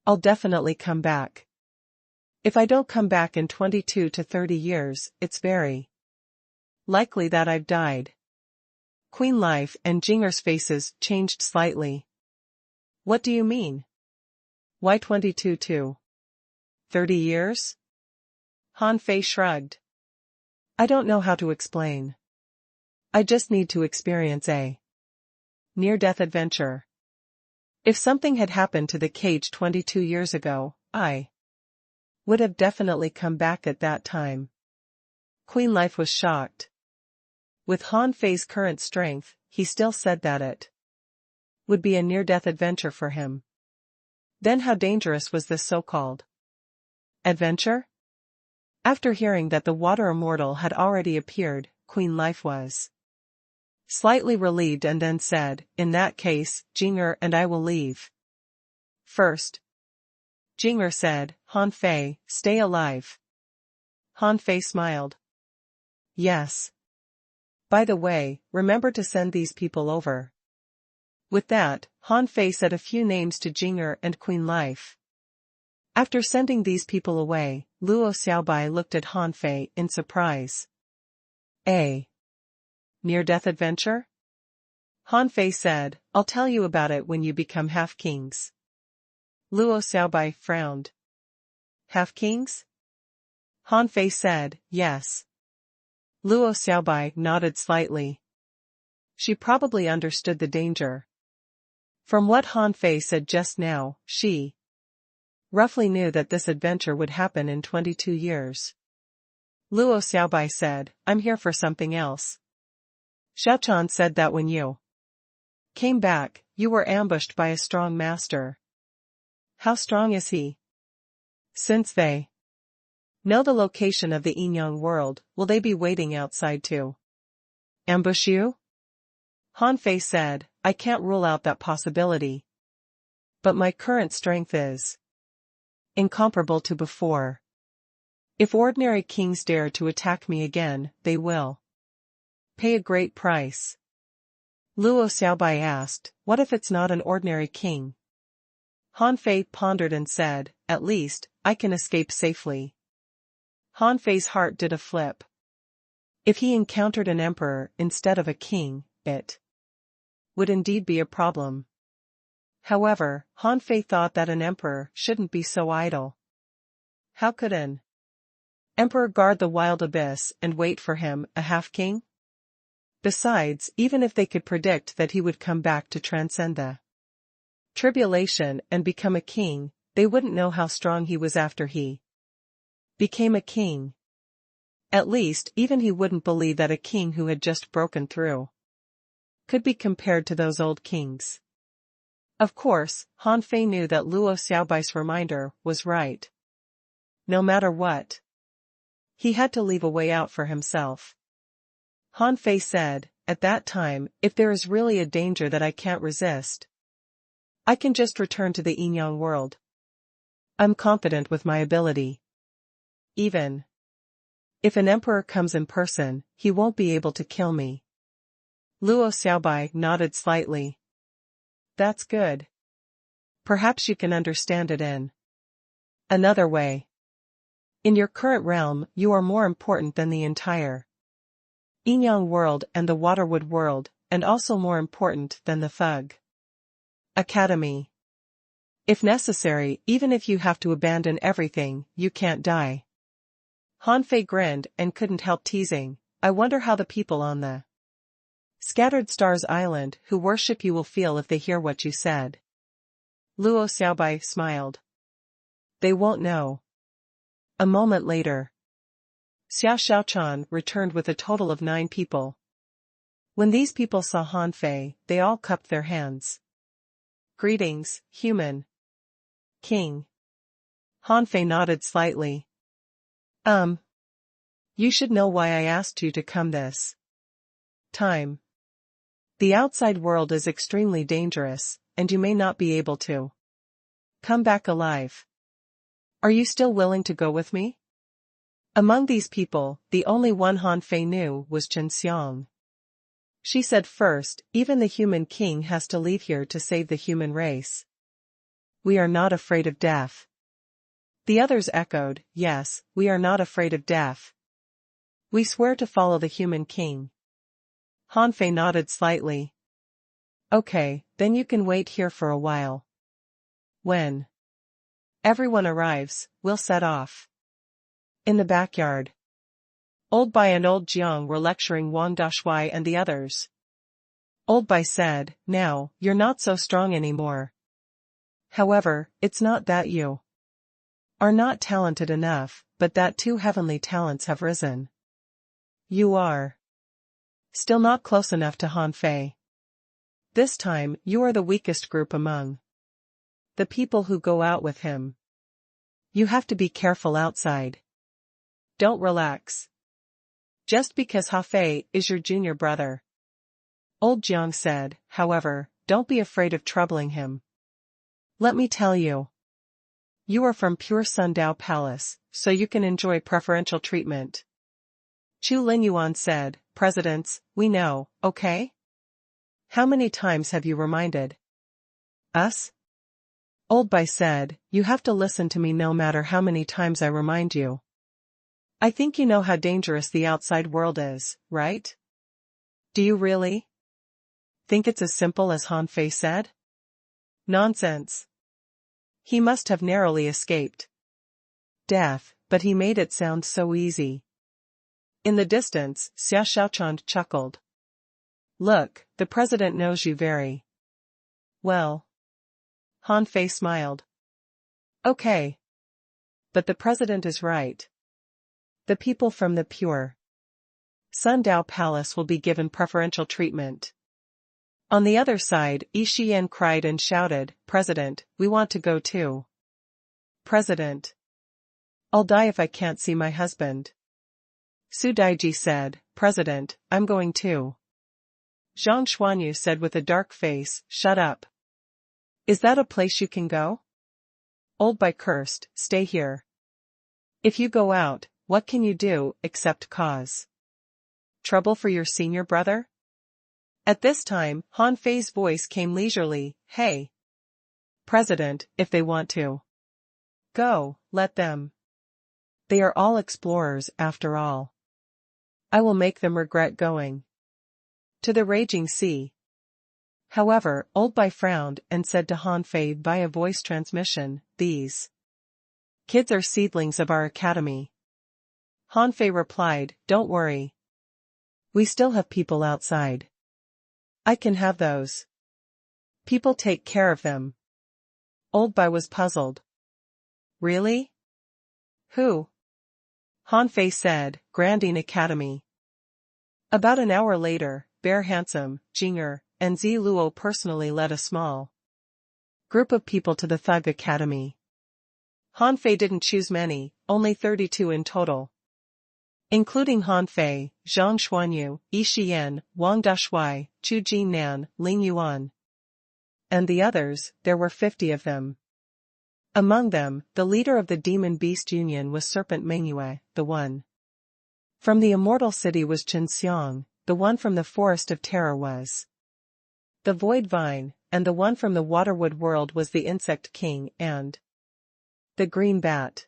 I'll definitely come back. If I don't come back in 22 to 30 years, it's very likely that I've died." Queen Life and Jinger's faces changed slightly. "What do you mean? Why 22 to 30 years? Han Fei shrugged. "I don't know how to explain. I just need to experience a near-death adventure. If something had happened to the cage 22 years ago, I would have definitely come back at that time." Queen Life was shocked. With Han Fei's current strength, he still said that it would be a near-death adventure for him. Then how dangerous was this so-called adventure? After hearing that the water immortal had already appeared, Queen Life was slightly relieved and then said, "In that case, Jinger and I will leave first." Jinger said, "Han Fei, stay alive." Han Fei smiled. "Yes. By the way, remember to send these people over." With that, Han Fei said a few names to Jinger and Queen Life. After sending these people away, Luo Xiaobai looked at Han Fei in surprise. "A near-death adventure?" Han Fei said, "I'll tell you about it when you become half-kings." Luo Xiaobai frowned. "Half-kings?" Han Fei said, "Yes." Luo Xiaobai nodded slightly. She probably understood the danger. From what Han Fei said just now, she roughly knew that this adventure would happen in 22 years. Luo Xiaobai said, "I'm here for something else. Xiaochan said that when you came back, you were ambushed by a strong master. How strong is he? Since they know the location of the Inyang world, will they be waiting outside to ambush you?" Han Fei said, "I can't rule out that possibility. But my current strength is incomparable to before. If ordinary kings dare to attack me again, they will pay a great price." Luo Xiaobai asked, "What if it's not an ordinary king?" Han Fei pondered and said, "At least, I can escape safely." Han Fei's heart did a flip. If he encountered an emperor instead of a king, it would indeed be a problem. However, Han Fei thought that an emperor shouldn't be so idle. How could an emperor guard the wild abyss and wait for him, a half-king? Besides, even if they could predict that he would come back to transcend the tribulation and become a king, they wouldn't know how strong he was after he became a king. At least, even he wouldn't believe that a king who had just broken through could be compared to those old kings. Of course, Han Fei knew that Luo Xiaobai's reminder was right. No matter what, he had to leave a way out for himself. Han Fei said, "At that time, if there is really a danger that I can't resist, I can just return to the Inyang world. I'm confident with my ability. Even if an emperor comes in person, he won't be able to kill me." Luo Xiaobai nodded slightly. "That's good. Perhaps you can understand it in another way. In your current realm, you are more important than the entire Inyang world and the Waterwood world, and also more important than the Thug Academy. If necessary, even if you have to abandon everything, you can't die." Han Fei grinned and couldn't help teasing, "I wonder how the people on the Scattered Stars Island who worship you will feel if they hear what you said." Luo Xiaobai smiled. "They won't know." A moment later, Xiao Xiaochan returned with a total of 9 people. When these people saw Han Fei, they all cupped their hands. "Greetings, human king." Han Fei nodded slightly. You should know why I asked you to come this time. The outside world is extremely dangerous, and you may not be able to come back alive. Are you still willing to go with me? Among these people, the only one Han Fei knew was Chen Xiang. She said first, even the human king has to leave here to save the human race. We are not afraid of death. The others echoed, yes, we are not afraid of death. We swear to follow the human king. Han Fei nodded slightly. Okay, then you can wait here for a while. When everyone arrives, we'll set off. In the backyard, Old Bai and Old Jiang were lecturing Wang Dashui and the others. Old Bai said, now, you're not so strong anymore. However, it's not that you are not talented enough, but that two heavenly talents have risen. You are still not close enough to Han Fei. This time, you are the weakest group among the people who go out with him. You have to be careful outside. Don't relax. Just because Ha Fei is your junior brother. Old Jiang said, however, don't be afraid of troubling him. Let me tell you. You are from pure Sundao Palace, so you can enjoy preferential treatment. Chu Linyuan said, Presidents, we know, okay? How many times have you reminded us? Old Bai said, you have to listen to me no matter how many times I remind you. I think you know how dangerous the outside world is, right? Do you really think it's as simple as Han Fei said? Nonsense. He must have narrowly escaped death, but he made it sound so easy. In the distance, Xia Xiaochand chuckled. Look, the president knows you very well. Han Fei smiled. Okay. But the president is right. The people from the pure Sundao Palace will be given preferential treatment. On the other side, Yi Shiyan cried and shouted, President, we want to go too. President. I'll die if I can't see my husband. Su Daiji said, President, I'm going too. Zhang Xuanyu said with a dark face, shut up. Is that a place you can go? Old Bai cursed, stay here. If you go out, what can you do, except cause trouble for your senior brother? At this time, Han Fei's voice came leisurely, hey. President, if they want to go, let them. They are all explorers after all. I will make them regret going to the raging sea. However, Old Bai frowned and said to Han Fei via voice transmission, these kids are seedlings of our academy. Han Fei replied, don't worry. We still have people outside. I can have those people take care of them. Old Bai was puzzled. Really? Who? Han Fei said, Grandine Academy. About an hour later, Bear Handsome, Jinger, and Zi Luo personally led a small group of people to the Thug Academy. Han Fei didn't choose many, only 32 in total. Including Han Fei, Zhang Xuanyu, Yi Shiyan, Wang Dashui, Chu Jinnan, Ling Yuan. And the others, there were 50 of them. Among them, the leader of the Demon Beast Union was Serpent Mengyue, the one from the Immortal City was Chen Xiang, the one from the Forest of Terror was the Void Vine, and the one from the Waterwood World was the Insect King and the Green Bat.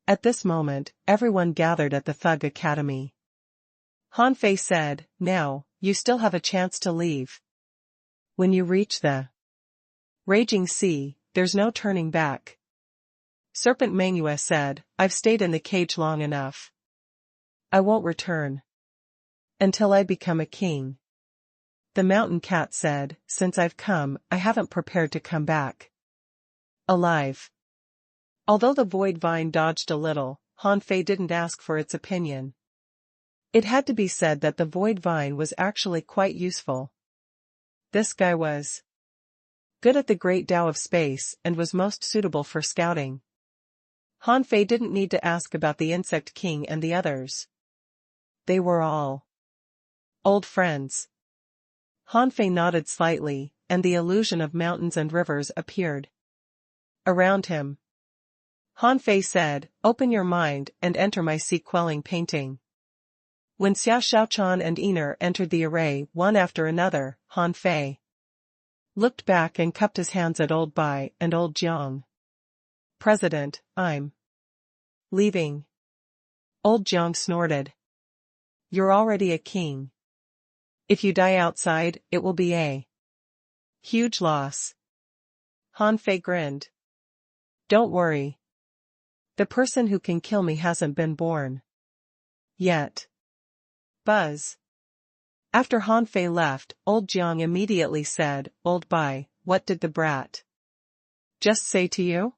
At this moment, everyone gathered at the Thug Academy. Han Fei said, now, you still have a chance to leave. When you reach the raging sea, there's no turning back. Serpent Mengyue said, I've stayed in the cage long enough. I won't return until I become a king. The Mountain Cat said, since I've come, I haven't prepared to come back alive. Although the Void Vine dodged a little, Han Fei didn't ask for its opinion. It had to be said that the Void Vine was actually quite useful. This guy was good at the Great Tao of Space and was most suitable for scouting. Han Fei didn't need to ask about the Insect King and the others. They were all old friends. Han Fei nodded slightly, and the illusion of mountains and rivers appeared around him. Han Fei said, "Open your mind and enter my sea-quelling painting." When Xia Xiaochan and Iner entered the array one after another, Han Fei looked back and cupped his hands at Old Bai and Old Jiang. "President, I'm leaving." Old Jiang snorted. "You're already a king. If you die outside, it will be a huge loss." Han Fei grinned. "Don't worry. The person who can kill me hasn't been born yet." Buzz. After Han Fei left, Old Jiang immediately said, "Old Bai, what did the brat just say to you?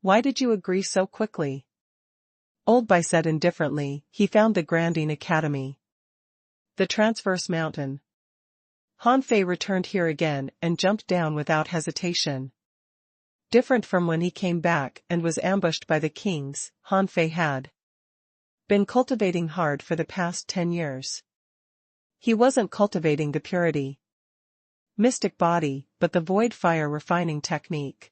Why did you agree so quickly?" Old Bai said indifferently, "He found the Grandine Academy. The transverse mountain." Han Fei returned here again and jumped down without hesitation. Different from when he came back and was ambushed by the kings, Han Fei had been cultivating hard for the past 10 years. He wasn't cultivating the purity mystic body, but the void fire refining technique.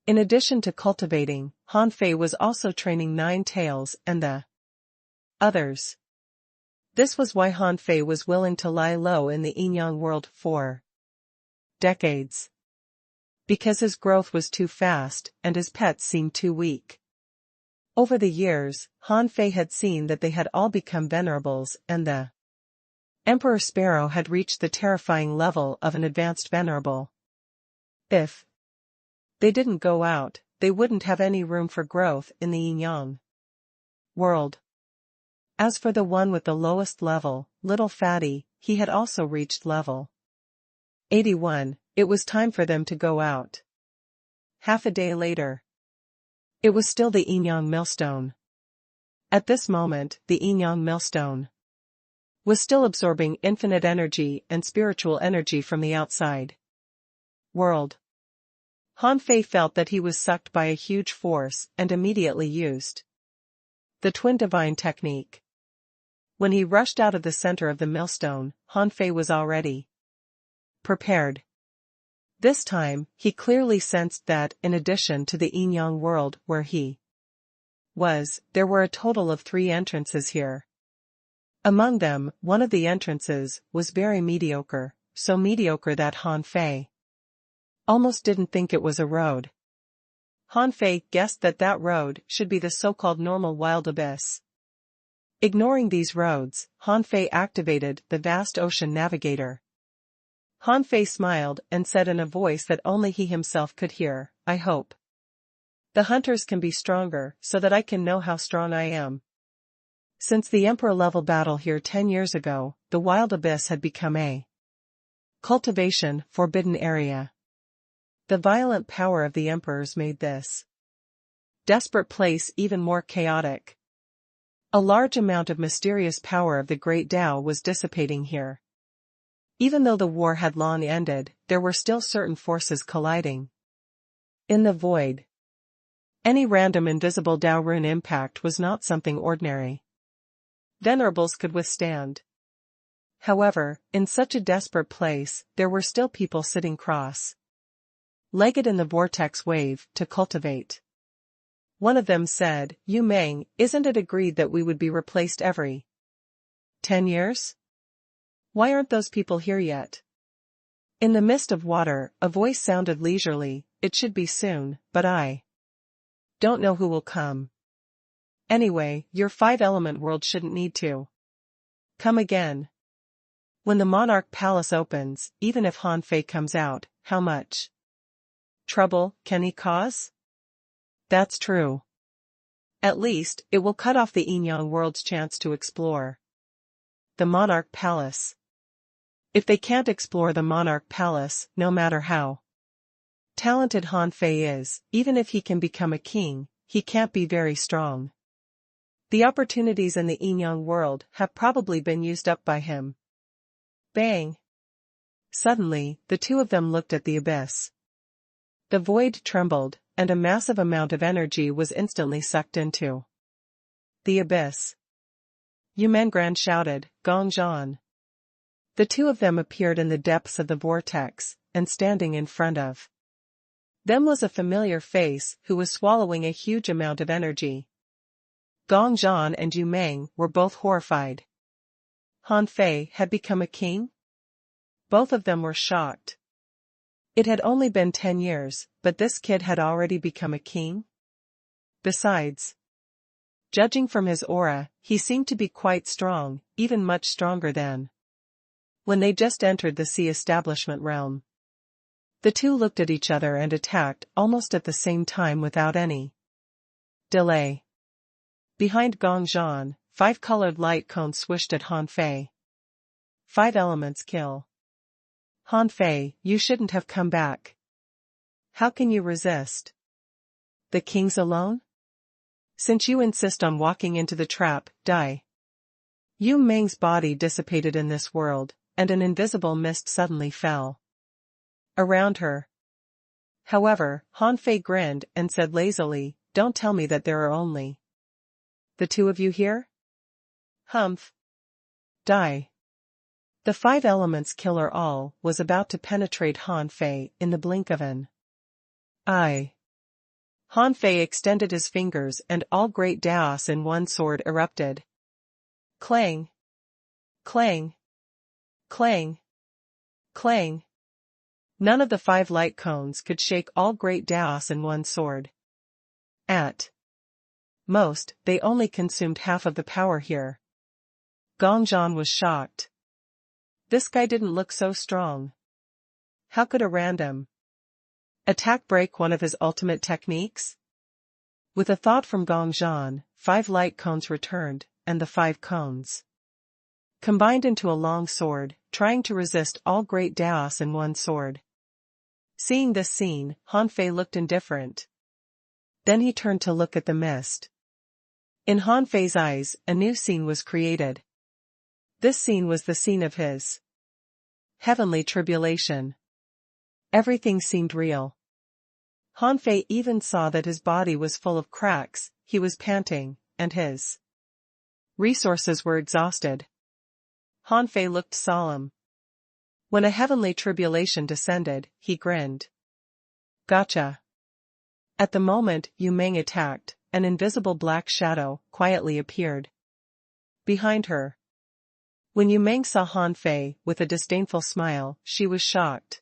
In addition to cultivating, Han Fei was also training Nine Tails and the others. This was why Han Fei was willing to lie low in the Yin-Yang world for decades. Because his growth was too fast and his pets seemed too weak. Over the years, Han Fei had seen that they had all become venerables and the Emperor Sparrow had reached the terrifying level of an advanced venerable. If they didn't go out, they wouldn't have any room for growth in the Yin-Yang world. As for the one with the lowest level, Little Fatty, he had also reached level 81, it was time for them to go out. Half a day later. It was still the Yin-Yang millstone. At this moment, the Yin-Yang millstone was still absorbing infinite energy and spiritual energy from the outside world. Han Fei felt that he was sucked by a huge force and immediately used the Twin Divine technique. When he rushed out of the center of the millstone, Han Fei was already prepared. This time, he clearly sensed that, in addition to the Yin-Yang world where he was, there were a total of 3 entrances here. Among them, one of the entrances was very mediocre, so mediocre that Han Fei almost didn't think it was a road. Han Fei guessed that that road should be the so-called normal wild abyss. Ignoring these roads, Han Fei activated the vast ocean navigator. Han Fei smiled and said in a voice that only he himself could hear, "I hope the hunters can be stronger so that I can know how strong I am." Since the Emperor-level battle here 10 years ago, the Wild Abyss had become a cultivation forbidden area. The violent power of the Emperors made this desperate place even more chaotic. A large amount of mysterious power of the Great Tao was dissipating here. Even though the war had long ended, there were still certain forces colliding in the void. Any random invisible Tao rune impact was not something ordinary venerables could withstand. However, in such a desperate place, there were still people sitting cross-legged in the vortex wave to cultivate. One of them said, "Yu Meng, isn't it agreed that we would be replaced every 10 years? Why aren't those people here yet?" In the mist of water, a voice sounded leisurely, "It should be soon, but I don't know who will come. Anyway, your 5-element world shouldn't need to come again. When the Monarch Palace opens, even if Han Fei comes out, how much trouble can he cause?" "That's true. At least, it will cut off the Yin-Yang world's chance to explore the Monarch Palace. If they can't explore the Monarch Palace, no matter how talented Han Fei is, even if he can become a king, he can't be very strong. The opportunities in the Yin-Yang world have probably been used up by him." Bang! Suddenly, the two of them looked at the abyss. The void trembled, and a massive amount of energy was instantly sucked into the abyss. "You men," Gran shouted, "Gong Zhan." The two of them appeared in the depths of the vortex, and standing in front of them was a familiar face who was swallowing a huge amount of energy. Gong Zhan and Yu Meng were both horrified. Han Fei had become a king? Both of them were shocked. It had only been 10 years, but this kid had already become a king? Besides, judging from his aura, he seemed to be quite strong, even much stronger than when they just entered the sea establishment realm. The two looked at each other and attacked almost at the same time without any delay. Behind Gong Zhan, 5 colored light cones swished at Han Fei. 5 elements kill. Han Fei, you shouldn't have come back. How can you resist? The kings alone? Since you insist on walking into the trap, die. Yu Meng's body dissipated in this world, and an invisible mist suddenly fell around her. However, Han Fei grinned and said lazily, "Don't tell me that there are only the two of you here? Humph. Die." The 5 elements killer all was about to penetrate Han Fei in the blink of an eye. Han Fei extended his fingers and all great Daos in one sword erupted. Clang! Clang! Clang! Clang! None of the 5 light cones could shake all great Daos in one sword. At most, they only consumed half of the power here. Gong Zhan was shocked. This guy didn't look so strong. How could a random attack break one of his ultimate techniques? With a thought from Gong Zhan, 5 light cones returned, and the 5 cones combined into a long sword, trying to resist all great Daos in one sword. Seeing this scene, Han Fei looked indifferent. Then he turned to look at the mist. In Han Fei's eyes, a new scene was created. This scene was the scene of his heavenly tribulation. Everything seemed real. Han Fei even saw that his body was full of cracks, he was panting, and his resources were exhausted. Han Fei looked solemn. When a heavenly tribulation descended, he grinned. Gotcha. At the moment Yu Meng attacked, an invisible black shadow quietly appeared behind her. When Yu Meng saw Han Fei with a disdainful smile, she was shocked.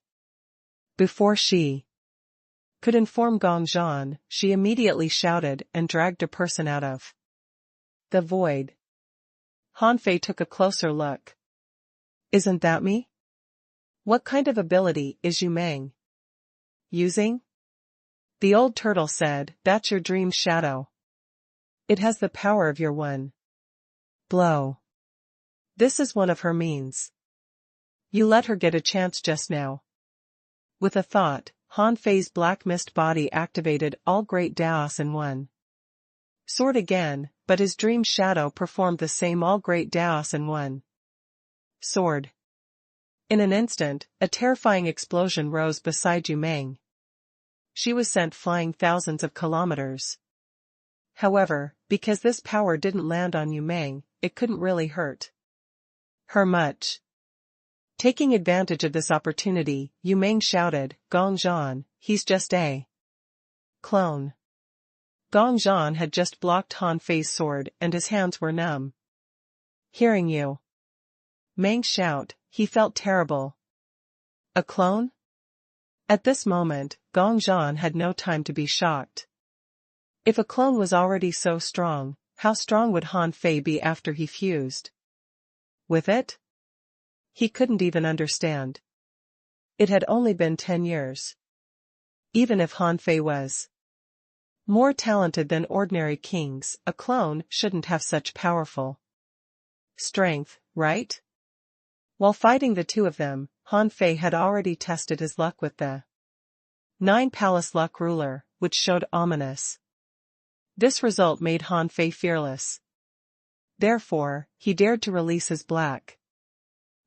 Before she could inform Gong Zhan, she immediately shouted and dragged a person out of the void. Han Fei took a closer look. Isn't that me? What kind of ability is Yu Meng using? The old turtle said, that's your dream shadow. It has the power of your one blow. This is one of her means. You let her get a chance just now. With a thought, Han Fei's black mist body activated all great Daos in one sword again, but his dream shadow performed the same all great Daos in one sword. In an instant, a terrifying explosion rose beside Yu Meng. She was sent flying thousands of kilometers. However, because this power didn't land on Yu Meng, it couldn't really hurt her much. Taking advantage of this opportunity, Yu Meng shouted, Gong Zhan, he's just a clone. Gong Zhan had just blocked Han Fei's sword and his hands were numb. Hearing Yu Meng shout, he felt terrible. A clone? At this moment, Gong Zhan had no time to be shocked. If a clone was already so strong, how strong would Han Fei be after he fused with it? He couldn't even understand. It had only been 10 years. Even if Han Fei was more talented than ordinary kings, a clone shouldn't have such powerful strength, right? While fighting the two of them, Han Fei had already tested his luck with the 9 Palace Luck Ruler, which showed ominous. This result made Han Fei fearless. Therefore, he dared to release his black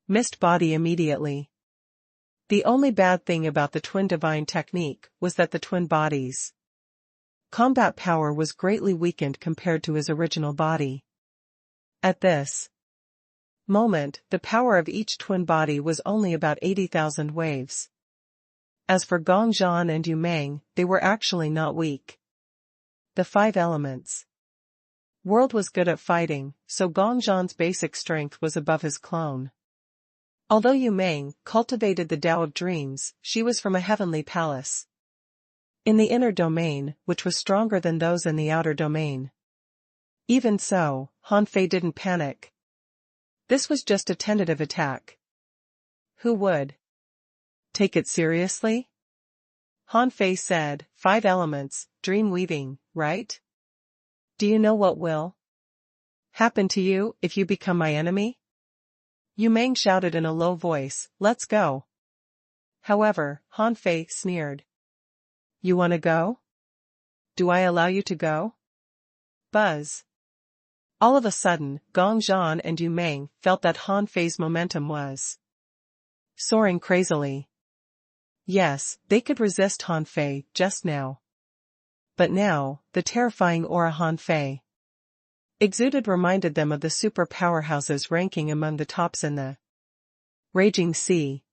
mist body immediately. The only bad thing about the twin divine technique was that the twin bodies combat power was greatly weakened compared to his original body. At this moment, the power of each twin body was only about 80,000 waves. As for Gong Zhan and Yu Meng, they were actually not weak. The 5 elements. World was good at fighting, so Gong Zhan's basic strength was above his clone. Although Yu Meng cultivated the Tao of Dreams, she was from a heavenly palace in the inner domain, which was stronger than those in the outer domain. Even so, Han Fei didn't panic. This was just a tentative attack. Who would take it seriously? Han Fei said, 5 elements, dream weaving, right? Do you know what will happen to you if you become my enemy? Yu Meng shouted in a low voice, let's go. However, Han Fei sneered. You wanna go? Do I allow you to go? Buzz. All of a sudden, Gong Zhan and Yu Meng felt that Han Fei's momentum was soaring crazily. Yes, they could resist Han Fei just now. But now, the terrifying aura Han Fei exuded reminded them of the super powerhouses ranking among the tops in the raging sea.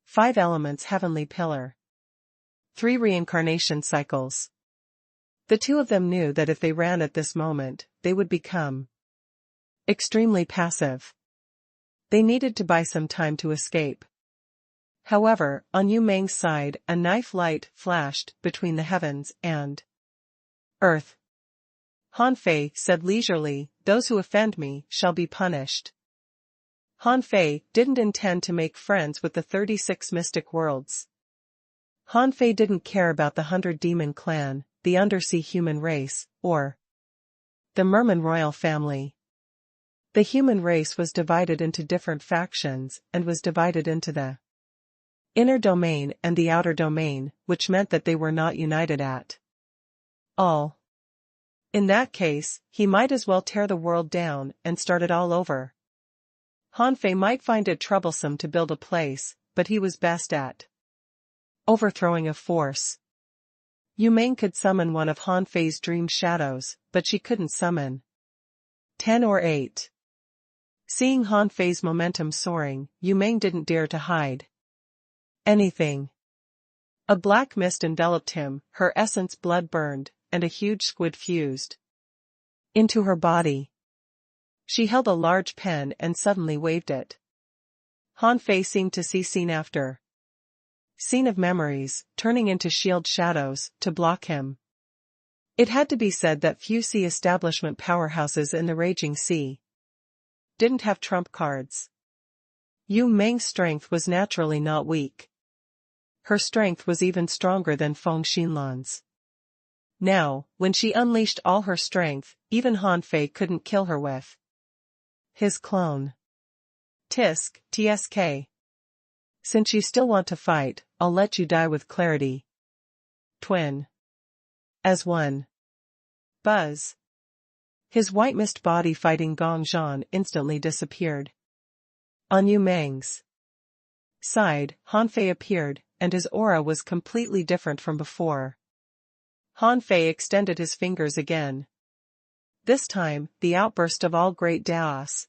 5 elements heavenly pillar. 3 reincarnation cycles. The 2 of them knew that if they ran at this moment, they would become extremely passive. They needed to buy some time to escape. However, on Yu Meng's side, a knife light flashed between the heavens and earth. Han Fei said leisurely, those who offend me shall be punished. Han Fei didn't intend to make friends with the 36 mystic worlds. Han Fei didn't care about the 100 demon clan, the undersea human race, or the merman royal family. The human race was divided into different factions and was divided into the inner domain and the outer domain, which meant that they were not united at all. In that case, he might as well tear the world down and start it all over. Han Fei might find it troublesome to build a place, but he was best at overthrowing a force. Yu Meng could summon one of Han Fei's dream shadows, but she couldn't summon 10 or 8. Seeing Han Fei's momentum soaring, Yu Meng didn't dare to hide anything. A black mist enveloped him, her essence blood burned, and a huge squid fused into her body. She held a large pen and suddenly waved it. Han Fei seemed to see scene after scene of memories, turning into shield shadows, to block him. It had to be said that few sea establishment powerhouses in the raging sea didn't have trump cards. Yu Meng's strength was naturally not weak. Her strength was even stronger than Feng Xinlan's. Now, when she unleashed all her strength, even Han Fei couldn't kill her with his clone. Tisk, TSK. Since you still want to fight, I'll let you die with clarity. Twin. As one. Buzz. His white mist body fighting Gong Zhan instantly disappeared. On Yu Meng's side, Han Fei appeared, and his aura was completely different from before. Han Fei extended his fingers again. This time, the outburst of all great Daos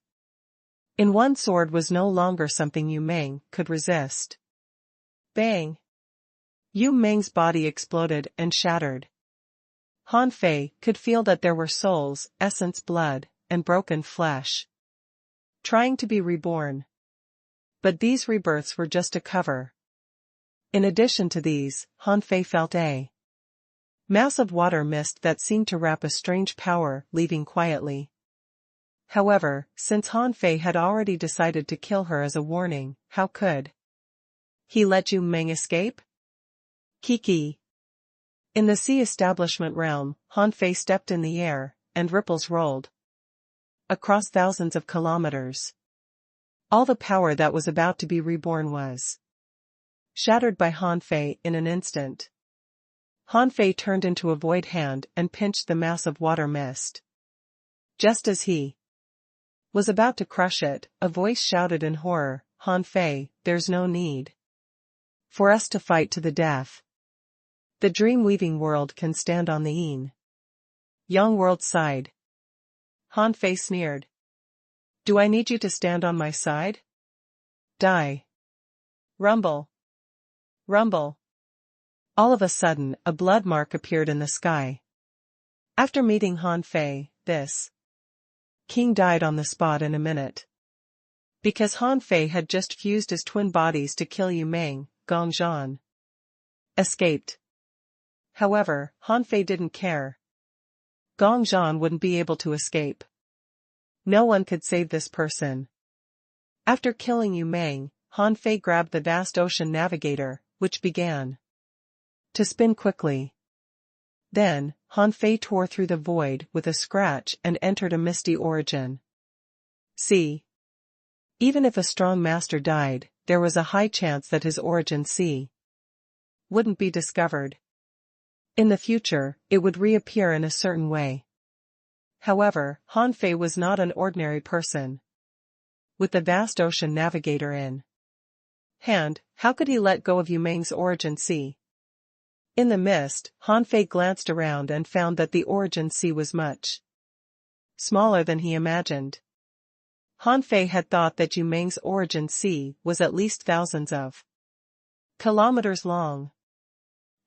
in one sword was no longer something Yu Meng could resist. Bang! Yu Meng's body exploded and shattered. Han Fei could feel that there were souls, essence blood, and broken flesh trying to be reborn. But these rebirths were just a cover. In addition to these, Han Fei felt a massive water mist that seemed to wrap a strange power, leaving quietly. However, since Han Fei had already decided to kill her as a warning, how could he let Yu Meng escape? Kiki. In the sea establishment realm, Han Fei stepped in the air, and ripples rolled across thousands of kilometers. All the power that was about to be reborn was shattered by Han Fei in an instant. Han Fei turned into a void hand and pinched the massive water mist. Just as he was about to crush it, a voice shouted in horror, Han Fei, there's no need for us to fight to the death. The dream-weaving world can stand on the yang world side. Han Fei sneered. Do I need you to stand on my side? Die. Rumble. Rumble. All of a sudden, a blood mark appeared in the sky. After meeting Han Fei, this king died on the spot in a minute. Because Han Fei had just fused his twin bodies to kill Yu Meng, Gong Zhan escaped. However, Han Fei didn't care. Gong Zhan wouldn't be able to escape. No one could save this person. After killing Yu Meng, Han Fei grabbed the vast ocean navigator, which began to spin quickly. Then, Han Fei tore through the void with a scratch and entered a misty origin. See. Even if a strong master died, there was a high chance that his origin sea wouldn't be discovered. In the future, it would reappear in a certain way. However, Han Fei was not an ordinary person. With the vast ocean navigator in hand, how could he let go of Yu Meng's origin sea? In the mist, Han Fei glanced around and found that the origin sea was much smaller than he imagined. Han Fei had thought that Yu Meng's origin sea was at least thousands of kilometers long.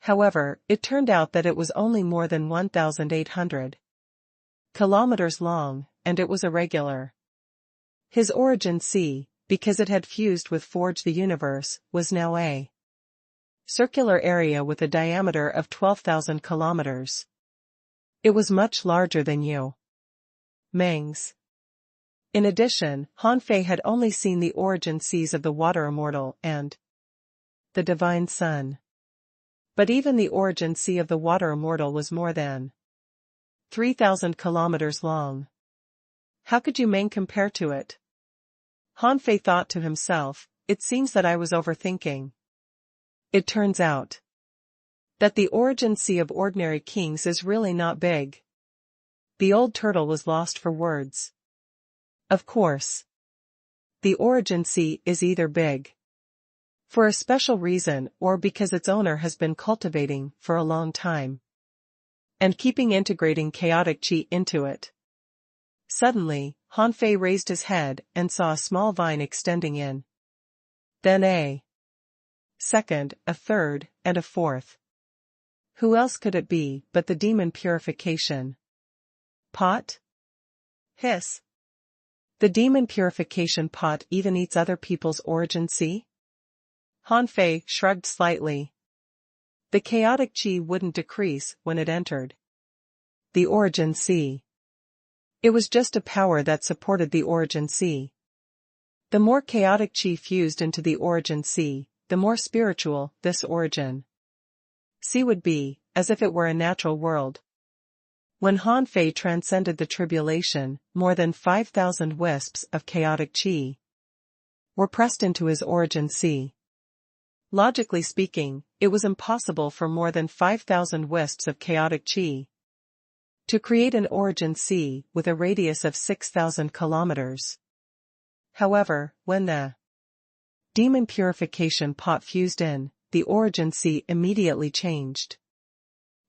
However, it turned out that it was only more than 1,800 kilometers long, and it was irregular. His origin sea, because it had fused with Forge the Universe, was now a circular area with a diameter of 12,000 kilometers. It was much larger than Yu Meng's. In addition, Han Fei had only seen the origin seas of the Water Immortal and the Divine Sun. But even the origin sea of the Water Immortal was more than 3,000 kilometers long. How could Yu Meng compare to it? Han Fei thought to himself, it seems that I was overthinking. It turns out that the origin sea of ordinary kings is really not big. The old turtle was lost for words. Of course. The origin sea is either big for a special reason or because its owner has been cultivating for a long time and keeping integrating chaotic chi into it. Suddenly, Han Fei raised his head and saw a small vine extending in. Then a second, a third, and a fourth. Who else could it be but the demon purification pot? Hiss. The demon purification pot even eats other people's origin sea? Han Fei shrugged slightly. The chaotic chi wouldn't decrease when it entered the origin sea. It was just a power that supported the origin sea. The more chaotic chi fused into the origin sea, the more spiritual this origin sea would be, as if it were a natural world. When Han Fei transcended the tribulation, more than 5,000 wisps of chaotic chi were pressed into his origin sea. Logically speaking, it was impossible for more than 5,000 wisps of chaotic chi to create an origin sea with a radius of 6,000 kilometers. However, when the demon purification pot fused in, the origin sea immediately changed.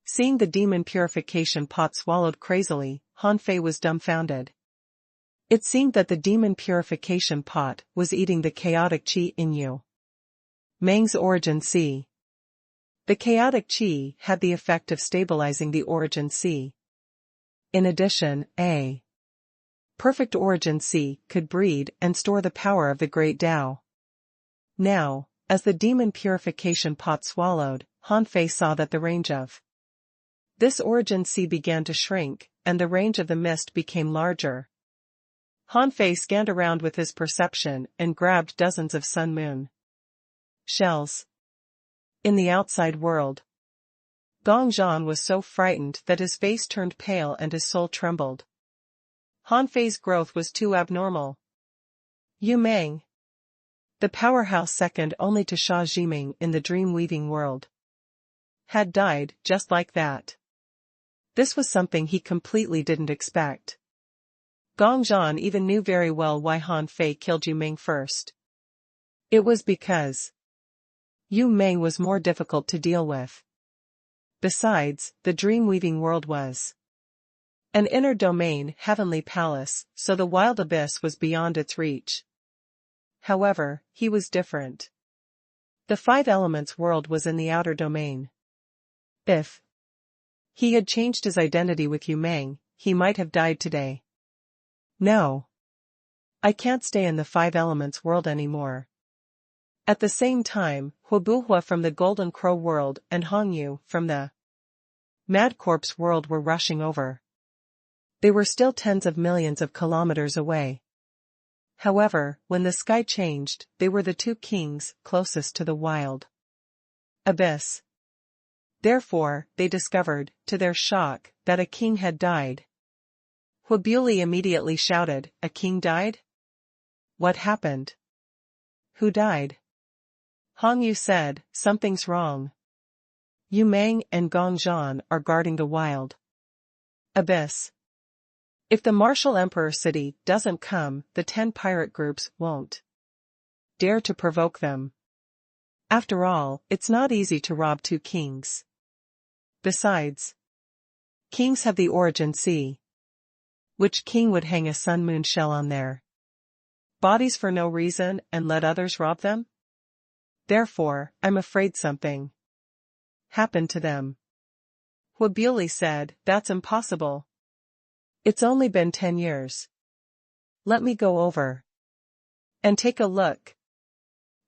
Seeing the demon purification pot swallowed crazily, Han Fei was dumbfounded. It seemed that the demon purification pot was eating the chaotic chi in Yu Meng's origin sea. The chaotic chi had the effect of stabilizing the origin sea. In addition, a perfect origin sea could breed and store the power of the great Tao. Now, as the demon purification pot swallowed, Han Fei saw that the range of this origin sea began to shrink, and the range of the mist became larger. Han Fei scanned around with his perception and grabbed dozens of sun-moon shells. In the outside world, Gong Zhan was so frightened that his face turned pale and his soul trembled. Han Fei's growth was too abnormal. Yu Meng, the powerhouse second only to Sha Zhiming in the dream-weaving world, had died just like that. This was something he completely didn't expect. Gong Zhan even knew very well why Han Fei killed Yu Meng first. It was because Yu Meng was more difficult to deal with. Besides, the dream-weaving world was an inner domain, heavenly palace, so the wild abyss was beyond its reach. However, he was different. The five elements world was in the outer domain. If he had changed his identity with Yu Meng, he might have died today. No. I can't stay in the five elements world anymore. At the same time, Huobuhua from the Golden Crow world and Hongyu from the Mad Corpse world were rushing over. They were still tens of millions of kilometers away. However, when the sky changed, they were the two kings closest to the wild abyss. Therefore, they discovered, to their shock, that a king had died. Huobuli immediately shouted, "A king died? What happened? Who died?" Hongyu said, "Something's wrong. Yu Meng and Gong Zhan are guarding the wild abyss. If the martial emperor city doesn't come, the 10 pirate groups won't dare to provoke them. After all, it's not easy to rob two kings. Besides, kings have the origin sea. Which king would hang a sun-moon shell on their bodies for no reason and let others rob them? Therefore, I'm afraid something happened to them." Huobuli said, "That's impossible. It's only been 10 years. Let me go over and take a look."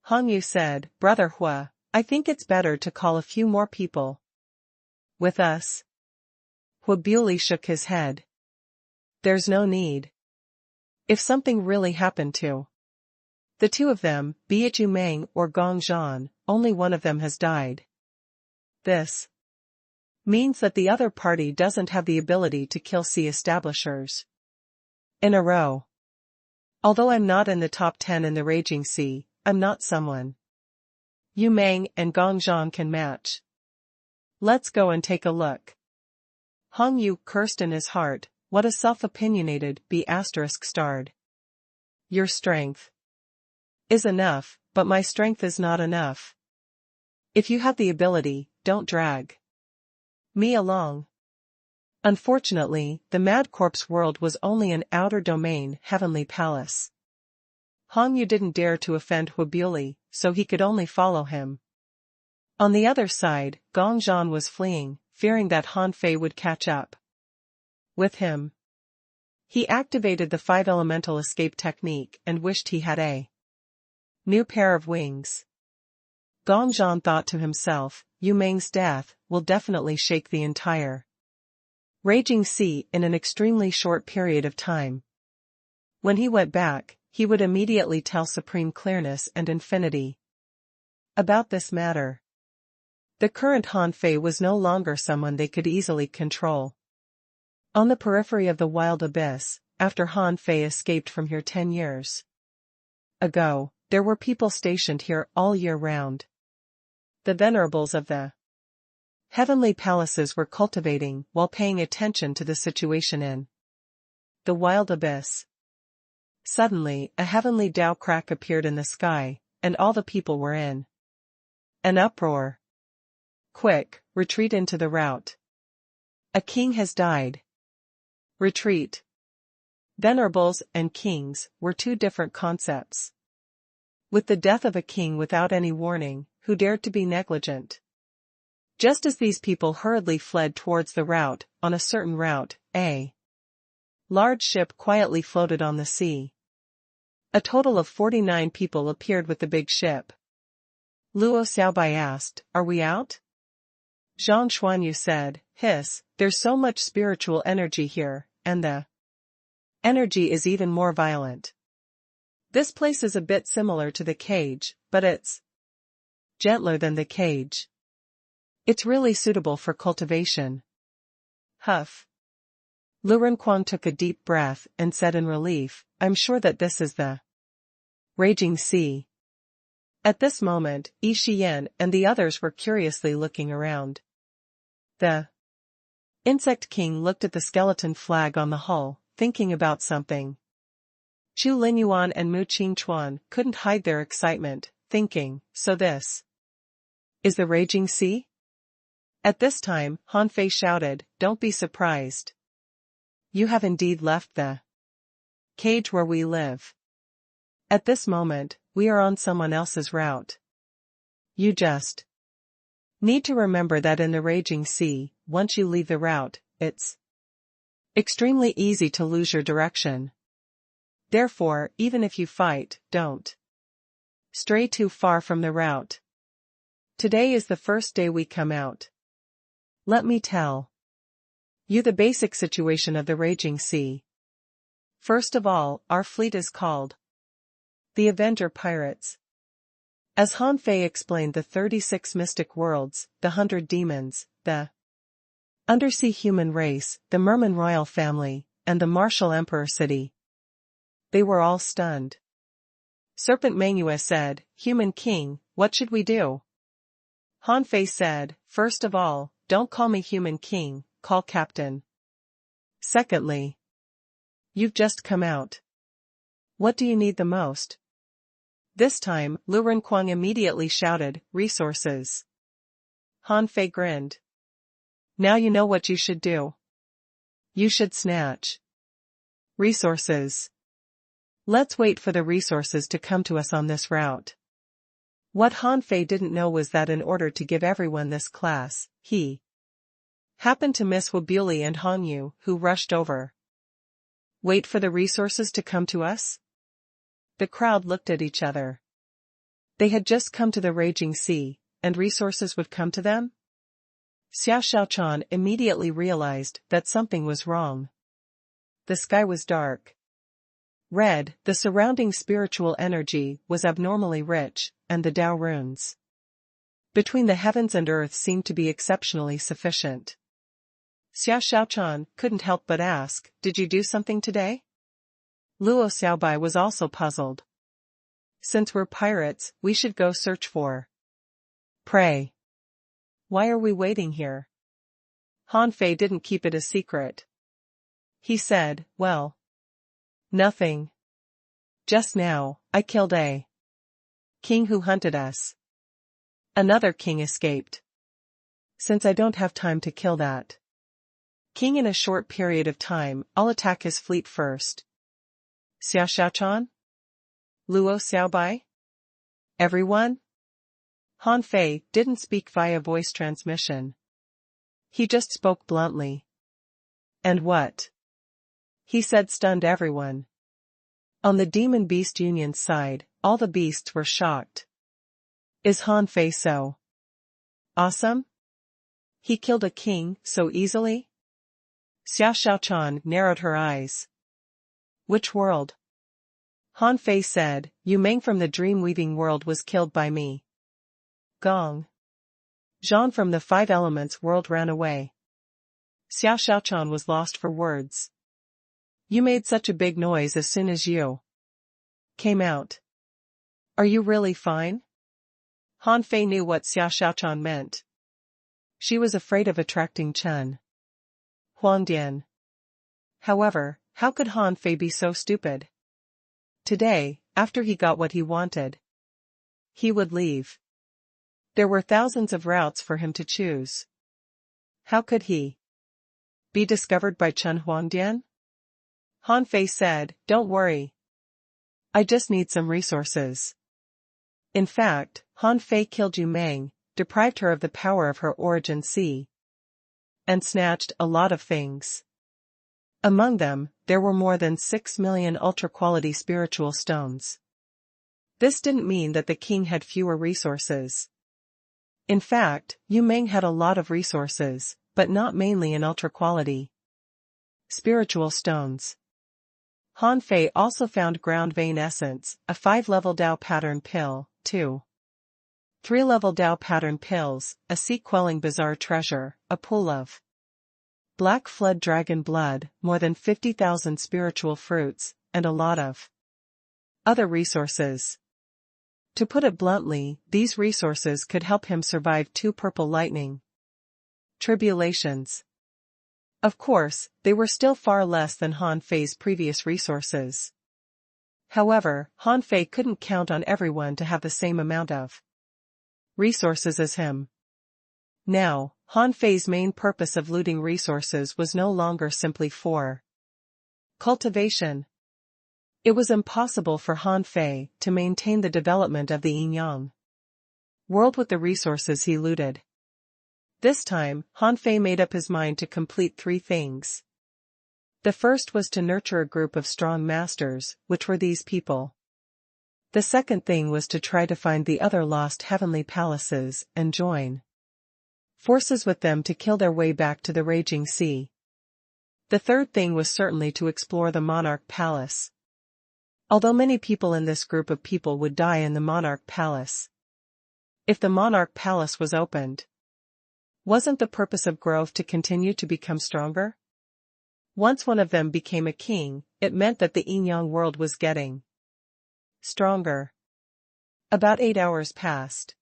Hongyu said, "Brother Hua, I think it's better to call a few more people with us." Huobuli shook his head. "There's no need. If something really happened to the two of them, be it Yu Meng or Gong Zhan, only one of them has died. This means that the other party doesn't have the ability to kill sea establishers in a row. Although I'm not in the top 10 in the Raging Sea, I'm not someone Yu Meng and Gong Zhan can match. Let's go and take a look." Hongyu cursed in his heart, what a self-opinionated B*****. Your strength is enough, but my strength is not enough. If you have the ability, don't drag me along. Unfortunately, the Mad Corpse world was only an outer domain heavenly palace. Hongyu didn't dare to offend Huobuli, so he could only follow him. On the other side, Gong Zhan was fleeing, fearing that Han Fei would catch up with him. He activated the 5 elemental escape technique and wished he had a new pair of wings. Gong Zhan thought to himself, Yu Meng's death will definitely shake the entire Raging Sea in an extremely short period of time. When he went back, he would immediately tell Supreme Clearness and Infinity about this matter. The current Han Fei was no longer someone they could easily control. On the periphery of the wild abyss, after Han Fei escaped from here 10 years ago, there were people stationed here all year round. The venerables of the heavenly palaces were cultivating while paying attention to the situation in the wild abyss. Suddenly, a heavenly Tao crack appeared in the sky, and all the people were in an uproar. "Quick, retreat into the rout. A king has died. Retreat." Venerables and kings were two different concepts. With the death of a king without any warning, who dared to be negligent? Just as these people hurriedly fled towards the rout, on a certain route, a large ship quietly floated on the sea. A total of 49 people appeared with the big ship. Luo Xiaobai asked, "Are we out?" Zhang Xuanyu said, "Hiss, there's so much spiritual energy here, and the energy is even more violent. This place is a bit similar to the cage, but it's gentler than the cage. It's really suitable for cultivation." Huff. Lu Renquang took a deep breath and said in relief, "I'm sure that this is the Raging Sea." At this moment, Yi Shiyan and the others were curiously looking around. The Insect King looked at the skeleton flag on the hull, thinking about something. Chu Linyuan and Mu Qingchuan couldn't hide their excitement, thinking, so this is the Raging Sea? At this time, Han Fei shouted, "Don't be surprised. You have indeed left the cage where we live. At this moment, we are on someone else's route. You just need to remember that in the raging sea, once you leave the route, it's extremely easy to lose your direction. Therefore, even if you fight, don't stray too far from the route. Today is the first day we come out. Let me tell you the basic situation of the raging sea. First of all, our fleet is called the Avenger Pirates. As Han Fei explained the 36 mystic worlds, the 100 demons, the undersea human race, the merman royal family, and the martial emperor city. They were all stunned. Serpent Mangua said, "Human king, what should we do?" Han Fei said, "First of all, don't call me human king, call captain. Secondly, you've just come out. What do you need the most?" This time, Lu Renquang immediately shouted, "Resources." Han Fei grinned. "Now you know what you should do. You should snatch resources. Let's wait for the resources to come to us on this route." What Han Fei didn't know was that in order to give everyone this class, he happened to miss Wabuli and Han Yu, who rushed over. Wait for the resources to come to us? The crowd looked at each other. They had just come to the raging sea, and resources would come to them? Xiao Shaochan immediately realized that something was wrong. The sky was dark red, the surrounding spiritual energy was abnormally rich, and the Tao runes between the heavens and earth seemed to be exceptionally sufficient. Xiao Shaochan couldn't help but ask, "Did you do something today?" Luo Xiaobai was also puzzled. "Since we're pirates, we should go search for prey. Why are we waiting here?" Han Fei didn't keep it a secret. He said, "Well, nothing. Just now, I killed a king who hunted us. Another king escaped. Since I don't have time to kill that king in a short period of time, I'll attack his fleet first." Xiao Shaochan? Luo Xiaobai? Everyone? Han Fei didn't speak via voice transmission. He just spoke bluntly. And what he said stunned everyone. On the Demon Beast Union's side, all the beasts were shocked. Is Han Fei so awesome? He killed a king so easily? Xiao Shaochan narrowed her eyes. Which world? Han Fei said, Yu Meng from the dream-weaving world was killed by me. Gong Zhan from the Five Elements world ran away. Xiao Shaochan was lost for words. You made such a big noise as soon as you came out. Are you really fine? Han Fei knew what Xiao Shaochan meant. She was afraid of attracting Chen Huangdian. However, how could Han Fei be so stupid? Today, after he got what he wanted, he would leave. There were thousands of routes for him to choose. How could he be discovered by Chen Huangdian? Han Fei said, "Don't worry. I just need some resources." In fact, Han Fei killed Yu Meng, deprived her of the power of her origin sea, and snatched a lot of things. Among them, there were more than 6 million ultra-quality spiritual stones. This didn't mean that the king had fewer resources. In fact, Yu Meng had a lot of resources, but not mainly in ultra-quality spiritual stones. Han Fei also found ground vein essence, a 5-level Tao pattern pill, 2 3-level Tao pattern pills, a sea-quelling bizarre treasure, a pool of black flood dragon blood, more than 50,000 spiritual fruits, and a lot of other resources. To put it bluntly, these resources could help him survive 2 purple lightning tribulations. Of course, they were still far less than Han Fei's previous resources. However, Han Fei couldn't count on everyone to have the same amount of resources as him. Now, Han Fei's main purpose of looting resources was no longer simply for cultivation. It was impossible for Han Fei to maintain the development of the Yin-Yang world with the resources he looted. This time, Han Fei made up his mind to complete 3 things. The first was to nurture a group of strong masters, which were these people. The second thing was to try to find the other lost heavenly palaces and join forces with them to kill their way back to the raging sea. The third thing was certainly to explore the Monarch Palace. Although many people in this group of people would die in the Monarch Palace, if the Monarch Palace was opened, wasn't the purpose of growth to continue to become stronger? Once one of them became a king, it meant that the Yin-Yang world was getting stronger. About 8 hours passed.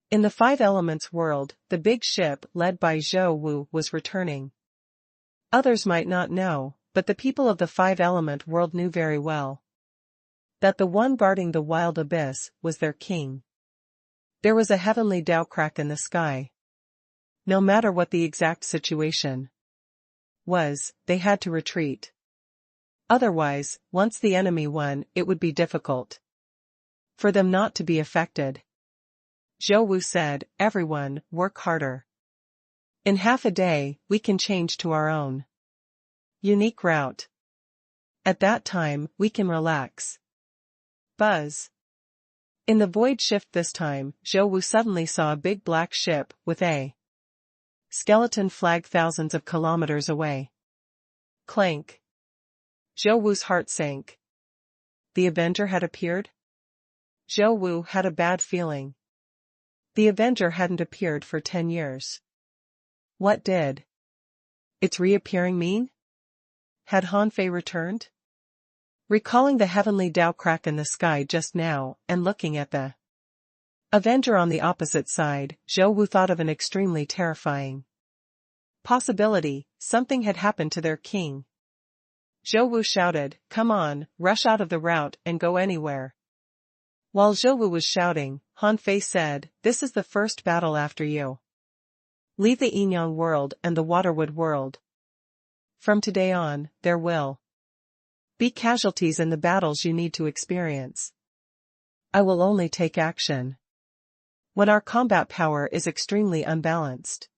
In the 5 elements world, the big ship led by Zhou Wu was returning. Others might not know, but the people of the 5 element world knew very well that the one guarding the wild abyss was their king. There was a heavenly Tao crack in the sky. No matter what the exact situation was, they had to retreat. Otherwise, once the enemy won, it would be difficult for them not to be affected. Zhou Wu said, "Everyone, work harder. In half a day, we can change to our own unique route. At that time, we can relax." Buzz. In the void shift this time, Zhou Wu suddenly saw a big black ship with a skeleton flag thousands of kilometers away. Clank. Zhou Wu's heart sank. The Avenger had appeared? Zhou Wu had a bad feeling. The Avenger hadn't appeared for 10 years. What did its reappearing mean? Had Han Fei returned? Recalling the heavenly Tao crack in the sky just now, and looking at the Avenger on the opposite side, Zhou Wu thought of an extremely terrifying possibility. Something had happened to their king. Zhou Wu shouted, "Come on, rush out of the route and go anywhere." While Zhou Wu was shouting, Han Fei said, "This is the first battle after you leave the Yin-Yang world and the Waterwood world. From today on, there will be casualties in the battles you need to experience. I will only take action when our combat power is extremely unbalanced.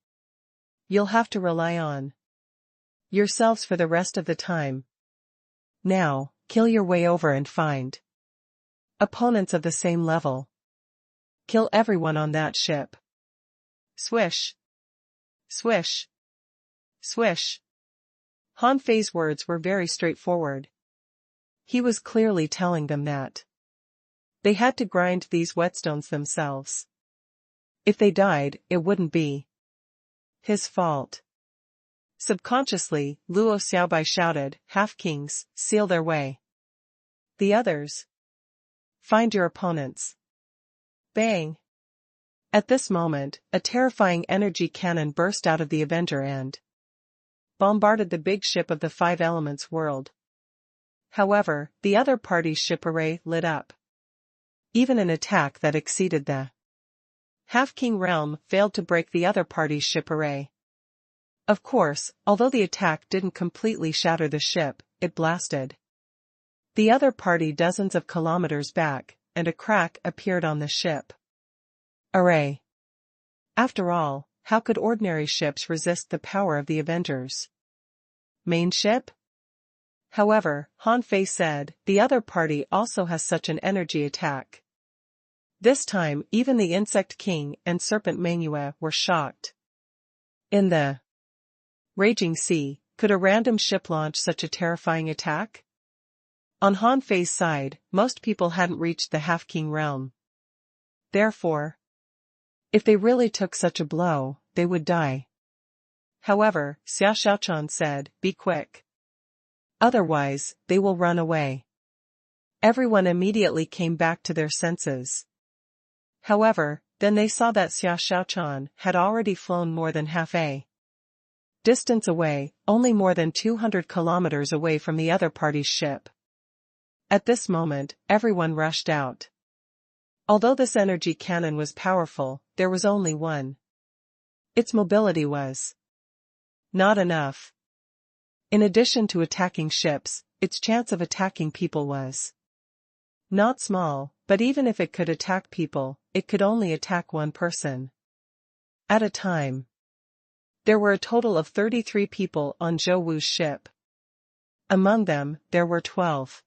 You'll have to rely on yourselves for the rest of the time. Now, kill your way over and find opponents of the same level. Kill everyone on that ship." Swish. Swish. Swish. Han Fei's words were very straightforward. He was clearly telling them that they had to grind these whetstones themselves. If they died, it wouldn't be his fault. Subconsciously, Luo Xiaobai shouted, "Half-kings, seal their way. The others, find your opponents." Bang! At this moment, a terrifying energy cannon burst out of the Avenger and bombarded the big ship of the 5 elements world. However, the other party's ship array lit up. Even an attack that exceeded the Half-King realm failed to break the other party's ship array. Of course, although the attack didn't completely shatter the ship, it blasted the other party dozens of kilometers back, and a crack appeared on the ship array. After all, how could ordinary ships resist the power of the Avengers' main ship? However, Han Fei said, "The other party also has such an energy attack." This time, even the Insect King and Serpent Manua were shocked. In the raging sea, could a random ship launch such a terrifying attack? On Han Fei's side, most people hadn't reached the Half-King realm. Therefore, if they really took such a blow, they would die. However, Xia Xiaochan said, "Be quick. Otherwise, they will run away." Everyone immediately came back to their senses. However, then they saw that Xia Xiaochan had already flown more than half a distance away, only more than 200 kilometers away from the other party's ship. At this moment, everyone rushed out. Although this energy cannon was powerful, there was only one Its mobility was not enough. In addition to attacking ships, its chance of attacking people was not small, but even if it could attack people, it could only attack one person at a time. There were a total of 33 people on Zhou Wu's ship. Among them, there were 12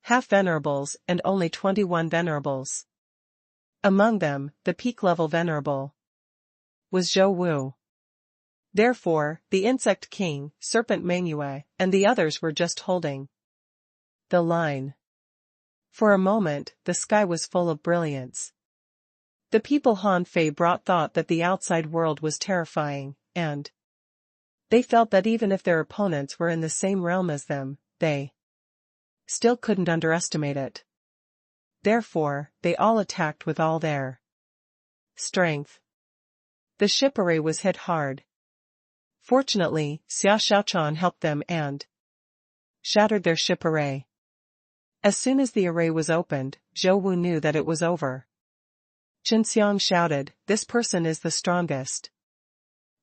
half-venerables and only 21 venerables. Among them, the peak-level venerable was Zhou Wu. Therefore, the Insect King, Serpent Mengyue, and the others were just holding the line. For a moment, the sky was full of brilliance. The people Han Fei brought thought that the outside world was terrifying, and they felt that even if their opponents were in the same realm as them, they still couldn't underestimate it. Therefore, they all attacked with all their strength. The ship array was hit hard. Fortunately, Xia Xiaochan helped them and shattered their ship array. As soon as the array was opened, Zhou Wu knew that it was over. Chen Xiang shouted, "This person is the strongest.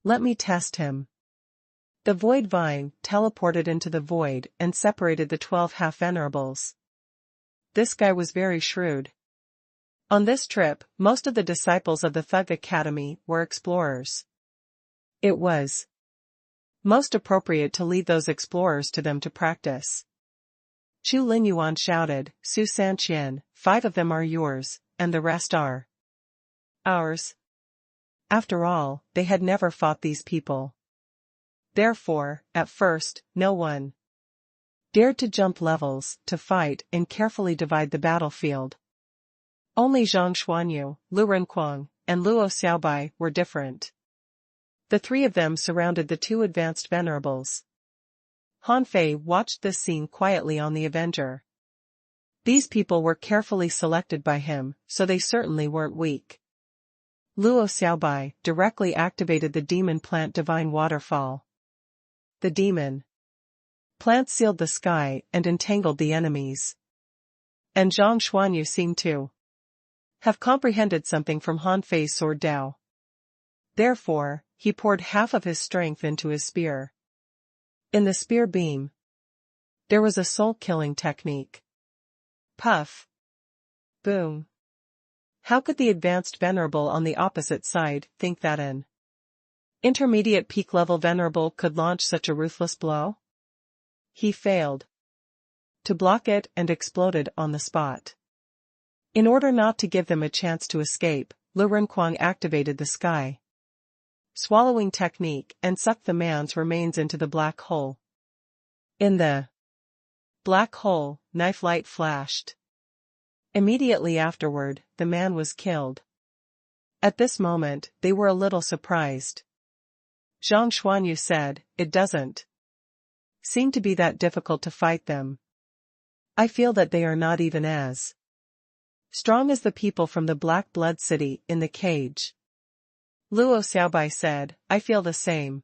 Let me test him." The void vine teleported into the void and separated the 12 half-venerables. This guy was very shrewd. On this trip, most of the disciples of the Thug Academy were explorers. It was most appropriate to lead those explorers to them to practice. Chu Linyuan shouted, "Su Sanqian, 5 of them are yours, and the rest are ours." After all, they had never fought these people. Therefore, at first, no one dared to jump levels, to fight and carefully divide the battlefield. Only Zhang Xuanyu, Lu Renquang, and Luo Xiaobai were different. The 3 of them surrounded the 2 advanced venerables. Han Fei watched this scene quietly on the Avenger. These people were carefully selected by him, so they certainly weren't weak. Luo Xiaobai directly activated the demon plant Divine Waterfall. The demon plant sealed the sky and entangled the enemies. And Zhang Xuanyu seemed to have comprehended something from Han Fei's sword Dao. Therefore, he poured half of his strength into his spear. In the spear beam, there was a soul-killing technique. Puff. Boom. How could the advanced venerable on the opposite side think that an intermediate peak-level venerable could launch such a ruthless blow? He failed to block it and exploded on the spot. In order not to give them a chance to escape, Lu Renquang activated the sky swallowing technique and sucked the man's remains into the black hole. In the black hole, knife light flashed. Immediately afterward, the man was killed. At this moment, they were a little surprised. Zhang Xuanyu said, "It doesn't seem to be that difficult to fight them. I feel that they are not even as strong as the people from the Black Blood City in the cage." Luo Xiaobai said, "I feel the same.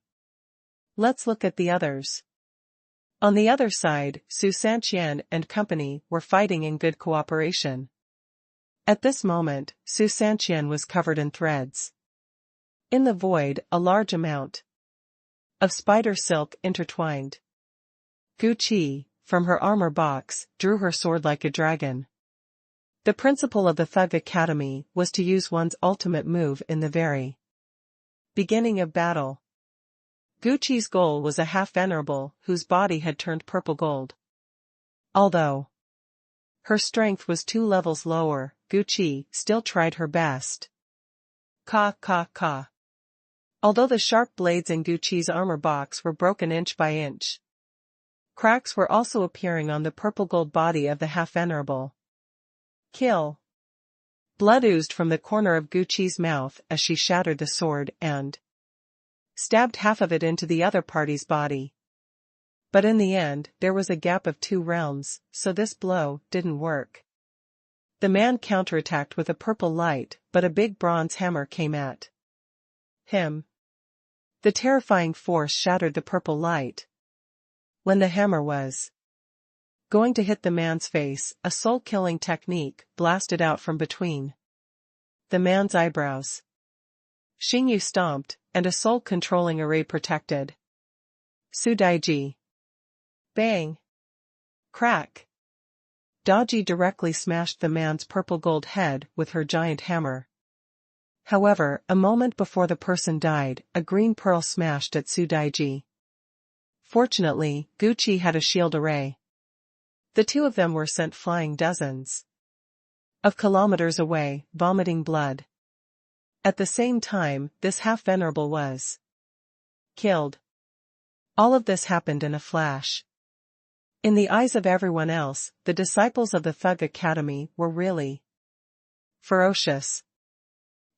Let's look at the others." On the other side, Su Sanqian and company were fighting in good cooperation. At this moment, Su Sanqian was covered in threads. In the void, a large amount of spider silk intertwined. Gu Qi, from her armor box, drew her sword like a dragon. The principle of the Thug Academy was to use one's ultimate move in the very beginning of battle. Gu Qi's goal was a half-venerable whose body had turned purple gold. Although her strength was 2 levels lower, Gu Qi still tried her best. Ka ka ka. Although the sharp blades in Gu Qi's armor box were broken inch by inch, cracks were also appearing on the purple gold body of the half-venerable. Kill. Blood oozed from the corner of Gu Qi's mouth as she shattered the sword and stabbed half of it into the other party's body. But in the end, there was a gap of 2 realms, so this blow didn't work. The man counterattacked with a purple light, but a big bronze hammer came at him. The terrifying force shattered the purple light. When the hammer was going to hit the man's face, a soul-killing technique blasted out from between the man's eyebrows. Xingyu stomped, and a soul-controlling array protected. Su Daiji. Bang. Crack. Daji directly smashed the man's purple-gold head with her giant hammer. However, a moment before the person died, a green pearl smashed at Su Daiji. Fortunately, Gucci had a shield array. The two of them were sent flying dozens of kilometers away, vomiting blood. At the same time, this half-venerable was killed. All of this happened in a flash. In the eyes of everyone else, the disciples of the Thug Academy were really ferocious.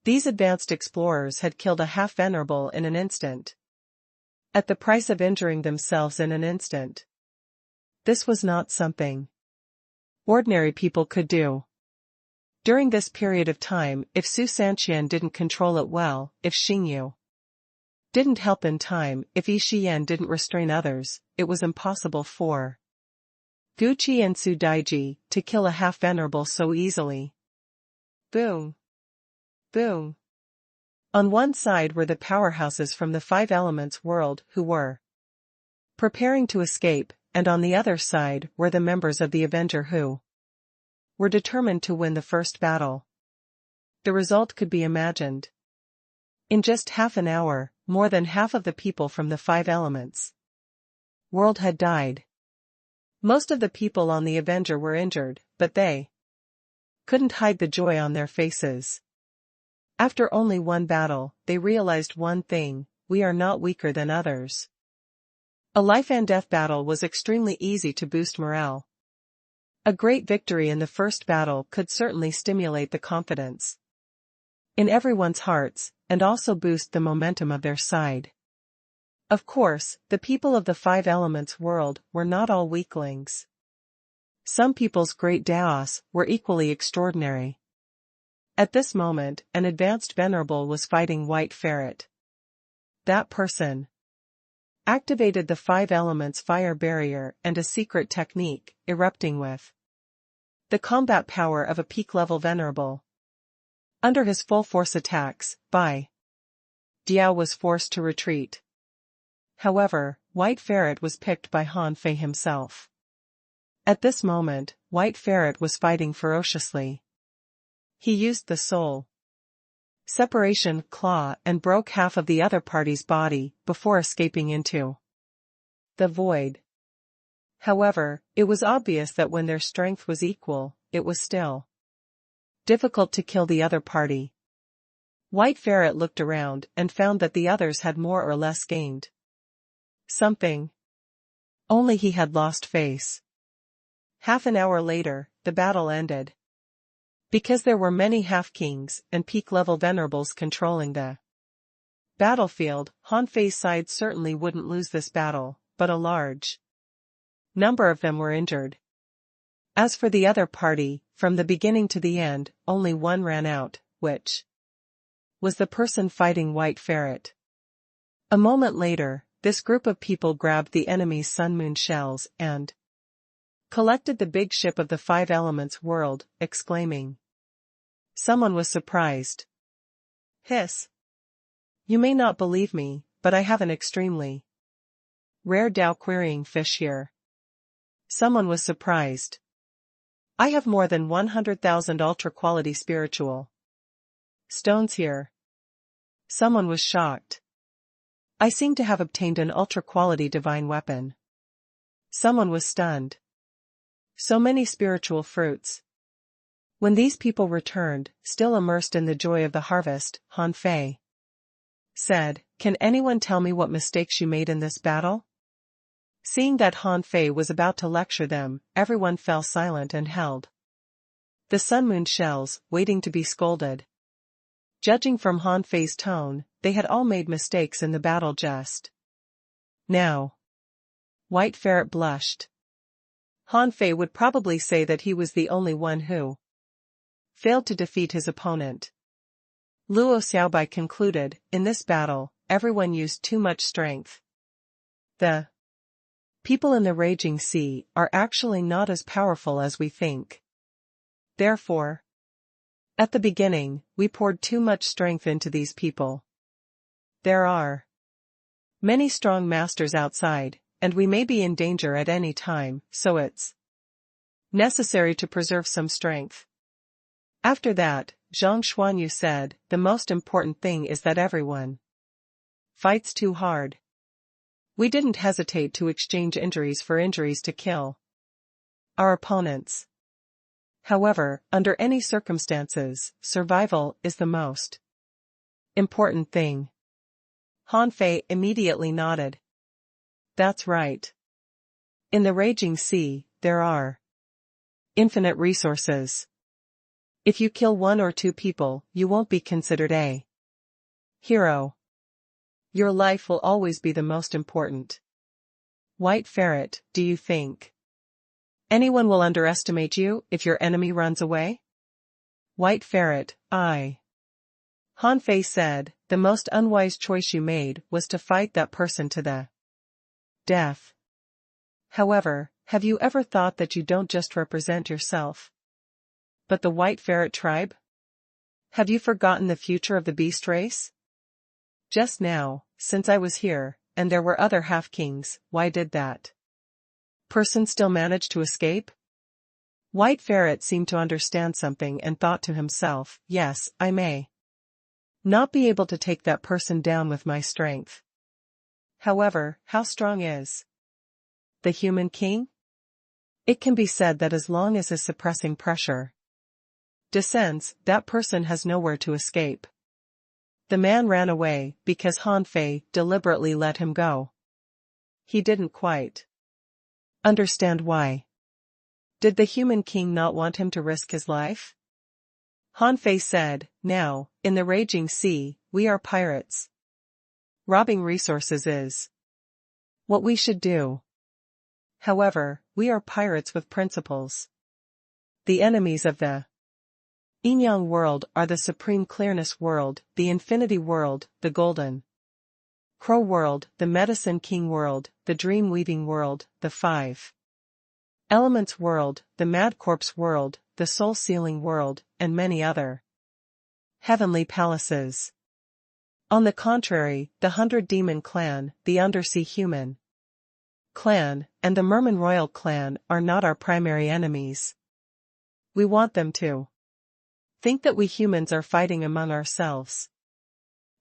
These advanced explorers had killed a half-venerable in an instant, at the price of injuring themselves in an instant. This was not something ordinary people could do. During this period of time, if Su Sanqian didn't control it well, if Xingyu didn't help in time, if Yi Shiyan didn't restrain others, it was impossible for Gucci and Su Daiji to kill a half-venerable so easily. Boom. Boom. On one side were the powerhouses from the Five Elements world who were preparing to escape, and on the other side were the members of the Avenger who were determined to win the first battle. The result could be imagined. In just half an hour, more than half of the people from the Five Elements world had died. Most of the people on the Avenger were injured, but they couldn't hide the joy on their faces. After only one battle, they realized one thing: we are not weaker than others. A life-and-death battle was extremely easy to boost morale. A great victory in the first battle could certainly stimulate the confidence in everyone's hearts, and also boost the momentum of their side. Of course, the people of the Five Elements world were not all weaklings. Some people's great Daos were equally extraordinary. At this moment, an advanced venerable was fighting White Ferret. That person activated the Five Elements fire barrier and a secret technique, erupting with the combat power of a peak-level venerable. Under his full-force attacks, Bai Diao was forced to retreat. However, White Ferret was picked by Han Fei himself. At this moment, White Ferret was fighting ferociously. He used the soul separation claw and broke half of the other party's body before escaping into the void. However, it was obvious that when their strength was equal, it was still difficult to kill the other party. White Ferret looked around and found that the others had more or less gained something. Only he had lost face. Half an hour later, the battle ended. Because there were many half-kings and peak-level venerables controlling the battlefield, Han Fei's side certainly wouldn't lose this battle, but a large number of them were injured. As for the other party, from the beginning to the end, only one ran out, which was the person fighting White Ferret. A moment later, this group of people grabbed the enemy's sun-moon shells and collected the big ship of the Five Elements world, exclaiming. Someone was surprised. Hiss. You may not believe me, but I have an extremely rare Dao querying fish here. Someone was surprised. I have more than 100,000 ultra-quality spiritual stones here. Someone was shocked. I seem to have obtained an ultra-quality divine weapon. Someone was stunned. So many spiritual fruits. When these people returned, still immersed in the joy of the harvest, Han Fei said, "Can anyone tell me what mistakes you made in this battle?" Seeing that Han Fei was about to lecture them, everyone fell silent and held the sun-moon shells, waiting to be scolded. Judging from Han Fei's tone, they had all made mistakes in the battle just now. White Ferret blushed. Han Fei would probably say that he was the only one who failed to defeat his opponent. Luo Xiaobai concluded, in this battle, everyone used too much strength. The people in the raging sea are actually not as powerful as we think. Therefore, at the beginning, we poured too much strength into these people. There are many strong masters outside, and we may be in danger at any time, so it's necessary to preserve some strength. After that, Zhang Xuanyu said, the most important thing is that everyone fights too hard. We didn't hesitate to exchange injuries for injuries to kill our opponents. However, under any circumstances, survival is the most important thing. Han Fei immediately nodded. That's right. In the raging sea, there are infinite resources. If you kill 1 or 2 people, you won't be considered a hero. Your life will always be the most important. White Ferret, do you think anyone will underestimate you if your enemy runs away? White Ferret, Han Fei said, the most unwise choice you made was to fight that person to the death. However, have you ever thought that you don't just represent yourself, but the White Ferret tribe? Have you forgotten the future of the beast race? Just now, since I was here, and there were other half-kings, why did that person still manage to escape? White Ferret seemed to understand something and thought to himself, yes, I may not be able to take that person down with my strength. However, how strong is the human king? It can be said that as long as his suppressing pressure descends, that person has nowhere to escape. The man ran away because Han Fei deliberately let him go. He didn't quite understand why. Did the human king not want him to risk his life? Han Fei said, now, in the raging sea, we are pirates. Robbing resources is what we should do. However, we are pirates with principles. The enemies of the Yin-Yang world are the Supreme Clearness world, the Infinity world, the Golden Crow world, the Medicine King world, the Dream Weaving world, the 5 Elements world, the Mad Corpse world, the Soul Sealing world, and many other heavenly palaces. On the contrary, the 100 Demon clan, the Undersea Human clan, and the Merman Royal clan are not our primary enemies. We want them to think that we humans are fighting among ourselves.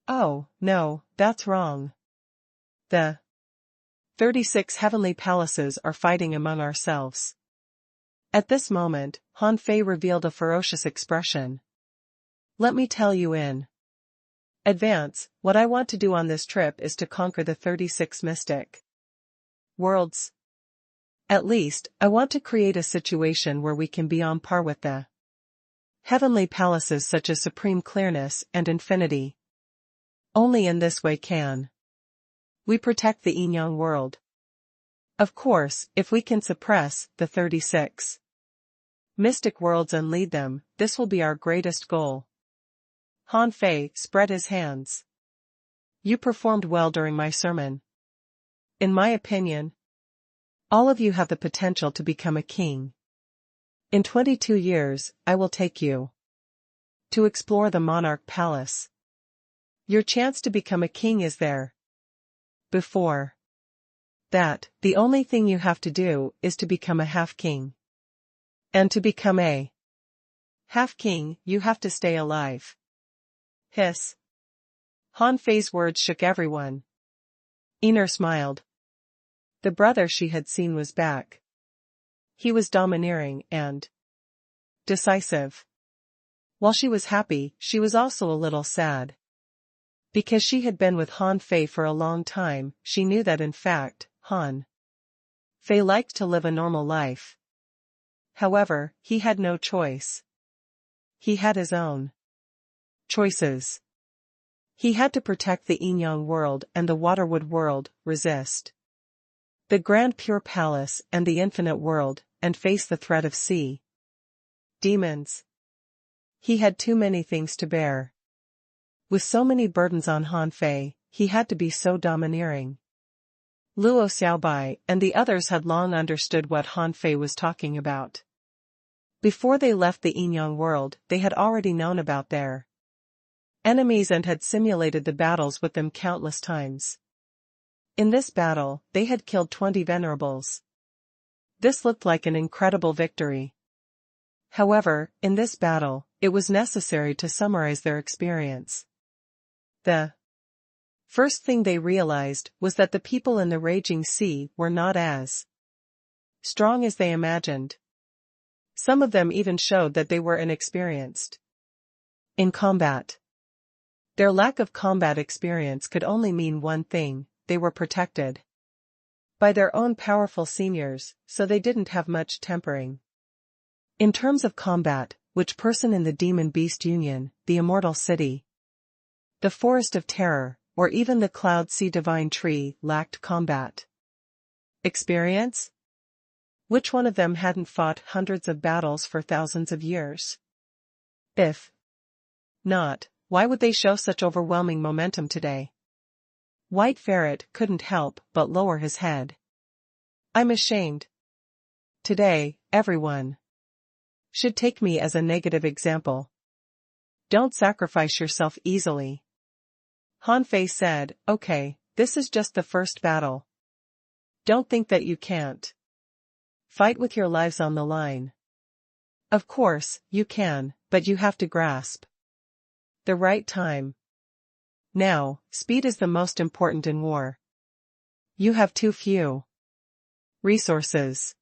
Oh, no, that's wrong. The 36 heavenly palaces are fighting among ourselves. At this moment, Han Fei revealed a ferocious expression. Let me tell you in advance, what I want to do on this trip is to conquer the 36 mystic worlds. At least, I want to create a situation where we can be on par with the heavenly palaces such as Supreme Clearness and Infinity. Only in this way can we protect the Yin-Yang world. Of course, if we can suppress the 36 mystic worlds and lead them, this will be our greatest goal. Han Fei spread his hands. You performed well during my sermon. In my opinion, all of you have the potential to become a king. In 22 years, I will take you to explore the Monarch Palace. Your chance to become a king is there. Before that, the only thing you have to do is to become a half-king. And to become a half-king, you have to stay alive. Hiss. Han Fei's words shook everyone. Iner smiled. The brother she had seen was back. He was domineering and decisive. While she was happy, she was also a little sad. Because she had been with Han Fei for a long time, she knew that in fact, Han Fei liked to live a normal life. However, he had no choice. He had his own choices. He had to protect the Yin-Yang world and the Waterwood world, resist the Grand Pure Palace and the Infinite world, and face the threat of sea demons. He had too many things to bear. With so many burdens on Han Fei, he had to be so domineering. Luo Xiaobai and the others had long understood what Han Fei was talking about. Before they left the Yin-Yang world, they had already known about their enemies and had simulated the battles with them countless times. In this battle, they had killed 20 venerables. This looked like an incredible victory. However, in this battle, it was necessary to summarize their experience. The first thing they realized was that the people in the raging sea were not as strong as they imagined. Some of them even showed that they were inexperienced in combat. Their lack of combat experience could only mean one thing: they were protected by their own powerful seniors, so they didn't have much tempering. In terms of combat, which person in the demon-beast union, the immortal city, the forest of terror, or even the cloud sea divine tree lacked combat experience? Which one of them hadn't fought hundreds of battles for thousands of years? If not, why would they show such overwhelming momentum today? White Ferret couldn't help but lower his head. I'm ashamed. Today, everyone should take me as a negative example. Don't sacrifice yourself easily. Han Fei said, okay, this is just the first battle. Don't think that you can't fight with your lives on the line. Of course, you can, but you have to grasp the right time. Now, speed is the most important in war. You have too few resources.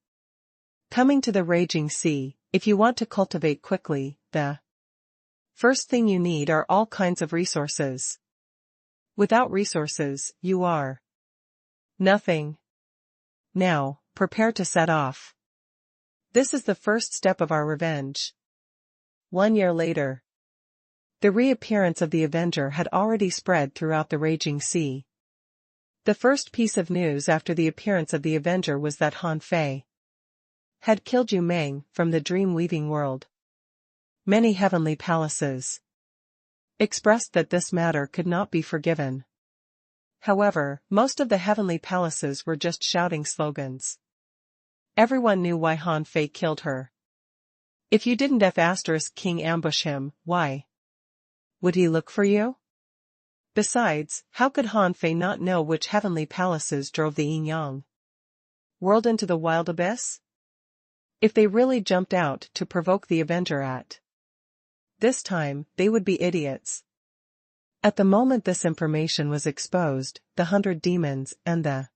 Coming to the raging sea, if you want to cultivate quickly, the first thing you need are all kinds of resources. Without resources, you are nothing. Now, prepare to set off. This is the first step of our revenge. 1 year later, the reappearance of the Avenger had already spread throughout the raging sea. The first piece of news after the appearance of the Avenger was that Han Fei had killed Yu Meng from the dream-weaving world. Many heavenly palaces expressed that this matter could not be forgiven. However, most of the heavenly palaces were just shouting slogans. Everyone knew why Han Fei killed her. If you didn't F** King ambush him, why would he look for you? Besides, how could Han Fei not know which heavenly palaces drove the Yin-Yang world into the wild abyss? If they really jumped out to provoke the Avenger at this time, they would be idiots. At the moment this information was exposed, the 100 demons and the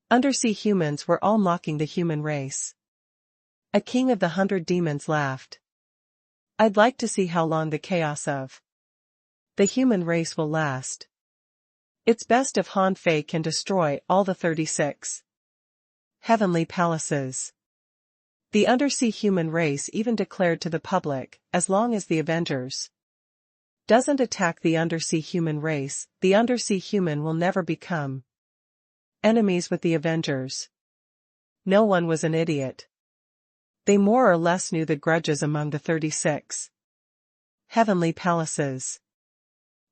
undersea humans were all mocking the human race. A king of the 100 demons laughed. I'd like to see how long the chaos of the human race will last. It's best if Han Fei can destroy all the 36 heavenly palaces. The undersea human race even declared to the public, as long as the Avengers doesn't attack the undersea human race, the undersea human will never become enemies with the Avengers. No one was an idiot. They more or less knew the grudges among the 36 heavenly palaces.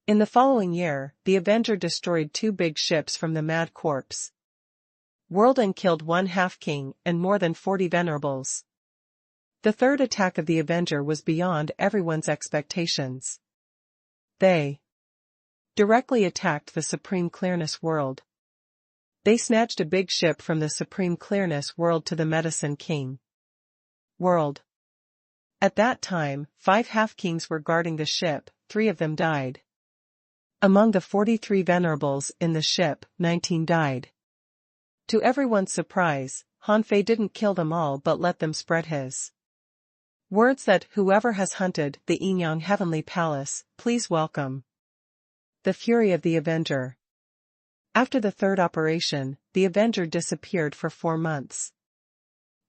In the following year, the Avenger destroyed 2 big ships from the Mad Corpse world and killed 1 half-king and more than 40 venerables. The third attack of the Avenger was beyond everyone's expectations. They directly attacked the Supreme Clearness world. They snatched a big ship from the Supreme Clearness world to the Medicine King world. At that time, 5 half-kings were guarding the ship, 3 of them died. Among the 43 venerables in the ship, 19 died. To everyone's surprise, Han Fei didn't kill them all but let them spread his words that whoever has hunted the Yin-Yang Heavenly Palace, please welcome the fury of the Avenger. After the third operation, the Avenger disappeared for 4 months.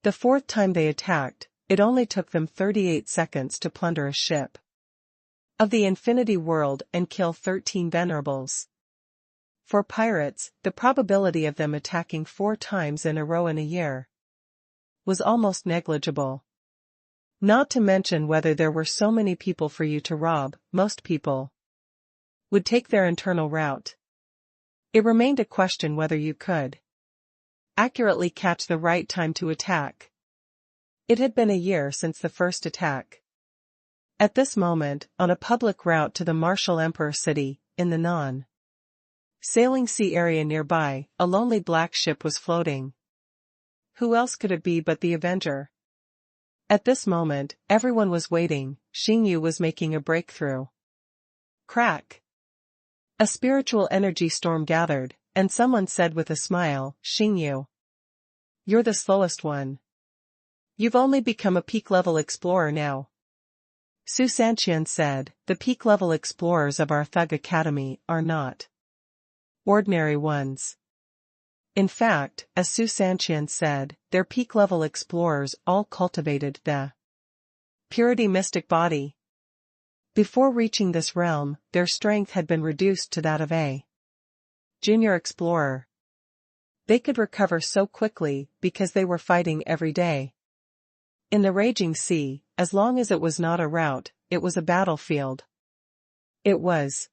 The fourth time they attacked, it only took them 38 seconds to plunder a ship of the Infinity World and kill 13 venerables. For pirates, the probability of them attacking 4 times in a row in a year was almost negligible. Not to mention whether there were so many people for you to rob, most people would take their internal route. It remained a question whether you could accurately catch the right time to attack. It had been a year since the first attack. At this moment, on a public route to the martial emperor city, in the non-sailing sea area nearby, a lonely black ship was floating. Who else could it be but the Avenger? At this moment, everyone was waiting. Xingyu was making a breakthrough. Crack! A spiritual energy storm gathered, and someone said with a smile, Xingyu, you're the slowest one. You've only become a peak-level explorer now. Su Sanqian said, the peak-level explorers of our Thug Academy are not ordinary ones. In fact, as Su Sanqian said, their peak-level explorers all cultivated the purity mystic body. Before reaching this realm, their strength had been reduced to that of a junior explorer. They could recover so quickly because they were fighting every day. In the raging sea, as long as it was not a rout, it was a battlefield. It was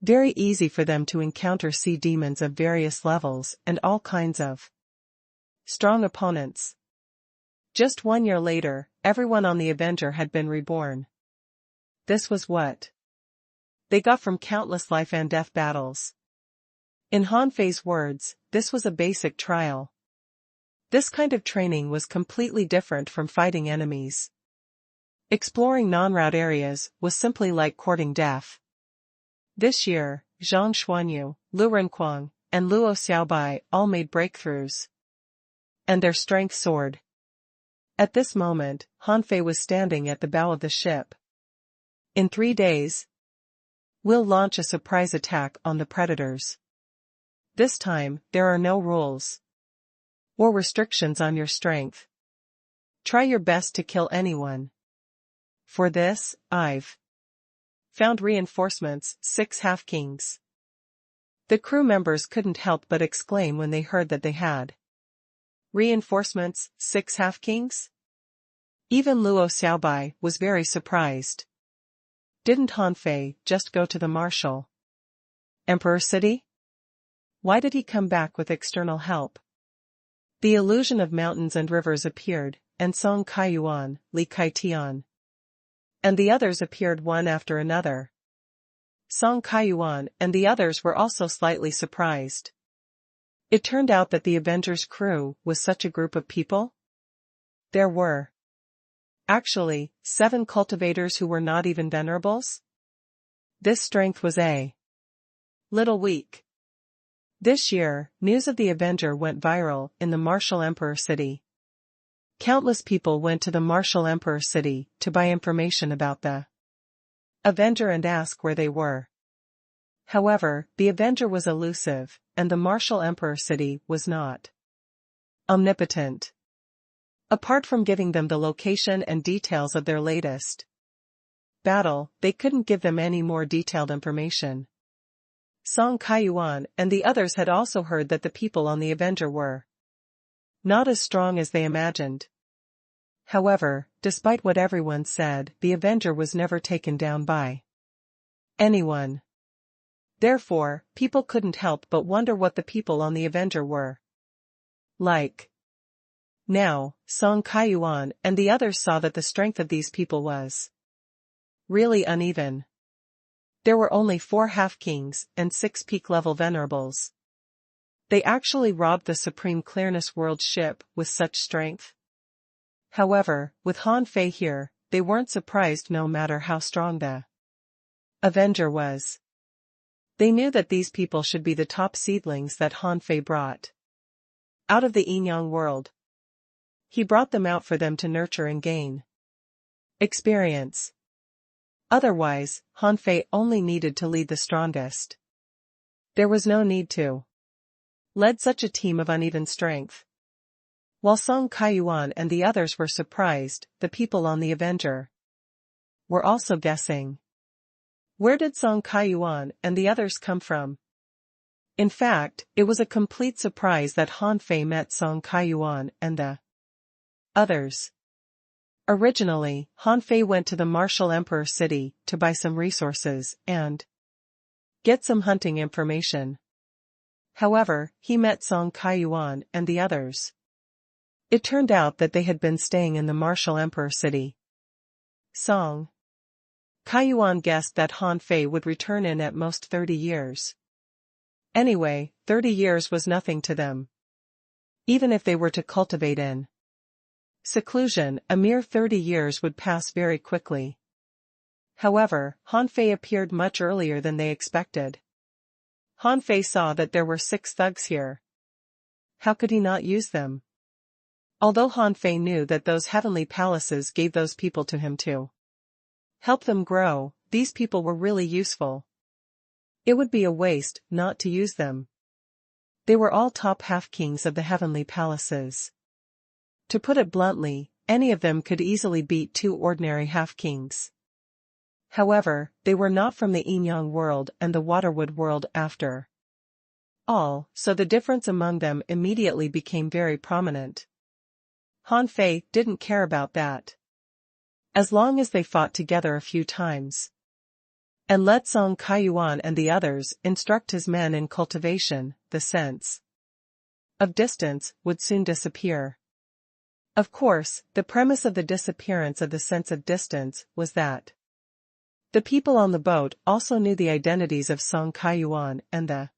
very easy for them to encounter sea demons of various levels and all kinds of strong opponents. Just 1 year later, everyone on the Avenger had been reborn. This was what they got from countless life and death battles. In Han Fei's words, this was a basic trial. This kind of training was completely different from fighting enemies. Exploring non-route areas was simply like courting death. This year, Zhang Xuanyu, Lu Renquang, and Luo Xiaobai all made breakthroughs. And their strength soared. At this moment, Han Fei was standing at the bow of the ship. In 3 days, we'll launch a surprise attack on the predators. This time, there are no rules or restrictions on your strength. Try your best to kill anyone. For this, I've found reinforcements, 6 half-kings. The crew members couldn't help but exclaim when they heard that they had reinforcements, 6 half-kings? Even Luo Xiaobai was very surprised. Didn't Han Fei just go to the martial emperor city? Why did he come back with external help? The illusion of mountains and rivers appeared, and Song Kaiyuan, Li Kaitian, and the others appeared one after another. Song Kaiyuan and the others were also slightly surprised. It turned out that the Avengers crew was such a group of people. There were actually 7 cultivators who were not even venerables. This strength was a little weak. This year, news of the Avenger went viral in the martial emperor city. Countless people went to the martial emperor city to buy information about the Avenger and ask where they were. However, the Avenger was elusive, and the martial emperor city was not omnipotent. Apart from giving them the location and details of their latest battle, they couldn't give them any more detailed information. Song Kaiyuan and the others had also heard that the people on the Avenger were not as strong as they imagined. However, despite what everyone said, the Avenger was never taken down by anyone. Therefore, people couldn't help but wonder what the people on the Avenger were like. Now, Song Kaiyuan and the others saw that the strength of these people was really uneven. There were only 4 half-kings and 6 peak-level venerables. They actually robbed the Supreme Clearness World ship with such strength. However, with Han Fei here, they weren't surprised no matter how strong the Avenger was. They knew that these people should be the top seedlings that Han Fei brought out of the Yinyang world. He brought them out for them to nurture and gain experience. Otherwise, Han Fei only needed to lead the strongest. There was no need to lead such a team of uneven strength. While Song Kaiyuan and the others were surprised, the people on the Avenger were also guessing. Where did Song Kaiyuan and the others come from? In fact, it was a complete surprise that Han Fei met Song Kaiyuan and the others. Originally, Han Fei went to the martial emperor city to buy some resources and get some hunting information. However, he met Song Kaiyuan and the others. It turned out that they had been staying in the martial emperor city. Song Kaiyuan guessed that Han Fei would return in at most 30 years. Anyway, 30 years was nothing to them. Even if they were to cultivate in seclusion, a mere 30 years would pass very quickly. However, Han Fei appeared much earlier than they expected. Han Fei saw that there were 6 thugs here. How could he not use them? Although Han Fei knew that those heavenly palaces gave those people to him to help them grow, these people were really useful. It would be a waste not to use them. They were all top half-kings of the heavenly palaces. To put it bluntly, any of them could easily beat 2 ordinary half-kings. However, they were not from the Yin-Yang world and the Waterwood world after all, so the difference among them immediately became very prominent. Han Fei didn't care about that. As long as they fought together a few times, and let Song Kaiyuan and the others instruct his men in cultivation, the sense of distance would soon disappear. Of course, the premise of the disappearance of the sense of distance was that the people on the boat also knew the identities of Song Kaiyuan and the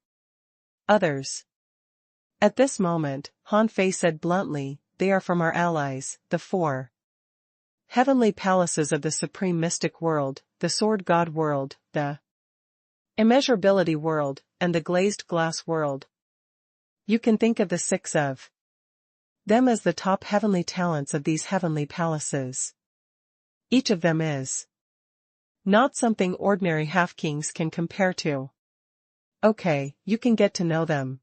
others. At this moment, Han Fei said bluntly, "They are from our allies, the 4 heavenly palaces of the supreme mystic world, the sword god world, the immeasurability world, and the glazed glass world. You can think of the 6 of them as the top heavenly talents of these heavenly palaces. Each of them is not something ordinary half-kings can compare to. Okay, you can get to know them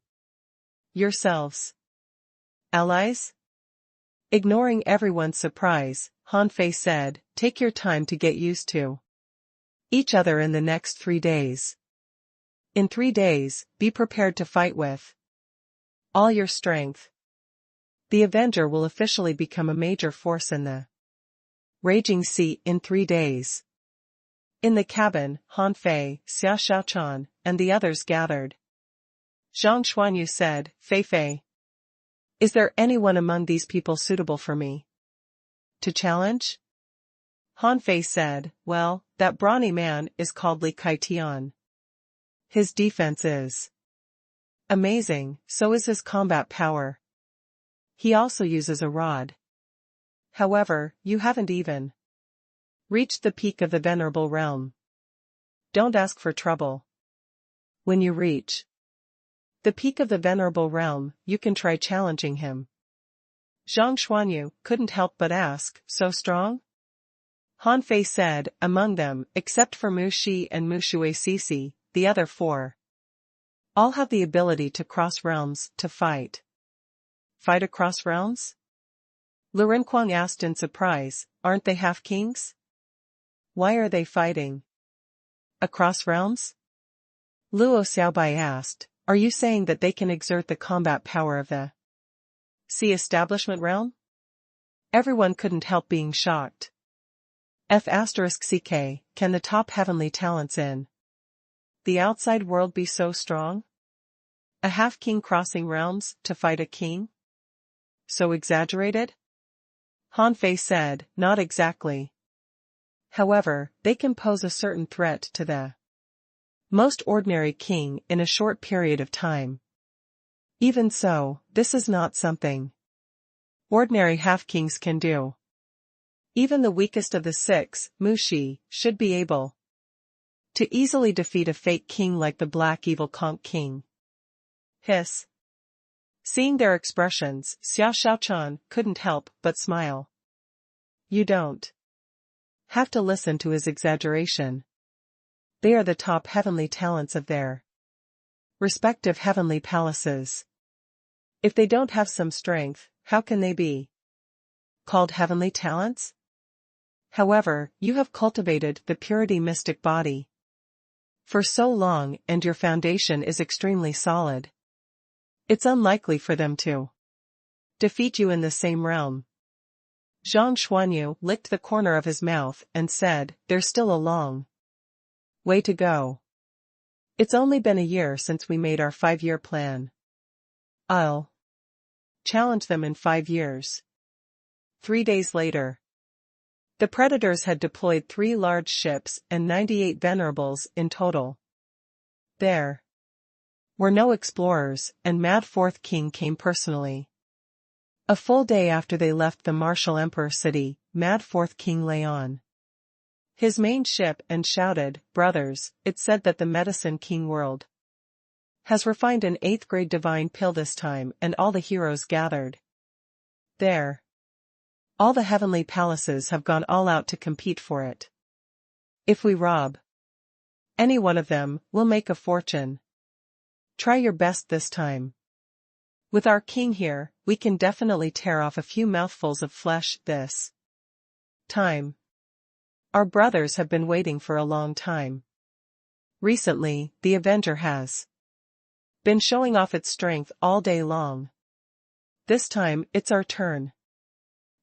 yourselves." Allies? Ignoring everyone's surprise, Han Fei said, "Take your time to get used to each other in the next 3 days. In 3 days, be prepared to fight with all your strength. The Avenger will officially become a major force in the Raging Sea in 3 days." In the cabin, Han Fei, Xia Xiaochan, and the others gathered. Zhang Xuanyu said, "Fei Fei, is there anyone among these people suitable for me to challenge?" Han Fei said, "Well, that brawny man is called Li Kaitian. His defense is amazing, so is his combat power. He also uses a rod. However, you haven't even reached the peak of the Venerable Realm. Don't ask for trouble. When you reach the peak of the Venerable Realm, you can try challenging him." Zhang Xuanyu couldn't help but ask, "So strong?" Han Fei said, "Among them, except for Mu Shi and Mu Shui Sisi, the other 4 all have the ability to cross realms to fight." "Fight across realms?" Lu Renquang asked in surprise, "Aren't they half-kings? Why are they fighting across realms?" Luo Xiaobai asked, "Are you saying that they can exert the combat power of the Sea Establishment realm?" Everyone couldn't help being shocked. F*CK, can the top heavenly talents in the outside world be so strong? A half-king crossing realms to fight a king? So exaggerated? Han Fei said, "Not exactly. However, they can pose a certain threat to the most ordinary king in a short period of time. Even so, this is not something ordinary half-kings can do. Even the weakest of the 6, Mu Shi, should be able to easily defeat a fake king like the Black Evil Conch King." Hiss. Seeing their expressions, Xia Xiaochan couldn't help but smile. "You don't have to listen to his exaggeration. They are the top heavenly talents of their respective heavenly palaces. If they don't have some strength, how can they be called heavenly talents? However, you have cultivated the purity mystic body for so long and your foundation is extremely solid. It's unlikely for them to defeat you in the same realm." Zhang Xuanyu licked the corner of his mouth and said, "There's still a long way to go. It's only been a year since we made our 5-year plan. I'll challenge them in 5 years." 3 days later. The predators had deployed 3 large ships and 98 venerables in total. There were no explorers, and Mad Fourth King came personally. A full day after they left the martial emperor city, Mad Fourth King lay on his main ship and shouted, "Brothers, it's said that the Medicine King world has refined an 8th grade divine pill this time," and all the heroes gathered there. All the heavenly palaces have gone all out to compete for it. If we rob any one of them, we'll make a fortune. Try your best this time. With our king here, we can definitely tear off a few mouthfuls of flesh this time. Our brothers have been waiting for a long time. Recently, the Avenger has been showing off its strength all day long. This time, it's our turn.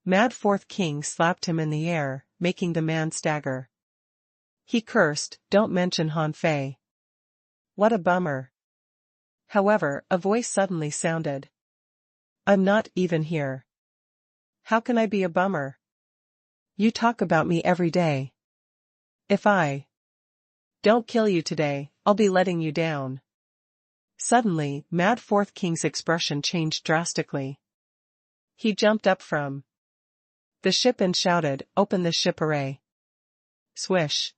Mad Fourth King slapped him in the air, making the man stagger. He cursed, "Don't mention Han Fei. What a bummer." However, a voice suddenly sounded. "I'm not even here. How can I be a bummer? You talk about me every day. If I don't kill you today, I'll be letting you down." Suddenly, Mad Fourth King's expression changed drastically. He jumped up from the ship and shouted, "Open the ship array." Swish.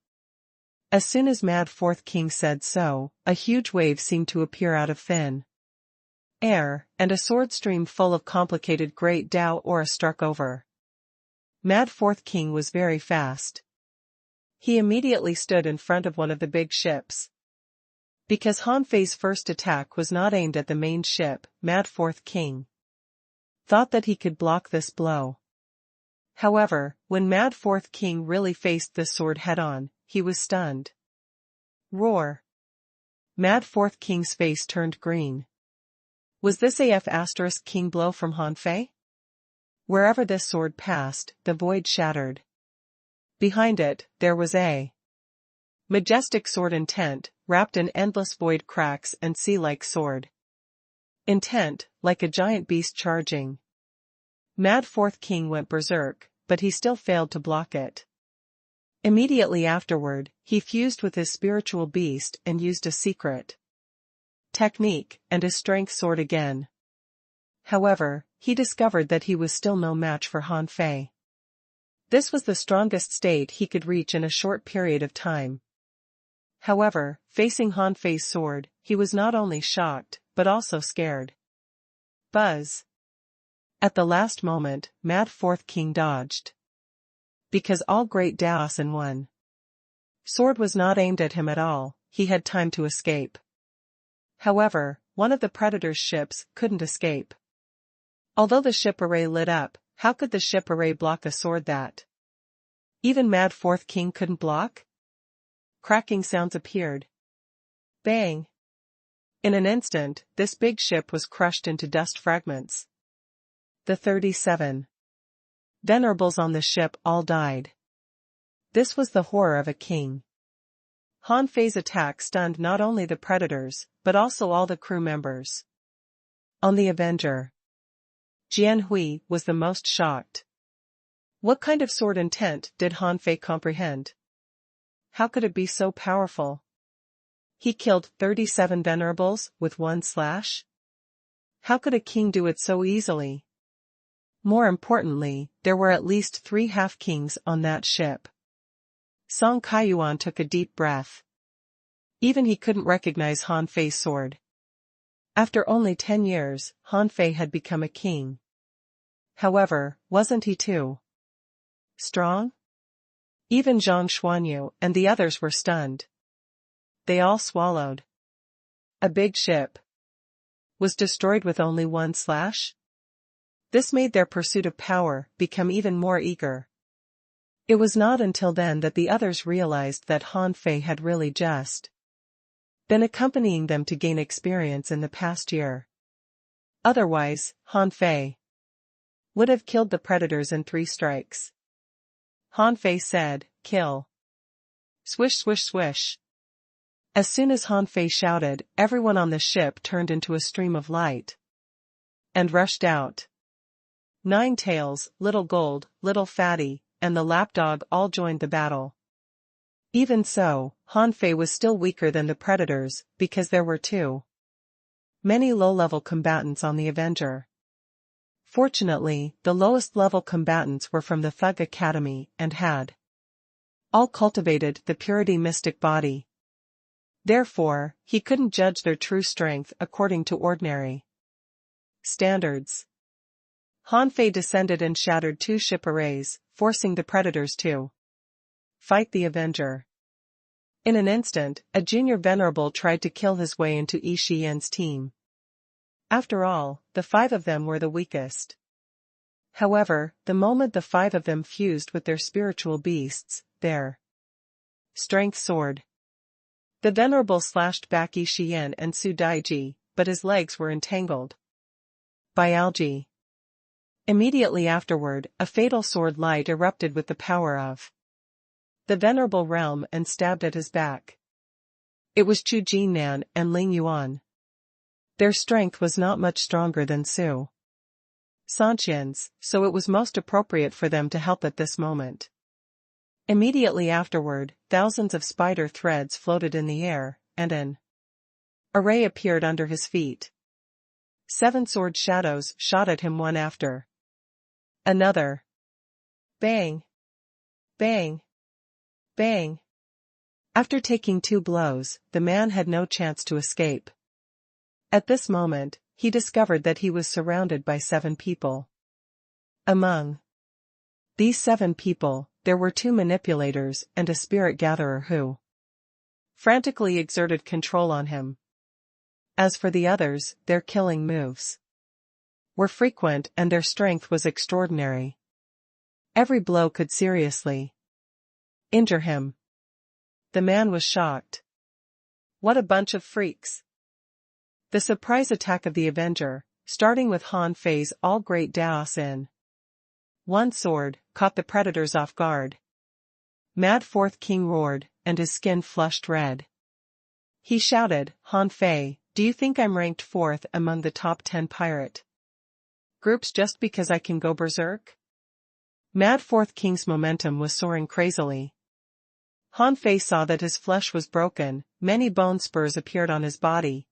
As soon as Mad Fourth King said so, a huge wave seemed to appear out of thin air, and a sword stream full of complicated great devour struck over. Mad Fourth King was very fast. He immediately stood in front of one of the big ships. Because Han Fei's first attack was not aimed at the main ship, Mad Fourth King thought that he could block this blow. However, when Mad Fourth King really faced the sword head-on, he was stunned. Roar! Mad Fourth King's face turned green. Was this a King blow from Han Fei? Wherever this sword passed, the void shattered. Behind it, there was a majestic sword intent, wrapped in endless void cracks and sea-like sword. Intent, like a giant beast charging. Mad Fourth King went berserk, but he still failed to block it. Immediately afterward, he fused with his spiritual beast and used a secret technique and his strength soared again. However, he discovered that he was still no match for Han Fei. This was the strongest state he could reach in a short period of time. However, facing Han Fei's sword, he was not only shocked, but also scared. Buzz! At the last moment, Mad Fourth King dodged. Because all great Daos in one sword was not aimed at him at all, he had time to escape. However, one of the predator's ships couldn't escape. Although the ship array lit up, how could the ship array block a sword that even Mad Fourth King couldn't block? Cracking sounds appeared. Bang! In an instant, this big ship was crushed into dust fragments. The 37 venerables on the ship all died. This was the horror of a king. Han Fei's attack stunned not only the predators, but also all the crew members. On the Avenger, Jian Hui was the most shocked. What kind of sword intent did Han Fei comprehend? How could it be so powerful? He killed 37 venerables with one slash? How could a king do it so easily? More importantly, there were at least 3 half-kings on that ship. Song Kaiyuan took a deep breath. Even he couldn't recognize Han Fei's sword. After only 10 years, Han Fei had become a king. However, wasn't he too strong? Even Zhang Xuanyu and the others were stunned. They all swallowed. A big ship was destroyed with only one slash? This made their pursuit of power become even more eager. It was not until then that the others realized that Han Fei had really just been accompanying them to gain experience in the past year. Otherwise, Han Fei would have killed the predators in 3 strikes. Han Fei said, "Kill." Swish swish swish. As soon as Han Fei shouted, everyone on the ship turned into a stream of light and rushed out. 9 Tails, Little Gold, Little Fatty, and the lapdog all joined the battle. Even so, Han Fei was still weaker than the predators, because there were too many low-level combatants on the Avenger. Fortunately, the lowest-level combatants were from the Thug Academy and had all cultivated the purity mystic body. Therefore, he couldn't judge their true strength according to ordinary standards. Han Fei descended and shattered 2 ship arrays, forcing the predators to fight the Avenger. In an instant, a junior venerable tried to kill his way into Yi Shiyan's team. After all, the 5 of them were the weakest. However, the moment the 5 of them fused with their spiritual beasts, their strength soared. The venerable slashed back Yi Shiyan and Su Daiji, but his legs were entangled by algae. Immediately afterward, a fatal sword light erupted with the power of the venerable realm and stabbed at his back. It was Chu Jinnan and Ling Yuan. Their strength was not much stronger than Su Sanqian's, so it was most appropriate for them to help at this moment. Immediately afterward, thousands of spider threads floated in the air, and an array appeared under his feet. 7 sword shadows shot at him one after another. Bang! Bang! Bang! After taking 2 blows, the man had no chance to escape. At this moment, he discovered that he was surrounded by 7 people. Among these 7 people, there were 2 manipulators and a spirit gatherer who frantically exerted control on him. As for the others, their killing moves were frequent and their strength was extraordinary. Every blow could seriously injure him. The man was shocked. What a bunch of freaks! The surprise attack of the Avenger, starting with Han Fei's all-great Daos in one sword, caught the predators off guard. Mad 4th King roared, and his skin flushed red. He shouted, Han Fei, do you think I'm ranked 4th among the top 10 pirate groups just because I can go berserk? Mad 4th King's momentum was soaring crazily. Han Fei saw that his flesh was broken, many bone spurs appeared on his body,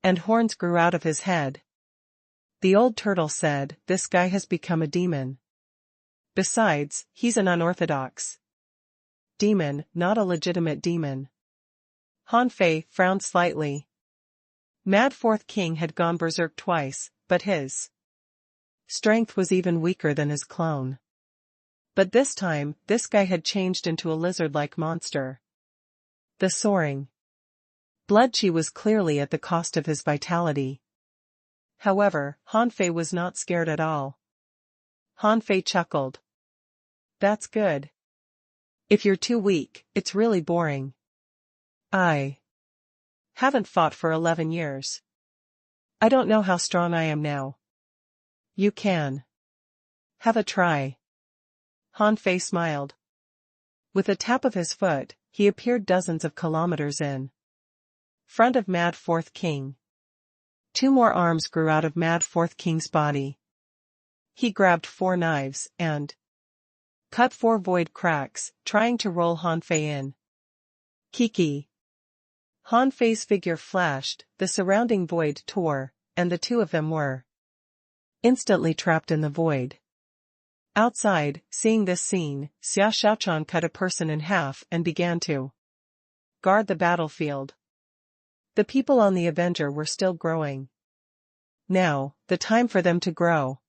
and horns grew out of his head. The old turtle said, this guy has become a demon. Besides, he's an unorthodox demon, not a legitimate demon. Han Fei frowned slightly. Mad 4th King had gone berserk twice, but his strength was even weaker than his clone. But this time, this guy had changed into a lizard-like monster. The soaring blood chi was clearly at the cost of his vitality. However, Han Fei was not scared at all. Han Fei chuckled. That's good. If you're too weak, it's really boring. I haven't fought for 11 years. I don't know how strong I am now. You can have a try. Han Fei smiled. With a tap of his foot, he appeared dozens of kilometers in front of Mad 4th King. 2 more arms grew out of Mad 4th King's body. He grabbed 4 knives and cut 4 void cracks, trying to roll Han Fei in. Kiki. Han Fei's figure flashed, the surrounding void tore, and the 2 of them were instantly trapped in the void. Outside, seeing this scene, Xia Shaochan cut a person in half and began to guard the battlefield. The people on the Avenger were still growing. Now, the time for them to grow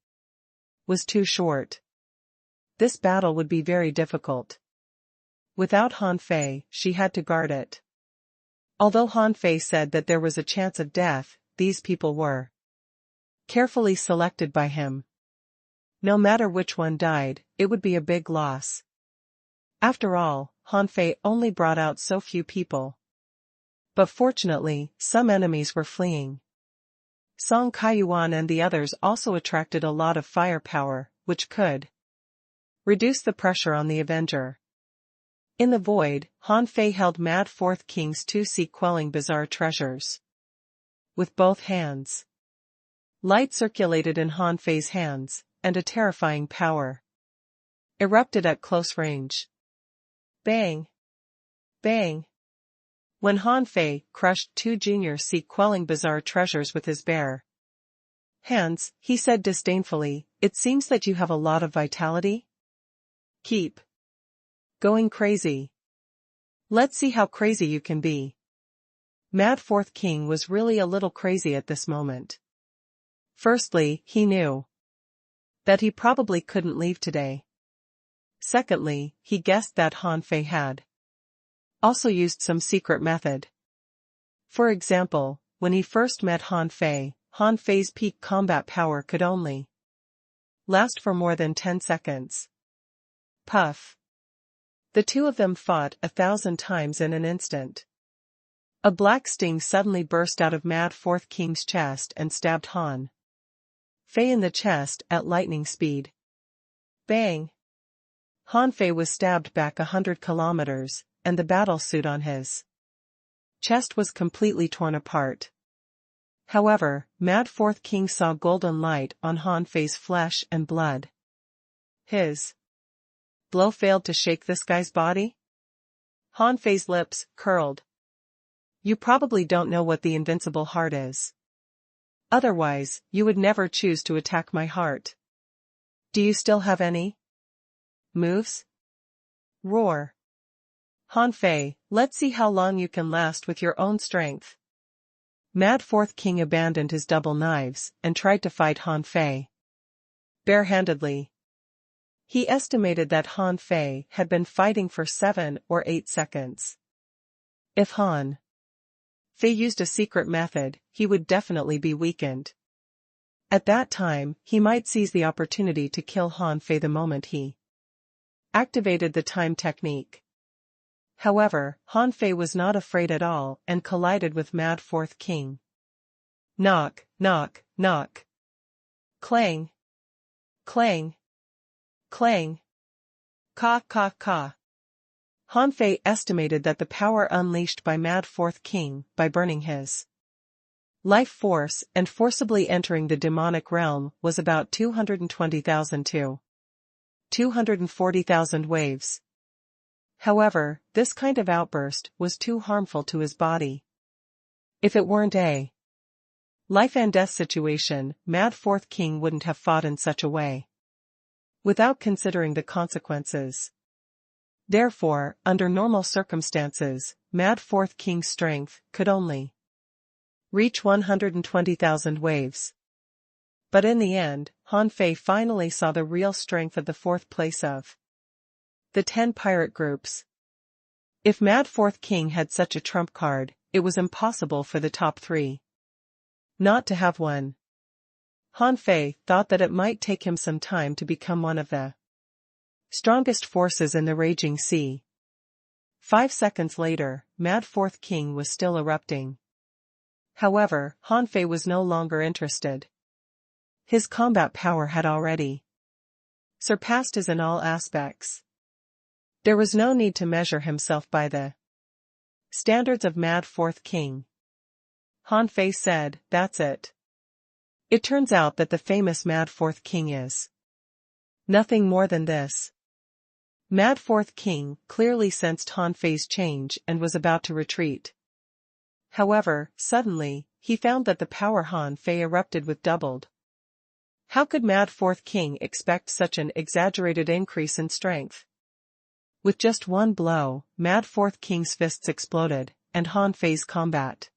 was too short. This battle would be very difficult. Without Han Fei, she had to guard it. Although Han Fei said that there was a chance of death, these people were carefully selected by him. No matter which one died, it would be a big loss. After all, Han Fei only brought out so few people. But fortunately, some enemies were fleeing. Song Kaiyuan and the others also attracted a lot of firepower, which could reduce the pressure on the Avenger. In the void, Han Fei held Mad 4th King's 2 sea-quelling bizarre treasures with both hands. Light circulated in Han Fei's hands, and a terrifying power erupted at close range. Bang! Bang! When Han Fei crushed two junior sea quelling bizarre treasures with his bare hands, he said disdainfully, "It seems that you have a lot of vitality? Keep going crazy. Let's see how crazy you can be." Mad Fourth King was really a little crazy at this moment. Firstly, he knew that he probably couldn't leave today. Secondly, he guessed that Han Fei had also used some secret method. For example, when he first met Han Fei's peak combat power could only last for more than 10 seconds. Puff. The two of them fought 1,000 times in an instant. A black sting suddenly burst out of Mad Fourth King's chest and stabbed Han Fei in the chest at lightning speed. Bang! Han Fei was stabbed back 100 kilometers, and the battle suit on his chest was completely torn apart. However, Mad Fourth King saw golden light on Han Fei's flesh and blood. His blow failed to shake this guy's body? Han Fei's lips curled. "You probably don't know what the invincible heart is. Otherwise, you would never choose to attack my heart. Do you still have any moves?" Roar. "Han Fei, let's see how long you can last with your own strength." Mad Fourth King abandoned his double knives and tried to fight Han Fei barehandedly. He estimated that Han Fei had been fighting for 7 or 8 seconds. If Han Fei used a secret method, he would definitely be weakened. At that time, he might seize the opportunity to kill Han Fei the moment he activated the time technique. However, Han Fei was not afraid at all and collided with Mad Fourth King. Knock, knock, knock. Clang. Clang. Clang. Ka ka ka. Han Fei estimated that the power unleashed by Mad Fourth King by burning his life force and forcibly entering the demonic realm was about 220,000 to 240,000 waves. However, this kind of outburst was too harmful to his body. If it weren't a life and death situation, Mad Fourth King wouldn't have fought in such a way without considering the consequences. Therefore, under normal circumstances, Mad Fourth King's strength could only reach 120,000 waves. But in the end, Han Fei finally saw the real strength of the fourth place of the 10 pirate groups. If Mad Fourth King had such a trump card, it was impossible for the top 3 not to have one. Han Fei thought that it might take him some time to become one of the strongest forces in the raging sea. 5 seconds later, Mad Fourth King was still erupting. However, Han Fei was no longer interested. His combat power had already surpassed his in all aspects. There was no need to measure himself by the standards of Mad Fourth King. Han Fei said, "That's it." It turns out that the famous Mad Fourth King is nothing more than this. Mad Fourth King clearly sensed Han Fei's change and was about to retreat. However, suddenly, he found that the power Han Fei erupted with doubled. How could Mad Fourth King expect such an exaggerated increase in strength? With just one blow, Mad Fourth King's fists exploded, and Han Fei's combat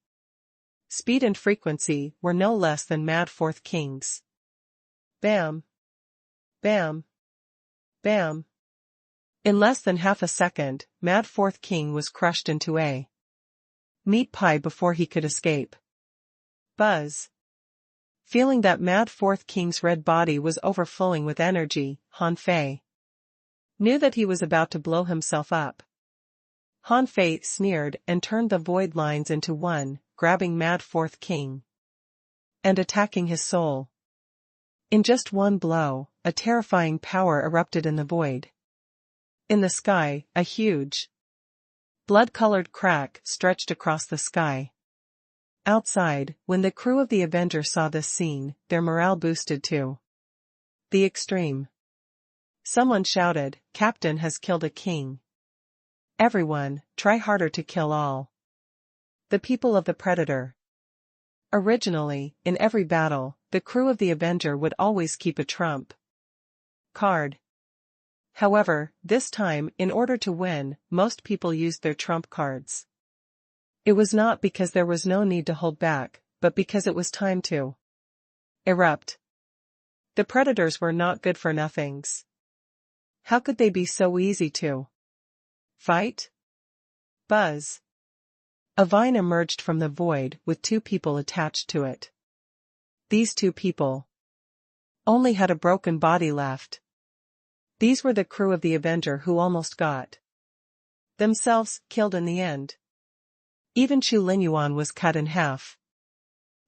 speed and frequency were no less than Mad Fourth King's. Bam! Bam! Bam! In less than half a second, Mad Fourth King was crushed into a meat pie before he could escape. Buzz! Feeling that Mad Fourth King's red body was overflowing with energy, Han Fei knew that he was about to blow himself up. Han Fei sneered and turned the void lines into one, grabbing Mad Fourth King and attacking his soul. In just one blow, a terrifying power erupted in the void. In the sky, a huge, blood-colored crack stretched across the sky. Outside, when the crew of the Avenger saw this scene, their morale boosted to the extreme. Someone shouted, "Captain has killed a king. Everyone, try harder to kill all." The people of the Predator. Originally, in every battle, the crew of the Avenger would always keep a trump card. However, this time, in order to win, most people used their trump cards. It was not because there was no need to hold back, but because it was time to erupt. The Predators were not good for nothings. How could they be so easy to fight? Buzz. A vine emerged from the void with two people attached to it. These two people only had a broken body left. These were the crew of the Avenger who almost got themselves killed in the end. Even Chu Linyuan was cut in half.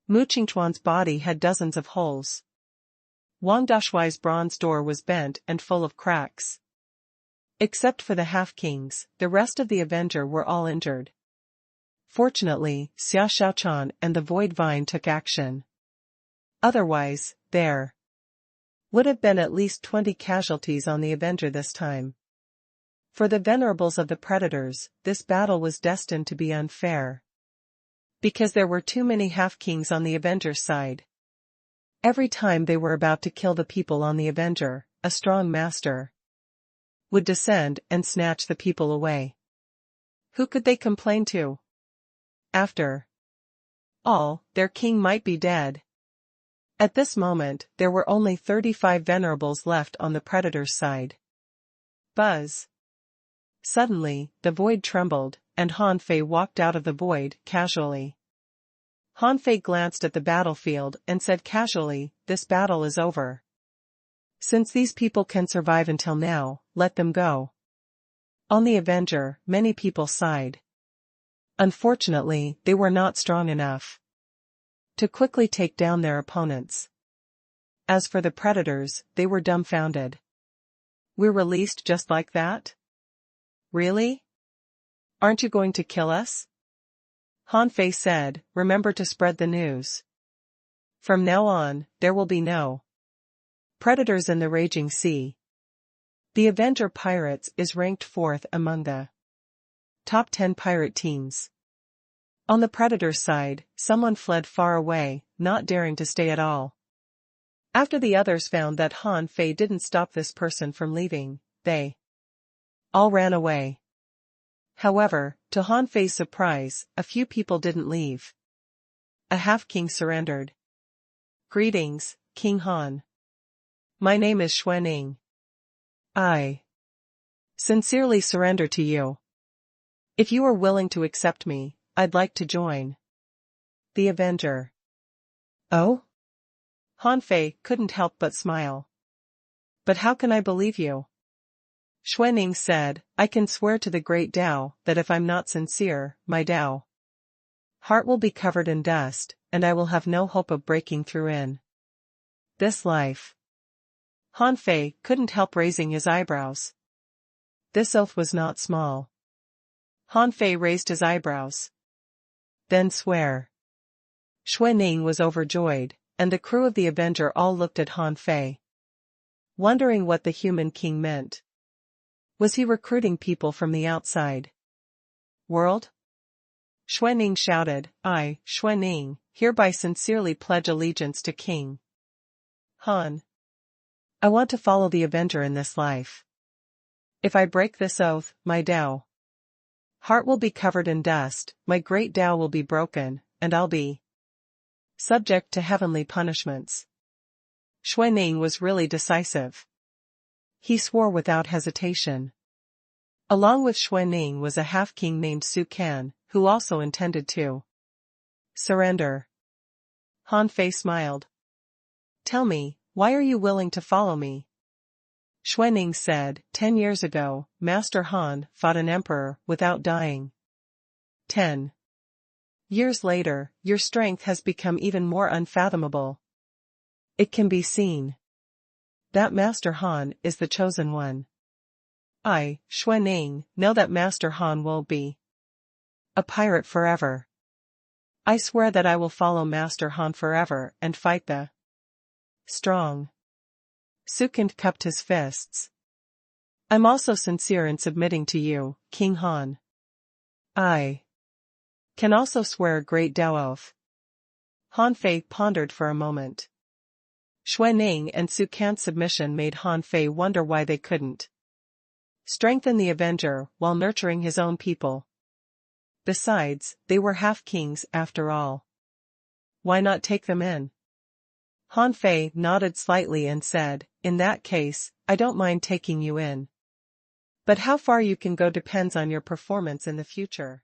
Mu Qingchuan's body had dozens of holes. Wang Dashuai's bronze door was bent and full of cracks. Except for the half-kings, the rest of the Avenger were all injured. Fortunately, Xia Xiaochan and the Void Vine took action. Otherwise, there would have been at least 20 casualties on the Avenger this time. For the venerables of the Predators, this battle was destined to be unfair. Because there were too many half-kings on the Avenger's side. Every time they were about to kill the people on the Avenger, a strong master would descend and snatch the people away. Who could they complain to? After all, their king might be dead. At this moment, there were only 35 venerables left on the Predator's side. Buzz. Suddenly, the void trembled, and Han Fei walked out of the void, casually. Han Fei glanced at the battlefield and said casually, "This battle is over. Since these people can survive until now, let them go." On the Avenger, many people sighed. Unfortunately, they were not strong enough to quickly take down their opponents. As for the Predators, they were dumbfounded. "We're released just like that? Really? Aren't you going to kill us?" Han Fei said, "Remember to spread the news. From now on, there will be no Predators in the raging sea." The Avenger Pirates is ranked 4th among the top 10 pirate teams. On the Predator's side, someone fled far away, not daring to stay at all. After the others found that Han Fei didn't stop this person from leaving, they all ran away. However, to Han Fei's surprise, a few people didn't leave. A half-king surrendered. "Greetings, King Han. My name is Xuanning. I sincerely surrender to you. If you are willing to accept me, I'd like to join the Avenger." "Oh?" Han Fei couldn't help but smile. "But how can I believe you?" Xuanning said, "I can swear to the great Tao that if I'm not sincere, my Tao heart will be covered in dust, and I will have no hope of breaking through in this life." Han Fei couldn't help raising his eyebrows. This oath was not small. Han Fei raised his eyebrows. "Then swear." Xuanning was overjoyed, and the crew of the Avenger all looked at Han Fei, wondering what the human king meant. Was he recruiting people from the outside world? Xuanning shouted, "I, Xuanning, hereby sincerely pledge allegiance to King Han. I want to follow the Avenger in this life. If I break this oath, my Tao heart will be covered in dust, my great Tao will be broken, and I'll be subject to heavenly punishments." Xuanning was really decisive. He swore without hesitation. Along with Xuanning was a half-king named Su Can, who also intended to surrender. Han Fei smiled. "Tell me, why are you willing to follow me?" Xuanning said, 10 years ago, Master Han fought an emperor without dying. 10 years later, your strength has become even more unfathomable. It can be seen that Master Han is the chosen one. I, Xuanning, know that Master Han will be a pirate forever. I swear that I will follow Master Han forever and fight the strong. Sukand cupped his fists. I'm also sincere in submitting to you, King Han. I can also swear a great oath. Han Fei pondered for a moment. Xue Ning and Su Can's submission made Han Fei wonder why they couldn't strengthen the Avenger while nurturing his own people. Besides, they were half-kings after all. Why not take them in? Han Fei nodded slightly and said, in that case, I don't mind taking you in. But how far you can go depends on your performance in the future.